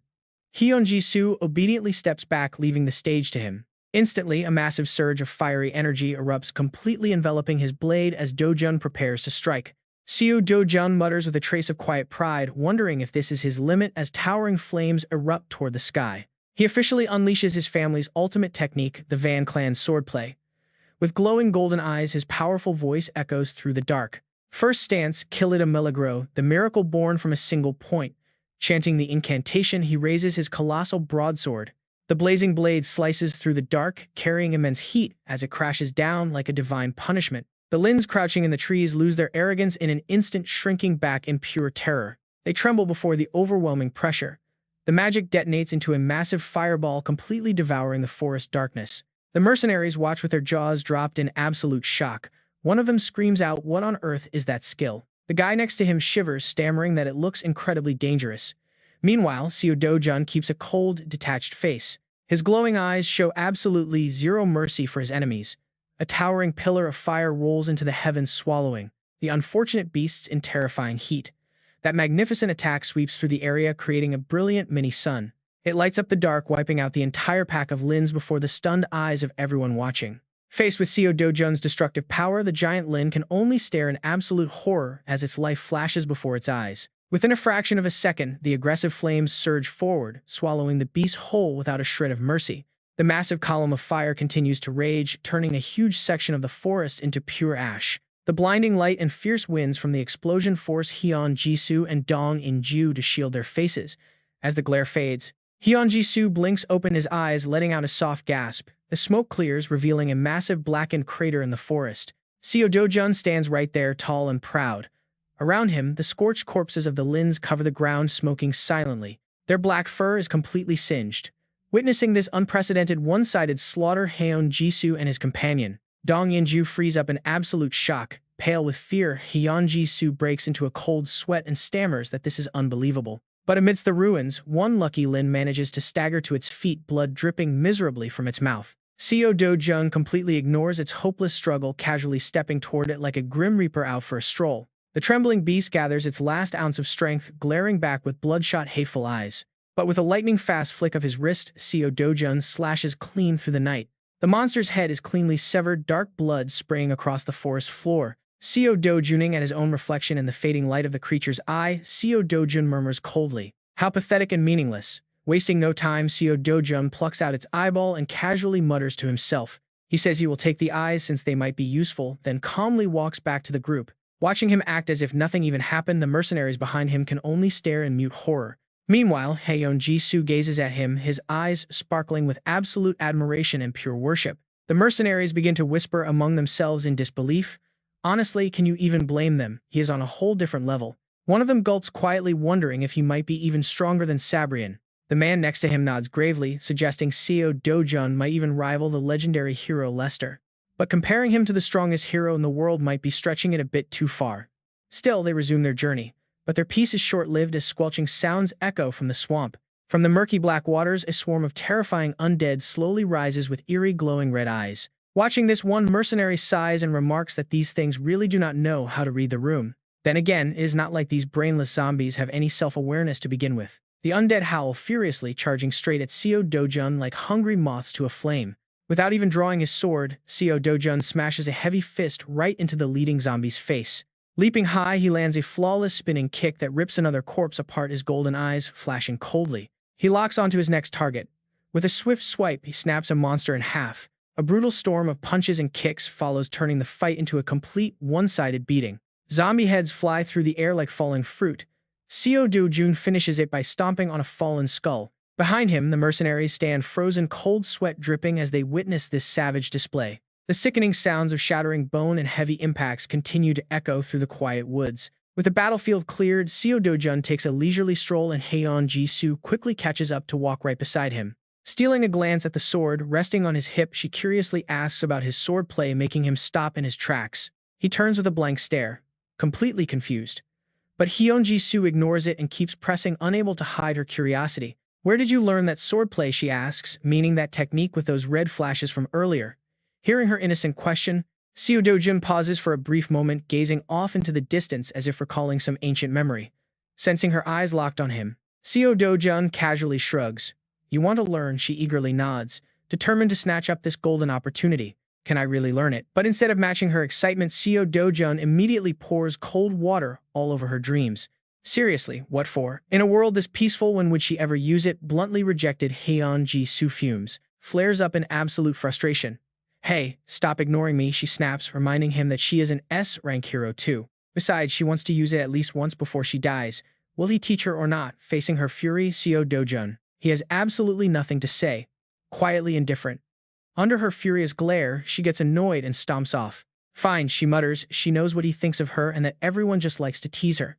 Ji-soo obediently steps back, leaving the stage to him. Instantly, a massive surge of fiery energy erupts, completely enveloping his blade as Jun prepares to strike. Jun mutters with a trace of quiet pride, wondering if this is his limit as towering flames erupt toward the sky. He officially unleashes his family's ultimate technique, the Van Clan swordplay. With glowing golden eyes, his powerful voice echoes through the dark. First stance, Kill It a Milagro, the miracle born from a single point. Chanting the incantation, he raises his colossal broadsword. The blazing blade slices through the dark, carrying immense heat as it crashes down like a divine punishment. The Lins crouching in the trees lose their arrogance in an instant, shrinking back in pure terror. They tremble before the overwhelming pressure. The magic detonates into a massive fireball, completely devouring the forest darkness. The mercenaries watch with their jaws dropped in absolute shock. One of them screams out, "What on earth is that skill?" The guy next to him shivers, stammering that it looks incredibly dangerous. Meanwhile, Jun keeps a cold, detached face. His glowing eyes show absolutely zero mercy for his enemies. A towering pillar of fire rolls into the heavens, swallowing the unfortunate beasts in terrifying heat. That magnificent attack sweeps through the area, creating a brilliant mini-sun. It lights up the dark, wiping out the entire pack of Lins before the stunned eyes of everyone watching. Faced with Jun's destructive power, the giant Lin can only stare in absolute horror as its life flashes before its eyes. Within a fraction of a second, the aggressive flames surge forward, swallowing the beast whole without a shred of mercy. The massive column of fire continues to rage, turning a huge section of the forest into pure ash. The blinding light and fierce winds from the explosion force Ji-soo and Dong In-ju to shield their faces. As the glare fades, Ji-soo blinks open his eyes, letting out a soft gasp. The smoke clears, revealing a massive blackened crater in the forest. Jun stands right there, tall and proud. Around him, the scorched corpses of the Lins cover the ground, smoking silently. Their black fur is completely singed, Witnessing this unprecedented one-sided slaughter, Heon Jisoo and his companion, Dong Yinju, freeze up in absolute shock. Pale with fear, Heon Jisoo breaks into a cold sweat and stammers that this is unbelievable. But amidst the ruins, one lucky Lin manages to stagger to its feet, blood dripping miserably from its mouth. Seo Do-jung completely ignores its hopeless struggle, casually stepping toward it like a grim reaper out for a stroll. The trembling beast gathers its last ounce of strength, glaring back with bloodshot, hateful eyes. But with a lightning-fast flick of his wrist, Seo Do-jung slashes clean through the night. The monster's head is cleanly severed, dark blood spraying across the forest floor. Seo Do-juning at his own reflection in the fading light of the creature's eye, Seo Do-jun murmurs coldly, "How pathetic and meaningless." Wasting no time, Seo Do-jun plucks out its eyeball and casually mutters to himself. He says he will take the eyes since they might be useful, then calmly walks back to the group. Watching him act as if nothing even happened, the mercenaries behind him can only stare in mute horror. Meanwhile, Heon Jisoo gazes at him, his eyes sparkling with absolute admiration and pure worship. The mercenaries begin to whisper among themselves in disbelief. Honestly, can you even blame them? He is on a whole different level. One of them gulps quietly, wondering if he might be even stronger than Sabrian. The man next to him nods gravely, suggesting Seo Do-jun might even rival the legendary hero Lester. But comparing him to the strongest hero in the world might be stretching it a bit too far. Still, they resume their journey. But their peace is short-lived as squelching sounds echo from the swamp. From the murky black waters, a swarm of terrifying undead slowly rises with eerie glowing red eyes. Watching this, one mercenary sighs and remarks that these things really do not know how to read the room. Then again, it is not like these brainless zombies have any self-awareness to begin with. The undead howl furiously, charging straight at Seo Do-jun like hungry moths to a flame. Without even drawing his sword, Seo Do-jun smashes a heavy fist right into the leading zombie's face. Leaping high, he lands a flawless spinning kick that rips another corpse apart, his golden eyes flashing coldly. He locks onto his next target. With a swift swipe, he snaps a monster in half. A brutal storm of punches and kicks follows, turning the fight into a complete one-sided beating. Zombie heads fly through the air like falling fruit. Seo Do-jun finishes it by stomping on a fallen skull. Behind him, the mercenaries stand frozen, cold sweat dripping as they witness this savage display. The sickening sounds of shattering bone and heavy impacts continue to echo through the quiet woods. With the battlefield cleared, Seo Do-jun takes a leisurely stroll and Heon Jisoo quickly catches up to walk right beside him. Stealing a glance at the sword resting on his hip, she curiously asks about his swordplay, making him stop in his tracks. He turns with a blank stare, completely confused. But Heon Jisoo ignores it and keeps pressing, unable to hide her curiosity. "Where did you learn that swordplay?" she asks, meaning that technique with those red flashes from earlier. Hearing her innocent question, Seo Do-jun pauses for a brief moment, gazing off into the distance as if recalling some ancient memory. Sensing her eyes locked on him, Seo Do-jun casually shrugs. "You want to learn?" She eagerly nods, determined to snatch up this golden opportunity. "Can I really learn it?" But instead of matching her excitement, Seo Do-jun immediately pours cold water all over her dreams. Seriously, what for? In a world this peaceful, when would she ever use it? Bluntly rejected. Heon Jisoo fumes, flares up in absolute frustration. "Hey, stop ignoring me," she snaps, reminding him that she is an S-rank hero too. Besides, she wants to use it at least once before she dies. Will he teach her or not? Facing her fury, Seo Do-jun. He has absolutely nothing to say. Quietly indifferent. Under her furious glare, she gets annoyed and stomps off. "Fine," she mutters. She knows what he thinks of her and that everyone just likes to tease her.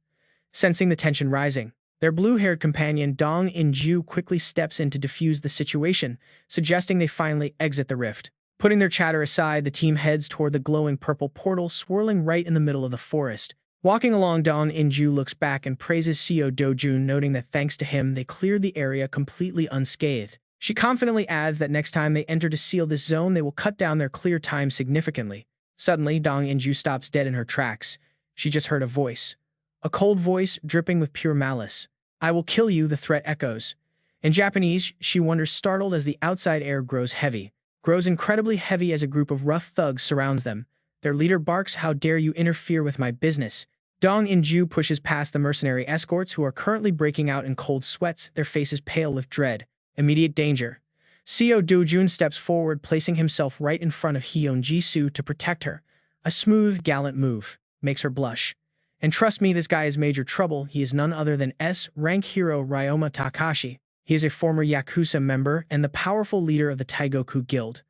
Sensing the tension rising, their blue-haired companion Dong In-ju quickly steps in to defuse the situation, suggesting they finally exit the rift. Putting their chatter aside, the team heads toward the glowing purple portal swirling right in the middle of the forest. Walking along, Dong In-ju looks back and praises Seo Do-jun, noting that thanks to him, they cleared the area completely unscathed. She confidently adds that next time they enter to seal this zone, they will cut down their clear time significantly. Suddenly, Dong In-ju stops dead in her tracks. She just heard a voice. A cold voice, dripping with pure malice. "I will kill you," the threat echoes. In Japanese, she wonders, startled as the outside air grows heavy. Grows incredibly heavy as a group of rough thugs surrounds them. Their leader barks, "How dare you interfere with my business?" Dong In-ju pushes past the mercenary escorts who are currently breaking out in cold sweats, their faces pale with dread. Immediate danger. Seo Do-jun steps forward, placing himself right in front of Heon Jisoo to protect her. A smooth, gallant move. Makes her blush. And trust me, this guy is major trouble. He is none other than S-rank hero Ryoma Takashi. He is a former Yakuza member and the powerful leader of the Taigoku Guild.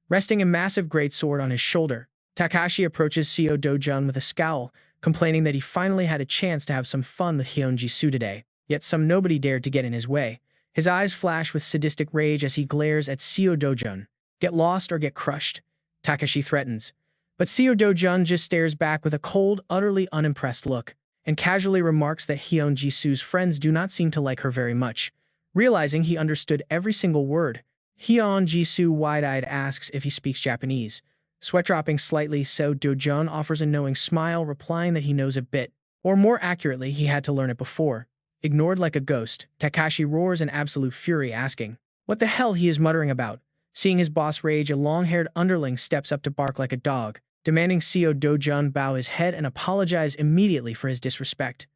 Resting a massive greatsword on his shoulder, Takashi approaches Seo Do-jun with a scowl, complaining that he finally had a chance to have some fun with Heon Jisoo today, yet some nobody dared to get in his way. His eyes flash with sadistic rage as he glares at Seo Dojun. Get lost or get crushed, Takashi threatens. But Seo Dojun just stares back with a cold, utterly unimpressed look, and casually remarks that Hyun Jisu's friends do not seem to like her very much. Realizing he understood every single word, Hyun Jisu wide-eyed asks if he speaks Japanese. Sweat dropping slightly, Seo Dojun offers a knowing smile, replying that he knows a bit, or more accurately, he had to learn it before. Ignored like a ghost, Takashi roars in absolute fury, asking what the hell he is muttering about. Seeing his boss rage, a long-haired underling steps up to bark like a dog, demanding Seo Dojun bow his head and apologize immediately for his disrespect.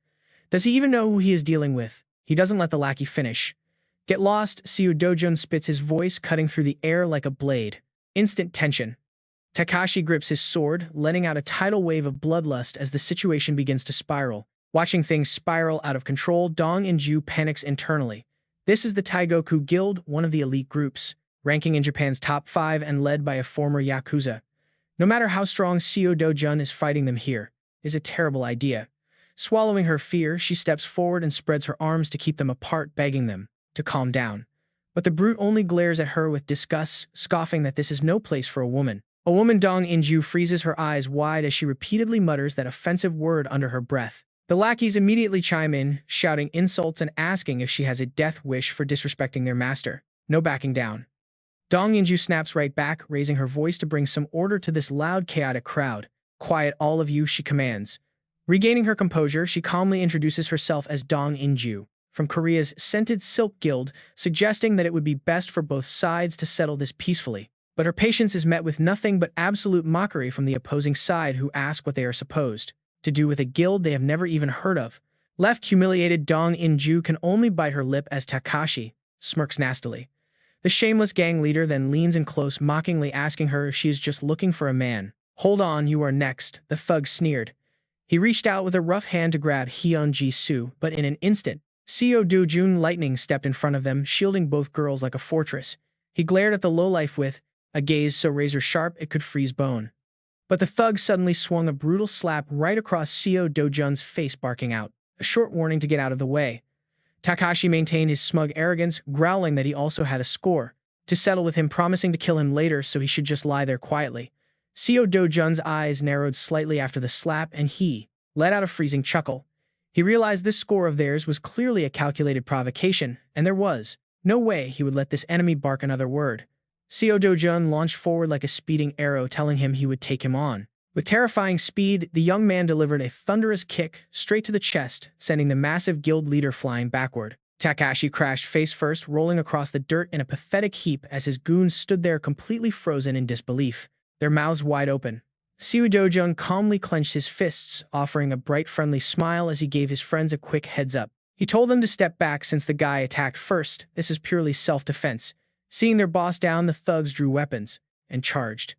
Does he even know who he is dealing with? He doesn't let the lackey finish. Get lost, Seo Dojun spits, his voice cutting through the air like a blade. Instant tension. Takashi grips his sword, letting out a tidal wave of bloodlust as the situation begins to spiral. Watching things spiral out of control, Dong In-ju panics internally. This is the Taigoku Guild, one of the elite groups, ranking in Japan's top 5 and led by a former Yakuza. No matter how strong Seo Dojun is, fighting them here is a terrible idea. Swallowing her fear, she steps forward and spreads her arms to keep them apart, begging them to calm down. But the brute only glares at her with disgust, scoffing that this is no place for a woman. Dong In-ju freezes her eyes wide as she repeatedly mutters that offensive word under her breath. The lackeys immediately chime in, shouting insults and asking if she has a death wish for disrespecting their master. No backing down. Dong In-ju snaps right back, raising her voice to bring some order to this loud, chaotic crowd. Quiet, all of you, she commands. Regaining her composure, she calmly introduces herself as Dong In-ju, from Korea's Scented Silk Guild, suggesting that it would be best for both sides to settle this peacefully. But her patience is met with nothing but absolute mockery from the opposing side, who ask what they are supposed to do with a guild they have never even heard of. Left humiliated, Dong In-ju can only bite her lip as Takashi smirks nastily. The shameless gang leader then leans in close, mockingly asking her if she is just looking for a man. Hold on, you are next, the thug sneered. He reached out with a rough hand to grab Hyun Jisu, but in an instant, Seo Dojun lightning stepped in front of them, shielding both girls like a fortress. He glared at the lowlife with a gaze so razor-sharp it could freeze bone. But the thug suddenly swung a brutal slap right across Seo Dojun's face, barking out a short warning to get out of the way. Takashi maintained his smug arrogance, growling that he also had a score to settle with him, promising to kill him later so he should just lie there quietly. Seo Dojun's eyes narrowed slightly after the slap, and he let out a freezing chuckle. He realized this score of theirs was clearly a calculated provocation, and there was no way he would let this enemy bark another word. Seo Dojun launched forward like a speeding arrow, telling him he would take him on. With terrifying speed, the young man delivered a thunderous kick straight to the chest, sending the massive guild leader flying backward. Takashi crashed face first, rolling across the dirt in a pathetic heap as his goons stood there completely frozen in disbelief, their mouths wide open. Seo Dojun calmly clenched his fists, offering a bright, friendly smile as he gave his friends a quick heads-up. He told them to step back since the guy attacked first. This is purely self-defense. Seeing their boss down, the thugs drew weapons and charged.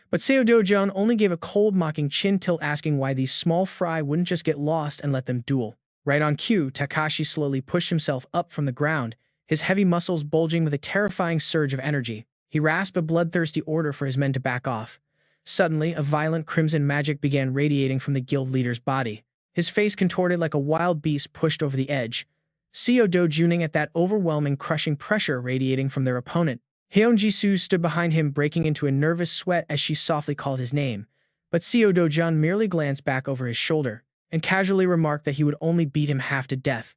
But Seo Dojun only gave a cold, mocking chin tilt, asking why these small fry wouldn't just get lost and let them duel. Right on cue, Takashi slowly pushed himself up from the ground, his heavy muscles bulging with a terrifying surge of energy. He rasped a bloodthirsty order for his men to back off. Suddenly, a violent crimson magic began radiating from the guild leader's body. His face contorted like a wild beast pushed over the edge. Seo Dojuning at that overwhelming, crushing pressure radiating from their opponent. Hyun Jisoo stood behind him, breaking into a nervous sweat as she softly called his name. But Seo Dojun merely glanced back over his shoulder and casually remarked that he would only beat him half to death.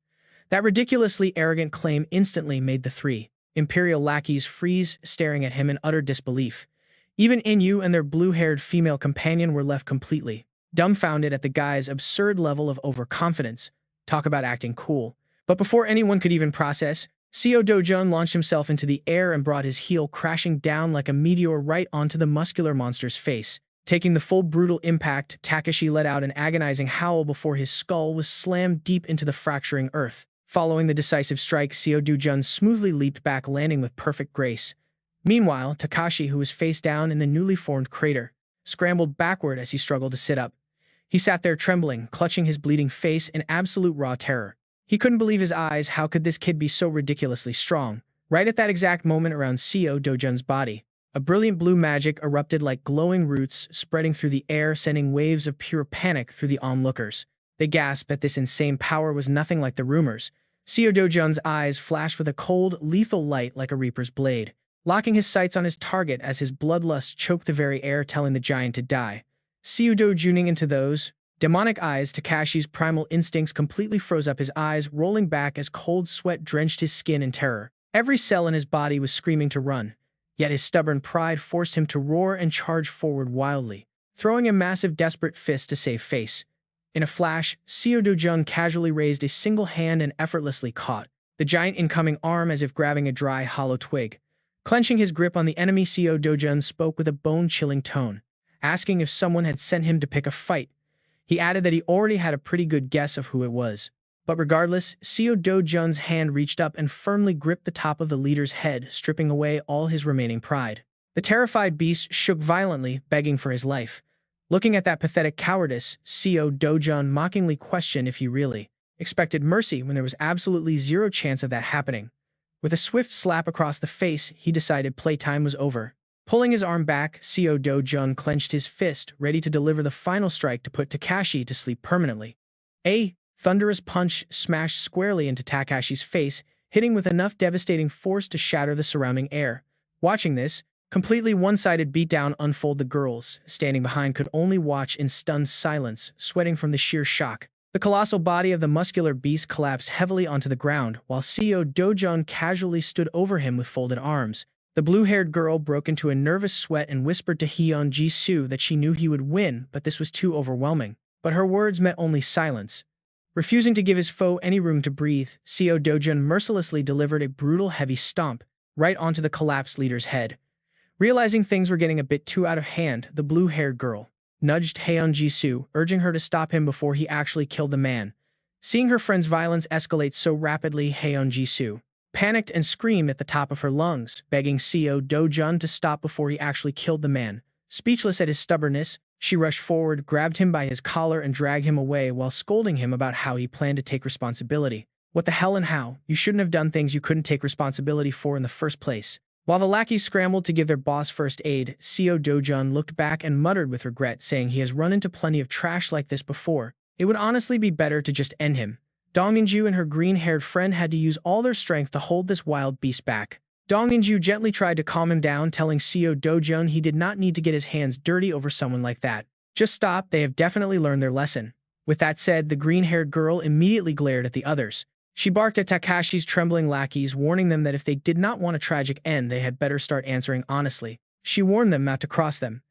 That ridiculously arrogant claim instantly made the three imperial lackeys freeze, staring at him in utter disbelief. Even Inu and their blue-haired female companion were left completely dumbfounded at the guy's absurd level of overconfidence. Talk about acting cool. But before anyone could even process, Seo Dojun launched himself into the air and brought his heel crashing down like a meteor right onto the muscular monster's face. Taking the full brutal impact, Takashi let out an agonizing howl before his skull was slammed deep into the fracturing earth. Following the decisive strike, Seo Dojun smoothly leaped back, landing with perfect grace. Meanwhile, Takashi, who was face down in the newly formed crater, scrambled backward as he struggled to sit up. He sat there trembling, clutching his bleeding face in absolute raw terror. He couldn't believe his eyes. How could this kid be so ridiculously strong? Right at that exact moment, around Seo Dojun's body, a brilliant blue magic erupted like glowing roots, spreading through the air, sending waves of pure panic through the onlookers. They gasped that this insane power was nothing like the rumors. Seo Do-jun's eyes flashed with a cold, lethal light like a reaper's blade, locking his sights on his target as his bloodlust choked the very air, telling the giant to die. Seo Do-juning into those demonic eyes, Takashi's primal instincts completely froze up, his eyes rolling back as cold sweat drenched his skin in terror. Every cell in his body was screaming to run, yet his stubborn pride forced him to roar and charge forward wildly, throwing a massive desperate fist to save face. In a flash, Seo Do-jun casually raised a single hand and effortlessly caught the giant incoming arm as if grabbing a dry, hollow twig. Clenching his grip on the enemy, Seo Do-jun spoke with a bone-chilling tone, asking if someone had sent him to pick a fight. He added that he already had a pretty good guess of who it was. But regardless, Seo Do-jun's hand reached up and firmly gripped the top of the leader's head, stripping away all his remaining pride. The terrified beast shook violently, begging for his life. Looking at that pathetic cowardice, Seo Do-jun mockingly questioned if he really expected mercy when there was absolutely zero chance of that happening. With a swift slap across the face, he decided playtime was over. Pulling his arm back, Seo Do-jun clenched his fist, ready to deliver the final strike to put Takashi to sleep permanently. A thunderous punch smashed squarely into Takashi's face, hitting with enough devastating force to shatter the surrounding air. Watching this completely one-sided beatdown unfold, the girls standing behind could only watch in stunned silence, sweating from the sheer shock. The colossal body of the muscular beast collapsed heavily onto the ground, while Seo Do-jun casually stood over him with folded arms. The blue-haired girl broke into a nervous sweat and whispered to Hyun Ji-soo that she knew he would win, but this was too overwhelming. But her words met only silence. Refusing to give his foe any room to breathe, Seo Do-jun mercilessly delivered a brutal heavy stomp right onto the collapsed leader's head. Realizing things were getting a bit too out of hand, the blue-haired girl nudged Hyun Ji-soo, urging her to stop him before he actually killed the man. Seeing her friend's violence escalate so rapidly, Hyun Ji-soo panicked and screamed at the top of her lungs, begging Seo Do-jun to stop before he actually killed the man. Speechless at his stubbornness, she rushed forward, grabbed him by his collar and dragged him away while scolding him about how he planned to take responsibility. What the hell and how? You shouldn't have done things you couldn't take responsibility for in the first place. While the lackeys scrambled to give their boss first aid, Seo Do-jun looked back and muttered with regret, saying he has run into plenty of trash like this before. It would honestly be better to just end him. Dong Minju and her green-haired friend had to use all their strength to hold this wild beast back. Dong Minju gently tried to calm him down, telling Seo Do-jun he did not need to get his hands dirty over someone like that. Just stop, they have definitely learned their lesson. With that said, the green-haired girl immediately glared at the others. She barked at Takashi's trembling lackeys, warning them that if they did not want a tragic end, they had better start answering honestly. She warned them not to cross them.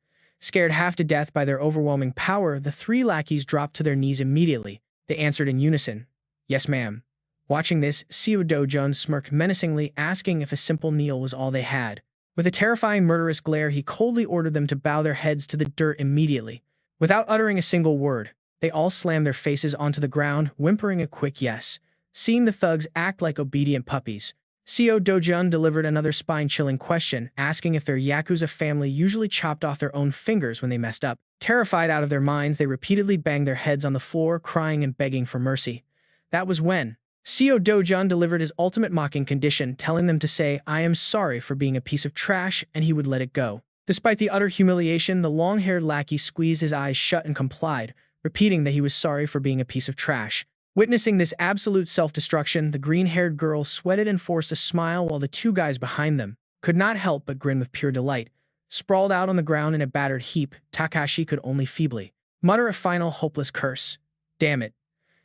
Scared half to death by their overwhelming power, the three lackeys dropped to their knees immediately. They answered in unison, "Yes, ma'am." Watching this, Seo Do-jun smirked menacingly, asking if a simple kneel was all they had. With a terrifying murderous glare, he coldly ordered them to bow their heads to the dirt immediately. Without uttering a single word, they all slammed their faces onto the ground, whimpering a quick yes. Seeing the thugs act like obedient puppies, Seo Do-jun delivered another spine-chilling question, asking if their Yakuza family usually chopped off their own fingers when they messed up. Terrified out of their minds, they repeatedly banged their heads on the floor, crying and begging for mercy. That was when Seo Do-jun delivered his ultimate mocking condition, telling them to say, "I am sorry for being a piece of trash," and he would let it go. Despite the utter humiliation, the long-haired lackey squeezed his eyes shut and complied, repeating that he was sorry for being a piece of trash. Witnessing this absolute self-destruction, the green-haired girl sweated and forced a smile, while the two guys behind them could not help but grin with pure delight. Sprawled out on the ground in a battered heap, Takashi could only feebly mutter a final hopeless curse. Damn it.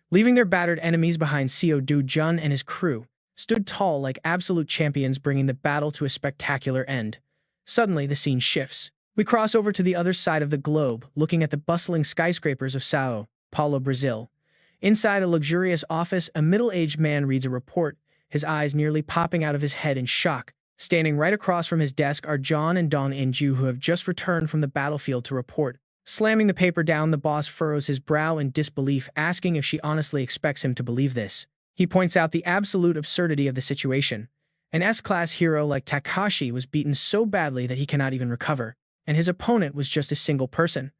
Leaving their battered enemies behind, Seo Do-jun and his crew stood tall like absolute champions, bringing the battle to a spectacular end. Suddenly, the scene shifts. We cross over to the other side of the globe, looking at the bustling skyscrapers of Sao Paulo, Brazil. Inside a luxurious office, a middle-aged man reads a report, his eyes nearly popping out of his head in shock. Standing right across from his desk are John and Dong In-ju, who have just returned from the battlefield to report. Slamming the paper down, the boss furrows his brow in disbelief, asking if she honestly expects him to believe this. He points out the absolute absurdity of the situation. An S-class hero like Takashi was beaten so badly that he cannot even recover, and his opponent was just a single person.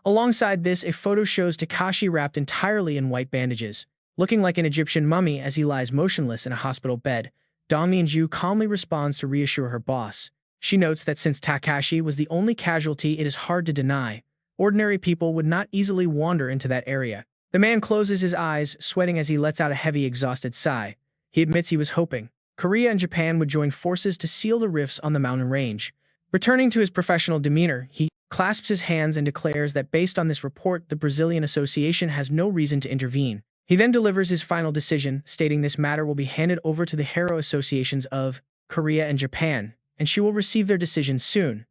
Alongside this, a photo shows Takashi wrapped entirely in white bandages, looking like an Egyptian mummy as he lies motionless in a hospital bed. Dong In-ju calmly responds to reassure her boss. She notes that since Takashi was the only casualty, it is hard to deny ordinary people would not easily wander into that area. The man closes his eyes, sweating as he lets out a heavy, exhausted sigh. He admits he was hoping Korea and Japan would join forces to seal the rifts on the mountain range. Returning to his professional demeanor, he clasps his hands and declares that based on this report, the Brazilian Association has no reason to intervene. He then delivers his final decision, stating this matter will be handed over to the Hero Associations of Korea and Japan, and she will receive their decision soon.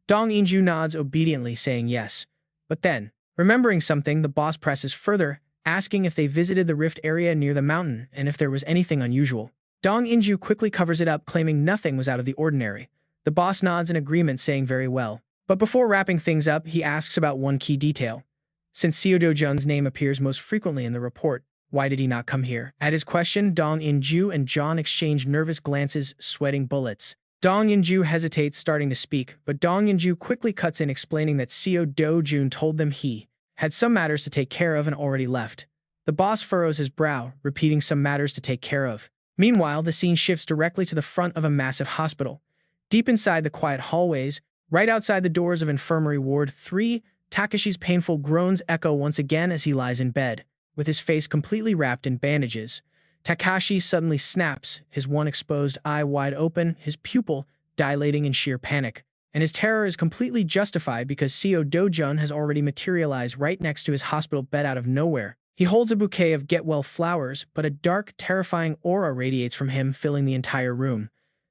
Dong Inju nods obediently, saying yes. But then, remembering something, the boss presses further, asking if they visited the rift area near the mountain and if there was anything unusual. Dong Inju quickly covers it up, claiming nothing was out of the ordinary. The boss nods in agreement, saying very well. But before wrapping things up, he asks about one key detail. Since Seo Do-jun's name appears most frequently in the report, why did he not come here? At his question, Dong In-ju and John exchange nervous glances, sweating bullets. Dong In-ju hesitates, starting to speak, but Dong In-ju quickly cuts in, explaining that Seo Do-jun told them he had some matters to take care of and already left. The boss furrows his brow, repeating some matters to take care of. Meanwhile, the scene shifts directly to the front of a massive hospital. Deep inside the quiet hallways, right outside the doors of Infirmary Ward 3, Takashi's painful groans echo once again as he lies in bed, with his face completely wrapped in bandages. Takashi suddenly snaps, his one exposed eye wide open, his pupil dilating in sheer panic. And his terror is completely justified because Seo Do-jun has already materialized right next to his hospital bed out of nowhere. He holds a bouquet of get-well flowers, but a dark, terrifying aura radiates from him, filling the entire room.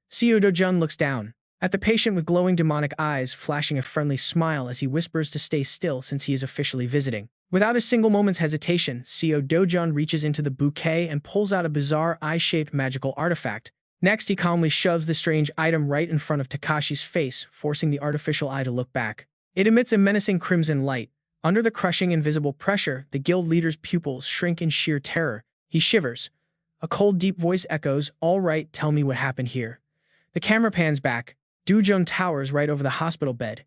Seo Do-jun looks down at the patient with glowing demonic eyes, flashing a friendly smile as he whispers to stay still since he is officially visiting. Without a single moment's hesitation, Seo Do-jun reaches into the bouquet and pulls out a bizarre eye-shaped magical artifact. Next, he calmly shoves the strange item right in front of Takashi's face, forcing the artificial eye to look back. It emits a menacing crimson light. Under the crushing invisible pressure, the guild leader's pupils shrink in sheer terror. He shivers. A cold, deep voice echoes, "All right, tell me what happened here." The camera pans back. Do-jun towers right over the hospital bed.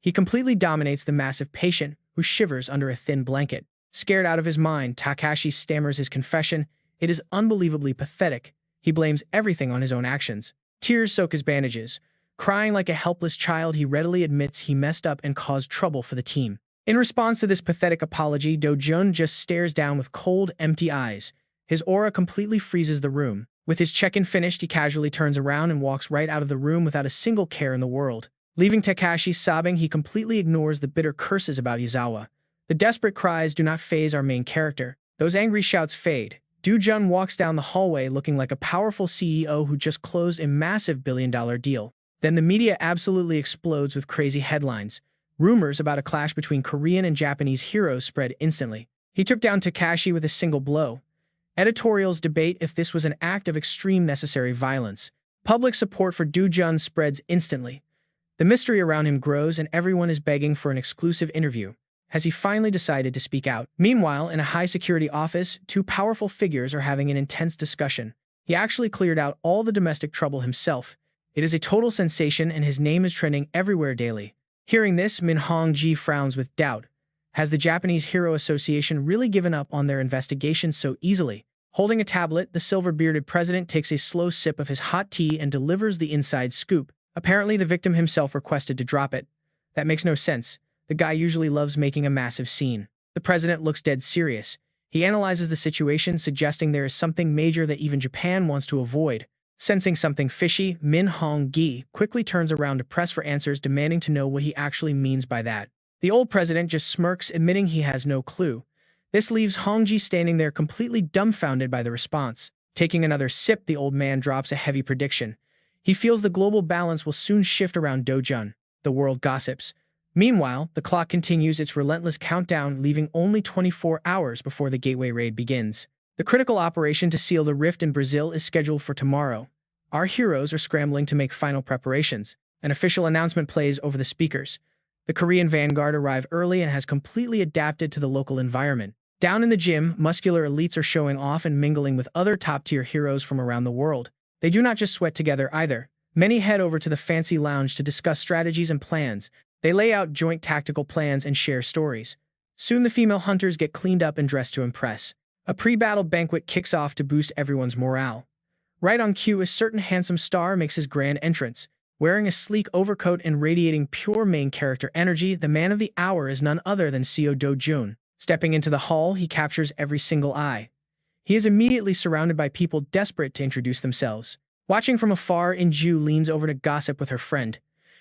He completely dominates the massive patient, who shivers under a thin blanket. Scared out of his mind, Takashi stammers his confession. It is unbelievably pathetic. He blames everything on his own actions. Tears soak his bandages. Crying like a helpless child, he readily admits he messed up and caused trouble for the team. In response to this pathetic apology, Do-jun just stares down with cold, empty eyes. His aura completely freezes the room. With his check-in finished, he casually turns around and walks right out of the room without a single care in the world. Leaving Takashi sobbing, he completely ignores the bitter curses about Yazawa. The desperate cries do not faze our main character. Those angry shouts fade. Do-jun walks down the hallway looking like a powerful CEO who just closed a massive billion-dollar deal. Then the media absolutely explodes with crazy headlines. Rumors about a clash between Korean and Japanese heroes spread instantly. He took down Takashi with a single blow. Editorials debate if this was an act of extreme necessary violence. Public support for Do-jun spreads instantly. The mystery around him grows and everyone is begging for an exclusive interview. Has he finally decided to speak out? Meanwhile, in a high-security office, two powerful figures are having an intense discussion. He actually cleared out all the domestic trouble himself. It is a total sensation and his name is trending everywhere daily. Hearing this, Min Hong-ji frowns with doubt. Has the Japanese Hero Association really given up on their investigation so easily? Holding a tablet, the silver-bearded president takes a slow sip of his hot tea and delivers the inside scoop. Apparently, the victim himself requested to drop it. That makes no sense. The guy usually loves making a massive scene. The president looks dead serious. He analyzes the situation, suggesting there is something major that even Japan wants to avoid. Sensing something fishy, Min Hong-gi quickly turns around to press for answers, demanding to know what he actually means by that. The old president just smirks, admitting he has no clue. This leaves Hong-ji standing there completely dumbfounded by the response. Taking another sip, the old man drops a heavy prediction. He feels the global balance will soon shift around Do-jun. The world gossips. Meanwhile, the clock continues its relentless countdown, leaving only 24 hours before the Gateway Raid begins. The critical operation to seal the rift in Brazil is scheduled for tomorrow. Our heroes are scrambling to make final preparations. An official announcement plays over the speakers. The Korean vanguard arrive early and has completely adapted to the local environment. Down in the gym, muscular elites are showing off and mingling with other top-tier heroes from around the world. They do not just sweat together either. Many head over to the fancy lounge to discuss strategies and plans. They lay out joint tactical plans and share stories. Soon the female hunters get cleaned up and dressed to impress. A pre-battle banquet kicks off to boost everyone's morale. Right on cue, a certain handsome star makes his grand entrance. Wearing a sleek overcoat and radiating pure main character energy, the man of the hour is none other than Seo Do-jun. Stepping into the hall, he captures every single eye. He is immediately surrounded by people desperate to introduce themselves. Watching from afar, Inju leans over to gossip with her friend.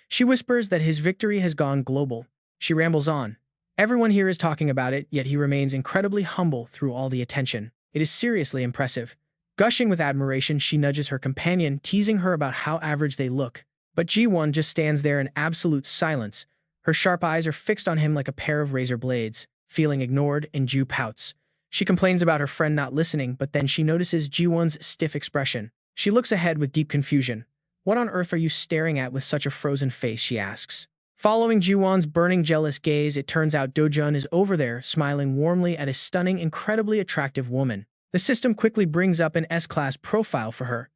She whispers that his victory has gone global. She rambles on. Everyone here is talking about it, yet he remains incredibly humble through all the attention. It is seriously impressive. Gushing with admiration, she nudges her companion, teasing her about how average they look. But Ji-won just stands there in absolute silence. Her sharp eyes are fixed on him like a pair of razor blades. Feeling ignored, Inju pouts. She complains about her friend not listening, but then she notices Ji-won's stiff expression. She looks ahead with deep confusion. "What on earth are you staring at with such a frozen face?" she asks. Following Ji-won's burning jealous gaze, it turns out Do-jun is over there, smiling warmly at a stunning, incredibly attractive woman. The system quickly brings up an S-class profile for her.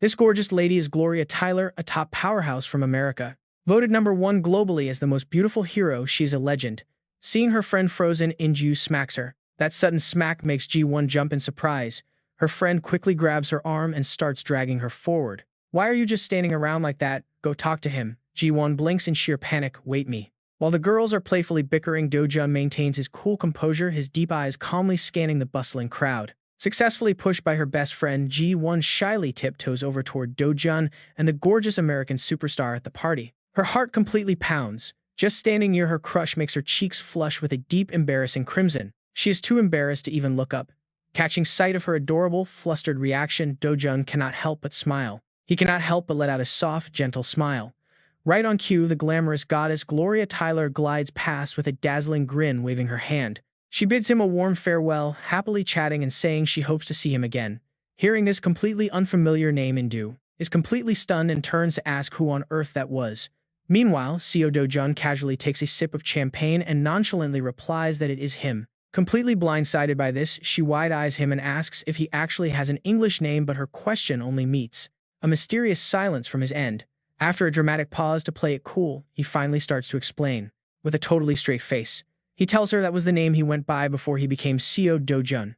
This gorgeous lady is Gloria Tyler, a top powerhouse from America. Voted #1 globally as the most beautiful hero, she's a legend. Seeing her friend frozen, Inju smacks her. That sudden smack makes Ji-won jump in surprise. Her friend quickly grabs her arm and starts dragging her forward. "Why are you just standing around like that? Go talk to him." Ji-won blinks in sheer panic. "Wait me." While the girls are playfully bickering, Do-jun maintains his cool composure, his deep eyes calmly scanning the bustling crowd. Successfully pushed by her best friend, Ji-won shyly tiptoes over toward Do-jun and the gorgeous American superstar at the party. Her heart completely pounds. Just standing near her crush makes her cheeks flush with a deep, embarrassing crimson. She is too embarrassed to even look up. Catching sight of her adorable, flustered reaction, Do-jun cannot help but smile. He cannot help but let out a soft, gentle smile. Right on cue, the glamorous goddess Gloria Tyler glides past with a dazzling grin, waving her hand. She bids him a warm farewell, happily chatting and saying she hopes to see him again. Hearing this completely unfamiliar name, Indu is completely stunned and turns to ask who on earth that was. Meanwhile, Seo Do-jun casually takes a sip of champagne and nonchalantly replies that it is him. Completely blindsided by this, she wide-eyes him and asks if he actually has an English name, but her question only meets a mysterious silence from his end. After a dramatic pause to play it cool, he finally starts to explain. With a totally straight face, he tells her that was the name he went by before he became Seo Do-jun.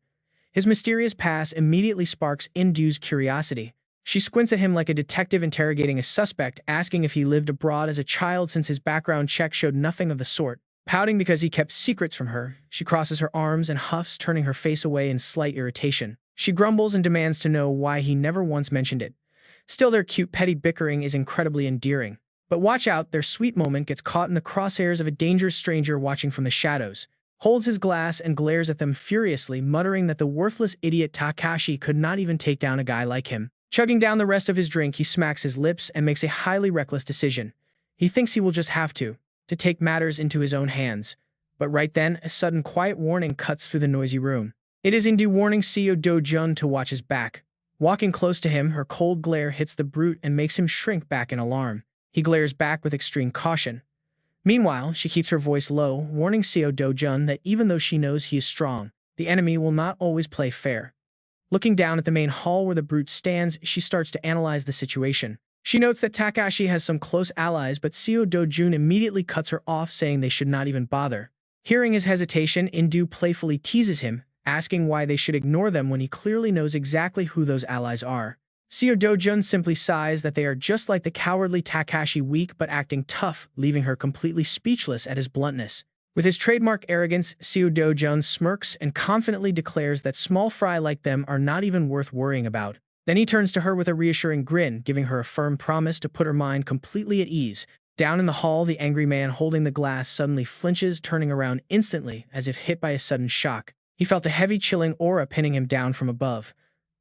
His mysterious past immediately sparks Indu's curiosity. She squints at him like a detective interrogating a suspect, asking if he lived abroad as a child since his background check showed nothing of the sort. Pouting because he kept secrets from her, she crosses her arms and huffs, turning her face away in slight irritation. She grumbles and demands to know why he never once mentioned it. Still, their cute petty bickering is incredibly endearing. But watch out, their sweet moment gets caught in the crosshairs of a dangerous stranger watching from the shadows. Holds his glass and glares at them furiously, muttering that the worthless idiot Takashi could not even take down a guy like him. Chugging down the rest of his drink, he smacks his lips and makes a highly reckless decision. He thinks he will just have to take matters into his own hands. But right then, a sudden quiet warning cuts through the noisy room. It is Indu warning Seo Do-jun to watch his back. Walking close to him, her cold glare hits the brute and makes him shrink back in alarm. He glares back with extreme caution. Meanwhile, she keeps her voice low, warning Seo Do-jun that even though she knows he is strong, the enemy will not always play fair. Looking down at the main hall where the brute stands, she starts to analyze the situation. She notes that Takashi has some close allies, but Seo Do-jun immediately cuts her off, saying they should not even bother. Hearing his hesitation, Indu playfully teases him, asking why they should ignore them when he clearly knows exactly who those allies are. Seo Do-jun simply sighs that they are just like the cowardly Takashi, weak but acting tough, leaving her completely speechless at his bluntness. With his trademark arrogance, Seo Do-jun smirks and confidently declares that small fry like them are not even worth worrying about. Then he turns to her with a reassuring grin, giving her a firm promise to put her mind completely at ease. Down in the hall, the angry man holding the glass suddenly flinches, turning around instantly as if hit by a sudden shock. He felt a heavy, chilling aura pinning him down from above.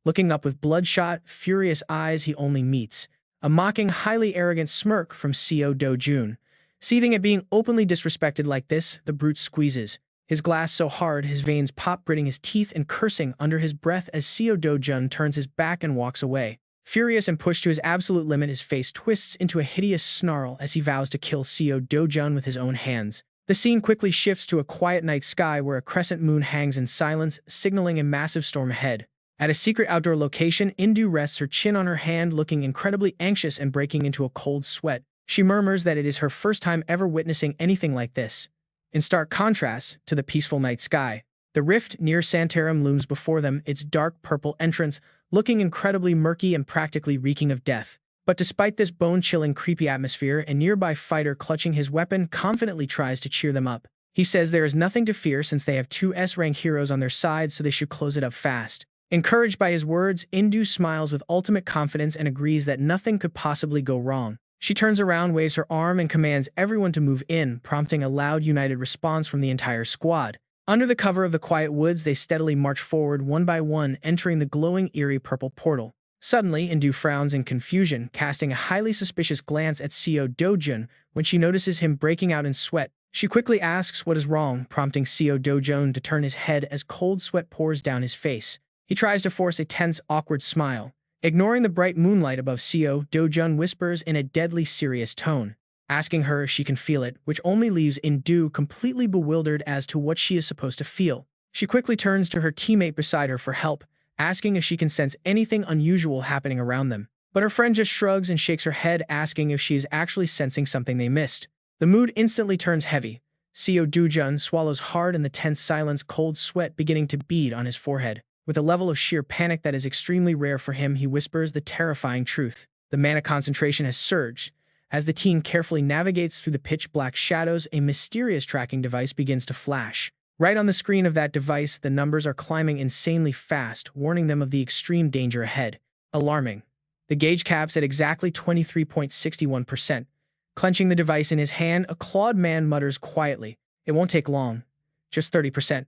Looking up with bloodshot, furious eyes, he only meets a mocking, highly arrogant smirk from Seo Do-jun. Seething at being openly disrespected like this, the brute squeezes his glass so hard his veins pop, gritting his teeth and cursing under his breath as Seo Do-jun turns his back and walks away. Furious and pushed to his absolute limit, his face twists into a hideous snarl as he vows to kill Seo Do-jun with his own hands. The scene quickly shifts to a quiet night sky where a crescent moon hangs in silence, signaling a massive storm ahead. At a secret outdoor location, Indu rests her chin on her hand, looking incredibly anxious and breaking into a cold sweat. She murmurs that it is her first time ever witnessing anything like this. In stark contrast to the peaceful night sky, the rift near Santarum looms before them, its dark purple entrance looking incredibly murky and practically reeking of death. But despite this bone-chilling, creepy atmosphere, a nearby fighter clutching his weapon confidently tries to cheer them up. He says there is nothing to fear since they have two S-rank heroes on their side, so they should close it up fast. Encouraged by his words, Indu smiles with ultimate confidence and agrees that nothing could possibly go wrong. She turns around, waves her arm, and commands everyone to move in, prompting a loud, united response from the entire squad. Under the cover of the quiet woods, they steadily march forward one by one, entering the glowing, eerie purple portal. Suddenly, Indu frowns in confusion, casting a highly suspicious glance at Seo Dojun when she notices him breaking out in sweat. She quickly asks what is wrong, prompting Seo Dojun to turn his head as cold sweat pours down his face. He tries to force a tense, awkward smile. Ignoring the bright moonlight above, Seo Dojun whispers in a deadly serious tone, asking her if she can feel it, which only leaves Indu completely bewildered as to what she is supposed to feel. She quickly turns to her teammate beside her for help, asking if she can sense anything unusual happening around them. But her friend just shrugs and shakes her head, asking if she is actually sensing something they missed. The mood instantly turns heavy. Seo Dojun swallows hard in the tense silence, cold sweat beginning to bead on his forehead. With a level of sheer panic that is extremely rare for him, he whispers the terrifying truth. The mana concentration has surged. As the team carefully navigates through the pitch-black shadows, a mysterious tracking device begins to flash. Right on the screen of that device, the numbers are climbing insanely fast, warning them of the extreme danger ahead. Alarming. The gauge caps at exactly 23.61%. Clenching the device in his hand, a clawed man mutters quietly, "It won't take long. Just 30%.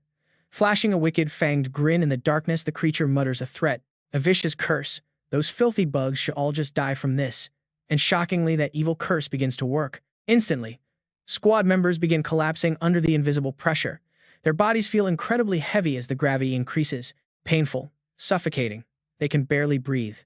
Flashing a wicked, fanged grin in the darkness, the creature mutters a threat, a vicious curse. Those filthy bugs should all just die from this. And shockingly, that evil curse begins to work. Instantly, squad members begin collapsing under the invisible pressure. Their bodies feel incredibly heavy as the gravity increases. Painful, suffocating. They can barely breathe.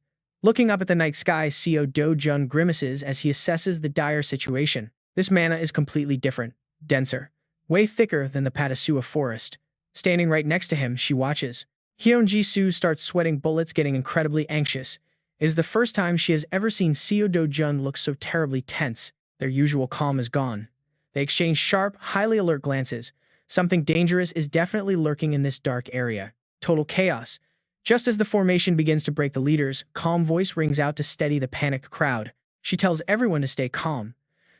Looking up at the night sky, Seo Dojun grimaces as he assesses the dire situation. This mana is completely different, denser, way thicker than the Patasua forest. Standing right next to him, she watches. Hyun-Ji-soo starts sweating bullets, getting incredibly anxious. It is the first time she has ever seen Seo Dojun look so terribly tense. Their usual calm is gone. They exchange sharp, highly alert glances. Something dangerous is definitely lurking in this dark area. Total chaos. Just as the formation begins to break, the leader's calm voice rings out to steady the panicked crowd. She tells everyone to stay calm.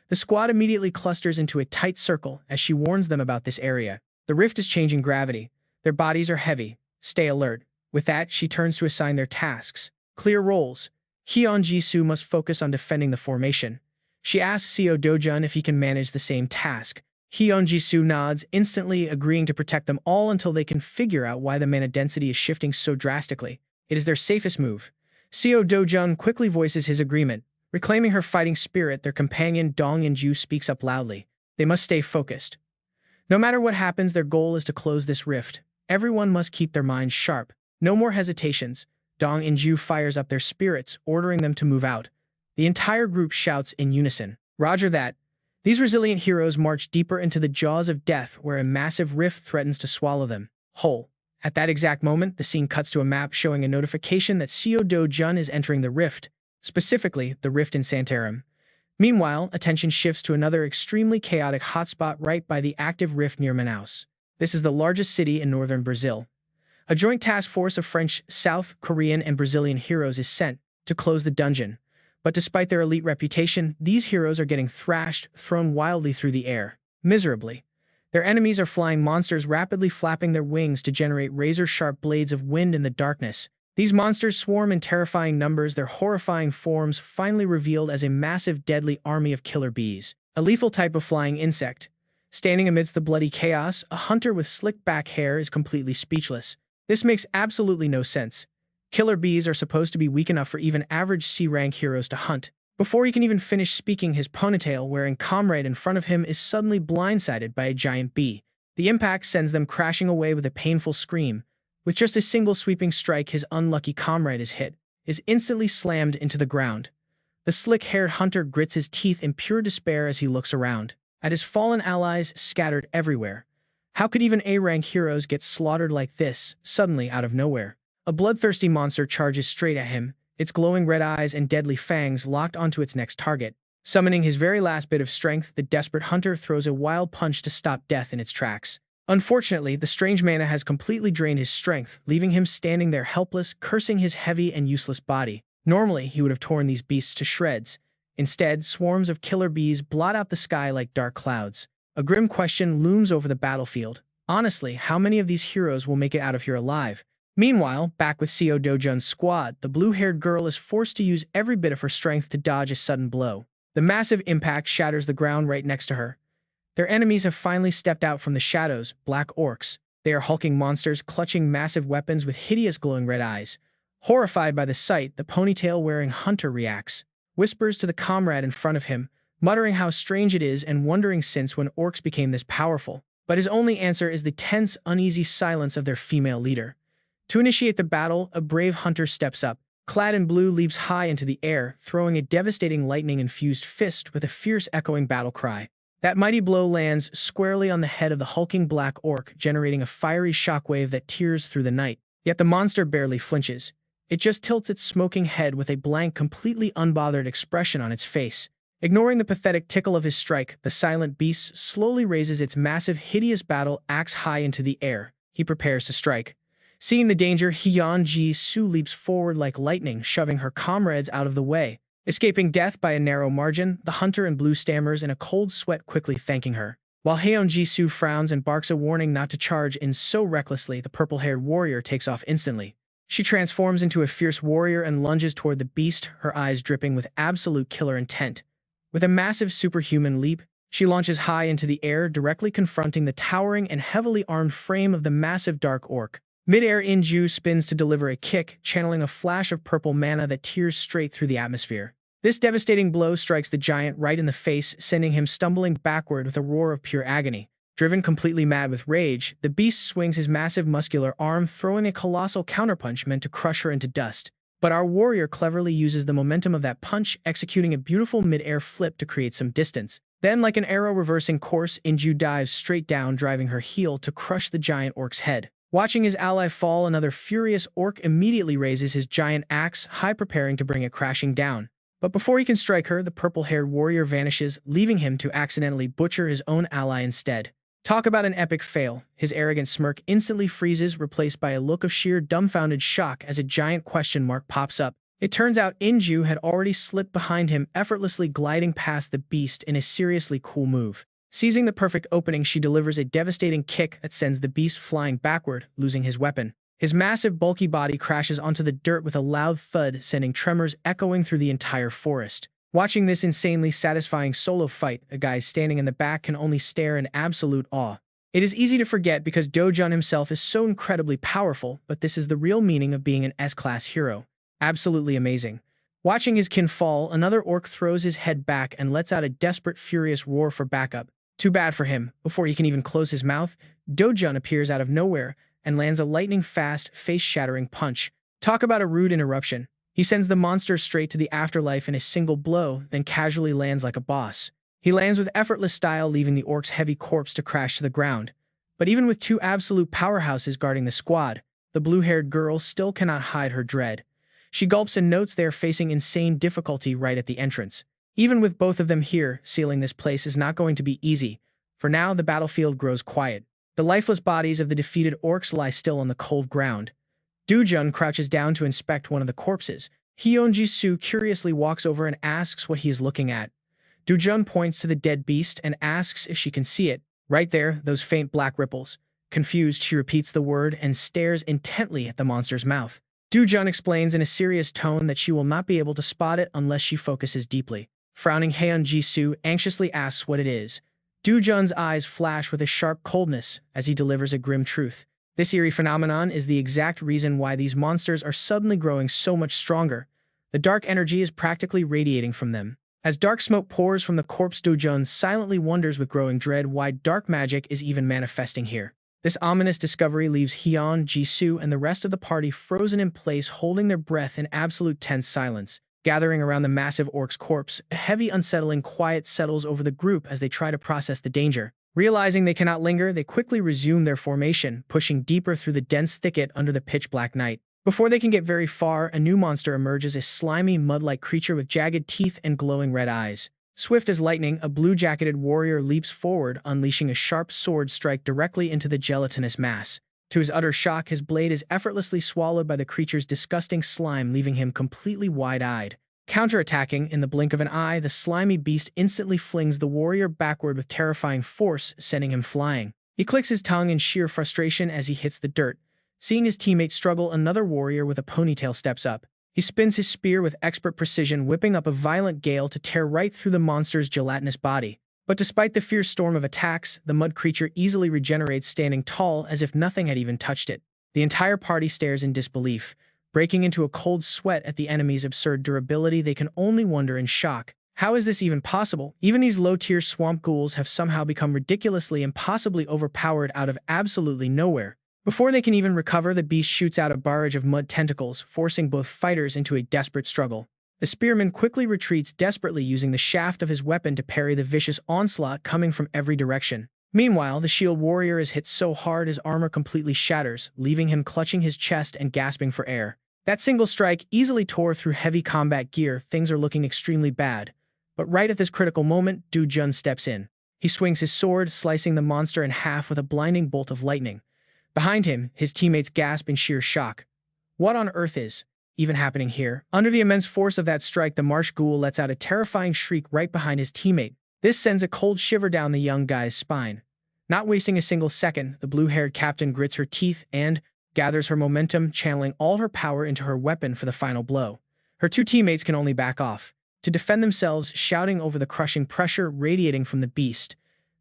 The squad immediately clusters into a tight circle as she warns them about this area. The rift is changing gravity. Their bodies are heavy. Stay alert. With that, she turns to assign their tasks. Clear roles. Hyun-Ji-soo must focus on defending the formation. She asks Seo Dojun if he can manage the same task. Hyun-Ji-soo nods, instantly agreeing to protect them all until they can figure out why the mana density is shifting so drastically. It is their safest move. Seo Dojun quickly voices his agreement. Reclaiming her fighting spirit, their companion Dong In-ju speaks up loudly. They must stay focused. No matter what happens, their goal is to close this rift. Everyone must keep their minds sharp. No more hesitations. Dong In-ju fires up their spirits, ordering them to move out. The entire group shouts in unison, "Roger that." These resilient heroes march deeper into the jaws of death, where a massive rift threatens to swallow them whole. At that exact moment, the scene cuts to a map showing a notification that Seo Dojun is entering the rift, specifically the rift in Santarum. Meanwhile, attention shifts to another extremely chaotic hotspot right by the active rift near Manaus. This is the largest city in northern Brazil. A joint task force of French, South Korean, and Brazilian heroes is sent to close the dungeon. But despite their elite reputation, these heroes are getting thrashed, thrown wildly through the air, miserably. Their enemies are flying monsters, rapidly flapping their wings to generate razor-sharp blades of wind in the darkness. These monsters swarm in terrifying numbers, their horrifying forms finally revealed as a massive, deadly army of killer bees, a lethal type of flying insect. Standing amidst the bloody chaos, a hunter with slick-back hair is completely speechless. This makes absolutely no sense. Killer bees are supposed to be weak enough for even average C-rank heroes to hunt. Before he can even finish speaking, his ponytail-wearing comrade in front of him is suddenly blindsided by a giant bee. The impact sends them crashing away with a painful scream. With just a single sweeping strike, his unlucky comrade is instantly slammed into the ground. The slick-haired hunter grits his teeth in pure despair as he looks around at his fallen allies scattered everywhere. How could even A-rank heroes get slaughtered like this, suddenly out of nowhere? A bloodthirsty monster charges straight at him, its glowing red eyes and deadly fangs locked onto its next target. Summoning his very last bit of strength, the desperate hunter throws a wild punch to stop death in its tracks. Unfortunately, the strange mana has completely drained his strength, leaving him standing there helpless, cursing his heavy and useless body. Normally, he would have torn these beasts to shreds. Instead, swarms of killer bees blot out the sky like dark clouds. A grim question looms over the battlefield. Honestly, how many of these heroes will make it out of here alive? Meanwhile, back with Seo Dojun's squad, the blue-haired girl is forced to use every bit of her strength to dodge a sudden blow. The massive impact shatters the ground right next to her. Their enemies have finally stepped out from the shadows, black orcs. They are hulking monsters clutching massive weapons with hideous glowing red eyes. Horrified by the sight, the ponytail-wearing hunter reacts, whispers to the comrade in front of him, muttering how strange it is and wondering since when orcs became this powerful. But his only answer is the tense, uneasy silence of their female leader. To initiate the battle, a brave hunter steps up. Clad in blue, leaps high into the air, throwing a devastating lightning-infused fist with a fierce echoing battle cry. That mighty blow lands squarely on the head of the hulking black orc, generating a fiery shockwave that tears through the night. Yet the monster barely flinches. It just tilts its smoking head with a blank, completely unbothered expression on its face. Ignoring the pathetic tickle of his strike, the silent beast slowly raises its massive, hideous battle axe high into the air. He prepares to strike. Seeing the danger, Hyun Ji-soo leaps forward like lightning, shoving her comrades out of the way. Escaping death by a narrow margin, the hunter in blue stammers in a cold sweat, quickly thanking her. While Hyun Ji-soo frowns and barks a warning not to charge in so recklessly, the purple-haired warrior takes off instantly. She transforms into a fierce warrior and lunges toward the beast, her eyes dripping with absolute killer intent. With a massive superhuman leap, she launches high into the air, directly confronting the towering and heavily armed frame of the massive dark orc. Mid-air, Inju spins to deliver a kick, channeling a flash of purple mana that tears straight through the atmosphere. This devastating blow strikes the giant right in the face, sending him stumbling backward with a roar of pure agony. Driven completely mad with rage, the beast swings his massive muscular arm, throwing a colossal counterpunch meant to crush her into dust. But our warrior cleverly uses the momentum of that punch, executing a beautiful mid-air flip to create some distance. Then, like an arrow reversing course, Inju dives straight down, driving her heel to crush the giant orc's head. Watching his ally fall, another furious orc immediately raises his giant axe, high, preparing to bring it crashing down. But before he can strike her, the purple-haired warrior vanishes, leaving him to accidentally butcher his own ally instead. Talk about an epic fail. His arrogant smirk instantly freezes, replaced by a look of sheer dumbfounded shock as a giant question mark pops up. It turns out Inju had already slipped behind him, effortlessly gliding past the beast in a seriously cool move. Seizing the perfect opening, she delivers a devastating kick that sends the beast flying backward, losing his weapon. His massive, bulky body crashes onto the dirt with a loud thud, sending tremors echoing through the entire forest. Watching this insanely satisfying solo fight, a guy standing in the back can only stare in absolute awe. It is easy to forget because Dojun himself is so incredibly powerful, but this is the real meaning of being an S-class hero. Absolutely amazing. Watching his kin fall, another orc throws his head back and lets out a desperate, furious roar for backup. Too bad for him. Before he can even close his mouth, Dojun appears out of nowhere and lands a lightning-fast, face-shattering punch. Talk about a rude interruption. He sends the monster straight to the afterlife in a single blow, then casually lands like a boss. He lands with effortless style, leaving the orc's heavy corpse to crash to the ground. But even with two absolute powerhouses guarding the squad, the blue-haired girl still cannot hide her dread. She gulps and notes they are facing insane difficulty right at the entrance. Even with both of them here, sealing this place is not going to be easy. For now, the battlefield grows quiet. The lifeless bodies of the defeated orcs lie still on the cold ground. Dojun crouches down to inspect one of the corpses. Hyun Ji-soo curiously walks over and asks what he is looking at. Dojun points to the dead beast and asks if she can see it. Right there, those faint black ripples. Confused, she repeats the word and stares intently at the monster's mouth. Dojun explains in a serious tone that she will not be able to spot it unless she focuses deeply. Frowning, Hyun Ji-soo anxiously asks what it is. Dojun's eyes flash with a sharp coldness as he delivers a grim truth. This eerie phenomenon is the exact reason why these monsters are suddenly growing so much stronger. The dark energy is practically radiating from them. As dark smoke pours from the corpse, Dojun silently wonders with growing dread why dark magic is even manifesting here. This ominous discovery leaves Hyun Ji-soo and the rest of the party frozen in place, holding their breath in absolute tense silence. Gathering around the massive orc's corpse, a heavy, unsettling quiet settles over the group as they try to process the danger. Realizing they cannot linger, they quickly resume their formation, pushing deeper through the dense thicket under the pitch-black night. Before they can get very far, a new monster emerges, a slimy, mud-like creature with jagged teeth and glowing red eyes. Swift as lightning, a blue-jacketed warrior leaps forward, unleashing a sharp sword strike directly into the gelatinous mass. To his utter shock, his blade is effortlessly swallowed by the creature's disgusting slime, leaving him completely wide-eyed. Counterattacking, in the blink of an eye, the slimy beast instantly flings the warrior backward with terrifying force, sending him flying. He clicks his tongue in sheer frustration as he hits the dirt. Seeing his teammate struggle, another warrior with a ponytail steps up. He spins his spear with expert precision, whipping up a violent gale to tear right through the monster's gelatinous body. But despite the fierce storm of attacks, the mud creature easily regenerates, standing tall as if nothing had even touched it. The entire party stares in disbelief, breaking into a cold sweat at the enemy's absurd durability. They can only wonder in shock. How is this even possible? Even these low-tier swamp ghouls have somehow become ridiculously impossibly overpowered out of absolutely nowhere. Before they can even recover, the beast shoots out a barrage of mud tentacles, forcing both fighters into a desperate struggle. The spearman quickly retreats, desperately using the shaft of his weapon to parry the vicious onslaught coming from every direction. Meanwhile, the shield warrior is hit so hard his armor completely shatters, leaving him clutching his chest and gasping for air. That single strike easily tore through heavy combat gear. Things are looking extremely bad. But right at this critical moment, Du Jun steps in. He swings his sword, slicing the monster in half with a blinding bolt of lightning. Behind him, his teammates gasp in sheer shock. What on earth is even happening here? Under the immense force of that strike, the marsh ghoul lets out a terrifying shriek right behind his teammate. This sends a cold shiver down the young guy's spine. Not wasting a single second, the blue-haired captain grits her teeth and gathers her momentum, channeling all her power into her weapon for the final blow. Her two teammates can only back off to defend themselves, shouting over the crushing pressure radiating from the beast.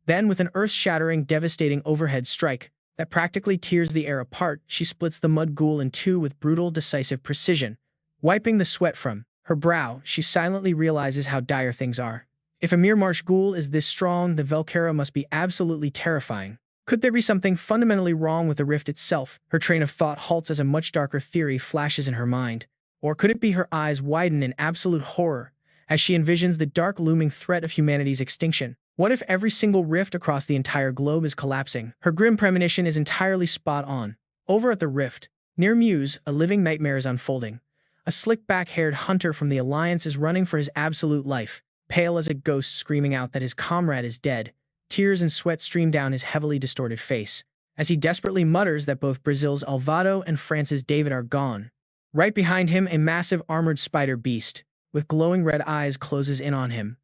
Then, with an earth-shattering, devastating overhead strike that practically tears the air apart, she splits the mud ghoul in two with brutal, decisive precision. Wiping the sweat from her brow, she silently realizes how dire things are. If a mere marsh ghoul is this strong, the Valkyra must be absolutely terrifying. Could there be something fundamentally wrong with the rift itself? Her train of thought halts as a much darker theory flashes in her mind. Or could it be her eyes widen in absolute horror as she envisions the dark looming threat of humanity's extinction? What if every single rift across the entire globe is collapsing? Her grim premonition is entirely spot on. Over at the rift, near Muse, a living nightmare is unfolding. A slick back-haired hunter from the Alliance is running for his absolute life, pale as a ghost, screaming out that his comrade is dead. Tears and sweat stream down his heavily distorted face as he desperately mutters that both Brazil's Alvaro and France's David are gone. Right behind him, a massive armored spider beast with glowing red eyes closes in on him.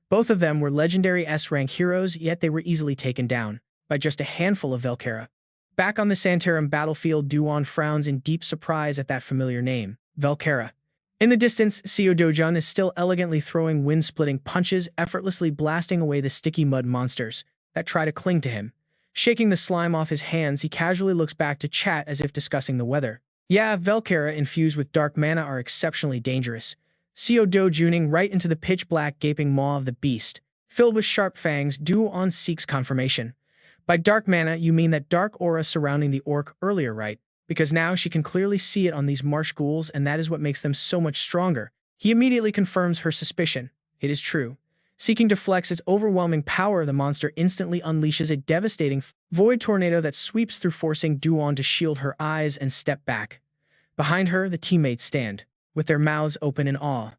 Both of them were legendary S-rank heroes, yet they were easily taken down by just a handful of Valkyra. Back on the Santarum battlefield, Duan frowns in deep surprise at that familiar name, Valkyra. In the distance, Seo Dojun is still elegantly throwing wind-splitting punches, effortlessly blasting away the sticky mud monsters that try to cling to him. Shaking the slime off his hands, he casually looks back to chat as if discussing the weather. Yeah, Valkyra infused with dark mana are exceptionally dangerous. Seo Dojuning right into the pitch-black gaping maw of the beast. Filled with sharp fangs, Duan seeks confirmation. By dark mana, you mean that dark aura surrounding the orc earlier, right? Because now she can clearly see it on these marsh ghouls, and that is what makes them so much stronger. He immediately confirms her suspicion. It is true. Seeking to flex its overwhelming power, the monster instantly unleashes a devastating void tornado that sweeps through, forcing Duan to shield her eyes and step back. Behind her, the teammates stand, with their mouths open in awe.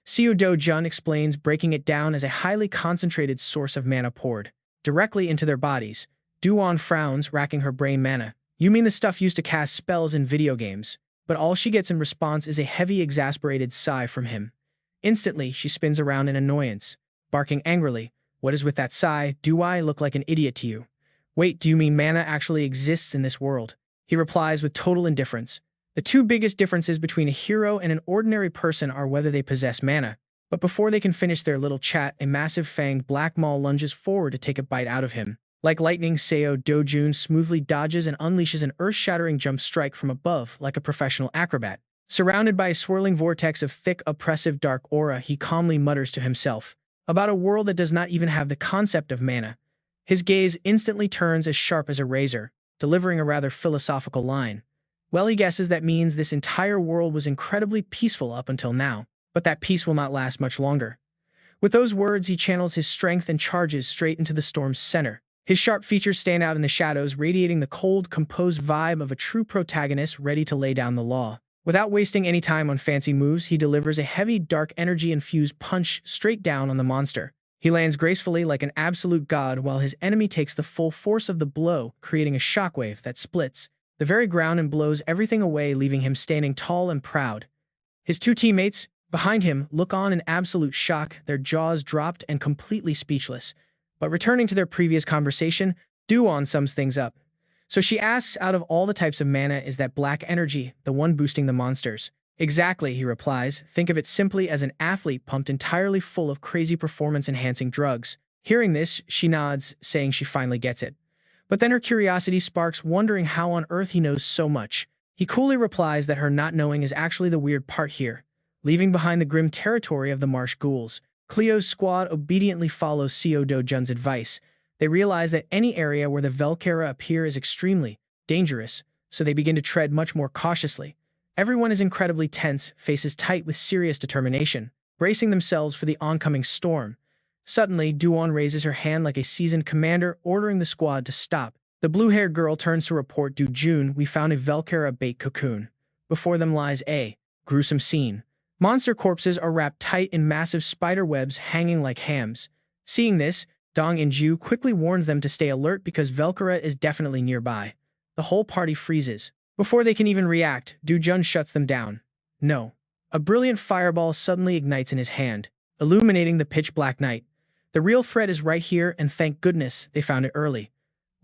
Seo Do-jun explains, breaking it down as a highly concentrated source of mana poured directly into their bodies. Duan frowns, racking her brain. Mana? You mean the stuff used to cast spells in video games? But all she gets in response is a heavy, exasperated sigh from him. Instantly, she spins around in annoyance, barking angrily. What is with that sigh? Do I look like an idiot to you? Wait, do you mean mana actually exists in this world? He replies with total indifference. The two biggest differences between a hero and an ordinary person are whether they possess mana. But before they can finish their little chat, a massive fanged black maw lunges forward to take a bite out of him. Like lightning, Seo Do-jun smoothly dodges and unleashes an earth-shattering jump strike from above like a professional acrobat. Surrounded by a swirling vortex of thick, oppressive dark aura, he calmly mutters to himself about a world that does not even have the concept of mana. His gaze instantly turns as sharp as a razor, delivering a rather philosophical line. Well, he guesses that means this entire world was incredibly peaceful up until now, but that peace will not last much longer. With those words, he channels his strength and charges straight into the storm's center. His sharp features stand out in the shadows, radiating the cold, composed vibe of a true protagonist ready to lay down the law. Without wasting any time on fancy moves, he delivers a heavy, dark energy-infused punch straight down on the monster. He lands gracefully like an absolute god, while his enemy takes the full force of the blow, creating a shockwave that splits the very ground and blows everything away, leaving him standing tall and proud. His two teammates, behind him, look on in absolute shock, their jaws dropped and completely speechless. But returning to their previous conversation, Duan sums things up. So she asks, out of all the types of mana, is that black energy the one boosting the monsters? Exactly, he replies. Think of it simply as an athlete pumped entirely full of crazy performance-enhancing drugs. Hearing this, she nods, saying she finally gets it. But then her curiosity sparks, wondering how on earth he knows so much. He coolly replies that her not knowing is actually the weird part here. Leaving behind the grim territory of the marsh ghouls, Cleo's squad obediently follows Seo Do-jun's advice. They realize that any area where the Velkera appear is extremely dangerous, so they begin to tread much more cautiously. Everyone is incredibly tense, faces tight with serious determination, bracing themselves for the oncoming storm. Suddenly, Duan raises her hand like a seasoned commander, ordering the squad to stop. The blue-haired girl turns to report, Du-jun, we found a Velkera bait cocoon. Before them lies a gruesome scene. Monster corpses are wrapped tight in massive spider webs hanging like hams. Seeing this, Dong In-ju quickly warns them to stay alert because Velkera is definitely nearby. The whole party freezes. Before they can even react, Du-jun shuts them down. No. A brilliant fireball suddenly ignites in his hand, illuminating the pitch-black night. The real threat is right here, and thank goodness they found it early.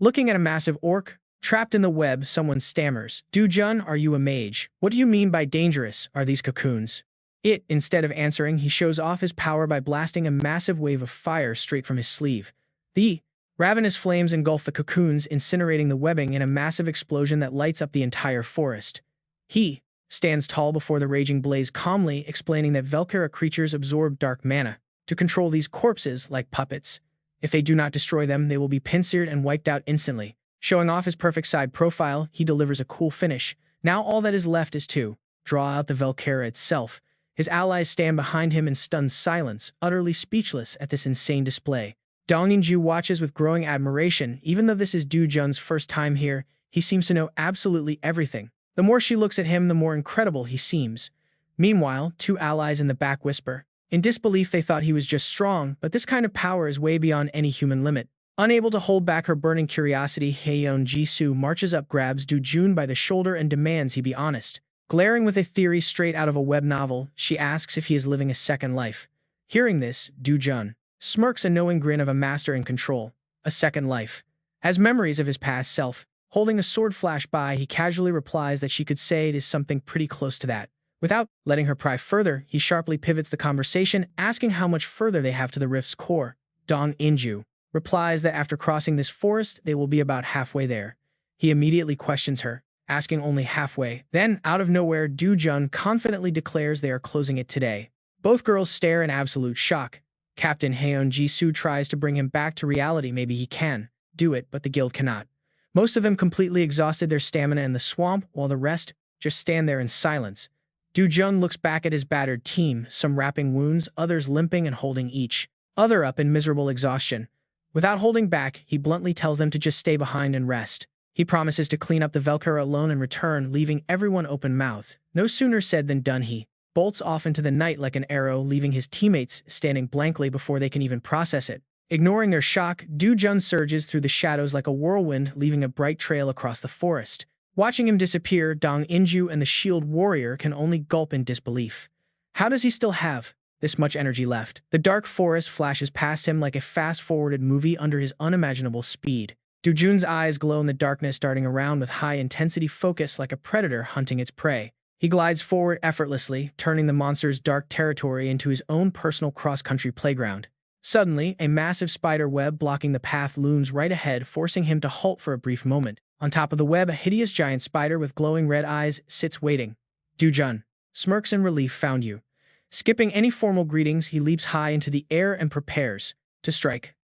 Looking at a massive orc, trapped in the web, someone stammers. Du-jun, are you a mage? What do you mean by dangerous? Are these cocoons? Instead of answering, he shows off his power by blasting a massive wave of fire straight from his sleeve. The ravenous flames engulf the cocoons, incinerating the webbing in a massive explosion that lights up the entire forest. He stands tall before the raging blaze, calmly explaining that Velkera creatures absorb dark mana to control these corpses like puppets. If they do not destroy them, they will be pincered and wiped out instantly. Showing off his perfect side profile, he delivers a cool finish. Now all that is left is to draw out the Velkera itself. His allies stand behind him in stunned silence, utterly speechless at this insane display. Dong In-ju watches with growing admiration. Even though this is Du-jun's first time here, he seems to know absolutely everything. The more she looks at him, the more incredible he seems. Meanwhile, two allies in the back whisper. In disbelief, they thought he was just strong, but this kind of power is way beyond any human limit. Unable to hold back her burning curiosity, Haeyeon Jisoo marches up, grabs Du-jun by the shoulder, and demands he be honest. Glaring with a theory straight out of a web novel, she asks if he is living a second life. Hearing this, Du-jun smirks, a knowing grin of a master in control. A second life. As memories of his past self, holding a sword, flash by, he casually replies that she could say it is something pretty close to that. Without letting her pry further, he sharply pivots the conversation, asking how much further they have to the rift's core. Dong In-ju replies that after crossing this forest, they will be about halfway there. He immediately questions her, asking only halfway. Then, out of nowhere, Du-jun confidently declares they are closing it today. Both girls stare in absolute shock. Captain Haeyeon Jisoo tries to bring him back to reality. Maybe he can do it, but the guild cannot. Most of them completely exhausted their stamina in the swamp, while the rest just stand there in silence. Du-jun looks back at his battered team, some wrapping wounds, others limping and holding each other up in miserable exhaustion. Without holding back, he bluntly tells them to just stay behind and rest. He promises to clean up the Velkera alone and return, leaving everyone open-mouthed. No sooner said than done. He bolts off into the night like an arrow, leaving his teammates standing blankly before they can even process it. Ignoring their shock, Du-jun surges through the shadows like a whirlwind, leaving a bright trail across the forest. Watching him disappear, Dong In-ju and the shield warrior can only gulp in disbelief. How does he still have this much energy left? The dark forest flashes past him like a fast-forwarded movie under his unimaginable speed. Du-jun's eyes glow in the darkness, darting around with high-intensity focus like a predator hunting its prey. He glides forward effortlessly, turning the monster's dark territory into his own personal cross-country playground. Suddenly, a massive spider web blocking the path looms right ahead, forcing him to halt for a brief moment. On top of the web, a hideous giant spider with glowing red eyes sits waiting. Du-jun smirks in relief. Found you. Skipping any formal greetings, he leaps high into the air and prepares to strike.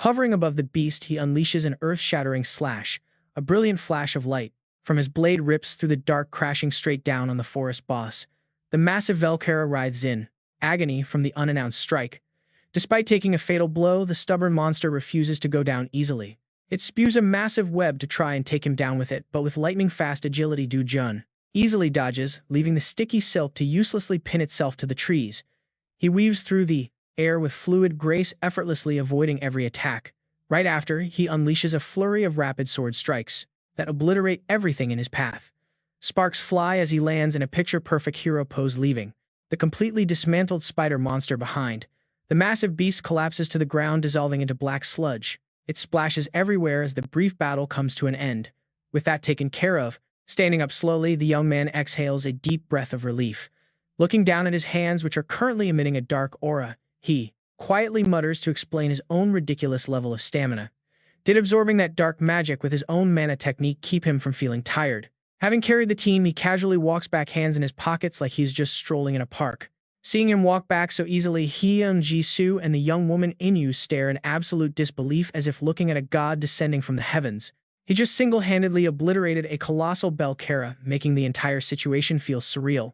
Hovering above the beast, he unleashes an earth-shattering slash. A brilliant flash of light from his blade rips through the dark, crashing straight down on the forest boss. The massive Velkera writhes in agony from the unannounced strike. Despite taking a fatal blow, the stubborn monster refuses to go down easily. It spews a massive web to try and take him down with it, but with lightning-fast agility, Du-jun easily dodges, leaving the sticky silk to uselessly pin itself to the trees. He weaves through the air with fluid grace, effortlessly avoiding every attack. Right after, he unleashes a flurry of rapid sword strikes that obliterate everything in his path. Sparks fly as he lands in a picture-perfect hero pose, leaving the completely dismantled spider monster behind. The massive beast collapses to the ground, dissolving into black sludge. It splashes everywhere as the brief battle comes to an end. With that taken care of, standing up slowly, the young man exhales a deep breath of relief. Looking down at his hands, which are currently emitting a dark aura, he quietly mutters to explain his own ridiculous level of stamina. Did absorbing that dark magic with his own mana technique keep him from feeling tired? Having carried the team, he casually walks back, hands in his pockets like he's just strolling in a park. Seeing him walk back so easily, Hyun Ji-soo and the young woman Inu stare in absolute disbelief as if looking at a god descending from the heavens. He just single-handedly obliterated a colossal Belkara, making the entire situation feel surreal.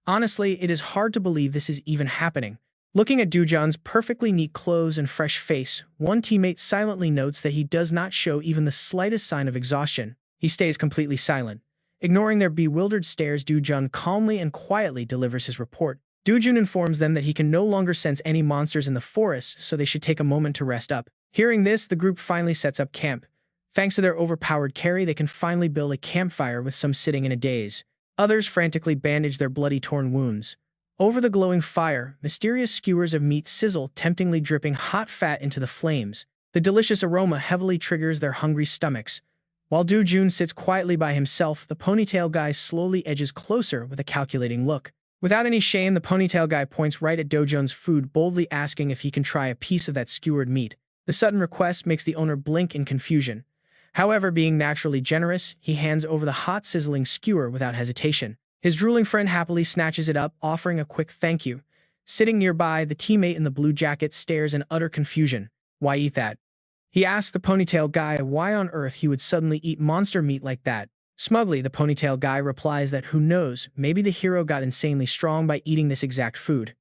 Honestly, it is hard to believe this is even happening. Looking at Doojeon's perfectly neat clothes and fresh face, one teammate silently notes that he does not show even the slightest sign of exhaustion. He stays completely silent. Ignoring their bewildered stares, Doojeon calmly and quietly delivers his report. Doojeon informs them that he can no longer sense any monsters in the forest, so they should take a moment to rest up. Hearing this, the group finally sets up camp. Thanks to their overpowered carry, they can finally build a campfire with some sitting in a daze. Others frantically bandage their bloody torn wounds. Over the glowing fire, mysterious skewers of meat sizzle, temptingly dripping hot fat into the flames. The delicious aroma heavily triggers their hungry stomachs. While Doojeon sits quietly by himself, the ponytail guy slowly edges closer with a calculating look. Without any shame, the ponytail guy points right at Doojeon's food, boldly asking if he can try a piece of that skewered meat. The sudden request makes the owner blink in confusion. However, being naturally generous, he hands over the hot, sizzling skewer without hesitation. His drooling friend happily snatches it up, offering a quick thank you. Sitting nearby, the teammate in the blue jacket stares in utter confusion. Why eat that? He asks the ponytail guy why on earth he would suddenly eat monster meat like that. Smugly, the ponytail guy replies that who knows, maybe the hero got insanely strong by eating this exact food.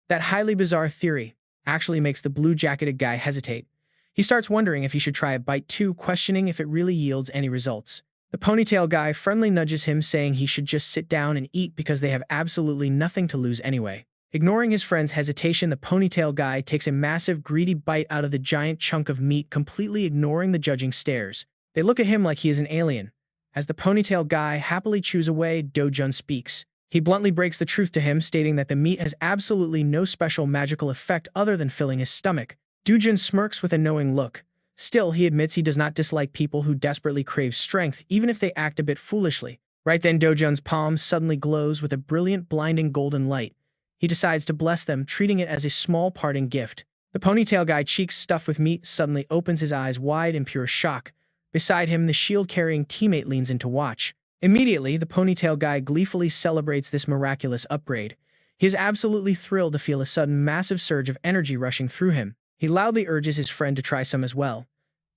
That highly bizarre theory actually makes the blue-jacketed guy hesitate. He starts wondering if he should try a bite too, questioning if it really yields any results. The ponytail guy friendly nudges him, saying he should just sit down and eat because they have absolutely nothing to lose anyway. Ignoring his friend's hesitation, the ponytail guy takes a massive, greedy bite out of the giant chunk of meat, completely ignoring the judging stares. They look at him like he is an alien. As the ponytail guy happily chews away, Doojeon speaks. He bluntly breaks the truth to him, stating that the meat has absolutely no special magical effect other than filling his stomach. Doojeon smirks with a knowing look. Still, he admits he does not dislike people who desperately crave strength, even if they act a bit foolishly. Right then, Doojeon's palm suddenly glows with a brilliant, blinding golden light. He decides to bless them, treating it as a small parting gift. The ponytail guy, cheeks stuffed with meat, suddenly opens his eyes wide in pure shock. Beside him, the shield-carrying teammate leans in to watch. Immediately, the ponytail guy gleefully celebrates this miraculous upgrade. He is absolutely thrilled to feel a sudden massive surge of energy rushing through him. He loudly urges his friend to try some as well.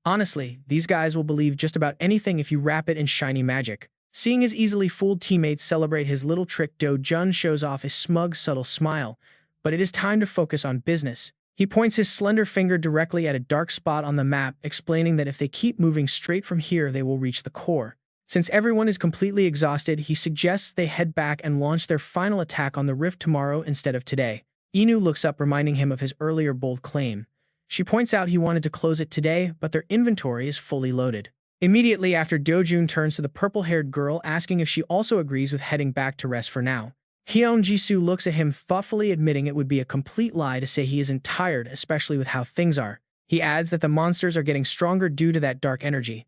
Honestly, these guys will believe just about anything if you wrap it in shiny magic. Seeing his easily fooled teammates celebrate his little trick, Doojeon shows off a smug, subtle smile. But it is time to focus on business. He points his slender finger directly at a dark spot on the map, explaining that if they keep moving straight from here, they will reach the core. Since everyone is completely exhausted, he suggests they head back and launch their final attack on the rift tomorrow instead of today. Inu looks up, reminding him of his earlier bold claim. She points out he wanted to close it today, but their inventory is fully loaded. Immediately after, Doojeon turns to the purple-haired girl, asking if she also agrees with heading back to rest for now. Hyun Ji-soo looks at him thoughtfully, admitting it would be a complete lie to say he isn't tired, especially with how things are. He adds that the monsters are getting stronger due to that dark energy.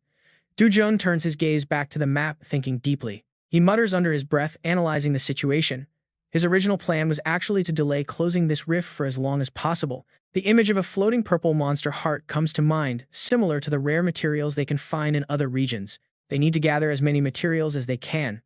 Doojeon turns his gaze back to the map, thinking deeply. He mutters under his breath, analyzing the situation. His original plan was actually to delay closing this rift for as long as possible. The image of a floating purple monster heart comes to mind, similar to the rare materials they can find in other regions. They need to gather as many materials as they can.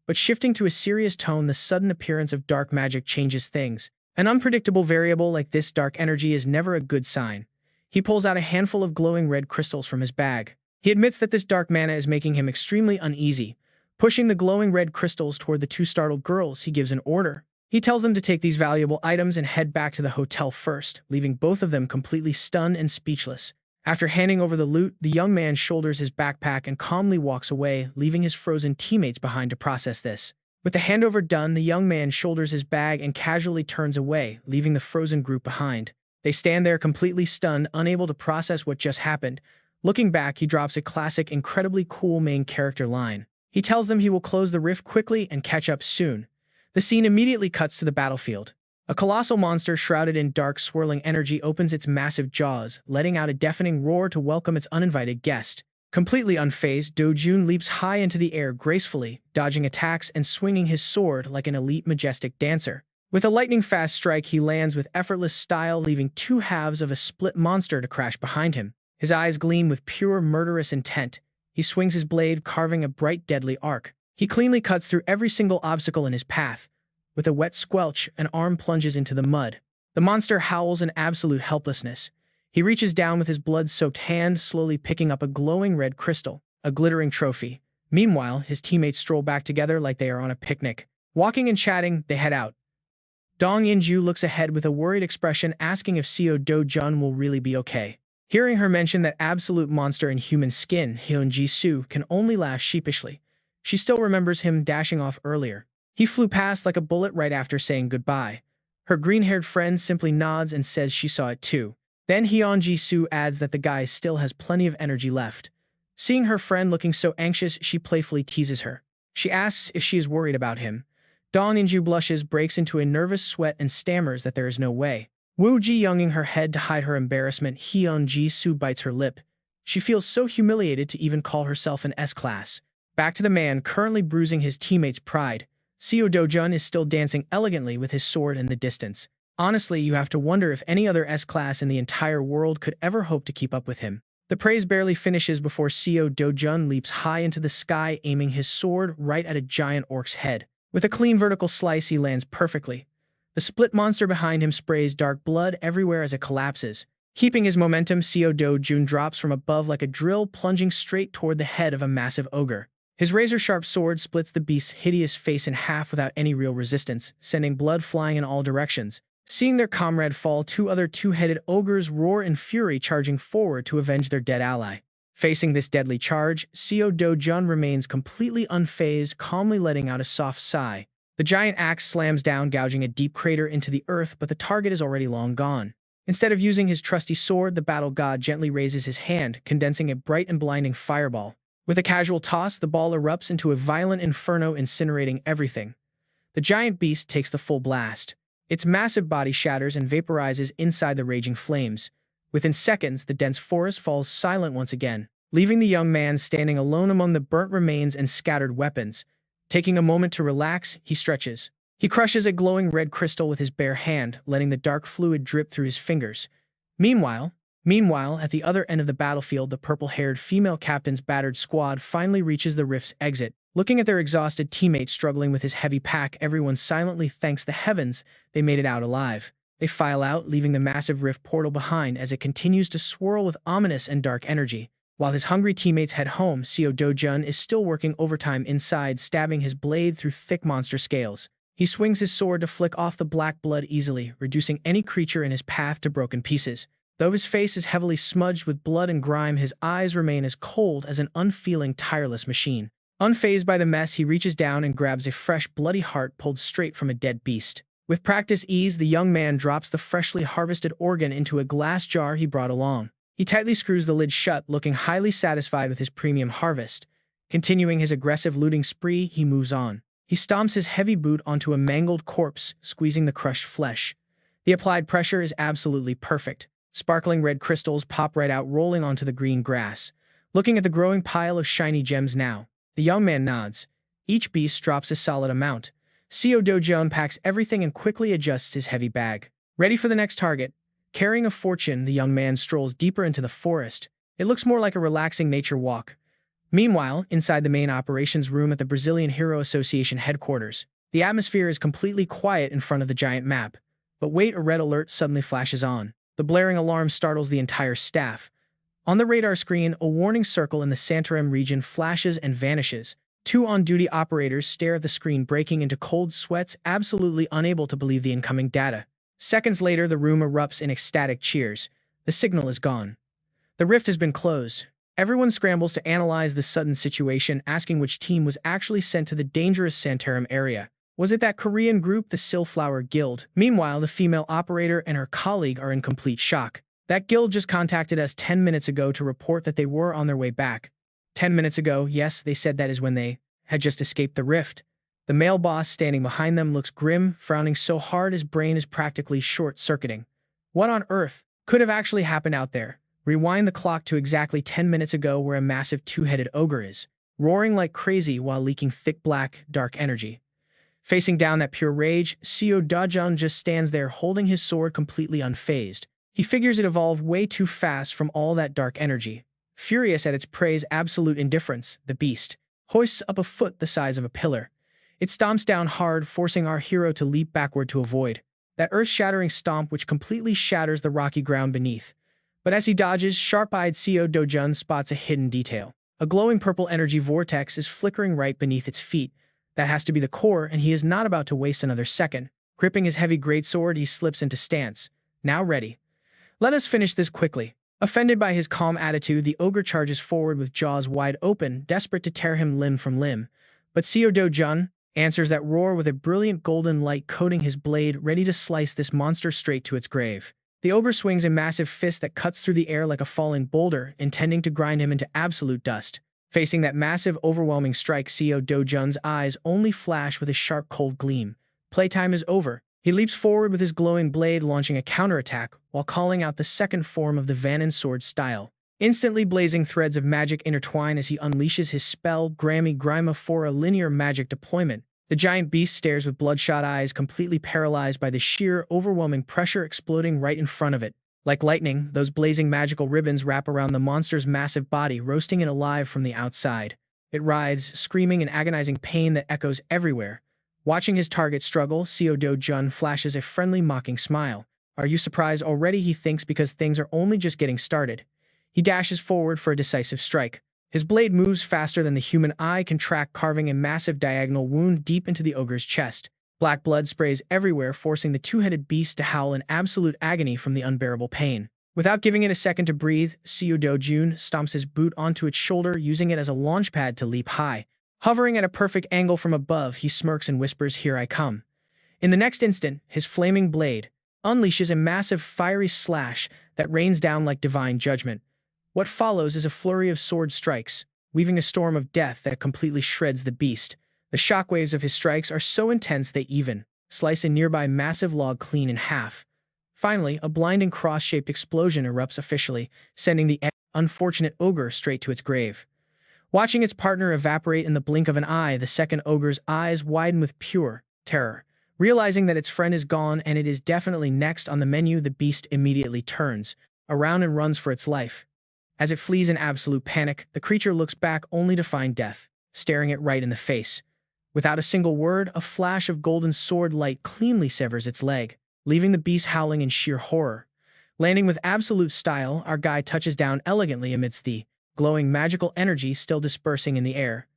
But shifting to a serious tone, the sudden appearance of dark magic changes things. An unpredictable variable like this dark energy is never a good sign. He pulls out a handful of glowing red crystals from his bag. He admits that this dark mana is making him extremely uneasy. Pushing the glowing red crystals toward the two startled girls, he gives an order. He tells them to take these valuable items and head back to the hotel first, leaving both of them completely stunned and speechless. After handing over the loot, the young man shoulders his backpack and calmly walks away, leaving his frozen teammates behind to process this. With the handover done, the young man shoulders his bag and casually turns away, leaving the frozen group behind. They stand there completely stunned, unable to process what just happened. Looking back, he drops a classic, incredibly cool main character line. He tells them he will close the rift quickly and catch up soon. The scene immediately cuts to the battlefield. A colossal monster shrouded in dark, swirling energy opens its massive jaws, letting out a deafening roar to welcome its uninvited guest. Completely unfazed, Do-jun leaps high into the air gracefully, dodging attacks and swinging his sword like an elite majestic dancer. With a lightning-fast strike, he lands with effortless style, leaving two halves of a split monster to crash behind him. His eyes gleam with pure murderous intent. He swings his blade, carving a bright, deadly arc. He cleanly cuts through every single obstacle in his path. With a wet squelch, an arm plunges into the mud. The monster howls in absolute helplessness. He reaches down with his blood-soaked hand, slowly picking up a glowing red crystal, a glittering trophy. Meanwhile, his teammates stroll back together like they are on a picnic. Walking and chatting, they head out. Dong Yinju looks ahead with a worried expression, asking if Seo Do-jun will really be okay. Hearing her mention that absolute monster in human skin, Hyun Ji-soo can only laugh sheepishly. She still remembers him dashing off earlier. He flew past like a bullet right after saying goodbye. Her green-haired friend simply nods and says she saw it too. Then Hyun Ji-soo adds that the guy still has plenty of energy left. Seeing her friend looking so anxious, she playfully teases her. She asks if she is worried about him. Dong Yinju blushes, breaks into a nervous sweat, and stammers that there is no way. Woo Ji-younging her head to hide her embarrassment, Hyun Ji-soo bites her lip. She feels so humiliated to even call herself an S-class. Back to the man currently bruising his teammates' pride. Seo Do-jun is still dancing elegantly with his sword in the distance. Honestly, you have to wonder if any other S-class in the entire world could ever hope to keep up with him. The praise barely finishes before Seo Do-jun leaps high into the sky, aiming his sword right at a giant orc's head. With a clean vertical slice, he lands perfectly. The split monster behind him sprays dark blood everywhere as it collapses. Keeping his momentum, Seo Do-jun drops from above like a drill, plunging straight toward the head of a massive ogre. His razor-sharp sword splits the beast's hideous face in half without any real resistance, sending blood flying in all directions. Seeing their comrade fall, two other two-headed ogres roar in fury, charging forward to avenge their dead ally. Facing this deadly charge, Seo Do-jun remains completely unfazed, calmly letting out a soft sigh. The giant axe slams down, gouging a deep crater into the earth, but the target is already long gone. Instead of using his trusty sword, the battle god gently raises his hand, condensing a bright and blinding fireball. With a casual toss, the ball erupts into a violent inferno, incinerating everything. The giant beast takes the full blast. Its massive body shatters and vaporizes inside the raging flames. Within seconds, the dense forest falls silent once again, leaving the young man standing alone among the burnt remains and scattered weapons. Taking a moment to relax, he stretches. He crushes a glowing red crystal with his bare hand, letting the dark fluid drip through his fingers. Meanwhile, at the other end of the battlefield, the purple-haired female captain's battered squad finally reaches the rift's exit. Looking at their exhausted teammate struggling with his heavy pack, everyone silently thanks the heavens they made it out alive. They file out, leaving the massive rift portal behind as it continues to swirl with ominous and dark energy. While his hungry teammates head home, Seo Do-jun is still working overtime inside, stabbing his blade through thick monster scales. He swings his sword to flick off the black blood easily, reducing any creature in his path to broken pieces. Though his face is heavily smudged with blood and grime, his eyes remain as cold as an unfeeling, tireless machine. Unfazed by the mess, he reaches down and grabs a fresh, bloody heart pulled straight from a dead beast. With practiced ease, the young man drops the freshly harvested organ into a glass jar he brought along. He tightly screws the lid shut, looking highly satisfied with his premium harvest. Continuing his aggressive looting spree, he moves on. He stomps his heavy boot onto a mangled corpse, squeezing the crushed flesh. The applied pressure is absolutely perfect. Sparkling red crystals pop right out, rolling onto the green grass. Looking at the growing pile of shiny gems now, the young man nods. Each beast drops a solid amount. Seo Do-jun packs everything and quickly adjusts his heavy bag. Ready for the next target. Carrying a fortune, the young man strolls deeper into the forest. It looks more like a relaxing nature walk. Meanwhile, inside the main operations room at the Brazilian Hero Association headquarters, the atmosphere is completely quiet in front of the giant map. But wait, a red alert suddenly flashes on. The blaring alarm startles the entire staff. On the radar screen, a warning circle in the Santarem region flashes and vanishes. Two on-duty operators stare at the screen, breaking into cold sweats, absolutely unable to believe the incoming data. Seconds later, the room erupts in ecstatic cheers. The signal is gone. The rift has been closed. Everyone scrambles to analyze the sudden situation, asking which team was actually sent to the dangerous Santarem area. Was it that Korean group, the Sillflower Guild? Meanwhile, the female operator and her colleague are in complete shock. That guild just contacted us 10 minutes ago to report that they were on their way back. 10 minutes ago, yes, they said that is when they had just escaped the rift. The male boss standing behind them looks grim, frowning so hard his brain is practically short-circuiting. What on earth could have actually happened out there? Rewind the clock to exactly 10 minutes ago where a massive two-headed ogre is, roaring like crazy while leaking thick black, dark energy. Facing down that pure rage, Seo Dajun just stands there holding his sword completely unfazed. He figures it evolved way too fast from all that dark energy. Furious at its prey's absolute indifference, the beast hoists up a foot the size of a pillar. It stomps down hard, forcing our hero to leap backward to avoid that earth-shattering stomp which completely shatters the rocky ground beneath. But as he dodges, sharp-eyed Seo Dojun spots a hidden detail. A glowing purple energy vortex is flickering right beneath its feet. That has to be the core, and he is not about to waste another second. Gripping his heavy greatsword, he slips into stance. Now ready. Let us finish this quickly. Offended by his calm attitude, the ogre charges forward with jaws wide open, desperate to tear him limb from limb. But Seo Dojun answers that roar with a brilliant golden light coating his blade, ready to slice this monster straight to its grave. The ogre swings a massive fist that cuts through the air like a falling boulder, intending to grind him into absolute dust. Facing that massive, overwhelming strike, Seo Dojun's eyes only flash with a sharp, cold gleam. Playtime is over. He leaps forward with his glowing blade, launching a counterattack while calling out the second form of the Vanin sword style. Instantly, blazing threads of magic intertwine as he unleashes his spell, Grammy Grima, for a linear magic deployment. The giant beast stares with bloodshot eyes, completely paralyzed by the sheer, overwhelming pressure exploding right in front of it. Like lightning, those blazing magical ribbons wrap around the monster's massive body, roasting it alive from the outside. It writhes, screaming in agonizing pain that echoes everywhere. Watching his target struggle, Seo Dojun flashes a friendly, mocking smile. Are you surprised already? He thinks, because things are only just getting started. He dashes forward for a decisive strike. His blade moves faster than the human eye can track, carving a massive diagonal wound deep into the ogre's chest. Black blood sprays everywhere, forcing the two-headed beast to howl in absolute agony from the unbearable pain. Without giving it a second to breathe, Seo Dojun stomps his boot onto its shoulder, using it as a launch pad to leap high. Hovering at a perfect angle from above, he smirks and whispers, "Here I come." In the next instant, his flaming blade unleashes a massive fiery slash that rains down like divine judgment. What follows is a flurry of sword strikes, weaving a storm of death that completely shreds the beast. The shockwaves of his strikes are so intense they even slice a nearby massive log clean in half. Finally, a blinding cross-shaped explosion erupts officially, sending the unfortunate ogre straight to its grave. Watching its partner evaporate in the blink of an eye, the second ogre's eyes widen with pure terror. Realizing that its friend is gone and it is definitely next on the menu, the beast immediately turns around and runs for its life. As it flees in absolute panic, the creature looks back only to find death staring it right in the face. Without a single word, a flash of golden sword light cleanly severs its leg, leaving the beast howling in sheer horror. Landing with absolute style, our guy touches down elegantly amidst the glowing magical energy still dispersing in the air.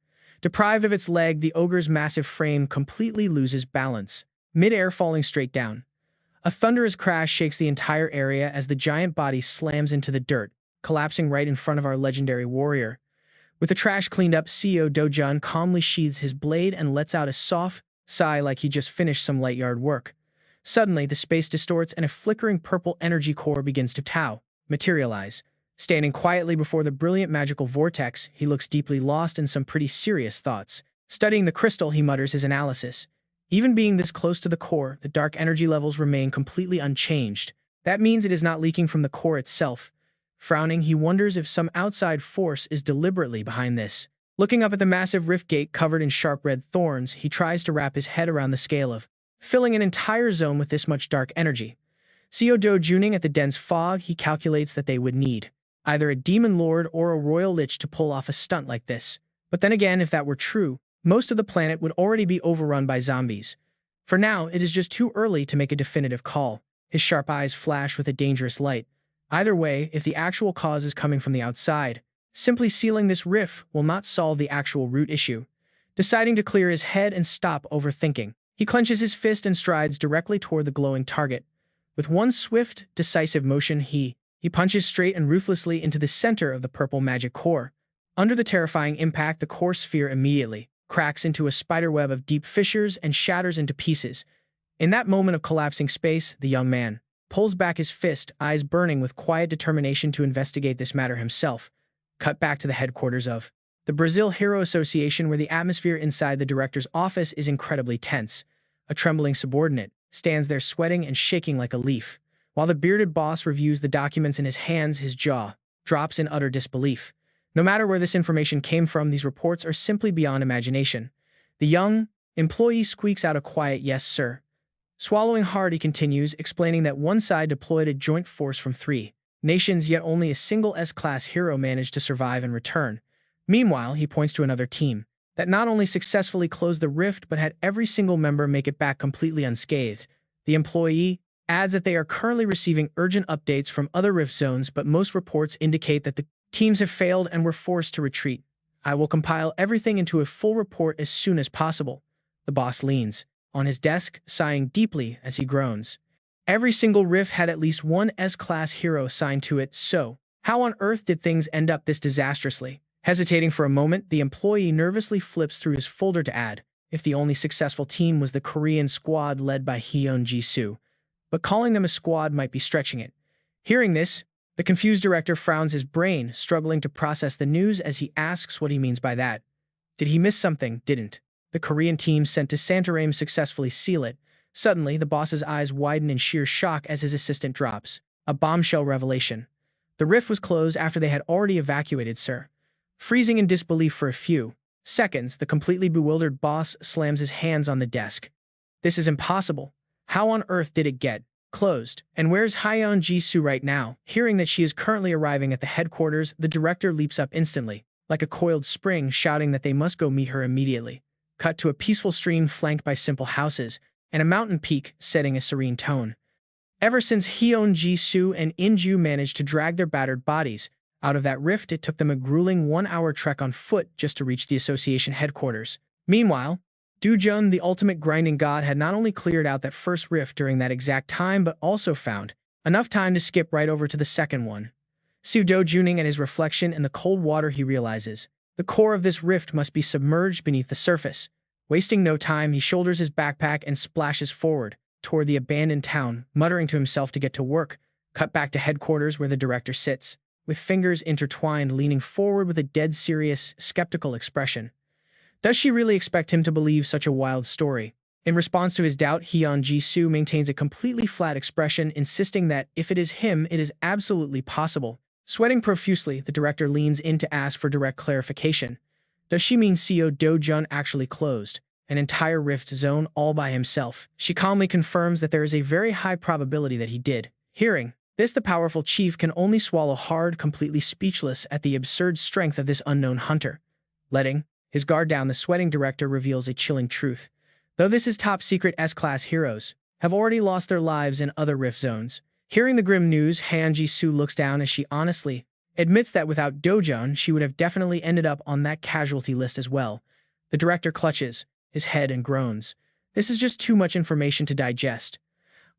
Deprived of its leg, the ogre's massive frame completely loses balance, mid-air falling straight down. A thunderous crash shakes the entire area as the giant body slams into the dirt, collapsing right in front of our legendary warrior. With the trash cleaned up, Seo Dojun calmly sheathes his blade and lets out a soft sigh like he just finished some light yard work. Suddenly, the space distorts and a flickering purple energy core begins to materialize. Standing quietly before the brilliant magical vortex, he looks deeply lost in some pretty serious thoughts. Studying the crystal, he mutters his analysis. Even being this close to the core, the dark energy levels remain completely unchanged. That means it is not leaking from the core itself. Frowning, he wonders if some outside force is deliberately behind this. Looking up at the massive rift gate covered in sharp red thorns, he tries to wrap his head around the scale of filling an entire zone with this much dark energy. Seo Dojuning at the dense fog, he calculates that they would need either a demon lord or a royal lich to pull off a stunt like this. But then again, if that were true, most of the planet would already be overrun by zombies. For now, it is just too early to make a definitive call. His sharp eyes flash with a dangerous light. Either way, if the actual cause is coming from the outside, simply sealing this rift will not solve the actual root issue. Deciding to clear his head and stop overthinking, he clenches his fist and strides directly toward the glowing target. With one swift, decisive motion, he punches straight and ruthlessly into the center of the purple magic core. Under the terrifying impact, the core sphere immediately cracks into a spiderweb of deep fissures and shatters into pieces. In that moment of collapsing space, the young man pulls back his fist, eyes burning with quiet determination to investigate this matter himself. Cut back to the headquarters of the Brazil Hero Association, where the atmosphere inside the director's office is incredibly tense. A trembling subordinate stands there sweating and shaking like a leaf. While the bearded boss reviews the documents in his hands, his jaw drops in utter disbelief. No matter where this information came from, these reports are simply beyond imagination. The young employee squeaks out a quiet "yes, sir." Swallowing hard, he continues, explaining that one side deployed a joint force from 3 nations, yet only a single S-class hero managed to survive and return. Meanwhile, he points to another team that not only successfully closed the rift but had every single member make it back completely unscathed. The employee adds that they are currently receiving urgent updates from other rift zones, but most reports indicate that the teams have failed and were forced to retreat. "I will compile everything into a full report as soon as possible." The boss leans on his desk, sighing deeply as he groans. Every single rift had at least one S-class hero assigned to it, so how on earth did things end up this disastrously? Hesitating for a moment, the employee nervously flips through his folder to add, if the only successful team was the Korean squad led by Hyun Ji-soo. But calling them a squad might be stretching it. Hearing this, the confused director frowns his brain, struggling to process the news as he asks what he means by that. Did he miss something? Didn't the Korean team sent to Santarém successfully seal it? Suddenly, the boss's eyes widen in sheer shock as his assistant drops a bombshell revelation. The rift was closed after they had already evacuated, sir. Freezing in disbelief for a few seconds, the completely bewildered boss slams his hands on the desk. This is impossible. How on earth did it get closed? And where's Hyun Ji-soo right now? Hearing that she is currently arriving at the headquarters, the director leaps up instantly, like a coiled spring, shouting that they must go meet her immediately. Cut to a peaceful stream flanked by simple houses, and a mountain peak setting a serene tone. Ever since Hyun Ji-soo and In-ju managed to drag their battered bodies out of that rift, it took them a grueling 1-hour trek on foot just to reach the association headquarters. Meanwhile, Do-jun, the ultimate grinding god, had not only cleared out that first rift during that exact time, but also found enough time to skip right over to the second one. Pseudo-juning at his reflection in the cold water, he realizes the core of this rift must be submerged beneath the surface. Wasting no time, he shoulders his backpack and splashes forward toward the abandoned town, muttering to himself to get to work. Cut back to headquarters where the director sits, with fingers intertwined, leaning forward with a dead serious, skeptical expression. Does she really expect him to believe such a wild story? In response to his doubt, Hyun Ji-soo maintains a completely flat expression, insisting that if it is him, it is absolutely possible. Sweating profusely, the director leans in to ask for direct clarification. Does she mean CO Do-jun actually closed an entire rift zone all by himself? She calmly confirms that there is a very high probability that he did. Hearing this, the powerful chief can only swallow hard, completely speechless at the absurd strength of this unknown hunter. Letting his guard down, the sweating director reveals a chilling truth. Though this is top secret, S-class heroes have already lost their lives in other rift zones. Hearing the grim news, Hyun Ji-soo looks down as she honestly admits that without Do-jun, she would have definitely ended up on that casualty list as well. The director clutches his head and groans. This is just too much information to digest.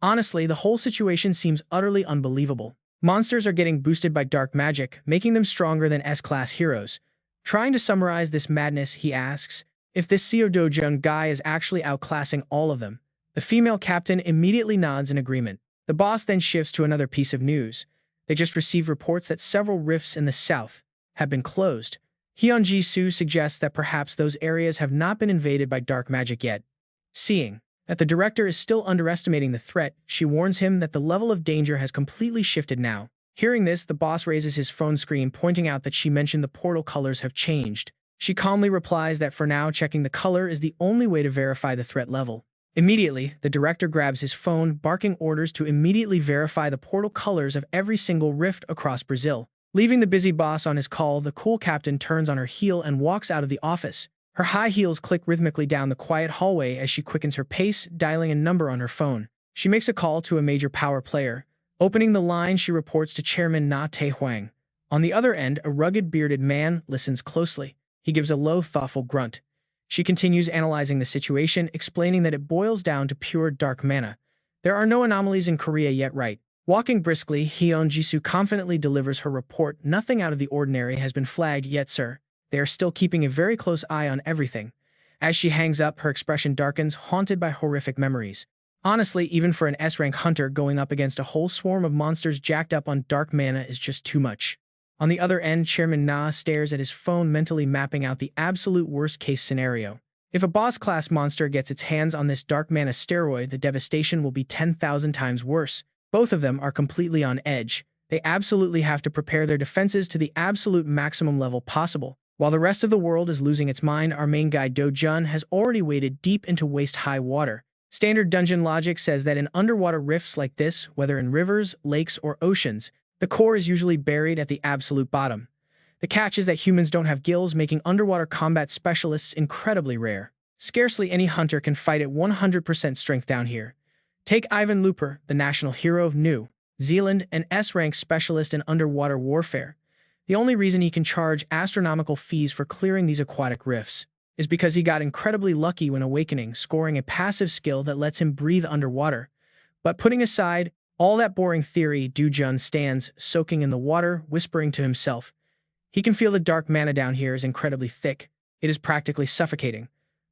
Honestly, the whole situation seems utterly unbelievable. Monsters are getting boosted by dark magic, making them stronger than S-class heroes. Trying to summarize this madness, he asks if this CO Do-jun guy is actually outclassing all of them. The female captain immediately nods in agreement. The boss then shifts to another piece of news. They just received reports that several rifts in the south have been closed. Hyun Ji-soo suggests that perhaps those areas have not been invaded by dark magic yet. Seeing that the director is still underestimating the threat, she warns him that the level of danger has completely shifted now. Hearing this, the boss raises his phone screen, pointing out that she mentioned the portal colors have changed. She calmly replies that for now, checking the color is the only way to verify the threat level. Immediately, the director grabs his phone, barking orders to immediately verify the portal colors of every single rift across Brazil. Leaving the busy boss on his call, the cool captain turns on her heel and walks out of the office. Her high heels click rhythmically down the quiet hallway as she quickens her pace, dialing a number on her phone. She makes a call to a major power player. Opening the line, she reports to Chairman Na Tae-hwang. On the other end, a rugged, bearded man listens closely. He gives a low, thoughtful grunt. She continues analyzing the situation, explaining that it boils down to pure dark mana. There are no anomalies in Korea yet, right? Walking briskly, Hyun Ji-soo confidently delivers her report. Nothing out of the ordinary has been flagged yet, sir. They are still keeping a very close eye on everything. As she hangs up, her expression darkens, haunted by horrific memories. Honestly, even for an S-rank hunter, going up against a whole swarm of monsters jacked up on dark mana is just too much. On the other end, Chairman Na stares at his phone, mentally mapping out the absolute worst-case scenario. If a boss-class monster gets its hands on this dark mana steroid, the devastation will be 10,000 times worse. Both of them are completely on edge. They absolutely have to prepare their defenses to the absolute maximum level possible. While the rest of the world is losing its mind, our main guy Do-jun has already waded deep into waist-high water. Standard dungeon logic says that in underwater rifts like this, whether in rivers, lakes, or oceans, the core is usually buried at the absolute bottom. The catch is that humans don't have gills, making underwater combat specialists incredibly rare. Scarcely any hunter can fight at 100% strength down here. Take Ivan Looper, the national hero of New Zealand, an S-rank specialist in underwater warfare. The only reason he can charge astronomical fees for clearing these aquatic rifts is because he got incredibly lucky when awakening, scoring a passive skill that lets him breathe underwater. But putting aside all that boring theory, Do-jun stands, soaking in the water, whispering to himself. He can feel the dark mana down here is incredibly thick. It is practically suffocating.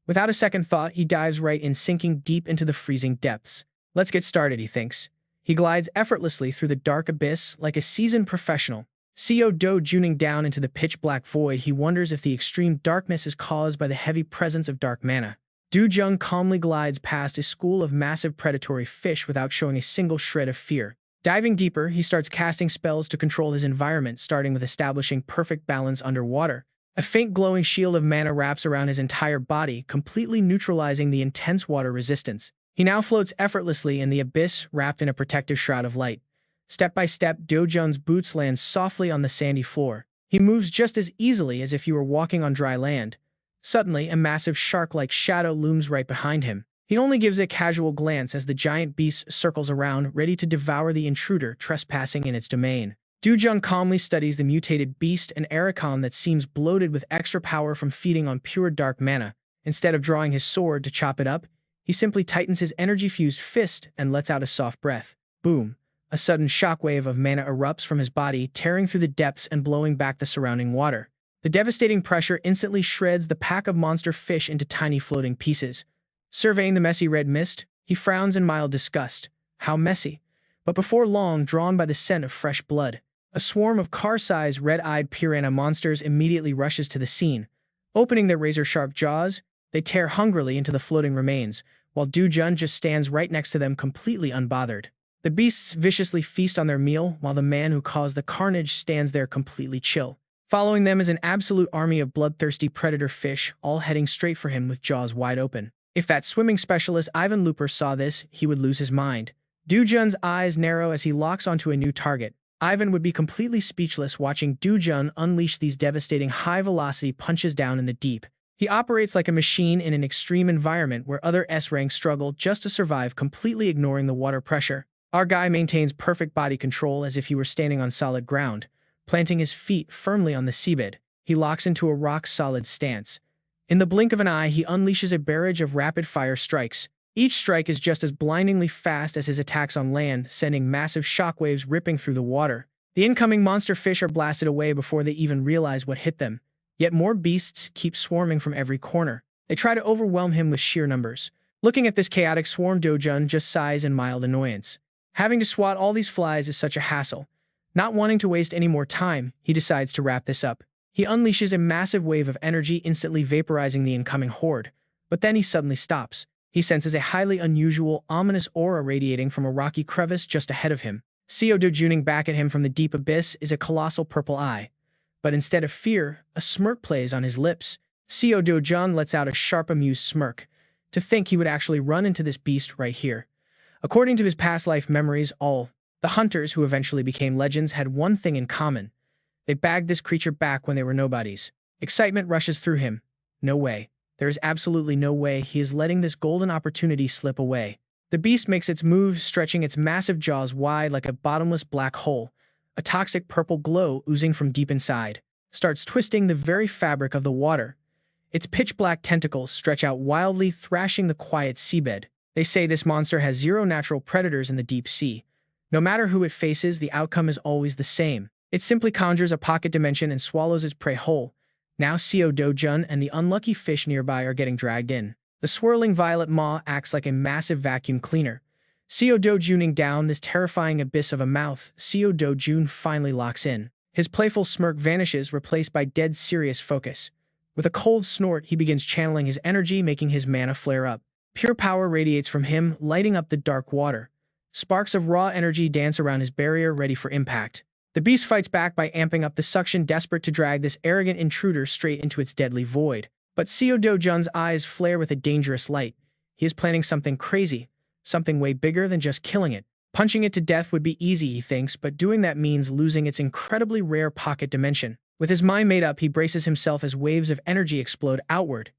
Without a second thought, he dives right in, sinking deep into the freezing depths. Let's get started, he thinks. He glides effortlessly through the dark abyss like a seasoned professional. Seo Do-juning down into the pitch-black void, he wonders if the extreme darkness is caused by the heavy presence of dark mana. Do-jun calmly glides past a school of massive predatory fish without showing a single shred of fear. Diving deeper, he starts casting spells to control his environment, starting with establishing perfect balance underwater. A faint glowing shield of mana wraps around his entire body, completely neutralizing the intense water resistance. He now floats effortlessly in the abyss, wrapped in a protective shroud of light. Step by step, Do-jun's boots land softly on the sandy floor. He moves just as easily as if he were walking on dry land. Suddenly, a massive shark-like shadow looms right behind him. He only gives a casual glance as the giant beast circles around, ready to devour the intruder trespassing in its domain. Do-jun calmly studies the mutated beast, an Arachon that seems bloated with extra power from feeding on pure dark mana. Instead of drawing his sword to chop it up, he simply tightens his energy-fused fist and lets out a soft breath. Boom! A sudden shockwave of mana erupts from his body, tearing through the depths and blowing back the surrounding water. The devastating pressure instantly shreds the pack of monster fish into tiny floating pieces. Surveying the messy red mist, he frowns in mild disgust. How messy. But before long, drawn by the scent of fresh blood, a swarm of car-sized, red-eyed piranha monsters immediately rushes to the scene. Opening their razor-sharp jaws, they tear hungrily into the floating remains, while Do-jun just stands right next to them completely unbothered. The beasts viciously feast on their meal, while the man who caused the carnage stands there completely chill. Following them is an absolute army of bloodthirsty predator fish, all heading straight for him with jaws wide open. If that swimming specialist Ivan Looper saw this, he would lose his mind. Do-jun's eyes narrow as he locks onto a new target. Ivan would be completely speechless watching Do-jun unleash these devastating high-velocity punches down in the deep. He operates like a machine in an extreme environment where other S-ranks struggle just to survive, completely ignoring the water pressure. Our guy maintains perfect body control as if he were standing on solid ground, planting his feet firmly on the seabed. He locks into a rock-solid stance. In the blink of an eye, he unleashes a barrage of rapid-fire strikes. Each strike is just as blindingly fast as his attacks on land, sending massive shockwaves ripping through the water. The incoming monster fish are blasted away before they even realize what hit them. Yet more beasts keep swarming from every corner. They try to overwhelm him with sheer numbers. Looking at this chaotic swarm, Do-jun just sighs in mild annoyance. Having to swat all these flies is such a hassle. Not wanting to waste any more time, he decides to wrap this up. He unleashes a massive wave of energy, instantly vaporizing the incoming horde. But then he suddenly stops. He senses a highly unusual, ominous aura radiating from a rocky crevice just ahead of him. Seo Do-juning back at him from the deep abyss is a colossal purple eye. But instead of fear, a smirk plays on his lips. Seo Do-jun lets out a sharp, amused smirk. To think he would actually run into this beast right here. According to his past life memories, all the hunters who eventually became legends had one thing in common. They bagged this creature back when they were nobodies. Excitement rushes through him. No way. There is absolutely no way he is letting this golden opportunity slip away. The beast makes its move, stretching its massive jaws wide like a bottomless black hole. A toxic purple glow oozing from deep inside starts twisting the very fabric of the water. Its pitch-black tentacles stretch out wildly, thrashing the quiet seabed. They say this monster has zero natural predators in the deep sea. No matter who it faces, the outcome is always the same. It simply conjures a pocket dimension and swallows its prey whole. Now Seo Do-jun and the unlucky fish nearby are getting dragged in. The swirling violet maw acts like a massive vacuum cleaner. Seo Do-juning down this terrifying abyss of a mouth, Seo Do-jun finally locks in. His playful smirk vanishes, replaced by dead serious focus. With a cold snort, he begins channeling his energy, making his mana flare up. Pure power radiates from him, lighting up the dark water. Sparks of raw energy dance around his barrier, ready for impact. The beast fights back by amping up the suction, desperate to drag this arrogant intruder straight into its deadly void. But Seo Do-jun's eyes flare with a dangerous light. He is planning something crazy, something way bigger than just killing it. Punching it to death would be easy, he thinks, but doing that means losing its incredibly rare pocket dimension. With his mind made up, he braces himself as waves of energy explode outward.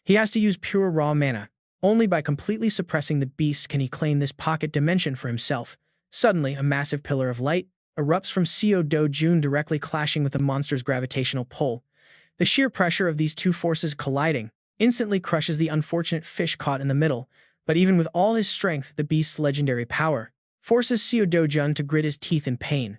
He has to use pure raw mana. Only by completely suppressing the beast can he claim this pocket dimension for himself. Suddenly, a massive pillar of light erupts from Seo Do-jun, directly clashing with the monster's gravitational pull. The sheer pressure of these two forces colliding instantly crushes the unfortunate fish caught in the middle, but even with all his strength, the beast's legendary power forces Seo Do-jun to grit his teeth in pain.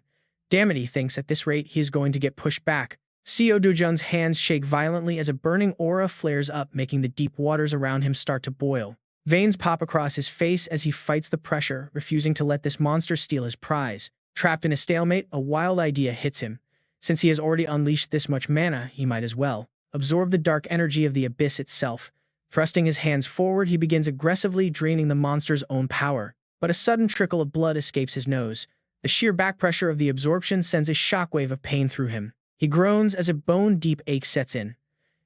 Damn it, he thinks, at this rate he is going to get pushed back. Seo Do-jun's hands shake violently as a burning aura flares up, making the deep waters around him start to boil. Veins pop across his face as he fights the pressure, refusing to let this monster steal his prize. Trapped in a stalemate, a wild idea hits him. Since he has already unleashed this much mana, he might as well absorb the dark energy of the abyss itself. Thrusting his hands forward, he begins aggressively draining the monster's own power. But a sudden trickle of blood escapes his nose. The sheer back pressure of the absorption sends a shockwave of pain through him. He groans as a bone-deep ache sets in.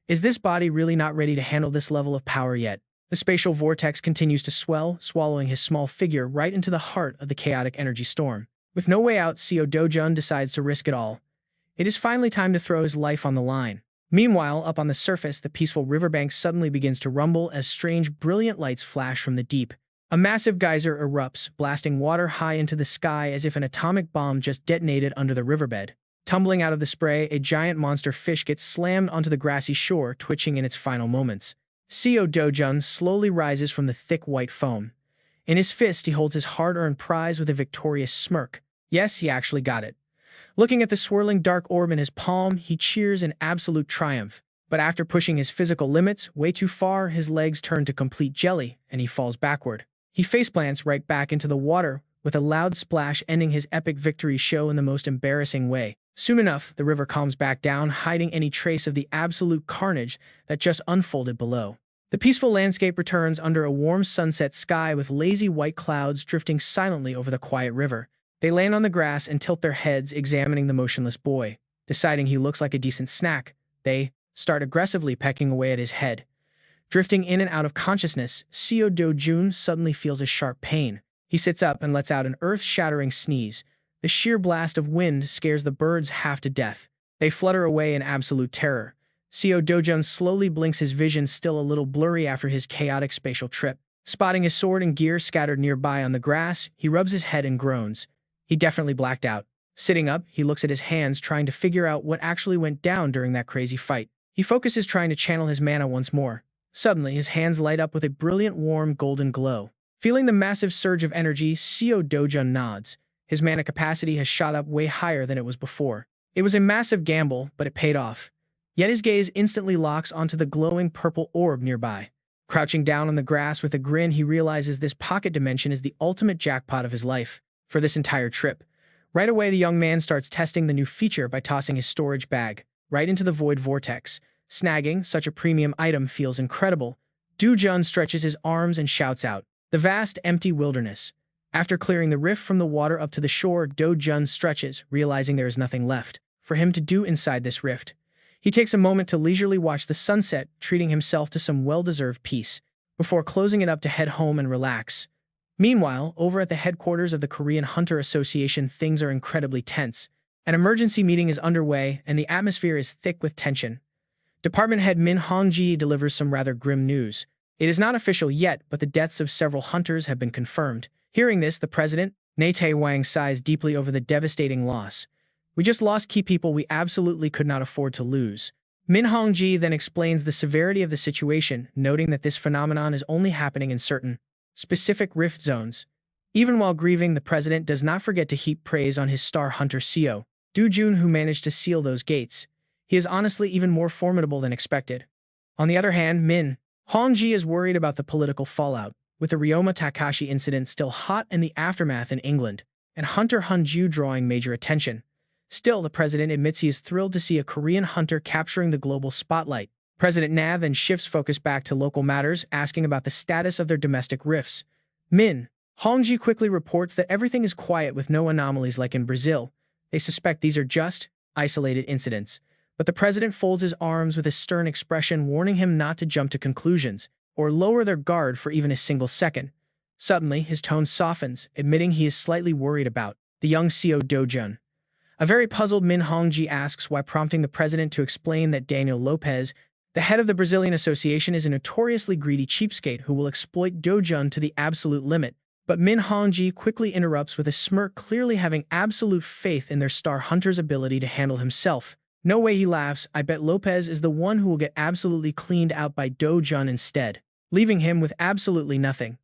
Is this body really not ready to handle this level of power yet? The spatial vortex continues to swell, swallowing his small figure right into the heart of the chaotic energy storm. With no way out, Seo Do-jun decides to risk it all. It is finally time to throw his life on the line. Meanwhile, up on the surface, the peaceful riverbank suddenly begins to rumble as strange, brilliant lights flash from the deep. A massive geyser erupts, blasting water high into the sky as if an atomic bomb just detonated under the riverbed. Tumbling out of the spray, a giant monster fish gets slammed onto the grassy shore, twitching in its final moments. Seo Do-jun slowly rises from the thick white foam. In his fist, he holds his hard-earned prize with a victorious smirk. Yes, he actually got it. Looking at the swirling dark orb in his palm, he cheers in absolute triumph. But after pushing his physical limits way too far, his legs turn to complete jelly, and he falls backward. He faceplants right back into the water, with a loud splash ending his epic victory show in the most embarrassing way. Soon enough, the river calms back down, hiding any trace of the absolute carnage that just unfolded below. The peaceful landscape returns under a warm sunset sky with lazy white clouds drifting silently over the quiet river. They land on the grass and tilt their heads, examining the motionless boy. Deciding he looks like a decent snack, they start aggressively pecking away at his head. Drifting in and out of consciousness, Seo Do-jun suddenly feels a sharp pain. He sits up and lets out an earth-shattering sneeze. The sheer blast of wind scares the birds half to death. They flutter away in absolute terror. Seo Do-jun slowly blinks, his vision still a little blurry after his chaotic spatial trip. Spotting his sword and gear scattered nearby on the grass, he rubs his head and groans. He definitely blacked out. Sitting up, he looks at his hands, trying to figure out what actually went down during that crazy fight. He focuses, trying to channel his mana once more. Suddenly, his hands light up with a brilliant, warm, golden glow. Feeling the massive surge of energy, Seo Do-jun nods. His mana capacity has shot up way higher than it was before. It was a massive gamble, but it paid off. Yet his gaze instantly locks onto the glowing purple orb nearby. Crouching down on the grass with a grin, he realizes this pocket dimension is the ultimate jackpot of his life for this entire trip. Right away, the young man starts testing the new feature by tossing his storage bag right into the void vortex. Snagging such a premium item feels incredible. Do-jun stretches his arms and shouts out. The vast, empty wilderness. After clearing the rift from the water up to the shore, Do-jun stretches, realizing there is nothing left for him to do inside this rift. He takes a moment to leisurely watch the sunset, treating himself to some well-deserved peace, before closing it up to head home and relax. Meanwhile, over at the headquarters of the Korean Hunter Association, things are incredibly tense. An emergency meeting is underway, and the atmosphere is thick with tension. Department head Min Hong-ji delivers some rather grim news. It is not official yet, but the deaths of several hunters have been confirmed. Hearing this, the president, Ne Tae-wang, sighs deeply over the devastating loss. We just lost key people we absolutely could not afford to lose. Min Hong-ji then explains the severity of the situation, noting that this phenomenon is only happening in certain specific rift zones. Even while grieving, the president does not forget to heap praise on his star hunter Seo Do-jun, who managed to seal those gates. He is honestly even more formidable than expected. On the other hand, Min Hong-ji is worried about the political fallout, with the Ryoma Takashi incident still hot and the aftermath in England, and Hunter Hunju drawing major attention. Still, the president admits he is thrilled to see a Korean hunter capturing the global spotlight. President Na then shifts focus back to local matters, asking about the status of their domestic rifts. Min Hong-ji quickly reports that everything is quiet with no anomalies like in Brazil. They suspect these are just isolated incidents. But the president folds his arms with a stern expression, warning him not to jump to conclusions or lower their guard for even a single second. Suddenly, his tone softens, admitting he is slightly worried about the young CO Do-jun. A very puzzled Min Hongji asks why, prompting the president to explain that Daniel Lopez, the head of the Brazilian Association, is a notoriously greedy cheapskate who will exploit Do-jun to the absolute limit. But Min Hongji quickly interrupts with a smirk, clearly having absolute faith in their star hunter's ability to handle himself. No way, he laughs. I bet Lopez is the one who will get absolutely cleaned out by Do-jun instead, leaving him with absolutely nothing.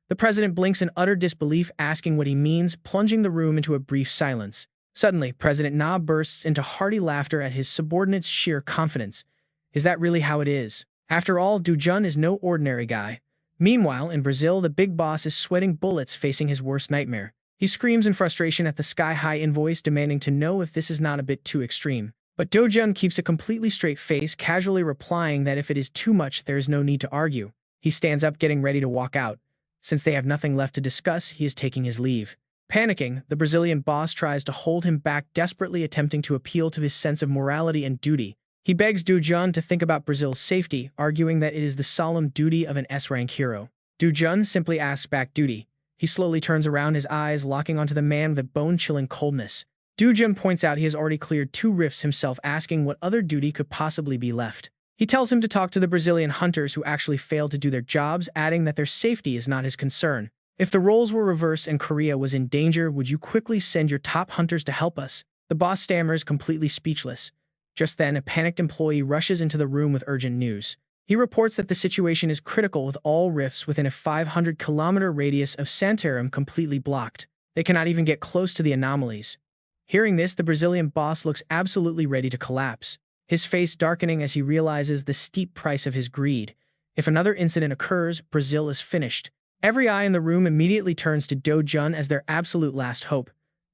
The president blinks in utter disbelief, asking what he means, plunging the room into a brief silence. Suddenly, President Na bursts into hearty laughter at his subordinate's sheer confidence. Is that really how it is? After all, Do-jun is no ordinary guy. Meanwhile, in Brazil, the big boss is sweating bullets, facing his worst nightmare. He screams in frustration at the sky-high invoice, demanding to know if this is not a bit too extreme. But Do-jun keeps a completely straight face, casually replying that if it is too much, there is no need to argue. He stands up, getting ready to walk out. Since they have nothing left to discuss, he is taking his leave. Panicking, the Brazilian boss tries to hold him back, desperately attempting to appeal to his sense of morality and duty. He begs Do-jun to think about Brazil's safety, arguing that it is the solemn duty of an S-rank hero. Do-jun simply asks back duty. He slowly turns around, his eyes locking onto the man with a bone-chilling coldness. Do-jun points out he has already cleared 2 rifts himself, asking what other duty could possibly be left. He tells him to talk to the Brazilian hunters who actually failed to do their jobs, adding that their safety is not his concern. If the roles were reversed and Korea was in danger, would you quickly send your top hunters to help us? The boss stammers, completely speechless. Just then, a panicked employee rushes into the room with urgent news. He reports that the situation is critical, with all rifts within a 500-kilometer radius of Santarém completely blocked. They cannot even get close to the anomalies. Hearing this, the Brazilian boss looks absolutely ready to collapse, his face darkening as he realizes the steep price of his greed. If another incident occurs, Brazil is finished. Every eye in the room immediately turns to Do-jun as their absolute last hope.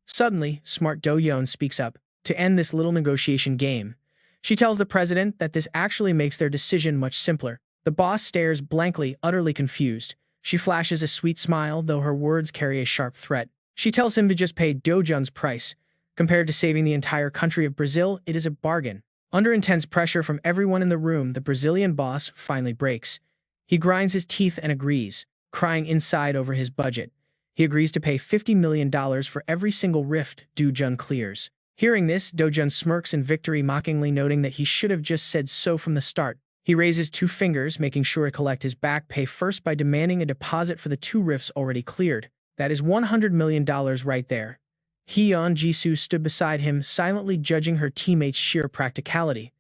Suddenly, smart Do-jun speaks up. To end this little negotiation game, she tells the president that this actually makes their decision much simpler. The boss stares blankly, utterly confused. She flashes a sweet smile, though her words carry a sharp threat. She tells him to just pay Do-jun's price. Compared to saving the entire country of Brazil, it is a bargain. Under intense pressure from everyone in the room, the Brazilian boss finally breaks. He grinds his teeth and agrees, crying inside over his budget. He agrees to pay $50 million for every single rift Do-jun clears. Hearing this, Do-jun smirks in victory, mockingly noting that he should have just said so from the start. He raises 2 fingers, making sure to collect his back pay first by demanding a deposit for the 2 rifts already cleared. That is $100 million right there. Hyun Jisoo stood beside him, silently judging her teammate's sheer practicality.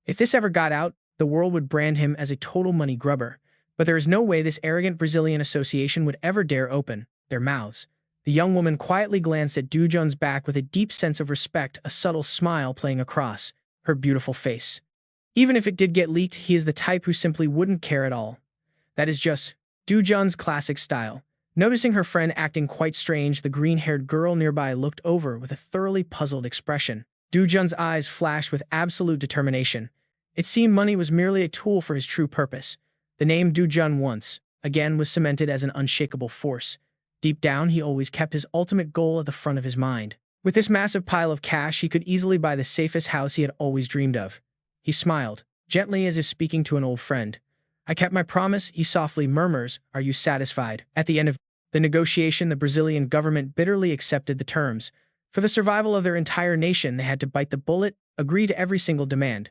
If this ever got out, the world would brand him as a total money grubber. But there is no way this arrogant Brazilian association would ever dare open their mouths. The young woman quietly glanced at Do-jun's back with a deep sense of respect, a subtle smile playing across her beautiful face. Even if it did get leaked, he is the type who simply wouldn't care at all. That is just Do-jun's classic style. Noticing her friend acting quite strange, the green-haired girl nearby looked over with a thoroughly puzzled expression. Do-jun's eyes flashed with absolute determination. It seemed money was merely a tool for his true purpose. The name Do-jun once again was cemented as an unshakable force. Deep down, he always kept his ultimate goal at the front of his mind. With this massive pile of cash, he could easily buy the safest house he had always dreamed of. He smiled, gently as if speaking to an old friend. I kept my promise, he softly murmurs. Are you satisfied? At the end of the negotiation, the Brazilian government bitterly accepted the terms. For the survival of their entire nation, they had to bite the bullet, agree to every single demand.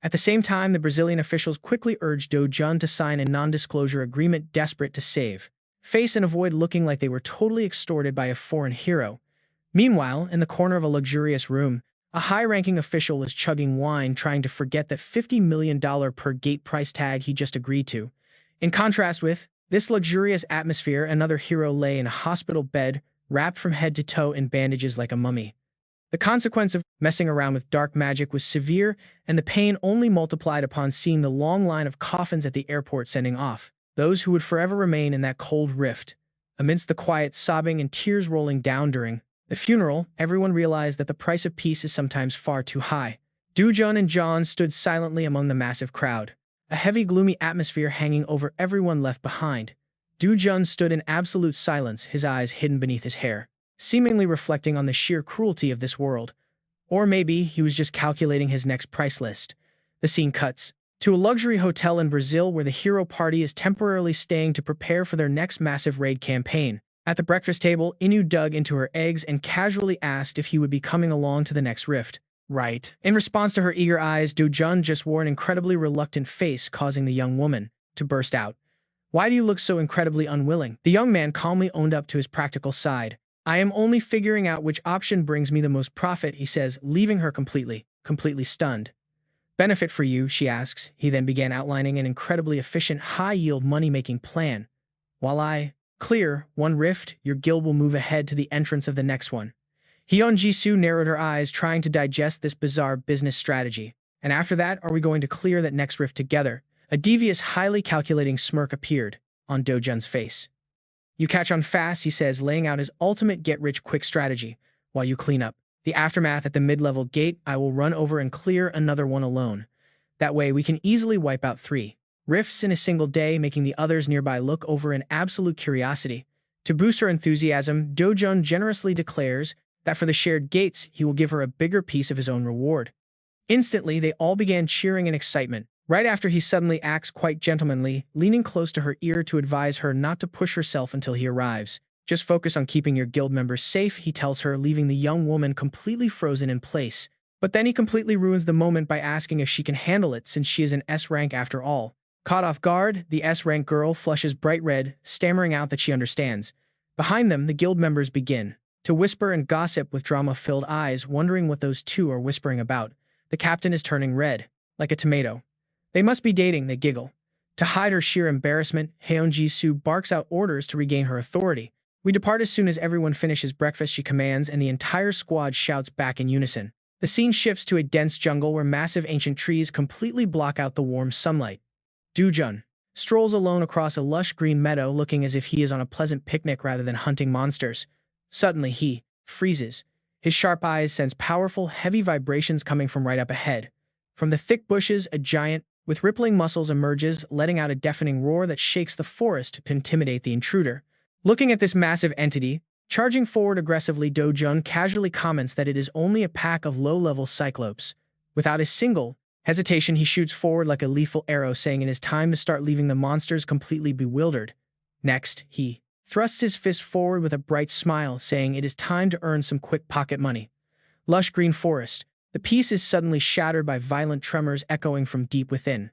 At the same time, the Brazilian officials quickly urged Do-jun to sign a non-disclosure agreement, desperate to save face and avoid looking like they were totally extorted by a foreign hero. Meanwhile, in the corner of a luxurious room, a high-ranking official was chugging wine, trying to forget that $50 million per gate price tag he just agreed to. In contrast with this luxurious atmosphere, another hero lay in a hospital bed, wrapped from head to toe in bandages like a mummy. The consequence of messing around with dark magic was severe, and the pain only multiplied upon seeing the long line of coffins at the airport sending off those who would forever remain in that cold rift. Amidst the quiet sobbing and tears rolling down during the funeral, everyone realized that the price of peace is sometimes far too high. Do-jun and John stood silently among the massive crowd, a heavy, gloomy atmosphere hanging over everyone left behind. Do-jun stood in absolute silence, his eyes hidden beneath his hair, seemingly reflecting on the sheer cruelty of this world. Or maybe he was just calculating his next price list. The scene cuts to a luxury hotel in Brazil where the hero party is temporarily staying to prepare for their next massive raid campaign. At the breakfast table, Inu dug into her eggs and casually asked if he would be coming along to the next rift. Right. In response to her eager eyes, Do-jun just wore an incredibly reluctant face, causing the young woman to burst out. Why do you look so incredibly unwilling? The young man calmly owned up to his practical side. I am only figuring out which option brings me the most profit, he says, leaving her completely stunned. Benefit for you, she asks. He then began outlining an incredibly efficient, high-yield money-making plan. While I clear one rift, your guild will move ahead to the entrance of the next one. Hyun Jisoo narrowed her eyes, trying to digest this bizarre business strategy. And after that, are we going to clear that next rift together? A devious, highly calculating smirk appeared on Do-jun's face. You catch on fast, he says, laying out his ultimate get-rich-quick strategy. While you clean up the aftermath at the mid-level gate, I will run over and clear another one alone. That way, we can easily wipe out 3 rifts in a single day, making the others nearby look over in absolute curiosity. To boost her enthusiasm, Do-jun generously declares that for the shared gates, he will give her a bigger piece of his own reward. Instantly, they all began cheering in excitement. Right after he suddenly acts quite gentlemanly, leaning close to her ear to advise her not to push herself until he arrives. Just focus on keeping your guild members safe, he tells her, leaving the young woman completely frozen in place. But then he completely ruins the moment by asking if she can handle it since she is an S rank after all. Caught off guard, the S rank girl flushes bright red, stammering out that she understands. Behind them, the guild members begin to whisper and gossip with drama-filled eyes, wondering what those two are whispering about. The captain is turning red, like a tomato. They must be dating, they giggle. To hide her sheer embarrassment, Hyun Jisoo barks out orders to regain her authority. We depart as soon as everyone finishes breakfast, she commands, and the entire squad shouts back in unison. The scene shifts to a dense jungle where massive ancient trees completely block out the warm sunlight. Do-jun strolls alone across a lush green meadow, looking as if he is on a pleasant picnic rather than hunting monsters. Suddenly, he freezes. His sharp eyes sense powerful, heavy vibrations coming from right up ahead. From the thick bushes, a giant with rippling muscles emerges, letting out a deafening roar that shakes the forest to intimidate the intruder. Looking at this massive entity, charging forward aggressively, Do-jun casually comments that it is only a pack of low-level cyclopes. Without a single hesitation, he shoots forward like a lethal arrow, saying it is time to start, leaving the monsters completely bewildered. Next, he thrusts his fist forward with a bright smile, saying it is time to earn some quick pocket money. Lush green forest. The peace is suddenly shattered by violent tremors echoing from deep within.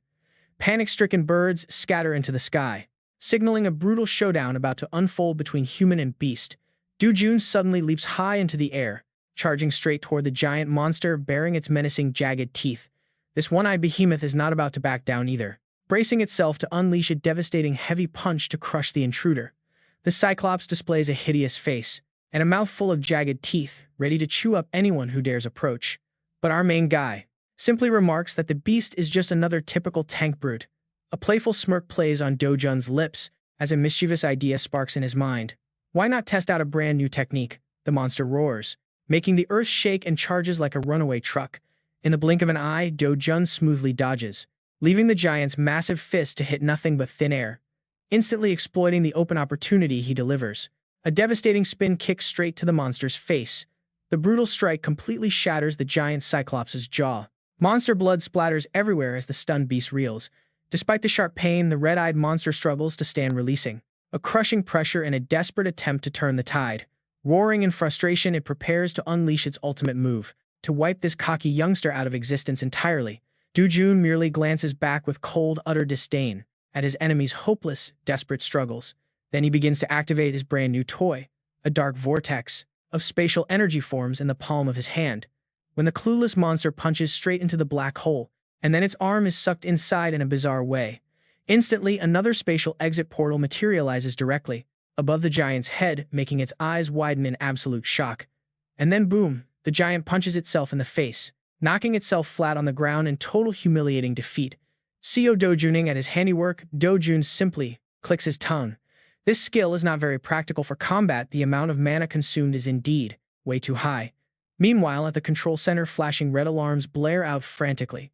Panic-stricken birds scatter into the sky, signaling a brutal showdown about to unfold between human and beast. Do-jun suddenly leaps high into the air, charging straight toward the giant monster, bearing its menacing, jagged teeth. This one-eyed behemoth is not about to back down either, bracing itself to unleash a devastating heavy punch to crush the intruder. The Cyclops displays a hideous face and a mouth full of jagged teeth, ready to chew up anyone who dares approach. But our main guy simply remarks that the beast is just another typical tank brute. A playful smirk plays on Do-jun's lips as a mischievous idea sparks in his mind. Why not test out a brand new technique? The monster roars, making the earth shake and charges like a runaway truck. In the blink of an eye, Do-jun smoothly dodges, leaving the giant's massive fist to hit nothing but thin air. Instantly exploiting the open opportunity, he delivers a devastating spin kick straight to the monster's face. The brutal strike completely shatters the giant Cyclops' jaw. Monster blood splatters everywhere as the stunned beast reels. Despite the sharp pain, the red-eyed monster struggles to stand, releasing a crushing pressure in a desperate attempt to turn the tide. Roaring in frustration, it prepares to unleash its ultimate move, to wipe this cocky youngster out of existence entirely. Do-jun merely glances back with cold, utter disdain at his enemy's hopeless, desperate struggles. Then he begins to activate his brand new toy, a dark vortex of spatial energy forms in the palm of his hand. When the clueless monster punches straight into the black hole, and then its arm is sucked inside in a bizarre way. Instantly, another spatial exit portal materializes directly above the giant's head, making its eyes widen in absolute shock. And then boom, the giant punches itself in the face, knocking itself flat on the ground in total humiliating defeat. Co Do-juning at his handiwork, Do-jun simply clicks his tongue. This skill is not very practical for combat. The amount of mana consumed is indeed way too high. Meanwhile, at the control center, flashing red alarms blare out frantically.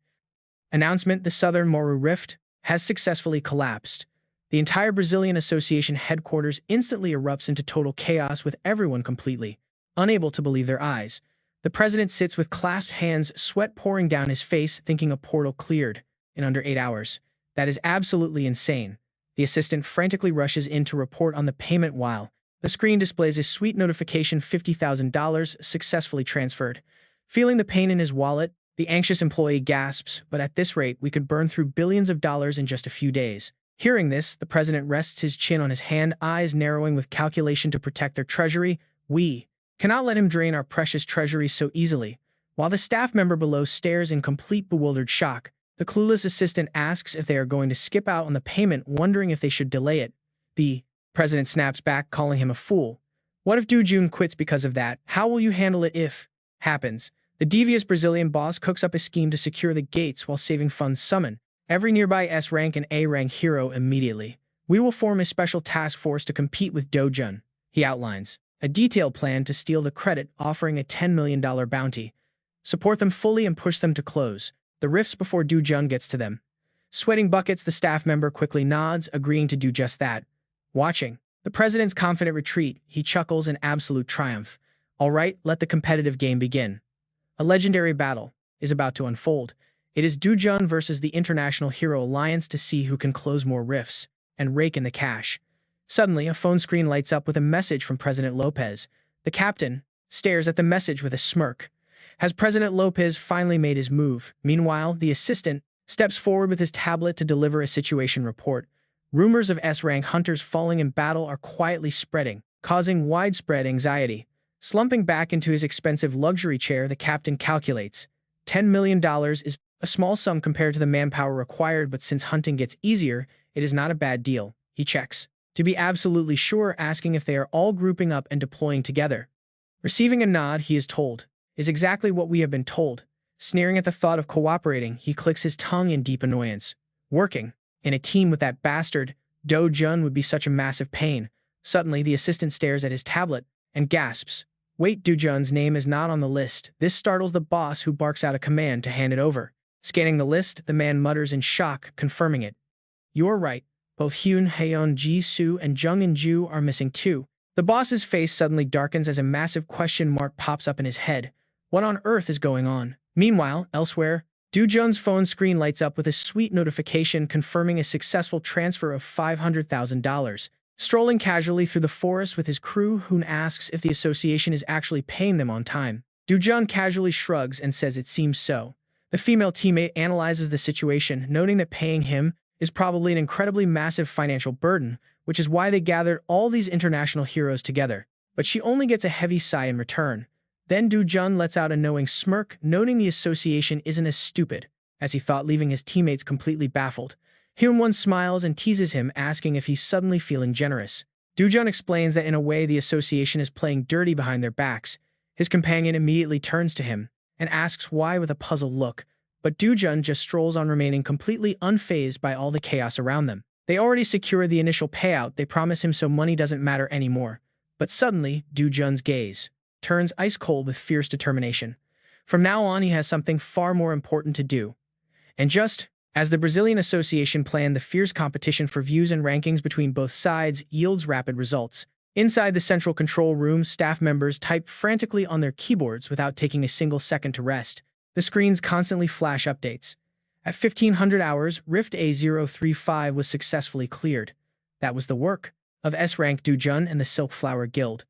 Announcement: the Southern Moru Rift has successfully collapsed. The entire Brazilian Association headquarters instantly erupts into total chaos, with everyone completely unable to believe their eyes. The president sits with clasped hands, sweat pouring down his face, thinking a portal cleared in under 8 hours. That is absolutely insane. The assistant frantically rushes in to report on the payment while the screen displays a sweet notification: $50,000 successfully transferred. Feeling the pain in his wallet, the anxious employee gasps, but at this rate, we could burn through billions of dollars in just a few days. Hearing this, the president rests his chin on his hand, eyes narrowing with calculation to protect their treasury. We cannot let him drain our precious treasury so easily. While the staff member below stares in complete bewildered shock, the clueless assistant asks if they are going to skip out on the payment, wondering if they should delay it. The president snaps back, calling him a fool. What if Do-jun quits because of that? How will you handle it if happens? The devious Brazilian boss cooks up a scheme to secure the gates while saving funds. Summon every nearby S-rank and A-rank hero immediately. We will form a special task force to compete with Do-jun. He outlines a detailed plan to steal the credit, offering a $10 million bounty. Support them fully and push them to close the rifts before Do-jun gets to them. Sweating buckets, the staff member quickly nods, agreeing to do just that. Watching the president's confident retreat, he chuckles in absolute triumph. All right, let the competitive game begin. A legendary battle is about to unfold. It is Do-jun versus the International Hero Alliance to see who can close more rifts and rake in the cash. Suddenly, a phone screen lights up with a message from President Lopez. The captain stares at the message with a smirk. Has President Lopez finally made his move? Meanwhile, the assistant steps forward with his tablet to deliver a situation report. Rumors of S-rank hunters falling in battle are quietly spreading, causing widespread anxiety. Slumping back into his expensive luxury chair, the captain calculates. $10 million is a small sum compared to the manpower required, but since hunting gets easier, it is not a bad deal. He checks to be absolutely sure, asking if they are all grouping up and deploying together. Receiving a nod, he is told, is exactly what we have been told. Sneering at the thought of cooperating, he clicks his tongue in deep annoyance. Working in a team with that bastard Do-jun would be such a massive pain. Suddenly, the assistant stares at his tablet and gasps. Wait, Do-jun's name is not on the list. This startles the boss, who barks out a command to hand it over. Scanning the list, the man mutters in shock, confirming it. You're right. Both Hyun Haeon Ji-soo and Jung In-ju are missing too. The boss's face suddenly darkens as a massive question mark pops up in his head. What on earth is going on? Meanwhile, elsewhere, Do-jun's phone screen lights up with a sweet notification confirming a successful transfer of $500,000. Strolling casually through the forest with his crew, Hoon asks if the association is actually paying them on time. Do-jun casually shrugs and says it seems so. The female teammate analyzes the situation, noting that paying him is probably an incredibly massive financial burden, which is why they gathered all these international heroes together. But she only gets a heavy sigh in return. Then Do-jun lets out a knowing smirk, noting the association isn't as stupid as he thought, leaving his teammates completely baffled. Hyun-won smiles and teases him, asking if he's suddenly feeling generous. Do-jun explains that in a way the association is playing dirty behind their backs. His companion immediately turns to him and asks why with a puzzled look, but Do-jun just strolls on, remaining completely unfazed by all the chaos around them. They already secured the initial payout they promise him, so money doesn't matter anymore. But suddenly, Do-jun's gaze turns ice cold with fierce determination. From now on, he has something far more important to do. And just as the Brazilian Association planned, the fierce competition for views and rankings between both sides yields rapid results. Inside the central control room, staff members type frantically on their keyboards without taking a single second to rest. The screens constantly flash updates. At 1500 hours, Rift A035 was successfully cleared. That was the work of S-rank Do-jun and the Silk Flower Guild.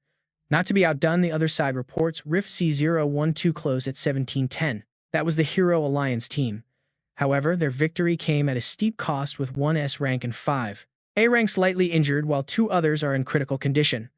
Not to be outdone, the other side reports Rift C012 closed at 1710. That was the Hero Alliance team. However, their victory came at a steep cost, with one S-rank and 5 A-rank slightly injured, while 2 others are in critical condition.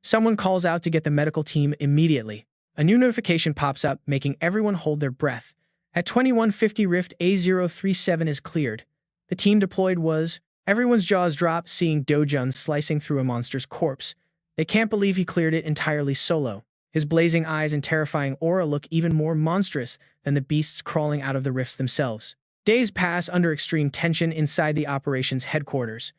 Someone calls out to get the medical team immediately. A new notification pops up, making everyone hold their breath. At 2150, Rift A037 is cleared. The team deployed was. Everyone's jaws drop, seeing Do-jun slicing through a monster's corpse. They can't believe he cleared it entirely solo. His blazing eyes and terrifying aura look even more monstrous than the beasts crawling out of the rifts themselves. Days pass under extreme tension inside the operations headquarters.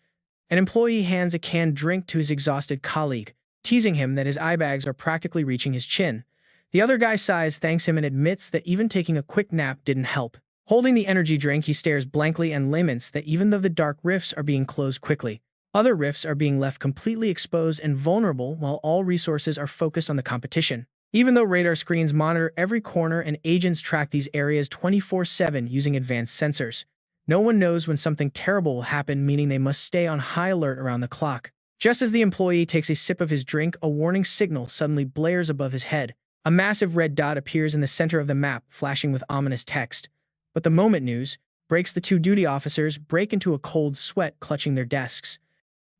An employee hands a canned drink to his exhausted colleague, teasing him that his eye bags are practically reaching his chin. The other guy sighs, thanks him, and admits that even taking a quick nap didn't help. Holding the energy drink, he stares blankly and laments that even though the dark rifts are being closed quickly, other rifts are being left completely exposed and vulnerable, while all resources are focused on the competition. Even though radar screens monitor every corner and agents track these areas 24/7 using advanced sensors, no one knows when something terrible will happen, meaning they must stay on high alert around the clock. Just as the employee takes a sip of his drink, a warning signal suddenly blares above his head. A massive red dot appears in the center of the map, flashing with ominous text. But the moment news breaks, the two duty officers break into a cold sweat, clutching their desks.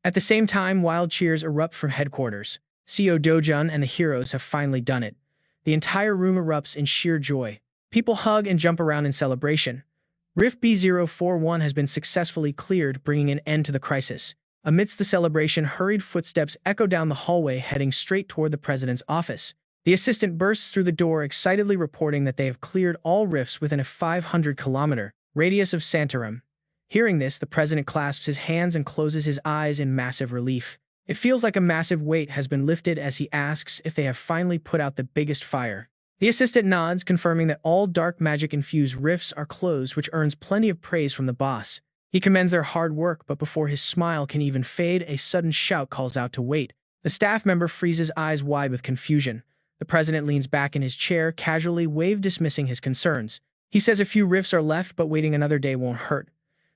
At the same time, wild cheers erupt from headquarters. CEO Dojun and the heroes have finally done it. The entire room erupts in sheer joy. People hug and jump around in celebration. Rift B041 has been successfully cleared, bringing an end to the crisis. Amidst the celebration, hurried footsteps echo down the hallway, heading straight toward the president's office. The assistant bursts through the door, excitedly reporting that they have cleared all rifts within a 500-kilometer radius of Santorum. Hearing this, the president clasps his hands and closes his eyes in massive relief. It feels like a massive weight has been lifted as he asks if they have finally put out the biggest fire. The assistant nods, confirming that all dark magic-infused rifts are closed, which earns plenty of praise from the boss. He commends their hard work, but before his smile can even fade, a sudden shout calls out to wait. The staff member freezes, eyes wide with confusion. The president leans back in his chair, casually dismissing his concerns. He says a few rifts are left, but waiting another day won't hurt.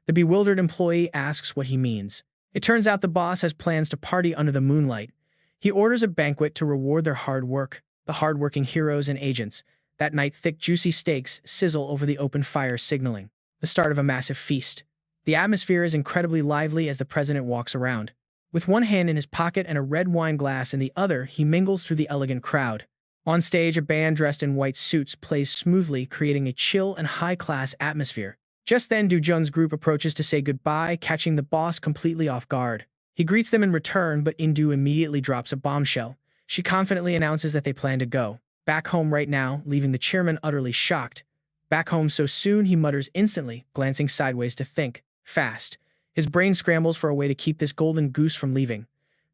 The bewildered employee asks what he means. It turns out the boss has plans to party under the moonlight. He orders a banquet to reward their hard work, the hardworking heroes and agents. That night, thick, juicy steaks sizzle over the open fire, signaling the start of a massive feast. The atmosphere is incredibly lively as the president walks around. With one hand in his pocket and a red wine glass in the other, he mingles through the elegant crowd. On stage, a band dressed in white suits plays smoothly, creating a chill and high-class atmosphere. Just then, Dojun's group approaches to say goodbye, catching the boss completely off guard. He greets them in return, but Indu immediately drops a bombshell. She confidently announces that they plan to go back home right now, leaving the chairman utterly shocked. Back home so soon, he mutters instantly, glancing sideways to think fast. His brain scrambles for a way to keep this golden goose from leaving.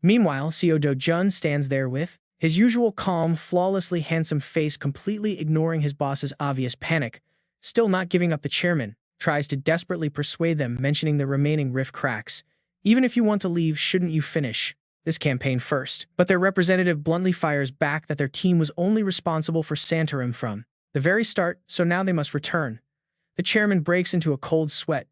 Meanwhile, CEO Dojun stands there with his usual calm, flawlessly handsome face, completely ignoring his boss's obvious panic. Still not giving up, the chairman tries to desperately persuade them, mentioning the remaining rift cracks. Even if you want to leave, shouldn't you finish this campaign first? But their representative bluntly fires back that their team was only responsible for Santorum from the very start, so now they must return. The chairman breaks into a cold sweat.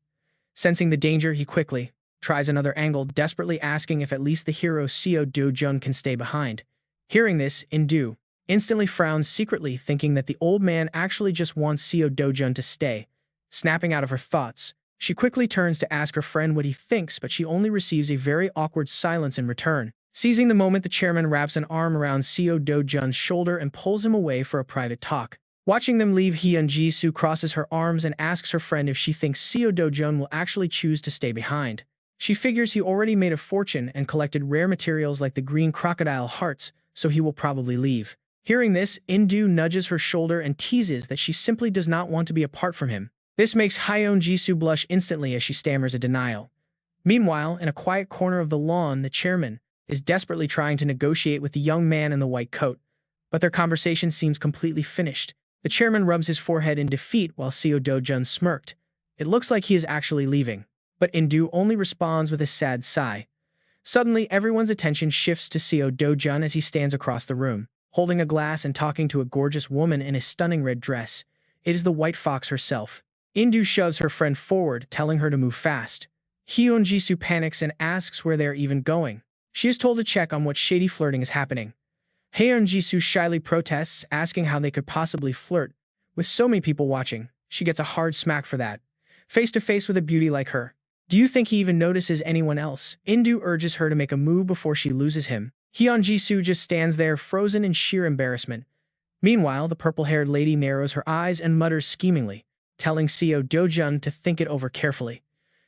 Sensing the danger, he quickly tries another angle, desperately asking if at least the hero CEO Dojun can stay behind. Hearing this, Indu instantly frowns secretly, thinking that the old man actually just wants CEO Dojun to stay. Snapping out of her thoughts, she quickly turns to ask her friend what he thinks, but she only receives a very awkward silence in return. Seizing the moment, the chairman wraps an arm around CEO Dojun's shoulder and pulls him away for a private talk. Watching them leave, Hyun Jisoo crosses her arms and asks her friend if she thinks CEO Dojun will actually choose to stay behind. She figures he already made a fortune and collected rare materials like the green crocodile hearts, so he will probably leave. Hearing this, Indu nudges her shoulder and teases that she simply does not want to be apart from him. This makes Hyun Jisoo blush instantly as she stammers a denial. Meanwhile, in a quiet corner of the lawn, the chairman is desperately trying to negotiate with the young man in the white coat, but their conversation seems completely finished. The chairman rubs his forehead in defeat while CEO Dojun smirked. It looks like he is actually leaving, but Indu only responds with a sad sigh. Suddenly, everyone's attention shifts to CEO Dojun as he stands across the room, holding a glass and talking to a gorgeous woman in a stunning red dress. It is the White Fox herself. Indu shoves her friend forward, telling her to move fast. Hyun Jisoo panics and asks where they are even going. She is told to check on what shady flirting is happening. Hyun Jisoo shyly protests, asking how they could possibly flirt with so many people watching. She gets a hard smack for that. Face to face with a beauty like her. Do you think he even notices anyone else? Indu urges her to make a move before she loses him. Hyun Jisoo just stands there, frozen in sheer embarrassment. Meanwhile, the purple-haired lady narrows her eyes and mutters schemingly, telling CEO Dojun to think it over carefully.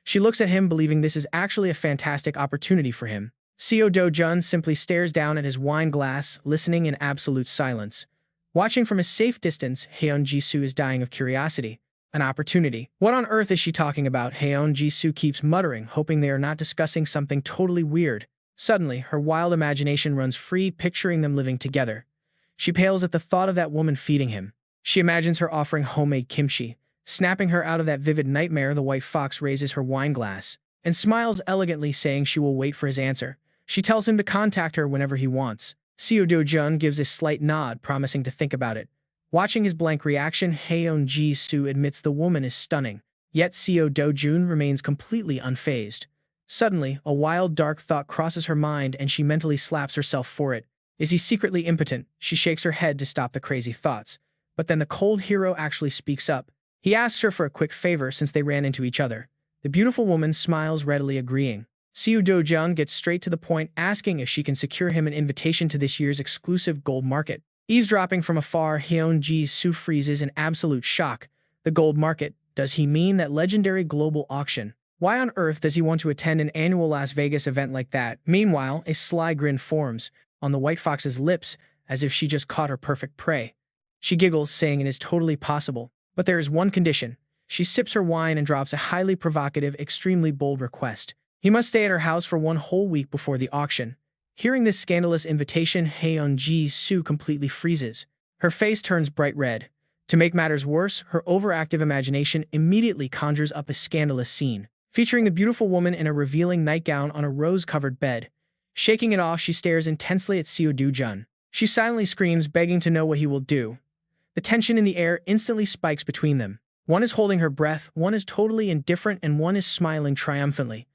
She looks at him, believing this is actually a fantastic opportunity for him. CEO Dojun simply stares down at his wine glass, listening in absolute silence. Watching from a safe distance, Hyun Jisoo is dying of curiosity. An opportunity. What on earth is she talking about? Hyun Jisoo keeps muttering, hoping they are not discussing something totally weird. Suddenly, her wild imagination runs free, picturing them living together. She pales at the thought of that woman feeding him. She imagines her offering homemade kimchi. Snapping her out of that vivid nightmare, the White Fox raises her wine glass and smiles elegantly, saying she will wait for his answer. She tells him to contact her whenever he wants. Seo Do-jun gives a slight nod, promising to think about it. Watching his blank reaction, Haeon Ji-soo admits the woman is stunning, yet Seo Do-jun remains completely unfazed. Suddenly, a wild, dark thought crosses her mind and she mentally slaps herself for it. Is he secretly impotent? She shakes her head to stop the crazy thoughts. But then the cold hero actually speaks up. He asks her for a quick favor since they ran into each other. The beautiful woman smiles, readily agreeing. Seo Do-jun gets straight to the point, asking if she can secure him an invitation to this year's exclusive gold market. Eavesdropping from afar, Haeon Ji-soo freezes in absolute shock. The gold market? Does he mean that legendary global auction? Why on earth does he want to attend an annual Las Vegas event like that? Meanwhile, a sly grin forms on the white fox's lips, as if she just caught her perfect prey. She giggles, saying it is totally possible. But there is one condition. She sips her wine and drops a highly provocative, extremely bold request. He must stay at her house for 1 whole week before the auction. Hearing this scandalous invitation, Haeon Ji-soo completely freezes. Her face turns bright red. To make matters worse, her overactive imagination immediately conjures up a scandalous scene, featuring the beautiful woman in a revealing nightgown on a rose-covered bed. Shaking it off, she stares intensely at Seo Do-jun. She silently screams, begging to know what he will do. The tension in the air instantly spikes between them. One is holding her breath, one is totally indifferent, and one is smiling triumphantly.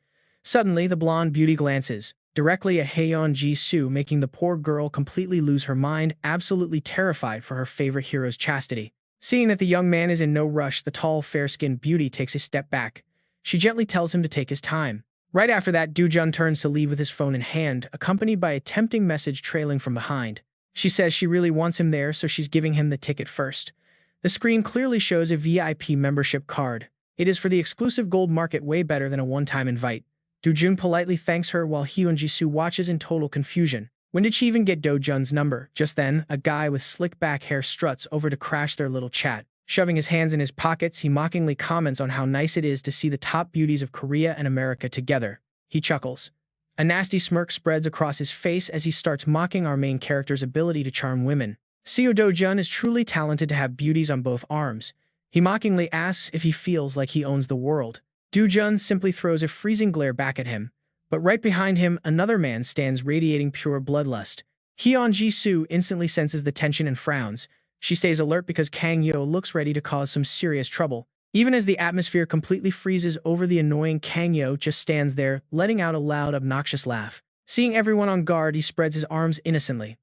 Suddenly, the blonde beauty glances directly at Haeon Ji-soo, making the poor girl completely lose her mind, absolutely terrified for her favorite hero's chastity. Seeing that the young man is in no rush, the tall, fair-skinned beauty takes a step back. She gently tells him to take his time. Right after that, Do-jun turns to leave with his phone in hand, accompanied by a tempting message trailing from behind. She says she really wants him there, so she's giving him the ticket first. The screen clearly shows a VIP membership card. It is for the exclusive gold market, way better than a one-time invite. Do-jun politely thanks her while Haeon Ji-soo watches in total confusion. When did she even get Do-jun's number? Just then, a guy with slick back hair struts over to crash their little chat. Shoving his hands in his pockets, he mockingly comments on how nice it is to see the top beauties of Korea and America together. He chuckles. A nasty smirk spreads across his face as he starts mocking our main character's ability to charm women. Seo Do-jun is truly talented to have beauties on both arms. He mockingly asks if he feels like he owns the world. Do-jun simply throws a freezing glare back at him. But right behind him, another man stands radiating pure bloodlust. Haeon Ji-soo instantly senses the tension and frowns. She stays alert because Kang Yo looks ready to cause some serious trouble. Even as the atmosphere completely freezes over, the annoying Kang Yo just stands there, letting out a loud, obnoxious laugh. Seeing everyone on guard, he spreads his arms innocently.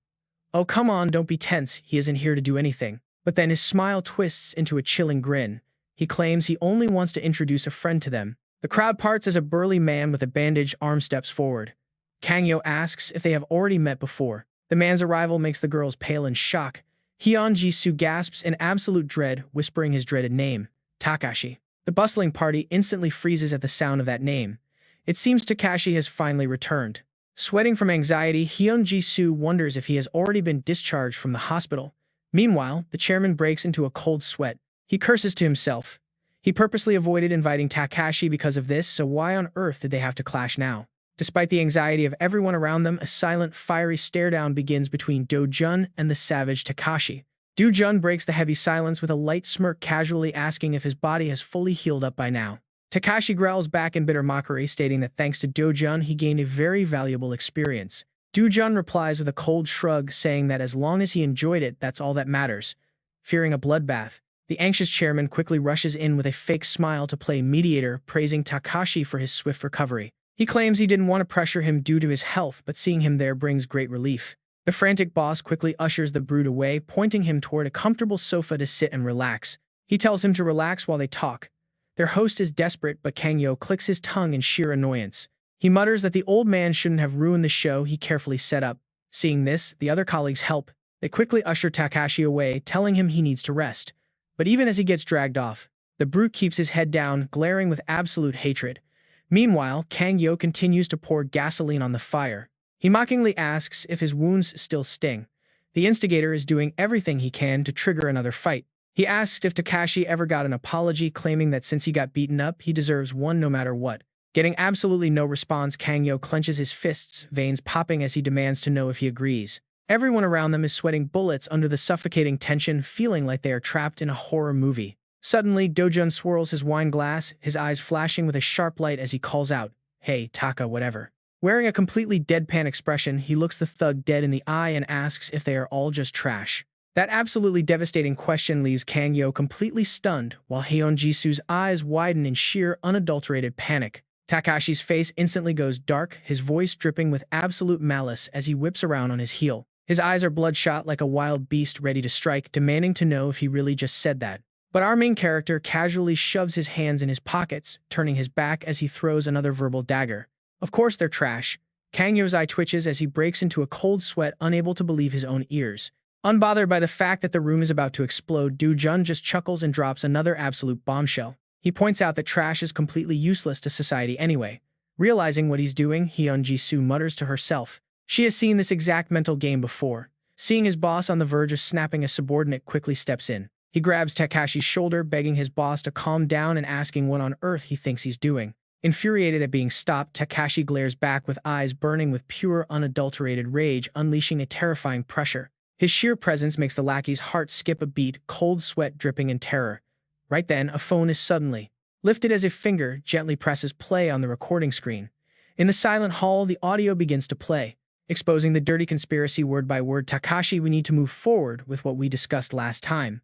Oh, come on, don't be tense, he isn't here to do anything. But then his smile twists into a chilling grin. He claims he only wants to introduce a friend to them. The crowd parts as a burly man with a bandaged arm steps forward. Kang Yo asks if they have already met before. The man's arrival makes the girls pale in shock. Haeon Ji-soo gasps in absolute dread, whispering his dreaded name, Takashi. The bustling party instantly freezes at the sound of that name. It seems Takashi has finally returned. Sweating from anxiety, Haeon Ji-soo wonders if he has already been discharged from the hospital. Meanwhile, the chairman breaks into a cold sweat. He curses to himself. He purposely avoided inviting Takashi because of this, so why on earth did they have to clash now? Despite the anxiety of everyone around them, a silent, fiery stare-down begins between Do-jun and the savage Takashi. Do-jun breaks the heavy silence with a light smirk, casually asking if his body has fully healed up by now. Takashi growls back in bitter mockery, stating that thanks to Do-jun, he gained a very valuable experience. Do-jun replies with a cold shrug, saying that as long as he enjoyed it, that's all that matters. Fearing a bloodbath, the anxious chairman quickly rushes in with a fake smile to play mediator, praising Takashi for his swift recovery. He claims he didn't want to pressure him due to his health, but seeing him there brings great relief. The frantic boss quickly ushers the brute away, pointing him toward a comfortable sofa to sit and relax. He tells him to relax while they talk. Their host is desperate, but Kang Yo clicks his tongue in sheer annoyance. He mutters that the old man shouldn't have ruined the show he carefully set up. Seeing this, the other colleagues help. They quickly usher Takashi away, telling him he needs to rest. But even as he gets dragged off, the brute keeps his head down, glaring with absolute hatred. Meanwhile, Kang Yo continues to pour gasoline on the fire. He mockingly asks if his wounds still sting. The instigator is doing everything he can to trigger another fight. He asks if Takashi ever got an apology, claiming that since he got beaten up, he deserves one no matter what. Getting absolutely no response, Kang Yo clenches his fists, veins popping as he demands to know if he agrees. Everyone around them is sweating bullets under the suffocating tension, feeling like they are trapped in a horror movie. Suddenly, Do-jun swirls his wine glass, his eyes flashing with a sharp light as he calls out, "Hey, Taka, whatever." Wearing a completely deadpan expression, he looks the thug dead in the eye and asks if they are all just trash. That absolutely devastating question leaves Kang Yo completely stunned, while Heon Jisu's eyes widen in sheer, unadulterated panic. Takashi's face instantly goes dark, his voice dripping with absolute malice as he whips around on his heel. His eyes are bloodshot like a wild beast ready to strike, demanding to know if he really just said that. But our main character casually shoves his hands in his pockets, turning his back as he throws another verbal dagger. Of course they're trash. Kang Yo's eye twitches as he breaks into a cold sweat, unable to believe his own ears. Unbothered by the fact that the room is about to explode, Do-jun just chuckles and drops another absolute bombshell. He points out that trash is completely useless to society anyway. Realizing what he's doing, Heon Jisoo mutters to herself. She has seen this exact mental game before. Seeing his boss on the verge of snapping a subordinate, quickly steps in. He grabs Takashi's shoulder, begging his boss to calm down and asking what on earth he thinks he's doing. Infuriated at being stopped, Takashi glares back with eyes burning with pure, unadulterated rage, unleashing a terrifying pressure. His sheer presence makes the lackey's heart skip a beat, cold sweat dripping in terror. Right then, a phone is suddenly lifted as a finger gently presses play on the recording screen. In the silent hall, the audio begins to play, exposing the dirty conspiracy word by word. Takashi, we need to move forward with what we discussed last time.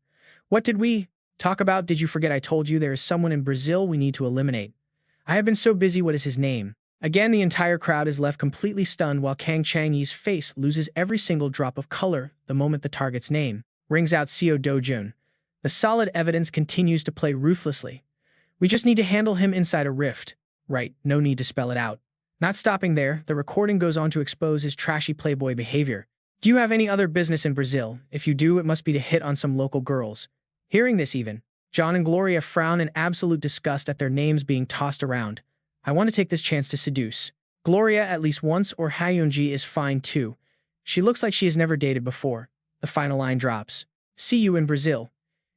What did we talk about? Did you forget I told you there is someone in Brazil we need to eliminate? I have been so busy. What is his name? Again, the entire crowd is left completely stunned while Kang Chang-yi's face loses every single drop of color the moment the target's name rings out. Seo Do-jun. The solid evidence continues to play ruthlessly. We just need to handle him inside a rift. Right, no need to spell it out. Not stopping there, the recording goes on to expose his trashy playboy behavior. Do you have any other business in Brazil? If you do, it must be to hit on some local girls. Hearing this even, John and Gloria frown in absolute disgust at their names being tossed around. I want to take this chance to seduce Gloria at least once, or Hyunji is fine too. She looks like she has never dated before. The final line drops. See you in Brazil.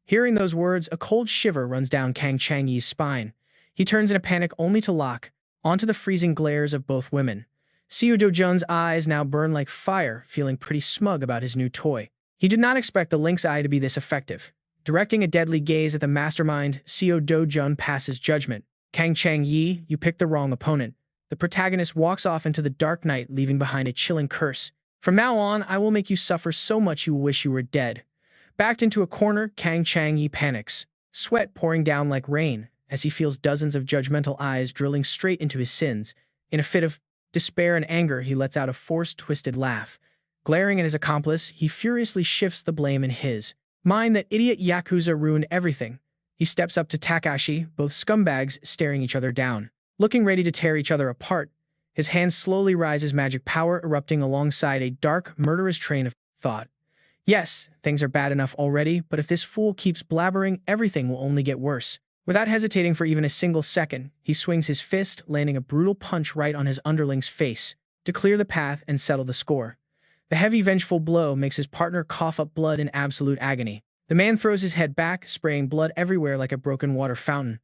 Hearing those words, a cold shiver runs down Kang Chang-yi's spine. He turns in a panic only to lock onto the freezing glares of both women. Seo Do-jun's eyes now burn like fire, feeling pretty smug about his new toy. He did not expect the lynx eye to be this effective. Directing a deadly gaze at the mastermind, Seo Do-jun passes judgment. Kang Chang-yi, you picked the wrong opponent. The protagonist walks off into the dark night, leaving behind a chilling curse. From now on, I will make you suffer so much you will wish you were dead. Backed into a corner, Kang Chang-yi panics, sweat pouring down like rain, as he feels dozens of judgmental eyes drilling straight into his sins. In a fit of despair and anger, he lets out a forced, twisted laugh. Glaring at his accomplice, he furiously shifts the blame in his mind. That idiot Yakuza ruined everything. He steps up to Takashi, both scumbags staring each other down, looking ready to tear each other apart. His hand slowly rises, magic power erupting alongside a dark, murderous train of thought. Yes, things are bad enough already, but if this fool keeps blabbering, everything will only get worse. Without hesitating for even a single second, he swings his fist, landing a brutal punch right on his underling's face, to clear the path and settle the score. The heavy, vengeful blow makes his partner cough up blood in absolute agony. The man throws his head back, spraying blood everywhere like a broken water fountain.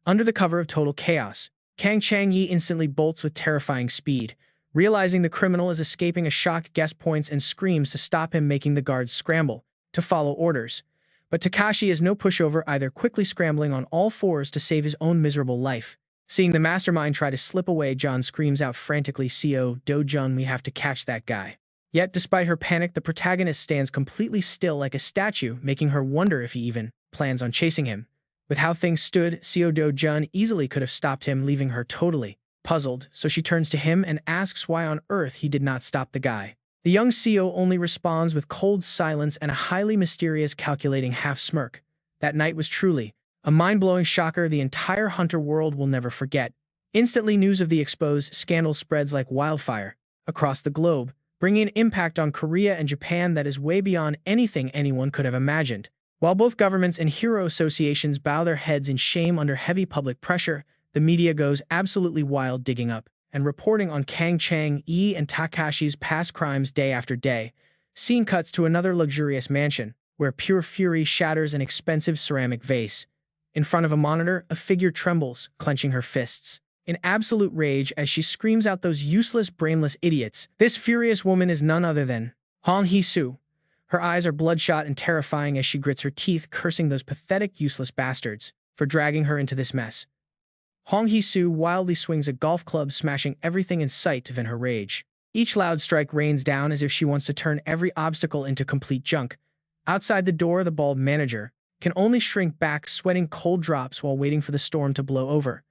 Under the cover of total chaos, Kang Chang-yi instantly bolts with terrifying speed. Realizing the criminal is escaping, a shocked guest points and screams to stop him, making the guards scramble to follow orders. But Takashi is no pushover either, quickly scrambling on all fours to save his own miserable life. Seeing the mastermind try to slip away, John screams out frantically, Seo Do-jun, we have to catch that guy. Yet, despite her panic, the protagonist stands completely still like a statue, making her wonder if he even plans on chasing him. With how things stood, Seo Do-jun easily could have stopped him, leaving her totally puzzled, so she turns to him and asks why on earth he did not stop the guy. The young Seo only responds with cold silence and a highly mysterious, calculating half-smirk. That night was truly a mind-blowing shocker the entire Hunter world will never forget. Instantly, news of the exposed scandal spreads like wildfire across the globe, bringing an impact on Korea and Japan that is way beyond anything anyone could have imagined. While both governments and hero associations bow their heads in shame under heavy public pressure, the media goes absolutely wild, digging up and reporting on Kang Chang-yi and Takashi's past crimes day after day. Scene cuts to another luxurious mansion, where pure fury shatters an expensive ceramic vase. In front of a monitor, a figure trembles, clenching her fists in absolute rage as she screams out, those useless, brainless idiots. This furious woman is none other than Han Hee-soo. Her eyes are bloodshot and terrifying as she grits her teeth, cursing those pathetic, useless bastards for dragging her into this mess. Hong Hee-soo wildly swings a golf club, smashing everything in sight to vent her rage. Each loud strike rains down as if she wants to turn every obstacle into complete junk. Outside the door, the bald manager can only shrink back, sweating cold drops while waiting for the storm to blow over.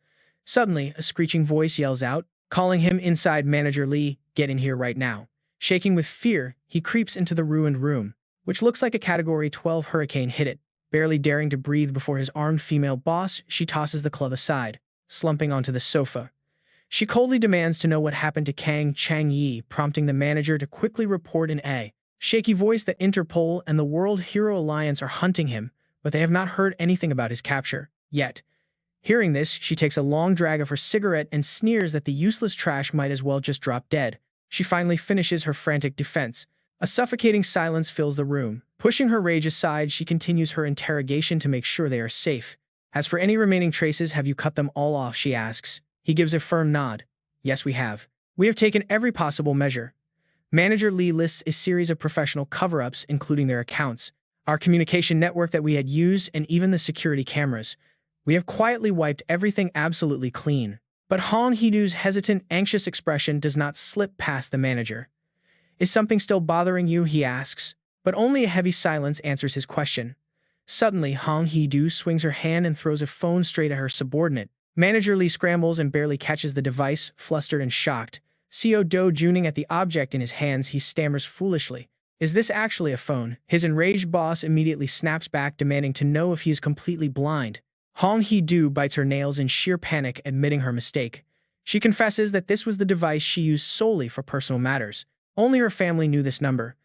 Suddenly, a screeching voice yells out, calling him inside. Manager Lee, get in here right now. Shaking with fear, he creeps into the ruined room, which looks like a Category 12 hurricane hit it. Barely daring to breathe before his armed female boss, she tosses the club aside, slumping onto the sofa. She coldly demands to know what happened to Kang Chang-yi, prompting the manager to quickly report in a shaky voice that Interpol and the World Hero Alliance are hunting him, but they have not heard anything about his capture yet. Hearing this, she takes a long drag of her cigarette and sneers that the useless trash might as well just drop dead. She finally finishes her frantic defense. A suffocating silence fills the room. Pushing her rage aside, she continues her interrogation to make sure they are safe. As for any remaining traces, have you cut them all off? She asks. He gives a firm nod. Yes, we have. We have taken every possible measure. Manager Lee lists a series of professional cover-ups, including their accounts, our communication network that we had used, and even the security cameras. We have quietly wiped everything absolutely clean. But Hong Hee-doo's hesitant, anxious expression does not slip past the manager. Is something still bothering you? He asks. But only a heavy silence answers his question. Suddenly, Hong Hee-doo swings her hand and throws a phone straight at her subordinate. Manager Lee scrambles and barely catches the device, flustered and shocked. Seo Do-juning at the object in his hands, he stammers foolishly. Is this actually a phone? His enraged boss immediately snaps back, demanding to know if he is completely blind. Hong Hee-doo bites her nails in sheer panic, admitting her mistake. She confesses that this was the device she used solely for personal matters. Only her family knew this number.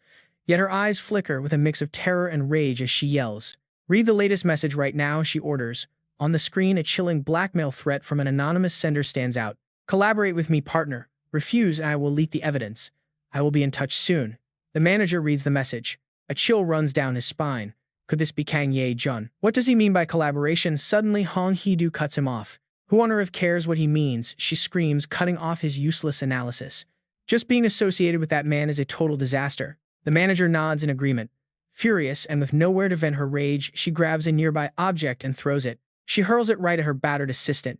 Yet her eyes flicker with a mix of terror and rage as she yells. Read the latest message right now, she orders. On the screen, a chilling blackmail threat from an anonymous sender stands out. Collaborate with me, partner. Refuse and I will leak the evidence. I will be in touch soon. The manager reads the message. A chill runs down his spine. Could this be Kang Ye-jun? What does he mean by collaboration? Suddenly, Hong Hee-doo cuts him off. Who on earth cares what he means? She screams, cutting off his useless analysis. Just being associated with that man is a total disaster. The manager nods in agreement. Furious and with nowhere to vent her rage, she grabs a nearby object and throws it. She hurls it right at her battered assistant.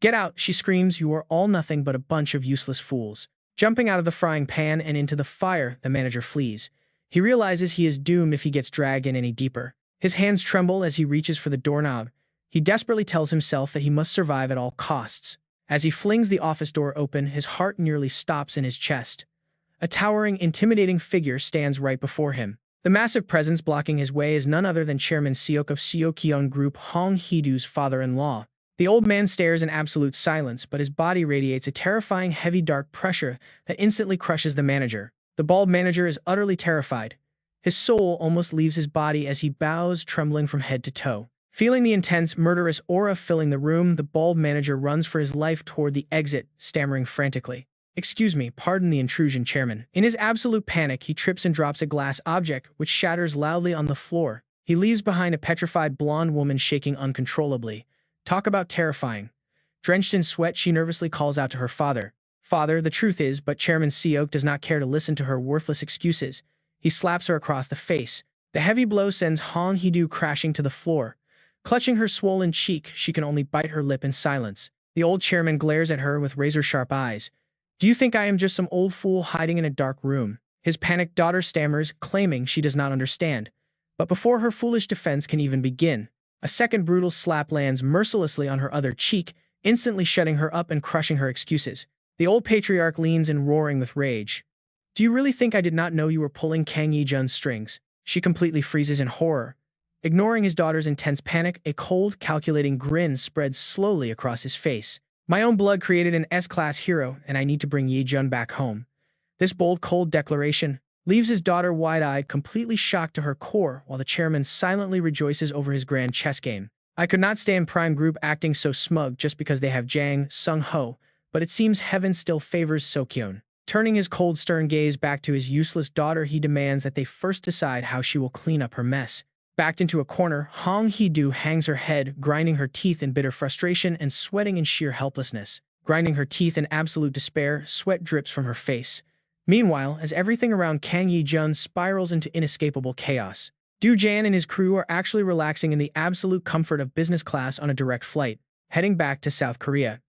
Get out, she screams, you are all nothing but a bunch of useless fools. Jumping out of the frying pan and into the fire, the manager flees. He realizes he is doomed if he gets dragged in any deeper. His hands tremble as he reaches for the doorknob. He desperately tells himself that he must survive at all costs. As he flings the office door open, his heart nearly stops in his chest. A towering, intimidating figure stands right before him. The massive presence blocking his way is none other than Chairman Seok of Seokyeon Group, Hong Hee-doo's father-in-law. The old man stares in absolute silence, but his body radiates a terrifying, heavy, dark pressure that instantly crushes the manager. The bald manager is utterly terrified. His soul almost leaves his body as he bows, trembling from head to toe. Feeling the intense, murderous aura filling the room, the bald manager runs for his life toward the exit, stammering frantically. Excuse me, pardon the intrusion, Chairman. In his absolute panic, he trips and drops a glass object, which shatters loudly on the floor. He leaves behind a petrified blonde woman shaking uncontrollably. Talk about terrifying. Drenched in sweat, she nervously calls out to her father. Father, the truth is, but Chairman Seok does not care to listen to her worthless excuses. He slaps her across the face. The heavy blow sends Hong Hee-doo crashing to the floor. Clutching her swollen cheek, she can only bite her lip in silence. The old chairman glares at her with razor-sharp eyes. Do you think I am just some old fool hiding in a dark room? His panicked daughter stammers, claiming she does not understand. But before her foolish defense can even begin, a second brutal slap lands mercilessly on her other cheek, instantly shutting her up and crushing her excuses. The old patriarch leans in, roaring with rage. Do you really think I did not know you were pulling Kang Ye-jun's strings? She completely freezes in horror. Ignoring his daughter's intense panic, a cold, calculating grin spreads slowly across his face. My own blood created an S-class hero, and I need to bring Ye-jun back home. This bold, cold declaration leaves his daughter wide-eyed, completely shocked to her core, while the chairman silently rejoices over his grand chess game. I could not stand Prime Group acting so smug just because they have Jang Sung-ho, but it seems heaven still favors Seokyeon. Turning his cold, stern gaze back to his useless daughter, he demands that they first decide how she will clean up her mess. Backed into a corner, Hong Hee-doo hangs her head, grinding her teeth in bitter frustration and sweating in sheer helplessness. Grinding her teeth in absolute despair, sweat drips from her face. Meanwhile, as everything around Kang Ye-jun spirals into inescapable chaos, Du Jan and his crew are actually relaxing in the absolute comfort of business class on a direct flight. heading back to South Korea.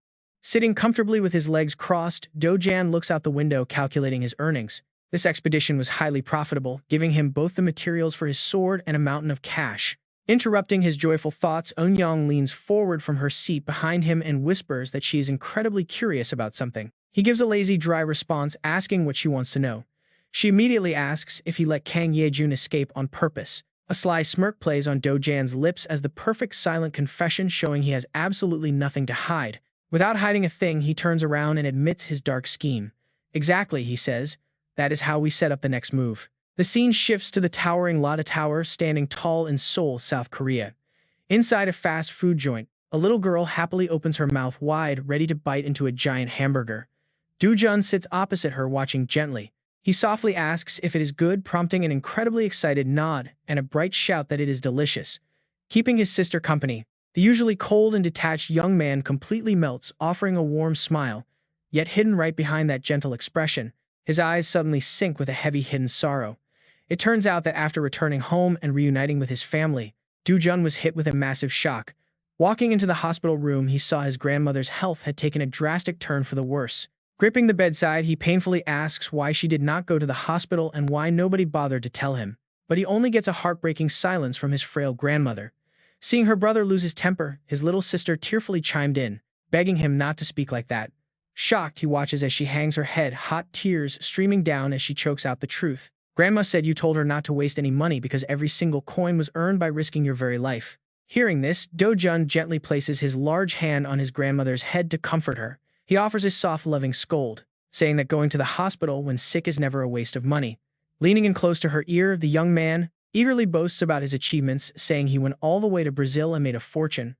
Sitting comfortably with his legs crossed, Do-jan looks out the window calculating his earnings. This expedition was highly profitable, giving him both the materials for his sword and a mountain of cash. Interrupting his joyful thoughts, Eun-young leans forward from her seat behind him and whispers that she is incredibly curious about something. He gives a lazy, dry response, asking what she wants to know. She immediately asks if he let Kang Ye-jun escape on purpose. A sly smirk plays on Do-jan's lips as the perfect silent confession showing he has absolutely nothing to hide. Without hiding a thing, he turns around and admits his dark scheme. Exactly, he says. That is how we set up the next move. The scene shifts to the towering Lotte Tower standing tall in Seoul, South Korea. Inside a fast food joint, a little girl happily opens her mouth wide, ready to bite into a giant hamburger. Do-jun sits opposite her, watching gently. He softly asks if it is good, prompting an incredibly excited nod and a bright shout that it is delicious. Keeping his sister company, the usually cold and detached young man completely melts, offering a warm smile. Yet hidden right behind that gentle expression, his eyes suddenly sink with a heavy hidden sorrow. It turns out that after returning home and reuniting with his family, Do-jun was hit with a massive shock. Walking into the hospital room, he saw his grandmother's health had taken a drastic turn for the worse. Gripping the bedside, he painfully asks why she did not go to the hospital and why nobody bothered to tell him. But he only gets a heartbreaking silence from his frail grandmother. Seeing her brother lose his temper, his little sister tearfully chimed in, begging him not to speak like that. Shocked, he watches as she hangs her head, hot tears streaming down as she chokes out the truth. Grandma said you told her not to waste any money because every single coin was earned by risking your very life. Hearing this, Do-jun gently places his large hand on his grandmother's head to comfort her. He offers a soft, loving scold, saying that going to the hospital when sick is never a waste of money. Leaning in close to her ear, the young man eagerly boasts about his achievements, saying he went all the way to Brazil and made a fortune.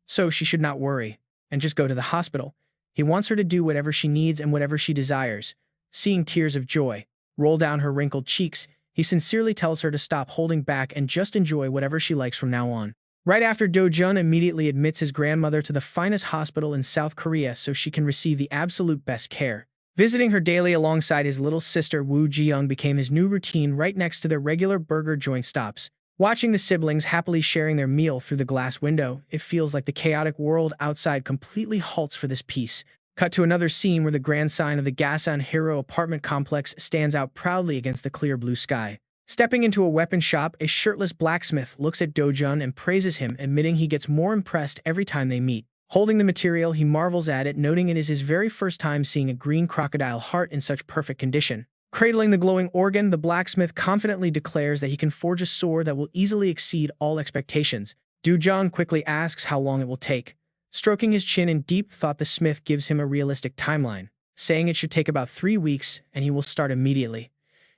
So she should not worry, and just go to the hospital. He wants her to do whatever she needs and whatever she desires. Seeing tears of joy roll down her wrinkled cheeks, he sincerely tells her to stop holding back and just enjoy whatever she likes from now on. Right after, Do-jun immediately admits his grandmother to the finest hospital in South Korea so she can receive the absolute best care. Visiting her daily alongside his little sister Woo Ji-young became his new routine right next to their regular burger joint stops. Watching the siblings happily sharing their meal through the glass window, it feels like the chaotic world outside completely halts for this piece. Cut to another scene where the grand sign of the Gasan Hero apartment complex stands out proudly against the clear blue sky. Stepping into a weapon shop, a shirtless blacksmith looks at Do-jun and praises him, admitting he gets more impressed every time they meet. Holding the material, he marvels at it, noting it is his very first time seeing a green crocodile heart in such perfect condition. Cradling the glowing organ, the blacksmith confidently declares that he can forge a sword that will easily exceed all expectations. Do-jun quickly asks how long it will take. Stroking his chin in deep thought, the smith gives him a realistic timeline, saying it should take about 3 weeks and he will start immediately.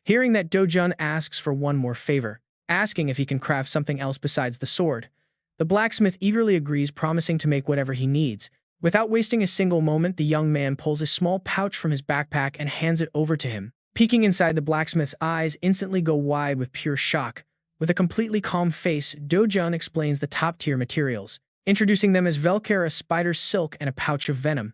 Hearing that, Do-jun asks for one more favor, asking if he can craft something else besides the sword. The blacksmith eagerly agrees, promising to make whatever he needs. Without wasting a single moment, the young man pulls a small pouch from his backpack and hands it over to him. Peeking inside, the blacksmith's eyes instantly go wide with pure shock. With a completely calm face, Do-jun explains the top-tier materials, introducing them as Velcara spider silk and a pouch of venom.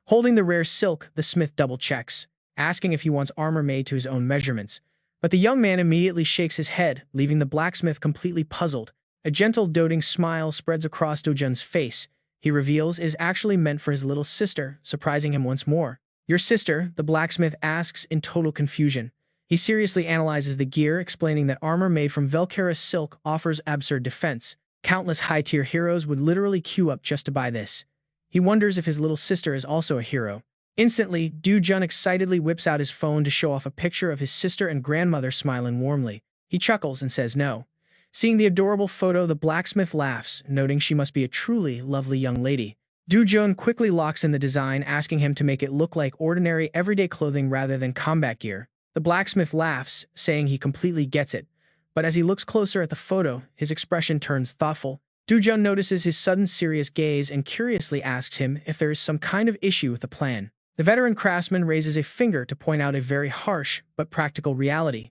Holding the rare silk, the smith double-checks, asking if he wants armor made to his own measurements. But the young man immediately shakes his head, leaving the blacksmith completely puzzled. A gentle, doting smile spreads across Do-jun's face. He reveals it is actually meant for his little sister, surprising him once more. Your sister? The blacksmith asks in total confusion. He seriously analyzes the gear, explaining that armor made from Velcara silk offers absurd defense. Countless high-tier heroes would literally queue up just to buy this. He wonders if his little sister is also a hero. Instantly, Do-jun excitedly whips out his phone to show off a picture of his sister and grandmother smiling warmly. He chuckles and says no. Seeing the adorable photo, the blacksmith laughs, noting she must be a truly lovely young lady. Do-jun quickly locks in the design, asking him to make it look like ordinary everyday clothing rather than combat gear. The blacksmith laughs, saying he completely gets it. But as he looks closer at the photo, his expression turns thoughtful. Do-jun notices his sudden serious gaze and curiously asks him if there is some kind of issue with the plan. The veteran craftsman raises a finger to point out a very harsh but practical reality.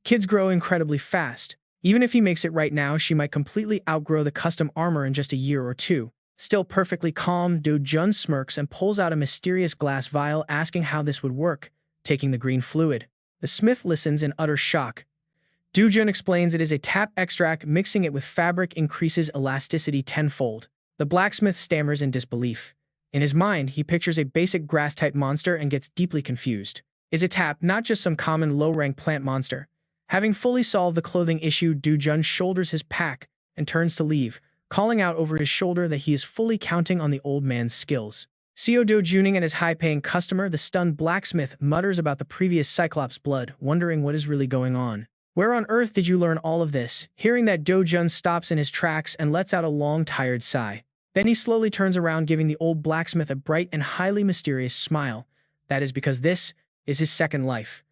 Kids grow incredibly fast. Even if he makes it right now, she might completely outgrow the custom armor in just a year or two. Still perfectly calm, Do-jun smirks and pulls out a mysterious glass vial, asking how this would work, taking the green fluid. The smith listens in utter shock. Do-jun explains it is a tap extract. Mixing it with fabric increases elasticity tenfold. The blacksmith stammers in disbelief. In his mind, he pictures a basic grass-type monster and gets deeply confused. Is a tap not just some common low-rank plant monster? Having fully solved the clothing issue, Do-jun shoulders his pack and turns to leave, calling out over his shoulder that he is fully counting on the old man's skills. Seo Do-juning and his high-paying customer, the stunned blacksmith, mutters about the previous Cyclops' blood, wondering what is really going on. Where on earth did you learn all of this? Hearing that, Do-jun stops in his tracks and lets out a long, tired sigh. Then he slowly turns around, giving the old blacksmith a bright and highly mysterious smile. That is because this is his second life.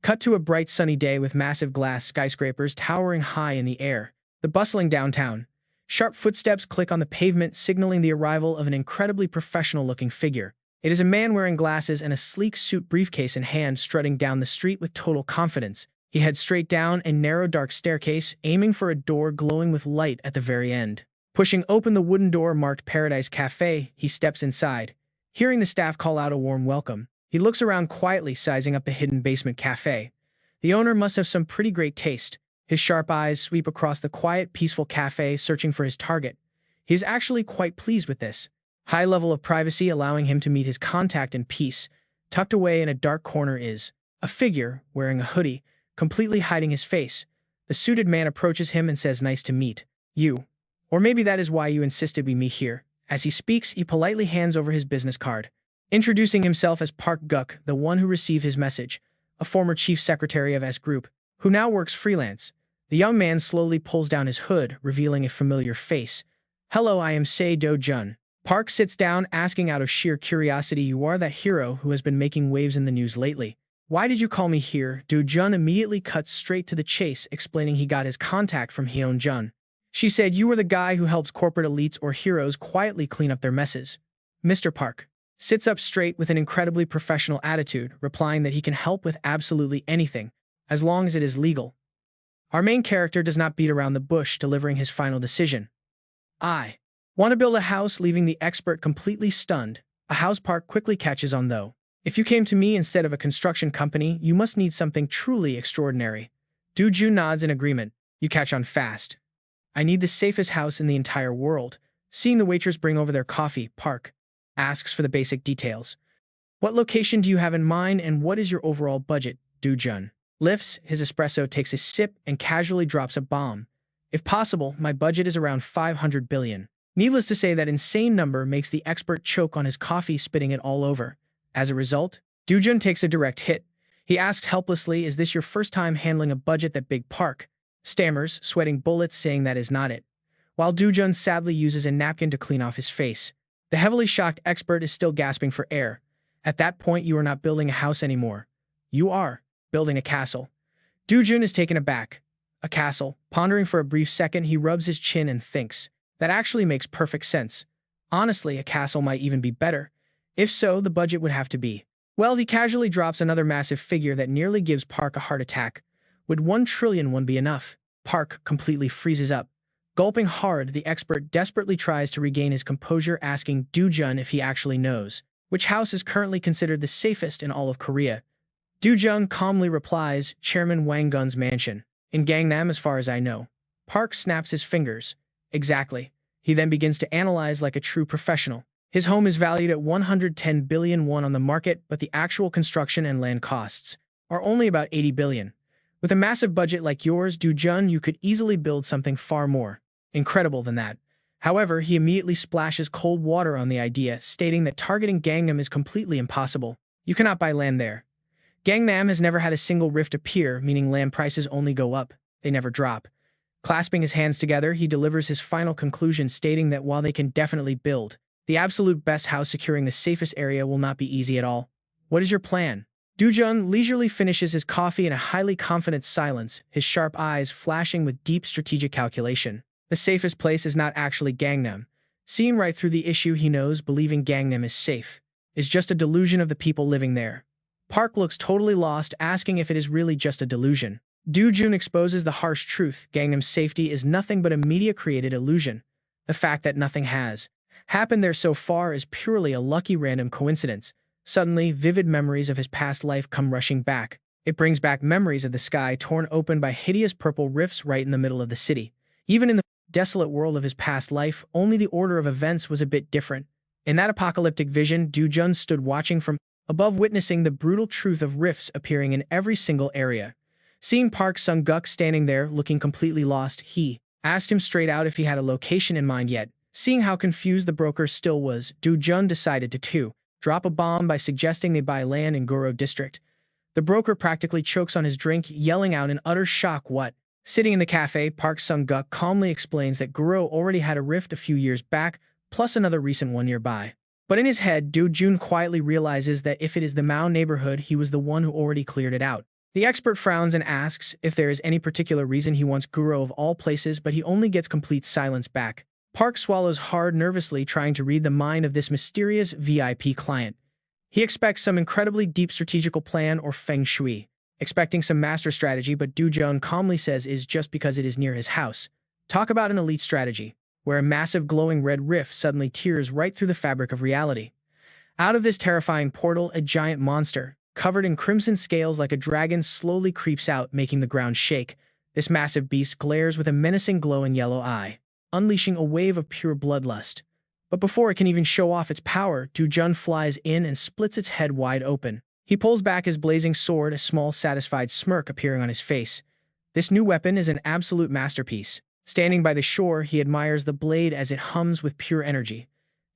Cut to a bright sunny day with massive glass skyscrapers towering high in the air. The bustling downtown. Sharp footsteps click on the pavement, signaling the arrival of an incredibly professional-looking figure. It is a man wearing glasses and a sleek suit, briefcase in hand, strutting down the street with total confidence. He heads straight down a narrow dark staircase, aiming for a door glowing with light at the very end. Pushing open the wooden door marked Paradise Cafe, he steps inside. Hearing the staff call out a warm welcome, he looks around quietly, sizing up the hidden basement cafe. The owner must have some pretty great taste. His sharp eyes sweep across the quiet, peaceful cafe, searching for his target. He is actually quite pleased with this high level of privacy, allowing him to meet his contact in peace. Tucked away in a dark corner is a figure wearing a hoodie, completely hiding his face. The suited man approaches him and says, "Nice to meet you. Or maybe that is why you insisted we meet here." As he speaks, he politely hands over his business card, introducing himself as Park Guk, the one who received his message, a former chief secretary of S Group, who now works freelance. The young man slowly pulls down his hood, revealing a familiar face. "Hello, I am Seo Do-jun." Park sits down, asking out of sheer curiosity, "You are that hero who has been making waves in the news lately. Why did you call me here?" Do-jun immediately cuts straight to the chase, explaining he got his contact from Hyeon-jun. She said you were the guy who helps corporate elites or heroes quietly clean up their messes. Mr. Park sits up straight with an incredibly professional attitude, replying that he can help with absolutely anything, as long as it is legal. Our main character does not beat around the bush, delivering his final decision. "I want to build a house," leaving the expert completely stunned. A house Park quickly catches on, though. "If you came to me instead of a construction company, you must need something truly extraordinary." Do-jun nods in agreement. You catch on fast. "I need the safest house in the entire world." Seeing the waitress bring over their coffee, Park asks for the basic details. "What location do you have in mind, and what is your overall budget?" Do-jun lifts his espresso, takes a sip, and casually drops a bomb. "If possible, my budget is around 500 billion. Needless to say, that insane number makes the expert choke on his coffee, spitting it all over. As a result, Do-jun takes a direct hit. He asks helplessly, "Is this your first time handling a budget that big?" Park stammers, sweating bullets, saying that is not it, while Do-jun sadly uses a napkin to clean off his face. The heavily shocked expert is still gasping for air. At that point, you are not building a house anymore. You are building a castle. Do-jun is taken aback. A castle. Pondering for a brief second, he rubs his chin and thinks, that actually makes perfect sense. Honestly, a castle might even be better. If so, the budget would have to be. Well, he casually drops another massive figure that nearly gives Park a heart attack. Would 1 trillion won be enough? Park completely freezes up. Gulping hard, the expert desperately tries to regain his composure, asking Do-jun if he actually knows which house is currently considered the safest in all of Korea. Do-jun calmly replies, "Chairman Wang Gun's mansion. In Gangnam, as far as I know." Park snaps his fingers. "Exactly." He then begins to analyze like a true professional. His home is valued at 110 billion won on the market, but the actual construction and land costs are only about 80 billion. With a massive budget like yours, Do-jun, you could easily build something far more incredible than that. However, he immediately splashes cold water on the idea, stating that targeting Gangnam is completely impossible. You cannot buy land there. Gangnam has never had a single rift appear, meaning land prices only go up, they never drop. Clasping his hands together, he delivers his final conclusion, stating that while they can definitely build the absolute best house, securing the safest area will not be easy at all. What is your plan? Do-jun leisurely finishes his coffee in a highly confident silence, his sharp eyes flashing with deep strategic calculation. The safest place is not actually Gangnam. Seeing right through the issue, he knows believing Gangnam is safe is just a delusion of the people living there. Park looks totally lost, asking if it is really just a delusion. Do-jun exposes the harsh truth. Gangnam's safety is nothing but a media-created illusion. The fact that nothing has happened there so far is purely a lucky random coincidence. Suddenly, vivid memories of his past life come rushing back. It brings back memories of the sky torn open by hideous purple rifts right in the middle of the city. Even in the desolate world of his past life, only the order of events was a bit different. In that apocalyptic vision, Do-jun stood watching from above, witnessing the brutal truth of rifts appearing in every single area. Seeing Park Sung-guk standing there, looking completely lost, he asked him straight out if he had a location in mind yet. Seeing how confused the broker still was, Do-jun decided to, too, drop a bomb by suggesting they buy land in Guro district. The broker practically chokes on his drink, yelling out in utter shock, "What?" Sitting in the cafe, Park Sung-guk calmly explains that Guro already had a rift a few years back, plus another recent one nearby. But in his head, Do-jun quietly realizes that if it is the Mao neighborhood, he was the one who already cleared it out. The expert frowns and asks if there is any particular reason he wants Guro of all places, but he only gets complete silence back. Park swallows hard, nervously trying to read the mind of this mysterious VIP client. He expects some incredibly deep strategical plan or feng shui, expecting some master strategy, but Do-jun calmly says is just because it is near his house. Talk about an elite strategy, where a massive glowing red rift suddenly tears right through the fabric of reality. Out of this terrifying portal, a giant monster, covered in crimson scales like a dragon, slowly creeps out, making the ground shake. This massive beast glares with a menacing glowing yellow eye, unleashing a wave of pure bloodlust. But before it can even show off its power, Do-jun flies in and splits its head wide open. He pulls back his blazing sword, a small satisfied smirk appearing on his face. This new weapon is an absolute masterpiece. Standing by the shore, he admires the blade as it hums with pure energy.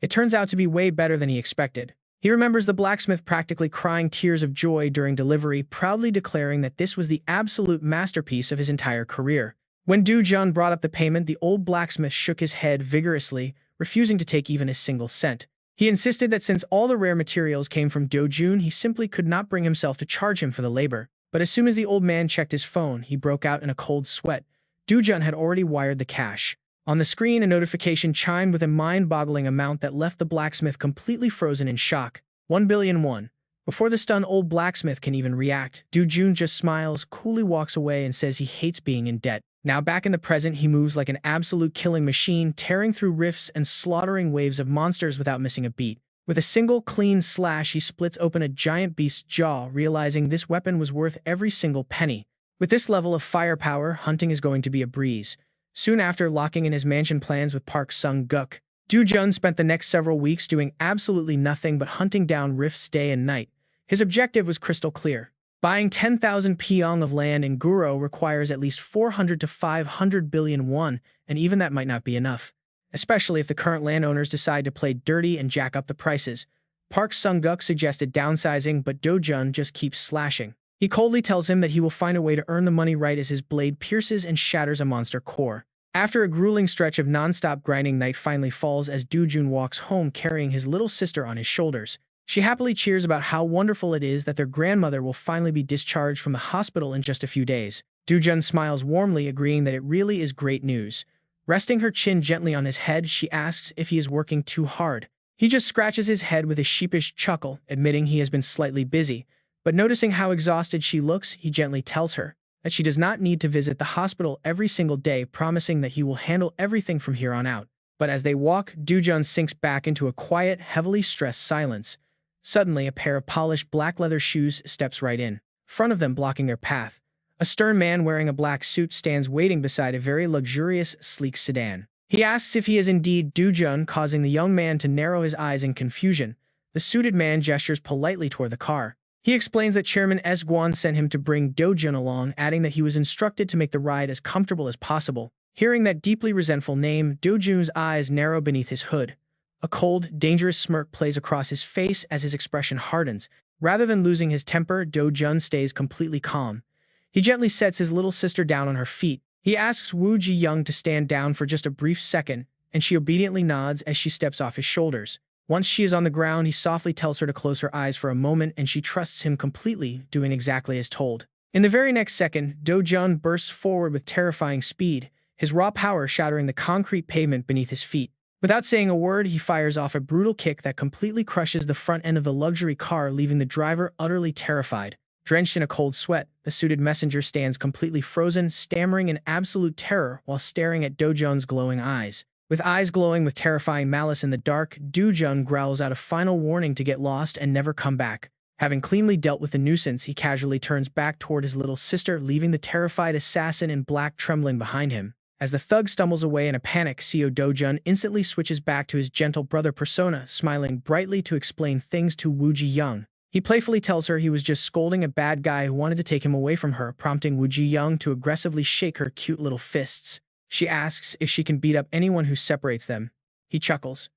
It turns out to be way better than he expected. He remembers the blacksmith practically crying tears of joy during delivery, proudly declaring that this was the absolute masterpiece of his entire career. When Do-jun brought up the payment, the old blacksmith shook his head vigorously, refusing to take even a single cent. He insisted that since all the rare materials came from Do-jun, he simply could not bring himself to charge him for the labor. But as soon as the old man checked his phone, he broke out in a cold sweat. Do-jun had already wired the cash. On the screen, a notification chimed with a mind-boggling amount that left the blacksmith completely frozen in shock. 1 billion won. Before the stunned old blacksmith can even react, Do-jun just smiles, coolly walks away, and says he hates being in debt. Now back in the present, he moves like an absolute killing machine, tearing through rifts and slaughtering waves of monsters without missing a beat. With a single clean slash, he splits open a giant beast's jaw, realizing this weapon was worth every single penny. With this level of firepower, hunting is going to be a breeze. Soon after locking in his mansion plans with Park Sung-guk, Do-jun spent the next several weeks doing absolutely nothing but hunting down rifts day and night. His objective was crystal clear. Buying 10,000 peong of land in Guro requires at least 400 to 500 billion won, and even that might not be enough, especially if the current landowners decide to play dirty and jack up the prices. Park Sung-guk suggested downsizing, but Do-jun just keeps slashing. He coldly tells him that he will find a way to earn the money right as his blade pierces and shatters a monster core. After a grueling stretch of non-stop grinding, night finally falls as Do-jun walks home carrying his little sister on his shoulders. She happily cheers about how wonderful it is that their grandmother will finally be discharged from the hospital in just a few days. Do-jun smiles warmly, agreeing that it really is great news. Resting her chin gently on his head, she asks if he is working too hard. He just scratches his head with a sheepish chuckle, admitting he has been slightly busy. But noticing how exhausted she looks, he gently tells her that she does not need to visit the hospital every single day, promising that he will handle everything from here on out. But as they walk, Do-jun sinks back into a quiet, heavily stressed silence. Suddenly, a pair of polished black leather shoes steps right in front of them, blocking their path. A stern man wearing a black suit stands waiting beside a very luxurious, sleek sedan. He asks if he is indeed Do-jun, causing the young man to narrow his eyes in confusion. The suited man gestures politely toward the car. He explains that Chairman S. Guan sent him to bring Do-jun along, adding that he was instructed to make the ride as comfortable as possible. Hearing that deeply resentful name, Do-jun's eyes narrow beneath his hood. A cold, dangerous smirk plays across his face as his expression hardens. Rather than losing his temper, Do-jun stays completely calm. He gently sets his little sister down on her feet. He asks Woo Ji-young to stand down for just a brief second, and she obediently nods as she steps off his shoulders. Once she is on the ground, he softly tells her to close her eyes for a moment, and she trusts him completely, doing exactly as told. In the very next second, Do-jun bursts forward with terrifying speed, his raw power shattering the concrete pavement beneath his feet. Without saying a word, he fires off a brutal kick that completely crushes the front end of the luxury car, leaving the driver utterly terrified. Drenched in a cold sweat, the suited messenger stands completely frozen, stammering in absolute terror while staring at Do-jun's glowing eyes. With eyes glowing with terrifying malice in the dark, Do-jun growls out a final warning to get lost and never come back. Having cleanly dealt with the nuisance, he casually turns back toward his little sister, leaving the terrified assassin in black trembling behind him. As the thug stumbles away in a panic, Seo Dojun instantly switches back to his gentle brother persona, smiling brightly to explain things to Woo Ji-young. He playfully tells her he was just scolding a bad guy who wanted to take him away from her, prompting Woo Ji-young to aggressively shake her cute little fists. She asks if she can beat up anyone who separates them. He chuckles.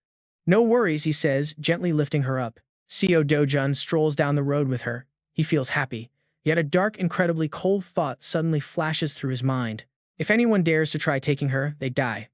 No worries, he says, gently lifting her up. Seo Dojun strolls down the road with her. He feels happy. Yet a dark, incredibly cold thought suddenly flashes through his mind. If anyone dares to try taking her, they die.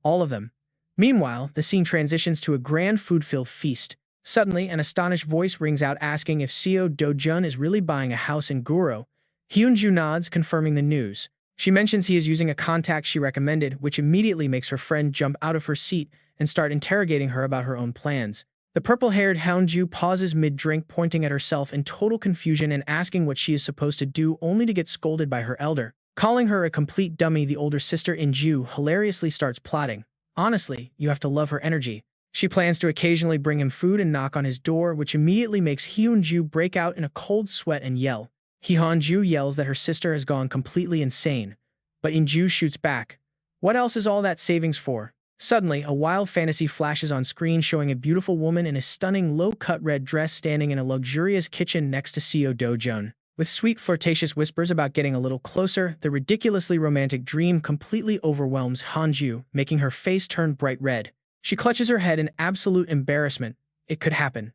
All of them. Meanwhile, the scene transitions to a grand food-filled feast. Suddenly, an astonished voice rings out asking if Seo Dojun is really buying a house in Guro. Hyunju nods, confirming the news. She mentions he is using a contact she recommended, which immediately makes her friend jump out of her seat and start interrogating her about her own plans. The purple-haired Hyunju pauses mid-drink, pointing at herself in total confusion and asking what she is supposed to do, only to get scolded by her elder. Calling her a complete dummy, the older sister Inju hilariously starts plotting. Honestly, you have to love her energy. She plans to occasionally bring him food and knock on his door, which immediately makes Hyunju break out in a cold sweat and yell. Hyunju yells that her sister has gone completely insane, but Inju shoots back. What else is all that savings for? Suddenly, a wild fantasy flashes on screen showing a beautiful woman in a stunning low-cut red dress standing in a luxurious kitchen next to Seo Dojun. With sweet flirtatious whispers about getting a little closer, the ridiculously romantic dream completely overwhelms Hanju, making her face turn bright red. She clutches her head in absolute embarrassment. It could happen.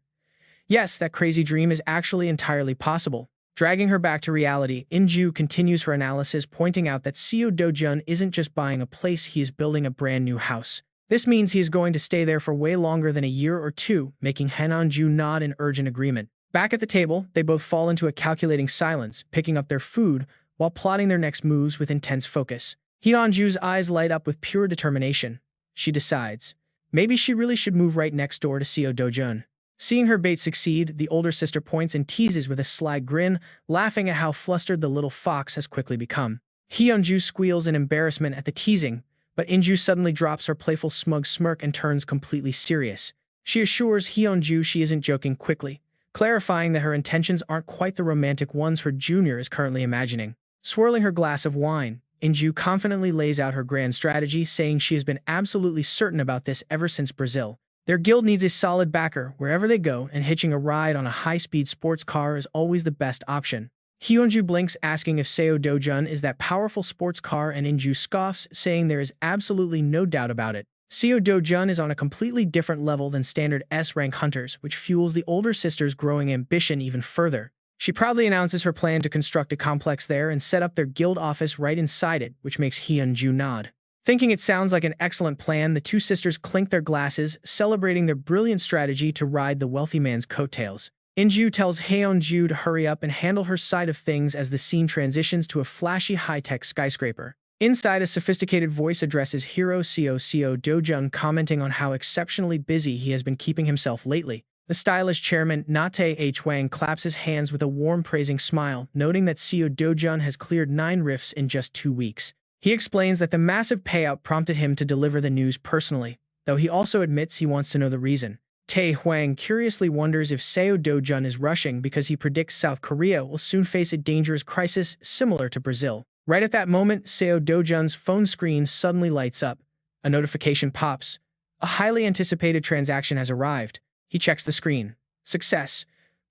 Yes, that crazy dream is actually entirely possible. Dragging her back to reality, Inju continues her analysis, pointing out that Seo Dojun isn't just buying a place, he is building a brand new house. This means he is going to stay there for way longer than a year or two, making Hananju nod in urgent agreement. Back at the table, they both fall into a calculating silence, picking up their food while plotting their next moves with intense focus. Hyunju's eyes light up with pure determination. She decides. Maybe she really should move right next door to Seo Dojun. Seeing her bait succeed, the older sister points and teases with a sly grin, laughing at how flustered the little fox has quickly become. Hyunju squeals in embarrassment at the teasing, but Inju suddenly drops her playful smug smirk and turns completely serious. She assures Hyunju she isn't joking, quickly clarifying that her intentions aren't quite the romantic ones her junior is currently imagining. Swirling her glass of wine, Inju confidently lays out her grand strategy, saying she has been absolutely certain about this ever since Brazil. Their guild needs a solid backer wherever they go, and hitching a ride on a high-speed sports car is always the best option. Hyunju blinks, asking if Seo Dojun is that powerful sports car, and Inju scoffs, saying there is absolutely no doubt about it. Seo Dojun is on a completely different level than standard S-rank hunters, which fuels the older sister's growing ambition even further. She proudly announces her plan to construct a complex there and set up their guild office right inside it, which makes Hyunju nod. Thinking it sounds like an excellent plan, the two sisters clink their glasses, celebrating their brilliant strategy to ride the wealthy man's coattails. Inju tells Hyunju to hurry up and handle her side of things as the scene transitions to a flashy high-tech skyscraper. Inside, a sophisticated voice addresses hero Seo Dojun, commenting on how exceptionally busy he has been keeping himself lately. The stylish chairman, Nate Hwang, claps his hands with a warm, praising smile, noting that Seo Dojun has cleared 9 rifts in just 2 weeks. He explains that the massive payout prompted him to deliver the news personally, though he also admits he wants to know the reason. Tae Hwang curiously wonders if Seo Dojun is rushing because he predicts South Korea will soon face a dangerous crisis similar to Brazil. Right at that moment, Seo Dojun's phone screen suddenly lights up. A notification pops. A highly anticipated transaction has arrived. He checks the screen. Success.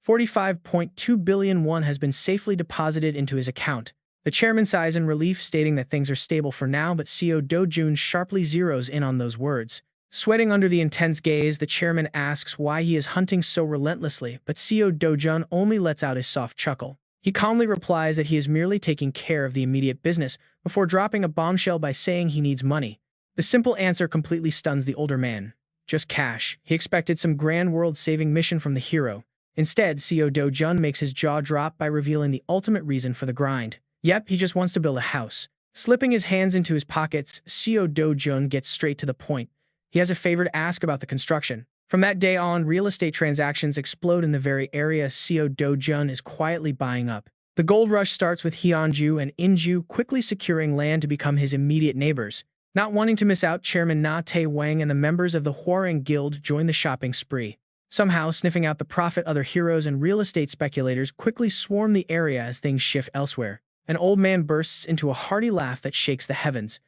45.2 billion won has been safely deposited into his account. The chairman sighs in relief, stating that things are stable for now, but Seo Dojun sharply zeroes in on those words. Sweating under the intense gaze, the chairman asks why he is hunting so relentlessly, but Seo Dojun only lets out a soft chuckle. He calmly replies that he is merely taking care of the immediate business, before dropping a bombshell by saying he needs money. The simple answer completely stuns the older man. Just cash. He expected some grand world-saving mission from the hero. Instead, Seo Dojun makes his jaw drop by revealing the ultimate reason for the grind. Yep, he just wants to build a house. Slipping his hands into his pockets, Seo Dojun gets straight to the point. He has a favor to ask about the construction. From that day on, real estate transactions explode in the very area Seo Dojun is quietly buying up. The gold rush starts with Hyunju and Inju quickly securing land to become his immediate neighbors. Not wanting to miss out, Chairman Na Tae-wang and the members of the Hwoarang Guild join the shopping spree. Somehow, sniffing out the profit, other heroes and real estate speculators quickly swarm the area as things shift elsewhere. An old man bursts into a hearty laugh that shakes the heavens.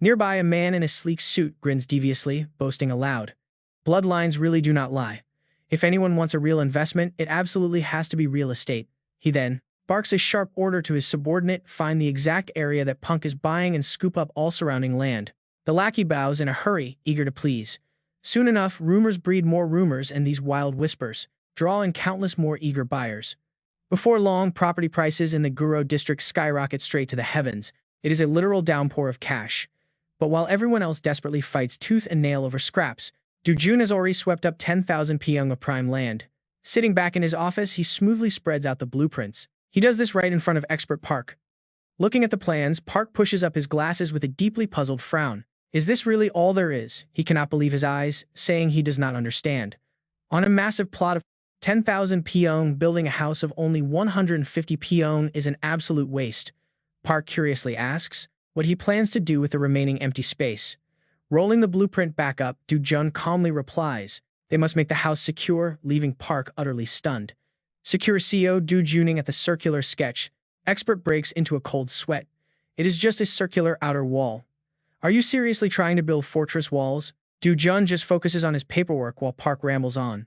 Nearby, a man in a sleek suit grins deviously, boasting aloud. Bloodlines really do not lie. If anyone wants a real investment, it absolutely has to be real estate. He then barks a sharp order to his subordinate, find the exact area that Punk is buying and scoop up all surrounding land. The lackey bows in a hurry, eager to please. Soon enough, rumors breed more rumors, and these wild whispers draw in countless more eager buyers. Before long, property prices in the Guro district skyrocket straight to the heavens. It is a literal downpour of cash. But while everyone else desperately fights tooth and nail over scraps, Dujun has already swept up 10,000 pyong of prime land. Sitting back in his office, he smoothly spreads out the blueprints. He does this right in front of expert Park. Looking at the plans, Park pushes up his glasses with a deeply puzzled frown. Is this really all there is? He cannot believe his eyes, saying he does not understand. On a massive plot of 10,000 pyong, building a house of only 150 pyong is an absolute waste. Park curiously asks what he plans to do with the remaining empty space. Rolling the blueprint back up, Dujun calmly replies, they must make the house secure, leaving Park utterly stunned. Secure CO Dujuning at the circular sketch. Expert breaks into a cold sweat. It is just a circular outer wall. Are you seriously trying to build fortress walls? Dujun just focuses on his paperwork while Park rambles on.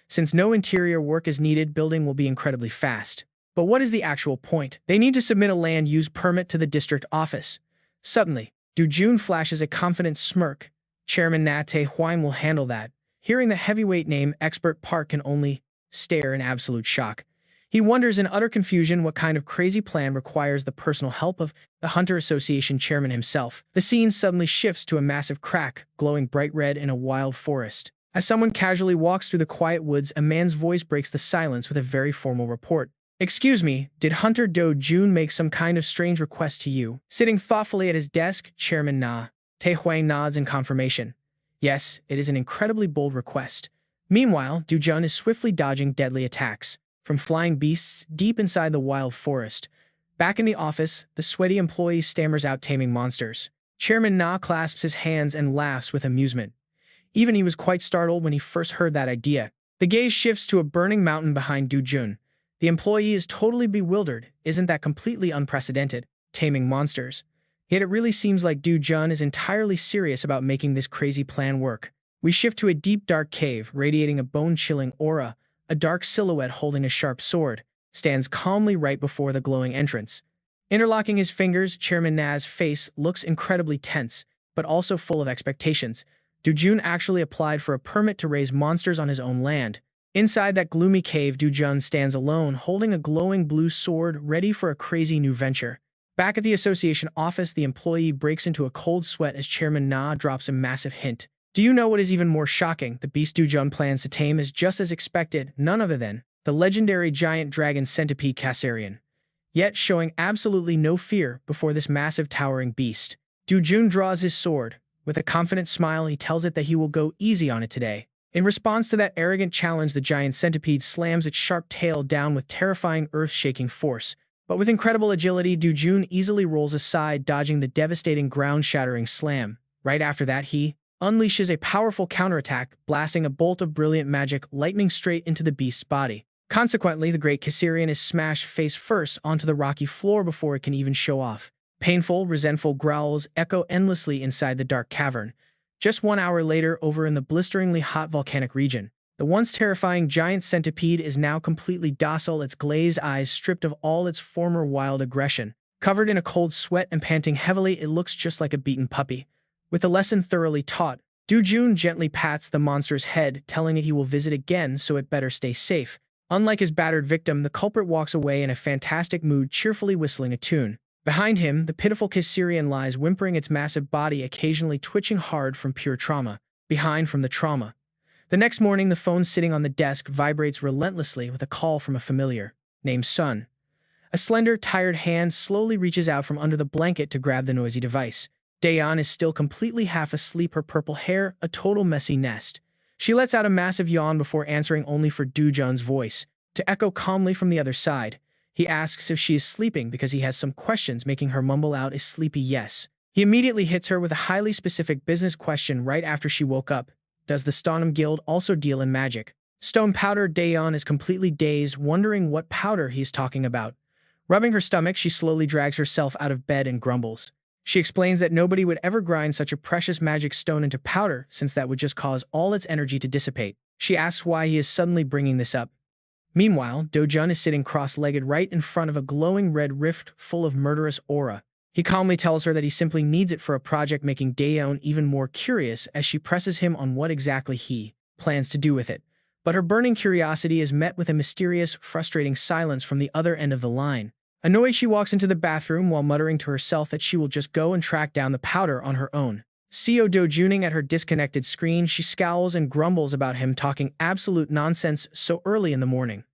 Since no interior work is needed, building will be incredibly fast. But what is the actual point? They need to submit a land use permit to the district office. Suddenly, Dujun flashes a confident smirk. Chairman Na Te-Huang will handle that. Hearing the heavyweight name, expert Park can only stare in absolute shock. He wonders in utter confusion what kind of crazy plan requires the personal help of the Hunter Association chairman himself. The scene suddenly shifts to a massive crack, glowing bright red in a wild forest. As someone casually walks through the quiet woods, a man's voice breaks the silence with a very formal report. Excuse me, did Hunter Do-jun make some kind of strange request to you? Sitting thoughtfully at his desk, Chairman Na Te-Huang nods in confirmation. Yes, it is an incredibly bold request. Meanwhile, Dujun is swiftly dodging deadly attacks from flying beasts deep inside the wild forest. Back in the office, the sweaty employee stammers out taming monsters. Chairman Na clasps his hands and laughs with amusement. Even he was quite startled when he first heard that idea. The gaze shifts to a burning mountain behind Dujun. The employee is totally bewildered. Isn't that completely unprecedented? Taming monsters. Yet it really seems like Dujun is entirely serious about making this crazy plan work. We shift to a deep dark cave, radiating a bone-chilling aura. A dark silhouette holding a sharp sword stands calmly right before the glowing entrance. Interlocking his fingers, Chairman Na's face looks incredibly tense, but also full of expectations. Dujun actually applied for a permit to raise monsters on his own land. Inside that gloomy cave, Dujun stands alone, holding a glowing blue sword, ready for a crazy new venture. Back at the association office, the employee breaks into a cold sweat as Chairman Na drops a massive hint. Do you know what is even more shocking? The beast Dujun plans to tame is just as expected, none other than the legendary giant dragon centipede Kassarian. Yet showing absolutely no fear before this massive towering beast. Dujun draws his sword. With a confident smile, he tells it that he will go easy on it today. In response to that arrogant challenge, the giant centipede slams its sharp tail down with terrifying earth-shaking force. But with incredible agility, Dujun easily rolls aside, dodging the devastating ground-shattering slam. Right after that, he unleashes a powerful counterattack, blasting a bolt of brilliant magic lightning straight into the beast's body. Consequently, the great Kassarian is smashed face first onto the rocky floor before it can even show off. Painful, resentful growls echo endlessly inside the dark cavern. Just 1 hour later, over in the blisteringly hot volcanic region, the once terrifying giant centipede is now completely docile, its glazed eyes stripped of all its former wild aggression. Covered in a cold sweat and panting heavily, it looks just like a beaten puppy. With the lesson thoroughly taught, Dujun gently pats the monster's head, telling it he will visit again, so it better stay safe. Unlike his battered victim, the culprit walks away in a fantastic mood, cheerfully whistling a tune. Behind him, the pitiful Kassarian lies, whimpering, its massive body occasionally twitching hard from pure trauma. Behind from the trauma. The next morning, the phone sitting on the desk vibrates relentlessly with a call from a familiar named Sun. A slender, tired hand slowly reaches out from under the blanket to grab the noisy device. Dayan is still completely half asleep, her purple hair a total messy nest. She lets out a massive yawn before answering, only for Dujun's voice to echo calmly from the other side. He asks if she is sleeping because he has some questions, making her mumble out a sleepy yes. He immediately hits her with a highly specific business question right after she woke up. Does the Stonum Guild also deal in magic? Stone powder. Dayan is completely dazed, wondering what powder he is talking about. Rubbing her stomach, she slowly drags herself out of bed and grumbles. She explains that nobody would ever grind such a precious magic stone into powder since that would just cause all its energy to dissipate. She asks why he is suddenly bringing this up. Meanwhile, Do-jun is sitting cross-legged right in front of a glowing red rift full of murderous aura. He calmly tells her that he simply needs it for a project, making Daeyeon even more curious as she presses him on what exactly he plans to do with it. But her burning curiosity is met with a mysterious, frustrating silence from the other end of the line. Annoyed, she walks into the bathroom while muttering to herself that she will just go and track down the powder on her own. Seo Do-juning at her disconnected screen, she scowls and grumbles about him talking absolute nonsense so early in the morning.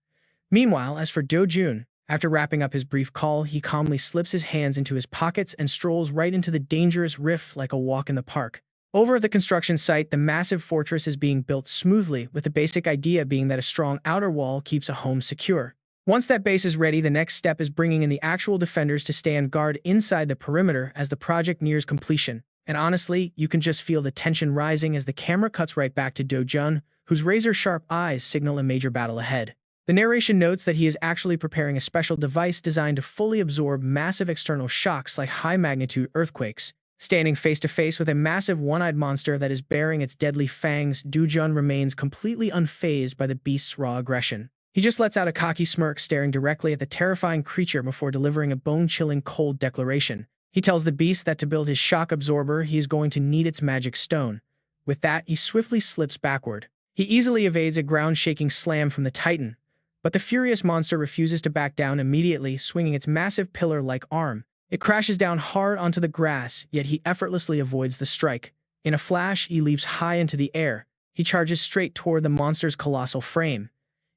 Meanwhile, as for Do-jun, after wrapping up his brief call, he calmly slips his hands into his pockets and strolls right into the dangerous rift like a walk in the park. Over at the construction site, the massive fortress is being built smoothly, with the basic idea being that a strong outer wall keeps a home secure. Once that base is ready, the next step is bringing in the actual defenders to stand guard inside the perimeter as the project nears completion. And honestly, you can just feel the tension rising as the camera cuts right back to Do-jun, whose razor-sharp eyes signal a major battle ahead. The narration notes that he is actually preparing a special device designed to fully absorb massive external shocks like high-magnitude earthquakes. Standing face-to-face with a massive one-eyed monster that is baring its deadly fangs, Do-jun remains completely unfazed by the beast's raw aggression. He just lets out a cocky smirk, staring directly at the terrifying creature before delivering a bone-chilling cold declaration. He tells the beast that to build his shock absorber, he is going to need its magic stone. With that, he swiftly slips backward. He easily evades a ground-shaking slam from the Titan, but the furious monster refuses to back down immediately, swinging its massive pillar-like arm. It crashes down hard onto the grass, yet he effortlessly avoids the strike. In a flash, he leaps high into the air. He charges straight toward the monster's colossal frame.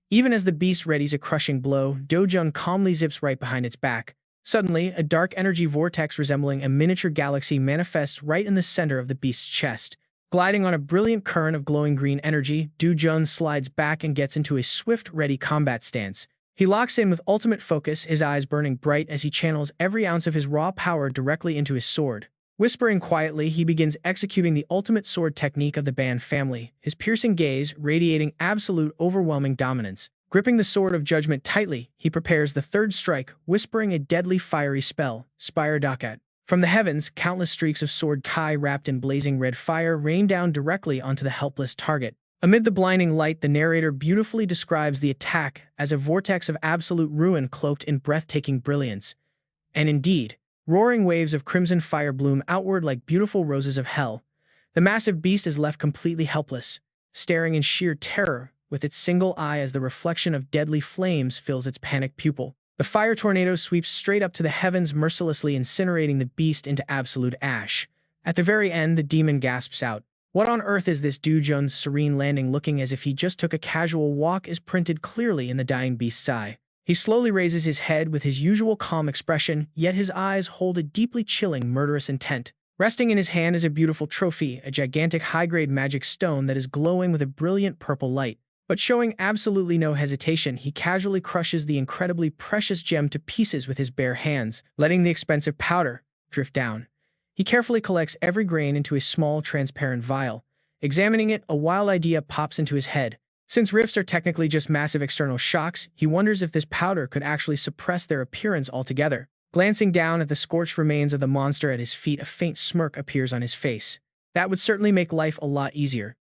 Even as the beast readies a crushing blow, Do-jun calmly zips right behind its back. Suddenly, a dark energy vortex resembling a miniature galaxy manifests right in the center of the beast's chest. Gliding on a brilliant current of glowing green energy, Do-jun slides back and gets into a swift, ready combat stance. He locks in with ultimate focus, his eyes burning bright as he channels every ounce of his raw power directly into his sword. Whispering quietly, he begins executing the ultimate sword technique of the Ban family, his piercing gaze radiating absolute overwhelming dominance. Gripping the sword of judgment tightly, he prepares the third strike, whispering a deadly fiery spell, Spire Dakat. From the heavens, countless streaks of sword kai wrapped in blazing red fire rain down directly onto the helpless target. Amid the blinding light, the narrator beautifully describes the attack as a vortex of absolute ruin cloaked in breathtaking brilliance. And indeed, roaring waves of crimson fire bloom outward like beautiful roses of hell. The massive beast is left completely helpless, staring in sheer terror, with its single eye as the reflection of deadly flames fills its panicked pupil. The fire tornado sweeps straight up to the heavens, mercilessly incinerating the beast into absolute ash. At the very end, the demon gasps out, "What on earth is this?" Do-jun's serene landing, looking as if he just took a casual walk, is printed clearly in the dying beast's eye. He slowly raises his head with his usual calm expression, yet his eyes hold a deeply chilling, murderous intent. Resting in his hand is a beautiful trophy, a gigantic high-grade magic stone that is glowing with a brilliant purple light. But showing absolutely no hesitation, he casually crushes the incredibly precious gem to pieces with his bare hands, letting the expensive powder drift down. He carefully collects every grain into a small, transparent vial. Examining it, a wild idea pops into his head. Since rifts are technically just massive external shocks, he wonders if this powder could actually suppress their appearance altogether. Glancing down at the scorched remains of the monster at his feet, a faint smirk appears on his face. That would certainly make life a lot easier.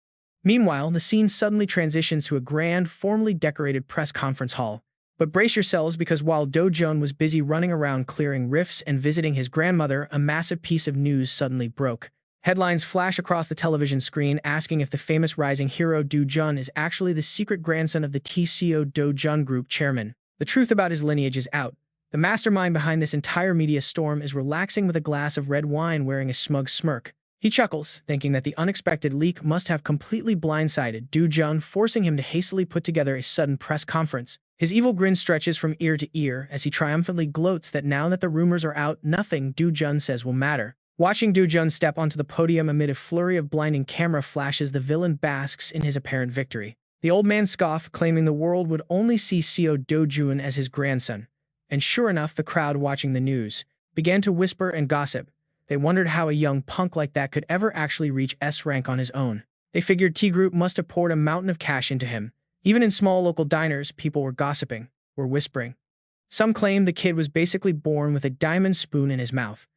Meanwhile, the scene suddenly transitions to a grand, formally decorated press conference hall. But brace yourselves, because while Do-jun was busy running around clearing rifts and visiting his grandmother, a massive piece of news suddenly broke. Headlines flash across the television screen asking if the famous rising hero Do-jun is actually the secret grandson of the TCO Do-jun Group chairman. The truth about his lineage is out. The mastermind behind this entire media storm is relaxing with a glass of red wine, wearing a smug smirk. He chuckles, thinking that the unexpected leak must have completely blindsided Do-jun, forcing him to hastily put together a sudden press conference. His evil grin stretches from ear to ear as he triumphantly gloats that now that the rumors are out, nothing Do-jun says will matter. Watching Do-jun step onto the podium amid a flurry of blinding camera flashes, the villain basks in his apparent victory. The old man scoffed, claiming the world would only see Seo Do-jun as his grandson. And sure enough, the crowd watching the news began to whisper and gossip. They wondered how a young punk like that could ever actually reach S rank on his own. They figured T-Group must have poured a mountain of cash into him. Even in small local diners, people were gossiping, were whispering. Some claimed the kid was basically born with a diamond spoon in his mouth.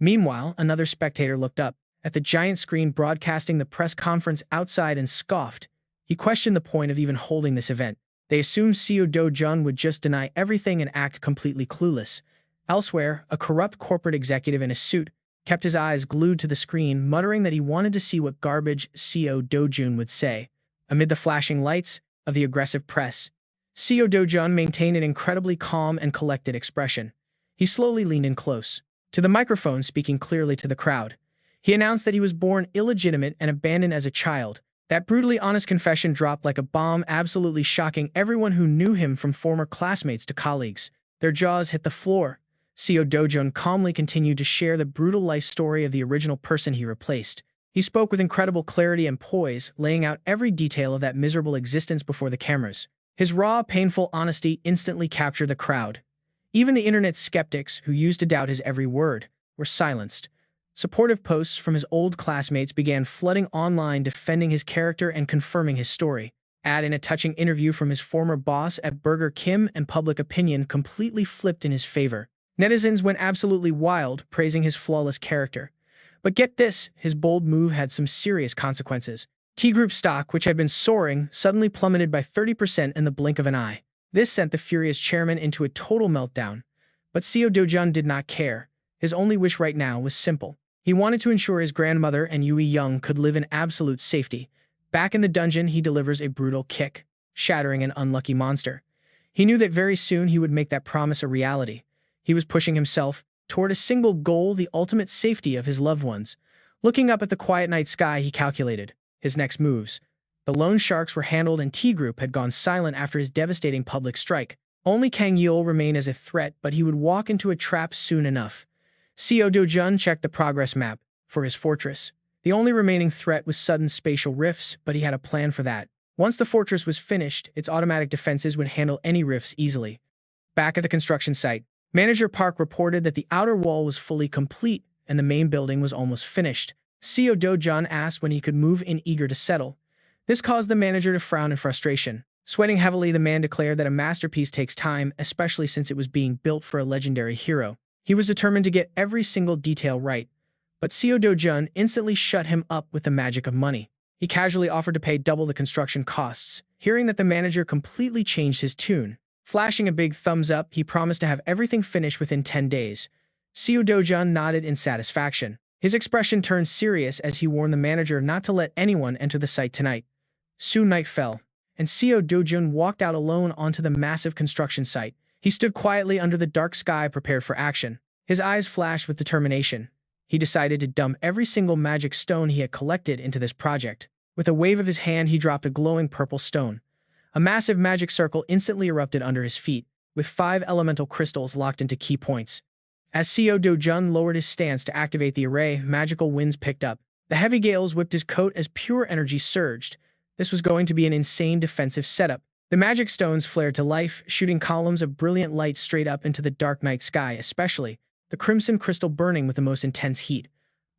Meanwhile, another spectator looked up at the giant screen broadcasting the press conference outside and scoffed. He questioned the point of even holding this event. They assumed Seo Do-jun would just deny everything and act completely clueless. Elsewhere, a corrupt corporate executive in a suit kept his eyes glued to the screen, muttering that he wanted to see what garbage Seo Do-jun would say. Amid the flashing lights of the aggressive press, Seo Do-jun maintained an incredibly calm and collected expression. He slowly leaned in close to the microphone, speaking clearly to the crowd. He announced that he was born illegitimate and abandoned as a child. That brutally honest confession dropped like a bomb, absolutely shocking everyone who knew him, from former classmates to colleagues. Their jaws hit the floor. Seo Do-jun calmly continued to share the brutal life story of the original person he replaced. He spoke with incredible clarity and poise, laying out every detail of that miserable existence before the cameras. His raw, painful honesty instantly captured the crowd. Even the internet's skeptics, who used to doubt his every word, were silenced. Supportive posts from his old classmates began flooding online, defending his character and confirming his story. Add in a touching interview from his former boss at Burger King, and public opinion completely flipped in his favor. Netizens went absolutely wild, praising his flawless character. But get this, his bold move had some serious consequences. T-Group stock, which had been soaring, suddenly plummeted by 30% in the blink of an eye. This sent the furious chairman into a total meltdown. But Seo Do-jun did not care. His only wish right now was simple. He wanted to ensure his grandmother and Yui Young could live in absolute safety. Back in the dungeon, he delivers a brutal kick, shattering an unlucky monster. He knew that very soon he would make that promise a reality. He was pushing himself toward a single goal: the ultimate safety of his loved ones. Looking up at the quiet night sky, he calculated his next moves. The loan sharks were handled, and T-Group had gone silent after his devastating public strike. Only Kang Yeol remained as a threat, but he would walk into a trap soon enough. Seo Do-jun checked the progress map for his fortress. The only remaining threat was sudden spatial rifts, but he had a plan for that. Once the fortress was finished, its automatic defenses would handle any rifts easily. Back at the construction site, Manager Park reported that the outer wall was fully complete and the main building was almost finished. Seo Do-jun asked when he could move in, eager to settle. This caused the manager to frown in frustration. Sweating heavily, the man declared that a masterpiece takes time, especially since it was being built for a legendary hero. He was determined to get every single detail right. But Seo Do-jun instantly shut him up with the magic of money. He casually offered to pay double the construction costs. Hearing that, the manager completely changed his tune. Flashing a big thumbs up, he promised to have everything finished within 10 days. Seo Do-jun nodded in satisfaction. His expression turned serious as he warned the manager not to let anyone enter the site tonight. Soon night fell, and Seo Do-jun walked out alone onto the massive construction site. He stood quietly under the dark sky, prepared for action. His eyes flashed with determination. He decided to dump every single magic stone he had collected into this project. With a wave of his hand, he dropped a glowing purple stone. A massive magic circle instantly erupted under his feet, with 5 elemental crystals locked into key points. As Seo Do-jun lowered his stance to activate the array, magical winds picked up. The heavy gales whipped his coat as pure energy surged. This was going to be an insane defensive setup. The magic stones flared to life, shooting columns of brilliant light straight up into the dark night sky, especially the crimson crystal burning with the most intense heat.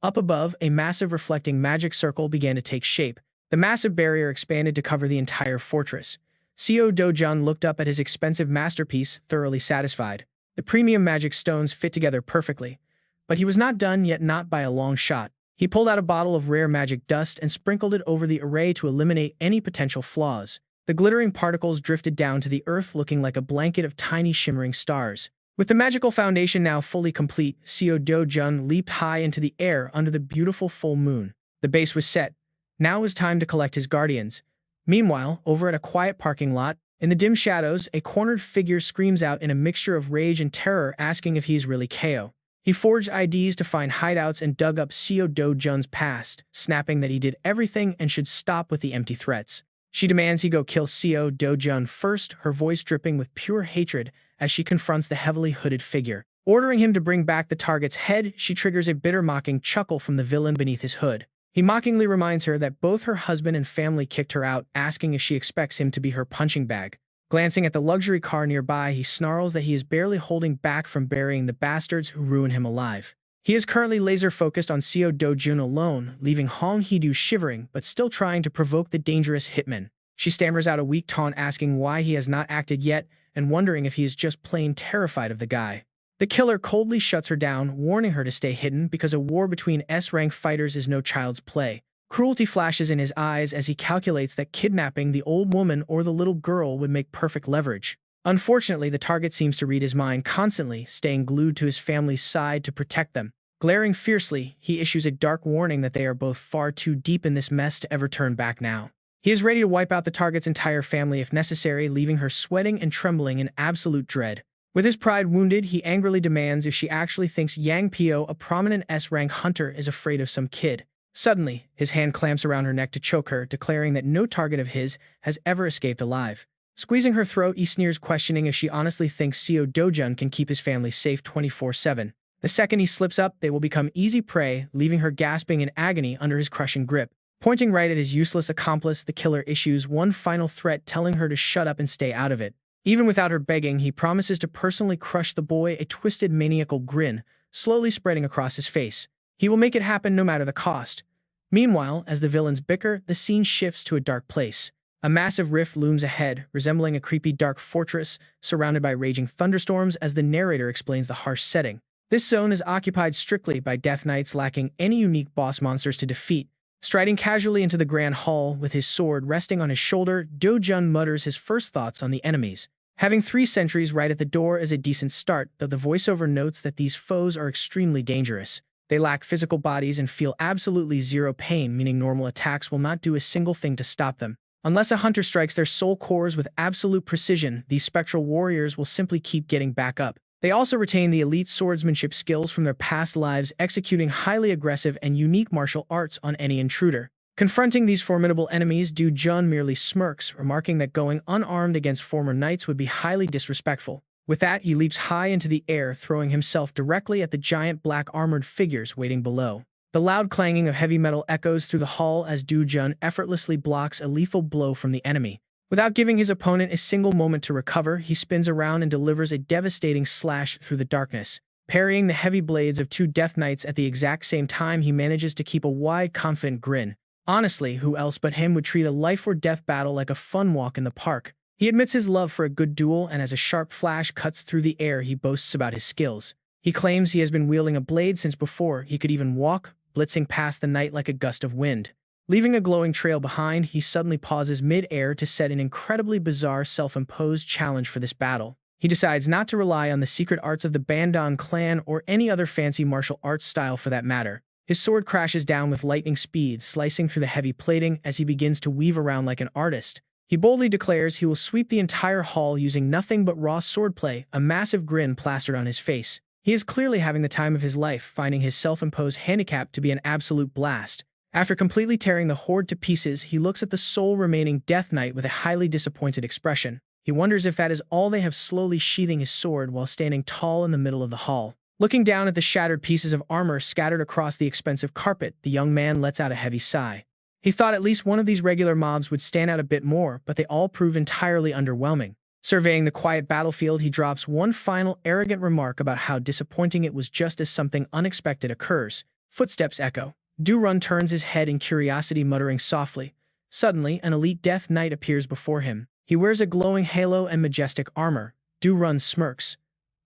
Up above, a massive reflecting magic circle began to take shape. The massive barrier expanded to cover the entire fortress. Seo Do-jun looked up at his expensive masterpiece, thoroughly satisfied. The premium magic stones fit together perfectly. But he was not done yet, not by a long shot. He pulled out a bottle of rare magic dust and sprinkled it over the array to eliminate any potential flaws. The glittering particles drifted down to the earth, looking like a blanket of tiny shimmering stars. With the magical foundation now fully complete, Seo Do-jun leaped high into the air under the beautiful full moon. The base was set. Now it was time to collect his guardians. Meanwhile, over at a quiet parking lot, in the dim shadows, a cornered figure screams out in a mixture of rage and terror, asking if he is really KO. He forged IDs to find hideouts and dug up Seo Do-jun's past, snapping that he did everything and should stop with the empty threats. She demands he go kill Seo Do-jun first, her voice dripping with pure hatred as she confronts the heavily hooded figure. Ordering him to bring back the target's head, she triggers a bitter mocking chuckle from the villain beneath his hood. He mockingly reminds her that both her husband and family kicked her out, asking if she expects him to be her punching bag. Glancing at the luxury car nearby, he snarls that he is barely holding back from burying the bastards who ruin him alive. He is currently laser-focused on Seo Do-jun alone, leaving Hong Hee-do shivering but still trying to provoke the dangerous hitman. She stammers out a weak taunt, asking why he has not acted yet and wondering if he is just plain terrified of the guy. The killer coldly shuts her down, warning her to stay hidden because a war between S-rank fighters is no child's play. Cruelty flashes in his eyes as he calculates that kidnapping the old woman or the little girl would make perfect leverage. Unfortunately, the target seems to read his mind constantly, staying glued to his family's side to protect them. Glaring fiercely, he issues a dark warning that they are both far too deep in this mess to ever turn back now. He is ready to wipe out the target's entire family if necessary, leaving her sweating and trembling in absolute dread. With his pride wounded, he angrily demands if she actually thinks Yang Pio, a prominent S-rank hunter, is afraid of some kid. Suddenly, his hand clamps around her neck to choke her, declaring that no target of his has ever escaped alive. Squeezing her throat, he sneers, questioning if she honestly thinks Seo Dojun can keep his family safe 24/7. The second he slips up, they will become easy prey, leaving her gasping in agony under his crushing grip. Pointing right at his useless accomplice, the killer issues one final threat, telling her to shut up and stay out of it. Even without her begging, he promises to personally crush the boy, a twisted, maniacal grin slowly spreading across his face. He will make it happen no matter the cost. Meanwhile, as the villains bicker, the scene shifts to a dark place. A massive rift looms ahead, resembling a creepy dark fortress surrounded by raging thunderstorms as the narrator explains the harsh setting. This zone is occupied strictly by Death Knights lacking any unique boss monsters to defeat. Striding casually into the grand hall with his sword resting on his shoulder, Dojun mutters his first thoughts on the enemies. Having 3 sentries right at the door is a decent start, though the voiceover notes that these foes are extremely dangerous. They lack physical bodies and feel absolutely zero pain, meaning normal attacks will not do a single thing to stop them. Unless a hunter strikes their soul cores with absolute precision, these spectral warriors will simply keep getting back up. They also retain the elite swordsmanship skills from their past lives, executing highly aggressive and unique martial arts on any intruder. Confronting these formidable enemies, Du Jun merely smirks, remarking that going unarmed against former knights would be highly disrespectful. With that, he leaps high into the air, throwing himself directly at the giant black armored figures waiting below. The loud clanging of heavy metal echoes through the hall as Du Jun effortlessly blocks a lethal blow from the enemy. Without giving his opponent a single moment to recover, he spins around and delivers a devastating slash through the darkness. Parrying the heavy blades of 2 Death Knights at the exact same time, he manages to keep a wide, confident grin. Honestly, who else but him would treat a life-or-death battle like a fun walk in the park? He admits his love for a good duel, and as a sharp flash cuts through the air, he boasts about his skills. He claims he has been wielding a blade since before he could even walk, blitzing past the knight like a gust of wind. Leaving a glowing trail behind, he suddenly pauses mid-air to set an incredibly bizarre self-imposed challenge for this battle. He decides not to rely on the secret arts of the Bandon clan or any other fancy martial arts style for that matter. His sword crashes down with lightning speed, slicing through the heavy plating as he begins to weave around like an artist. He boldly declares he will sweep the entire hall using nothing but raw swordplay, a massive grin plastered on his face. He is clearly having the time of his life, finding his self-imposed handicap to be an absolute blast. After completely tearing the horde to pieces, he looks at the sole remaining Death Knight with a highly disappointed expression. He wonders if that is all they have, slowly sheathing his sword while standing tall in the middle of the hall. Looking down at the shattered pieces of armor scattered across the expensive carpet, the young man lets out a heavy sigh. He thought at least one of these regular mobs would stand out a bit more, but they all prove entirely underwhelming. Surveying the quiet battlefield, he drops one final arrogant remark about how disappointing it was just as something unexpected occurs. Footsteps echo. Du-Run turns his head in curiosity, muttering softly. Suddenly, an elite Death Knight appears before him. He wears a glowing halo and majestic armor. Du-Run smirks.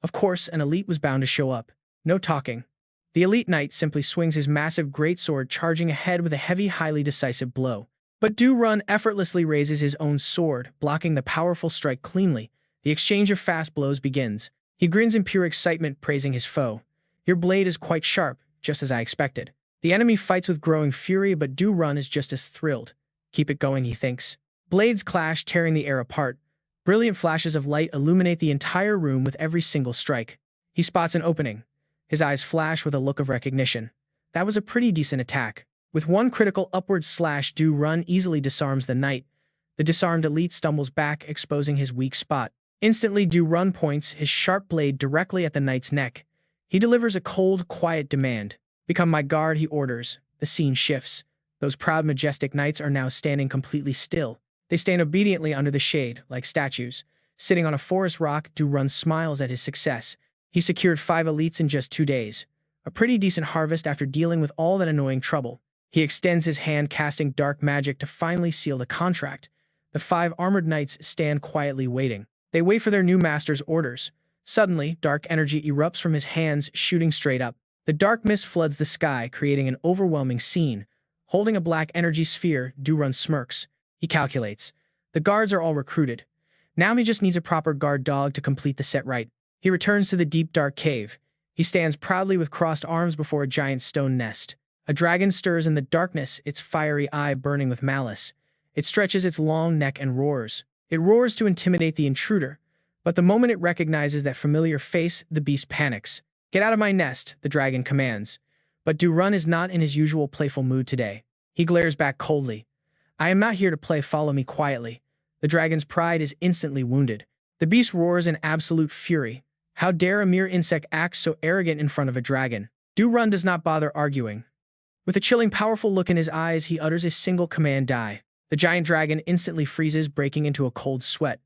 Of course, an elite was bound to show up. No talking. The elite knight simply swings his massive greatsword, charging ahead with a heavy, highly decisive blow. But Du-Run effortlessly raises his own sword, blocking the powerful strike cleanly. The exchange of fast blows begins. He grins in pure excitement, praising his foe. Your blade is quite sharp, just as I expected. The enemy fights with growing fury, but Du-Run is just as thrilled. Keep it going, he thinks. Blades clash, tearing the air apart. Brilliant flashes of light illuminate the entire room with every single strike. He spots an opening. His eyes flash with a look of recognition. That was a pretty decent attack. With one critical upward slash, Du-Run easily disarms the knight. The disarmed elite stumbles back, exposing his weak spot. Instantly, Du-Run points his sharp blade directly at the knight's neck. He delivers a cold, quiet demand. Become my guard, he orders. The scene shifts. Those proud, majestic knights are now standing completely still. They stand obediently under the shade, like statues. Sitting on a forest rock, Du-Run smiles at his success. He secured 5 elites in just 2 days. A pretty decent harvest after dealing with all that annoying trouble. He extends his hand, casting dark magic to finally seal the contract. The 5 armored knights stand quietly waiting. They wait for their new master's orders. Suddenly, dark energy erupts from his hands, shooting straight up. The dark mist floods the sky, creating an overwhelming scene. Holding a black energy sphere, Durun smirks. He calculates. The guards are all recruited. Now he just needs a proper guard dog to complete the set right. He returns to the deep dark cave. He stands proudly with crossed arms before a giant stone nest. A dragon stirs in the darkness, its fiery eye burning with malice. It stretches its long neck and roars. It roars to intimidate the intruder. But the moment it recognizes that familiar face, the beast panics. "Get out of my nest," the dragon commands. But Durun is not in his usual playful mood today. He glares back coldly. "I am not here to play, follow me quietly." The dragon's pride is instantly wounded. The beast roars in absolute fury. How dare a mere insect act so arrogant in front of a dragon? Durun does not bother arguing. With a chilling, powerful look in his eyes, he utters a single command: die. The giant dragon instantly freezes, breaking into a cold sweat.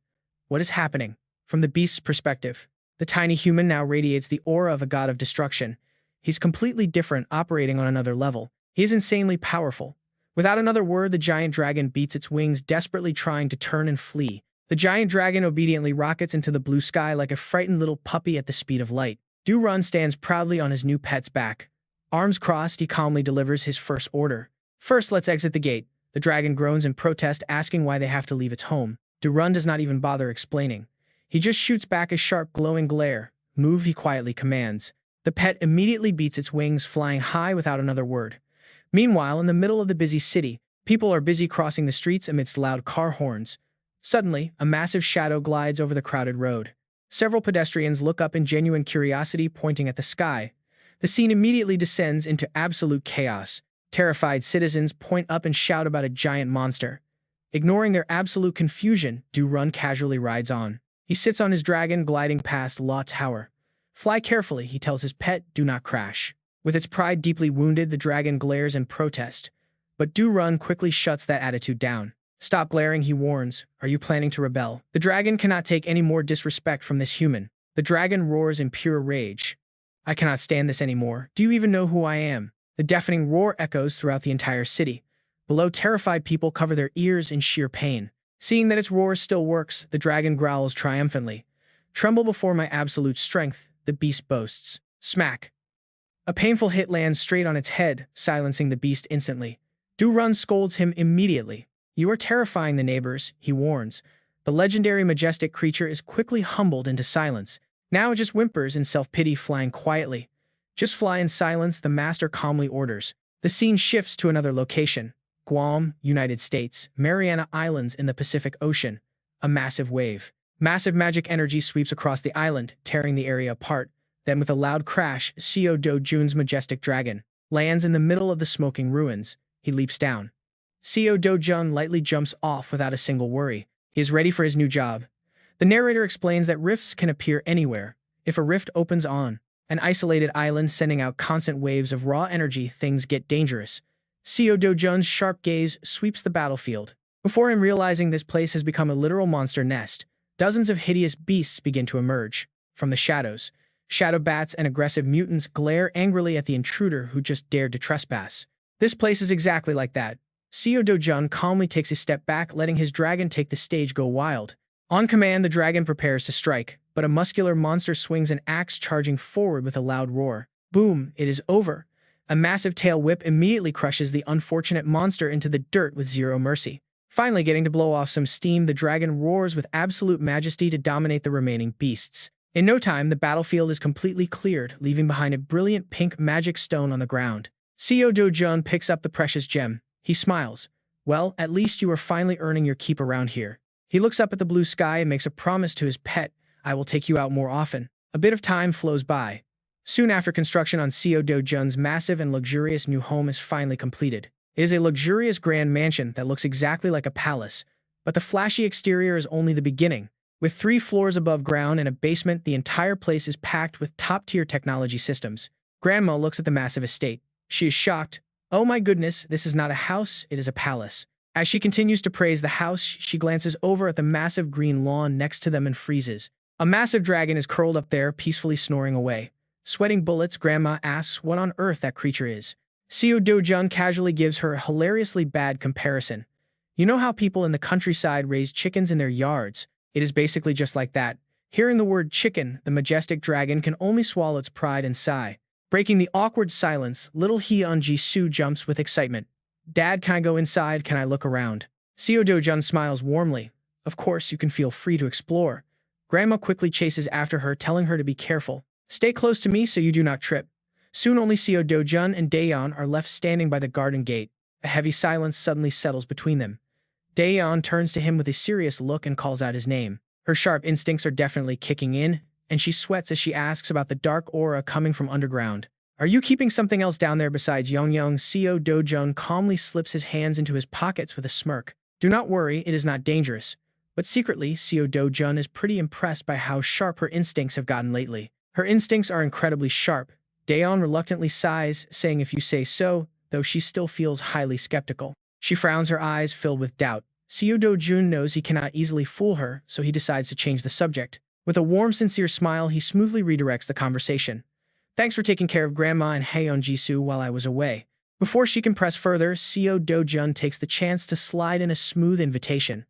What is happening? From the beast's perspective, the tiny human now radiates the aura of a god of destruction. He's completely different, operating on another level. He is insanely powerful. Without another word, the giant dragon beats its wings, desperately trying to turn and flee. The giant dragon obediently rockets into the blue sky like a frightened little puppy at the speed of light. Durun stands proudly on his new pet's back. Arms crossed, he calmly delivers his first order. "First, let's exit the gate." The dragon groans in protest, asking why they have to leave its home. Durun does not even bother explaining. He just shoots back a sharp, glowing glare. "Move," he quietly commands. The pet immediately beats its wings, flying high without another word. Meanwhile, in the middle of the busy city, people are busy crossing the streets amidst loud car horns. Suddenly, a massive shadow glides over the crowded road. Several pedestrians look up in genuine curiosity, pointing at the sky. The scene immediately descends into absolute chaos. Terrified citizens point up and shout about a giant monster. Ignoring their absolute confusion, Durun casually rides on. He sits on his dragon, gliding past Law Tower. "Fly carefully," he tells his pet, "do not crash." With its pride deeply wounded, the dragon glares in protest. But Durun quickly shuts that attitude down. "Stop glaring," he warns. "Are you planning to rebel?" The dragon cannot take any more disrespect from this human. The dragon roars in pure rage. "I cannot stand this anymore. Do you even know who I am?" The deafening roar echoes throughout the entire city. Below, terrified people cover their ears in sheer pain. Seeing that its roar still works, the dragon growls triumphantly. "Tremble before my absolute strength," the beast boasts. Smack! A painful hit lands straight on its head, silencing the beast instantly. Durun scolds him immediately. "You are terrifying the neighbors," he warns. The legendary majestic creature is quickly humbled into silence. Now it just whimpers in self-pity, flying quietly. "Just fly in silence," the master calmly orders. The scene shifts to another location. Guam, United States, Mariana Islands in the Pacific Ocean. A massive wave. Massive magic energy sweeps across the island, tearing the area apart. Then with a loud crash, Seo Do-jun's majestic dragon lands in the middle of the smoking ruins. He leaps down. Seo Do-jun lightly jumps off without a single worry. He is ready for his new job. The narrator explains that rifts can appear anywhere. If a rift opens on an isolated island sending out constant waves of raw energy, things get dangerous. Seo Do-jun's sharp gaze sweeps the battlefield. Before him realizing this place has become a literal monster nest, dozens of hideous beasts begin to emerge. From the shadows, shadow bats and aggressive mutants glare angrily at the intruder who just dared to trespass. This place is exactly like that. Seo Do-jun calmly takes a step back, letting his dragon take the stage, go wild. On command, the dragon prepares to strike, but a muscular monster swings an axe, charging forward with a loud roar. Boom! It is over. A massive tail whip immediately crushes the unfortunate monster into the dirt with zero mercy. Finally getting to blow off some steam, the dragon roars with absolute majesty to dominate the remaining beasts. In no time, the battlefield is completely cleared, leaving behind a brilliant pink magic stone on the ground. Seo Do-jun picks up the precious gem. He smiles. "Well, at least you are finally earning your keep around here." He looks up at the blue sky and makes a promise to his pet. "I will take you out more often." A bit of time flows by. Soon after, construction on Seo Do-jun's massive and luxurious new home is finally completed. It is a luxurious grand mansion that looks exactly like a palace, but the flashy exterior is only the beginning. With 3 floors above ground and a basement, the entire place is packed with top-tier technology systems. Grandma looks at the massive estate. She is shocked. "Oh my goodness, this is not a house, it is a palace." As she continues to praise the house, she glances over at the massive green lawn next to them and freezes. A massive dragon is curled up there, peacefully snoring away. Sweating bullets, Grandma asks what on earth that creature is. Seo Do-jun casually gives her a hilariously bad comparison. "You know how people in the countryside raise chickens in their yards? It is basically just like that." Hearing the word chicken, the majestic dragon can only swallow its pride and sigh. Breaking the awkward silence, little Hyun Ji-soo jumps with excitement. Dad, can I go inside? Can I look around? Seo Do-jun smiles warmly. Of course, you can feel free to explore. Grandma quickly chases after her, telling her to be careful. Stay close to me so you do not trip. Soon only Seo Do-jun and Daeyeon are left standing by the garden gate. A heavy silence suddenly settles between them. Daeyeon turns to him with a serious look and calls out his name. Her sharp instincts are definitely kicking in, and she sweats as she asks about the dark aura coming from underground. Are you keeping something else down there besides Yongyong? Seo Do-jun calmly slips his hands into his pockets with a smirk. Do not worry, it is not dangerous. But secretly, Seo Do-jun is pretty impressed by how sharp her instincts have gotten lately. Her instincts are incredibly sharp. Daeyeon reluctantly sighs, saying if you say so, though she still feels highly skeptical. She frowns, her eyes filled with doubt. Seo Do-jun knows he cannot easily fool her, so he decides to change the subject. With a warm, sincere smile, he smoothly redirects the conversation. Thanks for taking care of Grandma and Hyun Ji-soo while I was away. Before she can press further, Seo Do-jun takes the chance to slide in a smooth invitation.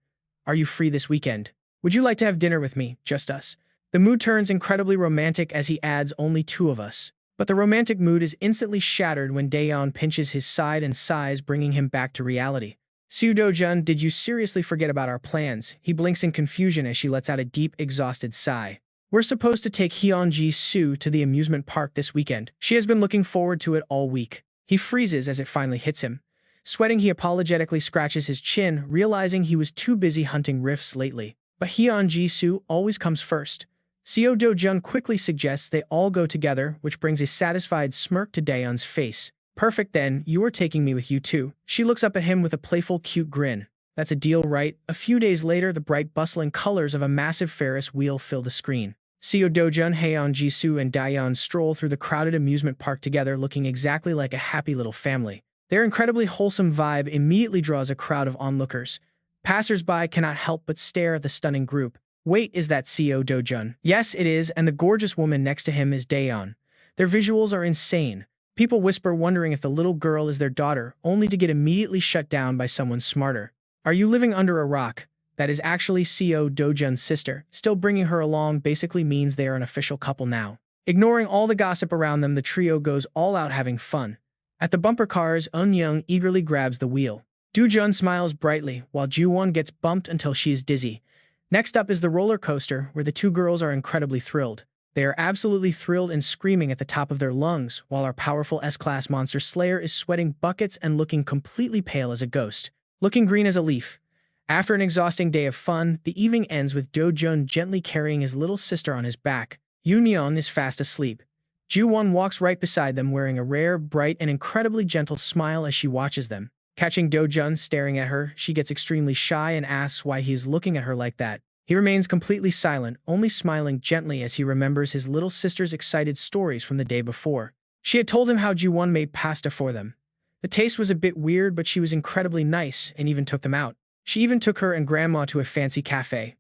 Are you free this weekend? Would you like to have dinner with me, just us? The mood turns incredibly romantic as he adds only two of us. But the romantic mood is instantly shattered when Daeyeon pinches his side and sighs, bringing him back to reality. Seo Do-jun, did you seriously forget about our plans? He blinks in confusion as she lets out a deep, exhausted sigh. We're supposed to take Hyun Ji-soo to the amusement park this weekend. She has been looking forward to it all week. He freezes as it finally hits him. Sweating, he apologetically scratches his chin, realizing he was too busy hunting rifts lately. But Hyun Ji-soo always comes first. Seo Do-jun quickly suggests they all go together, which brings a satisfied smirk to Daeyeon's face. Perfect then, you are taking me with you too. She looks up at him with a playful, cute grin. That's a deal, right? A few days later, the bright, bustling colors of a massive Ferris wheel fill the screen. Seo Do-jun, Hyun Ji-soo, and Daeyeon stroll through the crowded amusement park together, looking exactly like a happy little family. Their incredibly wholesome vibe immediately draws a crowd of onlookers. Passers-by cannot help but stare at the stunning group. Wait, is that Seo Do-jun? Yes, it is, and the gorgeous woman next to him is Daeyeon. Their visuals are insane. People whisper, wondering if the little girl is their daughter, only to get immediately shut down by someone smarter. Are you living under a rock? That is actually Seo Do-jun's sister. Still bringing her along basically means they are an official couple now. Ignoring all the gossip around them, the trio goes all out having fun. At the bumper cars, Eun-young eagerly grabs the wheel. Do-jun smiles brightly, while Ju-won gets bumped until she is dizzy. Next up is the roller coaster, where the two girls are incredibly thrilled. They are absolutely thrilled and screaming at the top of their lungs, while our powerful S-Class monster Slayer is sweating buckets and looking completely pale as a ghost, looking green as a leaf. After an exhausting day of fun, the evening ends with Do-jun gently carrying his little sister on his back. Yoon is fast asleep. Ju-won walks right beside them, wearing a rare, bright, and incredibly gentle smile as she watches them. Catching Do-jun staring at her, she gets extremely shy and asks why he is looking at her like that. He remains completely silent, only smiling gently as he remembers his little sister's excited stories from the day before. She had told him how Ju-won made pasta for them. The taste was a bit weird, but she was incredibly nice and even took them out. She even took her and Grandma to a fancy cafe.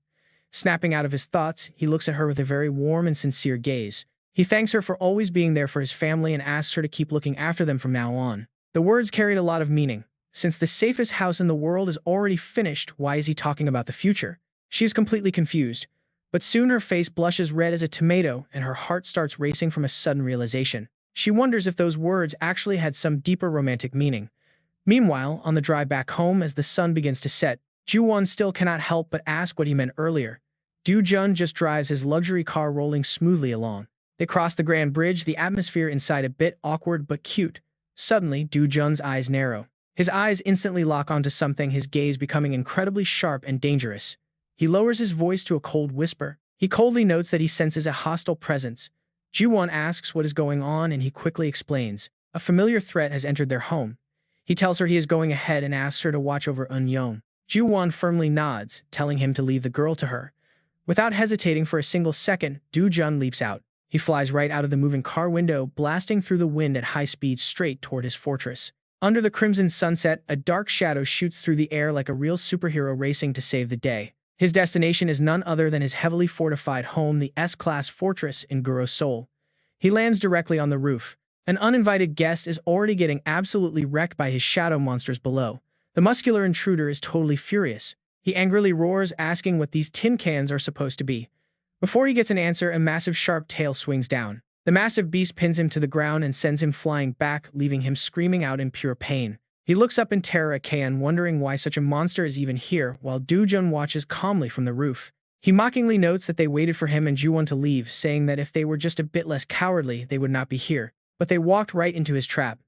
Snapping out of his thoughts, he looks at her with a very warm and sincere gaze. He thanks her for always being there for his family and asks her to keep looking after them from now on. The words carried a lot of meaning. Since the safest house in the world is already finished, why is he talking about the future? She is completely confused, but soon her face blushes red as a tomato and her heart starts racing from a sudden realization. She wonders if those words actually had some deeper romantic meaning. Meanwhile, on the drive back home as the sun begins to set, Ju-won still cannot help but ask what he meant earlier. Do-jun just drives his luxury car rolling smoothly along. They cross the Grand Bridge, the atmosphere inside a bit awkward but cute. Suddenly, Do-jun's eyes narrow. His eyes instantly lock onto something, his gaze becoming incredibly sharp and dangerous. He lowers his voice to a cold whisper. He coldly notes that he senses a hostile presence. Ju-won asks what is going on and he quickly explains. A familiar threat has entered their home. He tells her he is going ahead and asks her to watch over Eun-young. Ju-won firmly nods, telling him to leave the girl to her. Without hesitating for a single second, Do-jun leaps out. He flies right out of the moving car window, blasting through the wind at high speed straight toward his fortress. Under the crimson sunset, a dark shadow shoots through the air like a real superhero racing to save the day. His destination is none other than his heavily fortified home, the S-Class fortress in Guro, Seoul. He lands directly on the roof. An uninvited guest is already getting absolutely wrecked by his shadow monsters below. The muscular intruder is totally furious. He angrily roars, asking what these tin cans are supposed to be. Before he gets an answer, a massive sharp tail swings down. The massive beast pins him to the ground and sends him flying back, leaving him screaming out in pure pain. He looks up in terror at Kaeun, wondering why such a monster is even here, while Do-jun watches calmly from the roof. He mockingly notes that they waited for him and Ju-won to leave, saying that if they were just a bit less cowardly, they would not be here. But they walked right into his trap.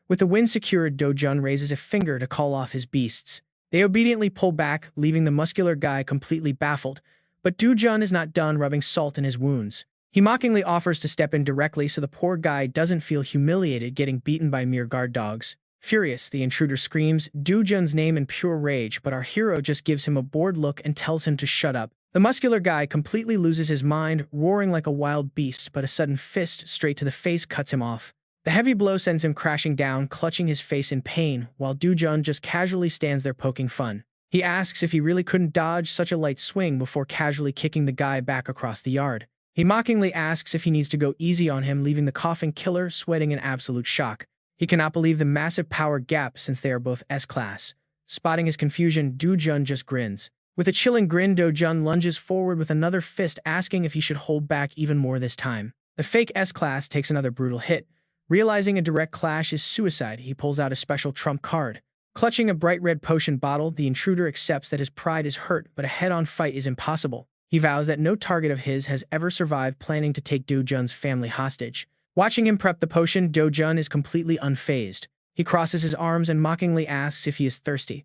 With the wind secured, Do-jun raises a finger to call off his beasts. They obediently pull back, leaving the muscular guy completely baffled. But Do-jun is not done rubbing salt in his wounds. He mockingly offers to step in directly so the poor guy doesn't feel humiliated getting beaten by mere guard dogs. Furious, the intruder screams Do-jun's name in pure rage, but our hero just gives him a bored look and tells him to shut up. The muscular guy completely loses his mind, roaring like a wild beast, but a sudden fist straight to the face cuts him off. The heavy blow sends him crashing down, clutching his face in pain, while Do-jun just casually stands there poking fun. He asks if he really couldn't dodge such a light swing before casually kicking the guy back across the yard. He mockingly asks if he needs to go easy on him, leaving the coughing killer sweating in absolute shock. He cannot believe the massive power gap since they are both S-class. Spotting his confusion, Do-jun just grins. With a chilling grin, Do-jun lunges forward with another fist, asking if he should hold back even more this time. The fake S-class takes another brutal hit. Realizing a direct clash is suicide, he pulls out a special trump card. Clutching a bright red potion bottle, the intruder accepts that his pride is hurt, but a head-on fight is impossible. He vows that no target of his has ever survived, planning to take Do-jun's family hostage. Watching him prep the potion, Do-jun is completely unfazed. He crosses his arms and mockingly asks if he is thirsty.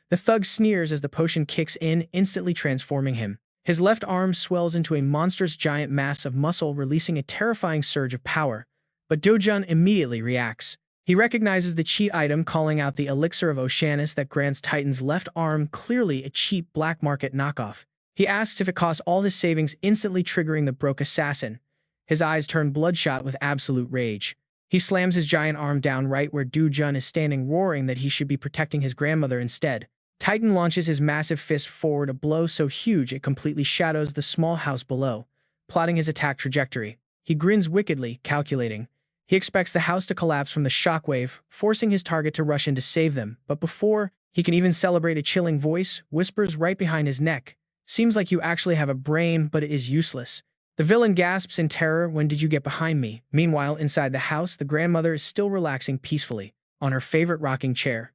The thug sneers as the potion kicks in, instantly transforming him. His left arm swells into a monstrous giant mass of muscle, releasing a terrifying surge of power. But Do-jun immediately reacts. He recognizes the cheat item, calling out the elixir of Oceanus that grants Titan's left arm, clearly a cheap black market knockoff. He asks if it cost all his savings, instantly triggering the broke assassin. His eyes turn bloodshot with absolute rage. He slams his giant arm down right where Do-jun is standing, roaring that he should be protecting his grandmother instead. Titan launches his massive fist forward, a blow so huge it completely shadows the small house below, plotting his attack trajectory. He grins wickedly, calculating. He expects the house to collapse from the shockwave, forcing his target to rush in to save them, but before he can even celebrate, a chilling voice whispers right behind his neck. Seems like you actually have a brain, but it is useless. The villain gasps in terror, when did you get behind me? Meanwhile, inside the house, the grandmother is still relaxing peacefully, on her favorite rocking chair.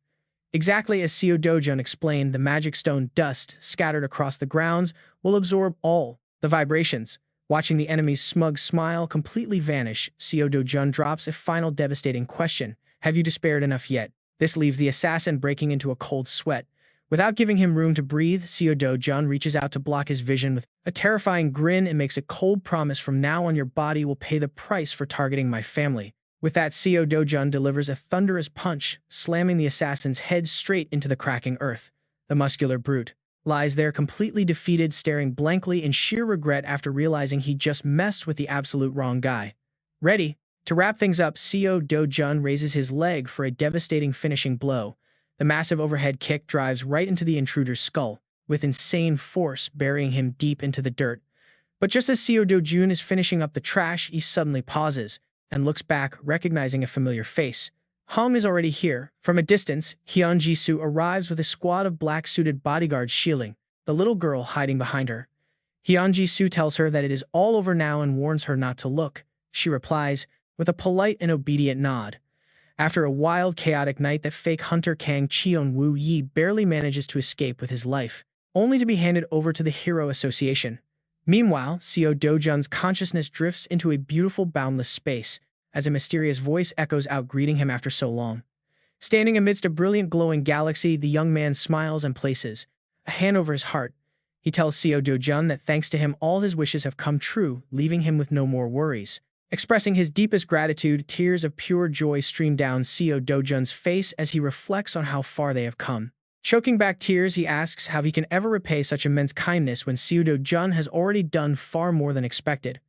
Exactly as Seo Do-jun explained, the magic stone dust scattered across the grounds will absorb all the vibrations. Watching the enemy's smug smile completely vanish, Seo Do-jun drops a final devastating question. Have you despaired enough yet? This leaves the assassin breaking into a cold sweat. Without giving him room to breathe, Seo Do-jun reaches out to block his vision with a terrifying grin and makes a cold promise: from now on your body will pay the price for targeting my family. With that, Seo Do-jun delivers a thunderous punch, slamming the assassin's head straight into the cracking earth. The muscular brute lies there completely defeated, staring blankly in sheer regret after realizing he just messed with the absolute wrong guy. Ready to wrap things up, Seo Do-jun raises his leg for a devastating finishing blow. The massive overhead kick drives right into the intruder's skull, with insane force, burying him deep into the dirt. But just as Seo Do-jun is finishing up the trash, he suddenly pauses and looks back, recognizing a familiar face. Hong is already here. From a distance, Hyun Jisoo arrives with a squad of black-suited bodyguards shielding the little girl hiding behind her. Hyun Jisoo tells her that it is all over now and warns her not to look. She replies with a polite and obedient nod. After a wild, chaotic night, that fake hunter Kang Cheon-woo Yi barely manages to escape with his life, only to be handed over to the Hero Association. Meanwhile, Seo Do-jun's consciousness drifts into a beautiful, boundless space, as a mysterious voice echoes out, greeting him after so long. Standing amidst a brilliant, glowing galaxy, the young man smiles and places a hand over his heart. He tells Seo Do-jun that thanks to him, all his wishes have come true, leaving him with no more worries. Expressing his deepest gratitude, tears of pure joy stream down Seo Do-jun's face as he reflects on how far they have come. Choking back tears, he asks how he can ever repay such immense kindness when Seo Do-jun has already done far more than expected.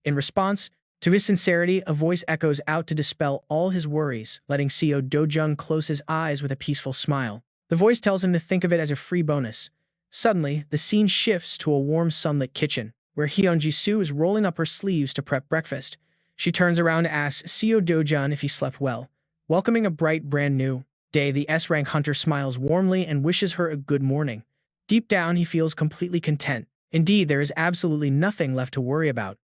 In response to his sincerity, a voice echoes out to dispel all his worries, letting Seo Do-jun close his eyes with a peaceful smile. The voice tells him to think of it as a free bonus. Suddenly, the scene shifts to a warm, sunlit kitchen, where Hyun Jisoo is rolling up her sleeves to prep breakfast. She turns around to ask Seo Do-jun if he slept well. Welcoming a bright, brand new day, the S-rank hunter smiles warmly and wishes her a good morning. Deep down, he feels completely content. Indeed, there is absolutely nothing left to worry about.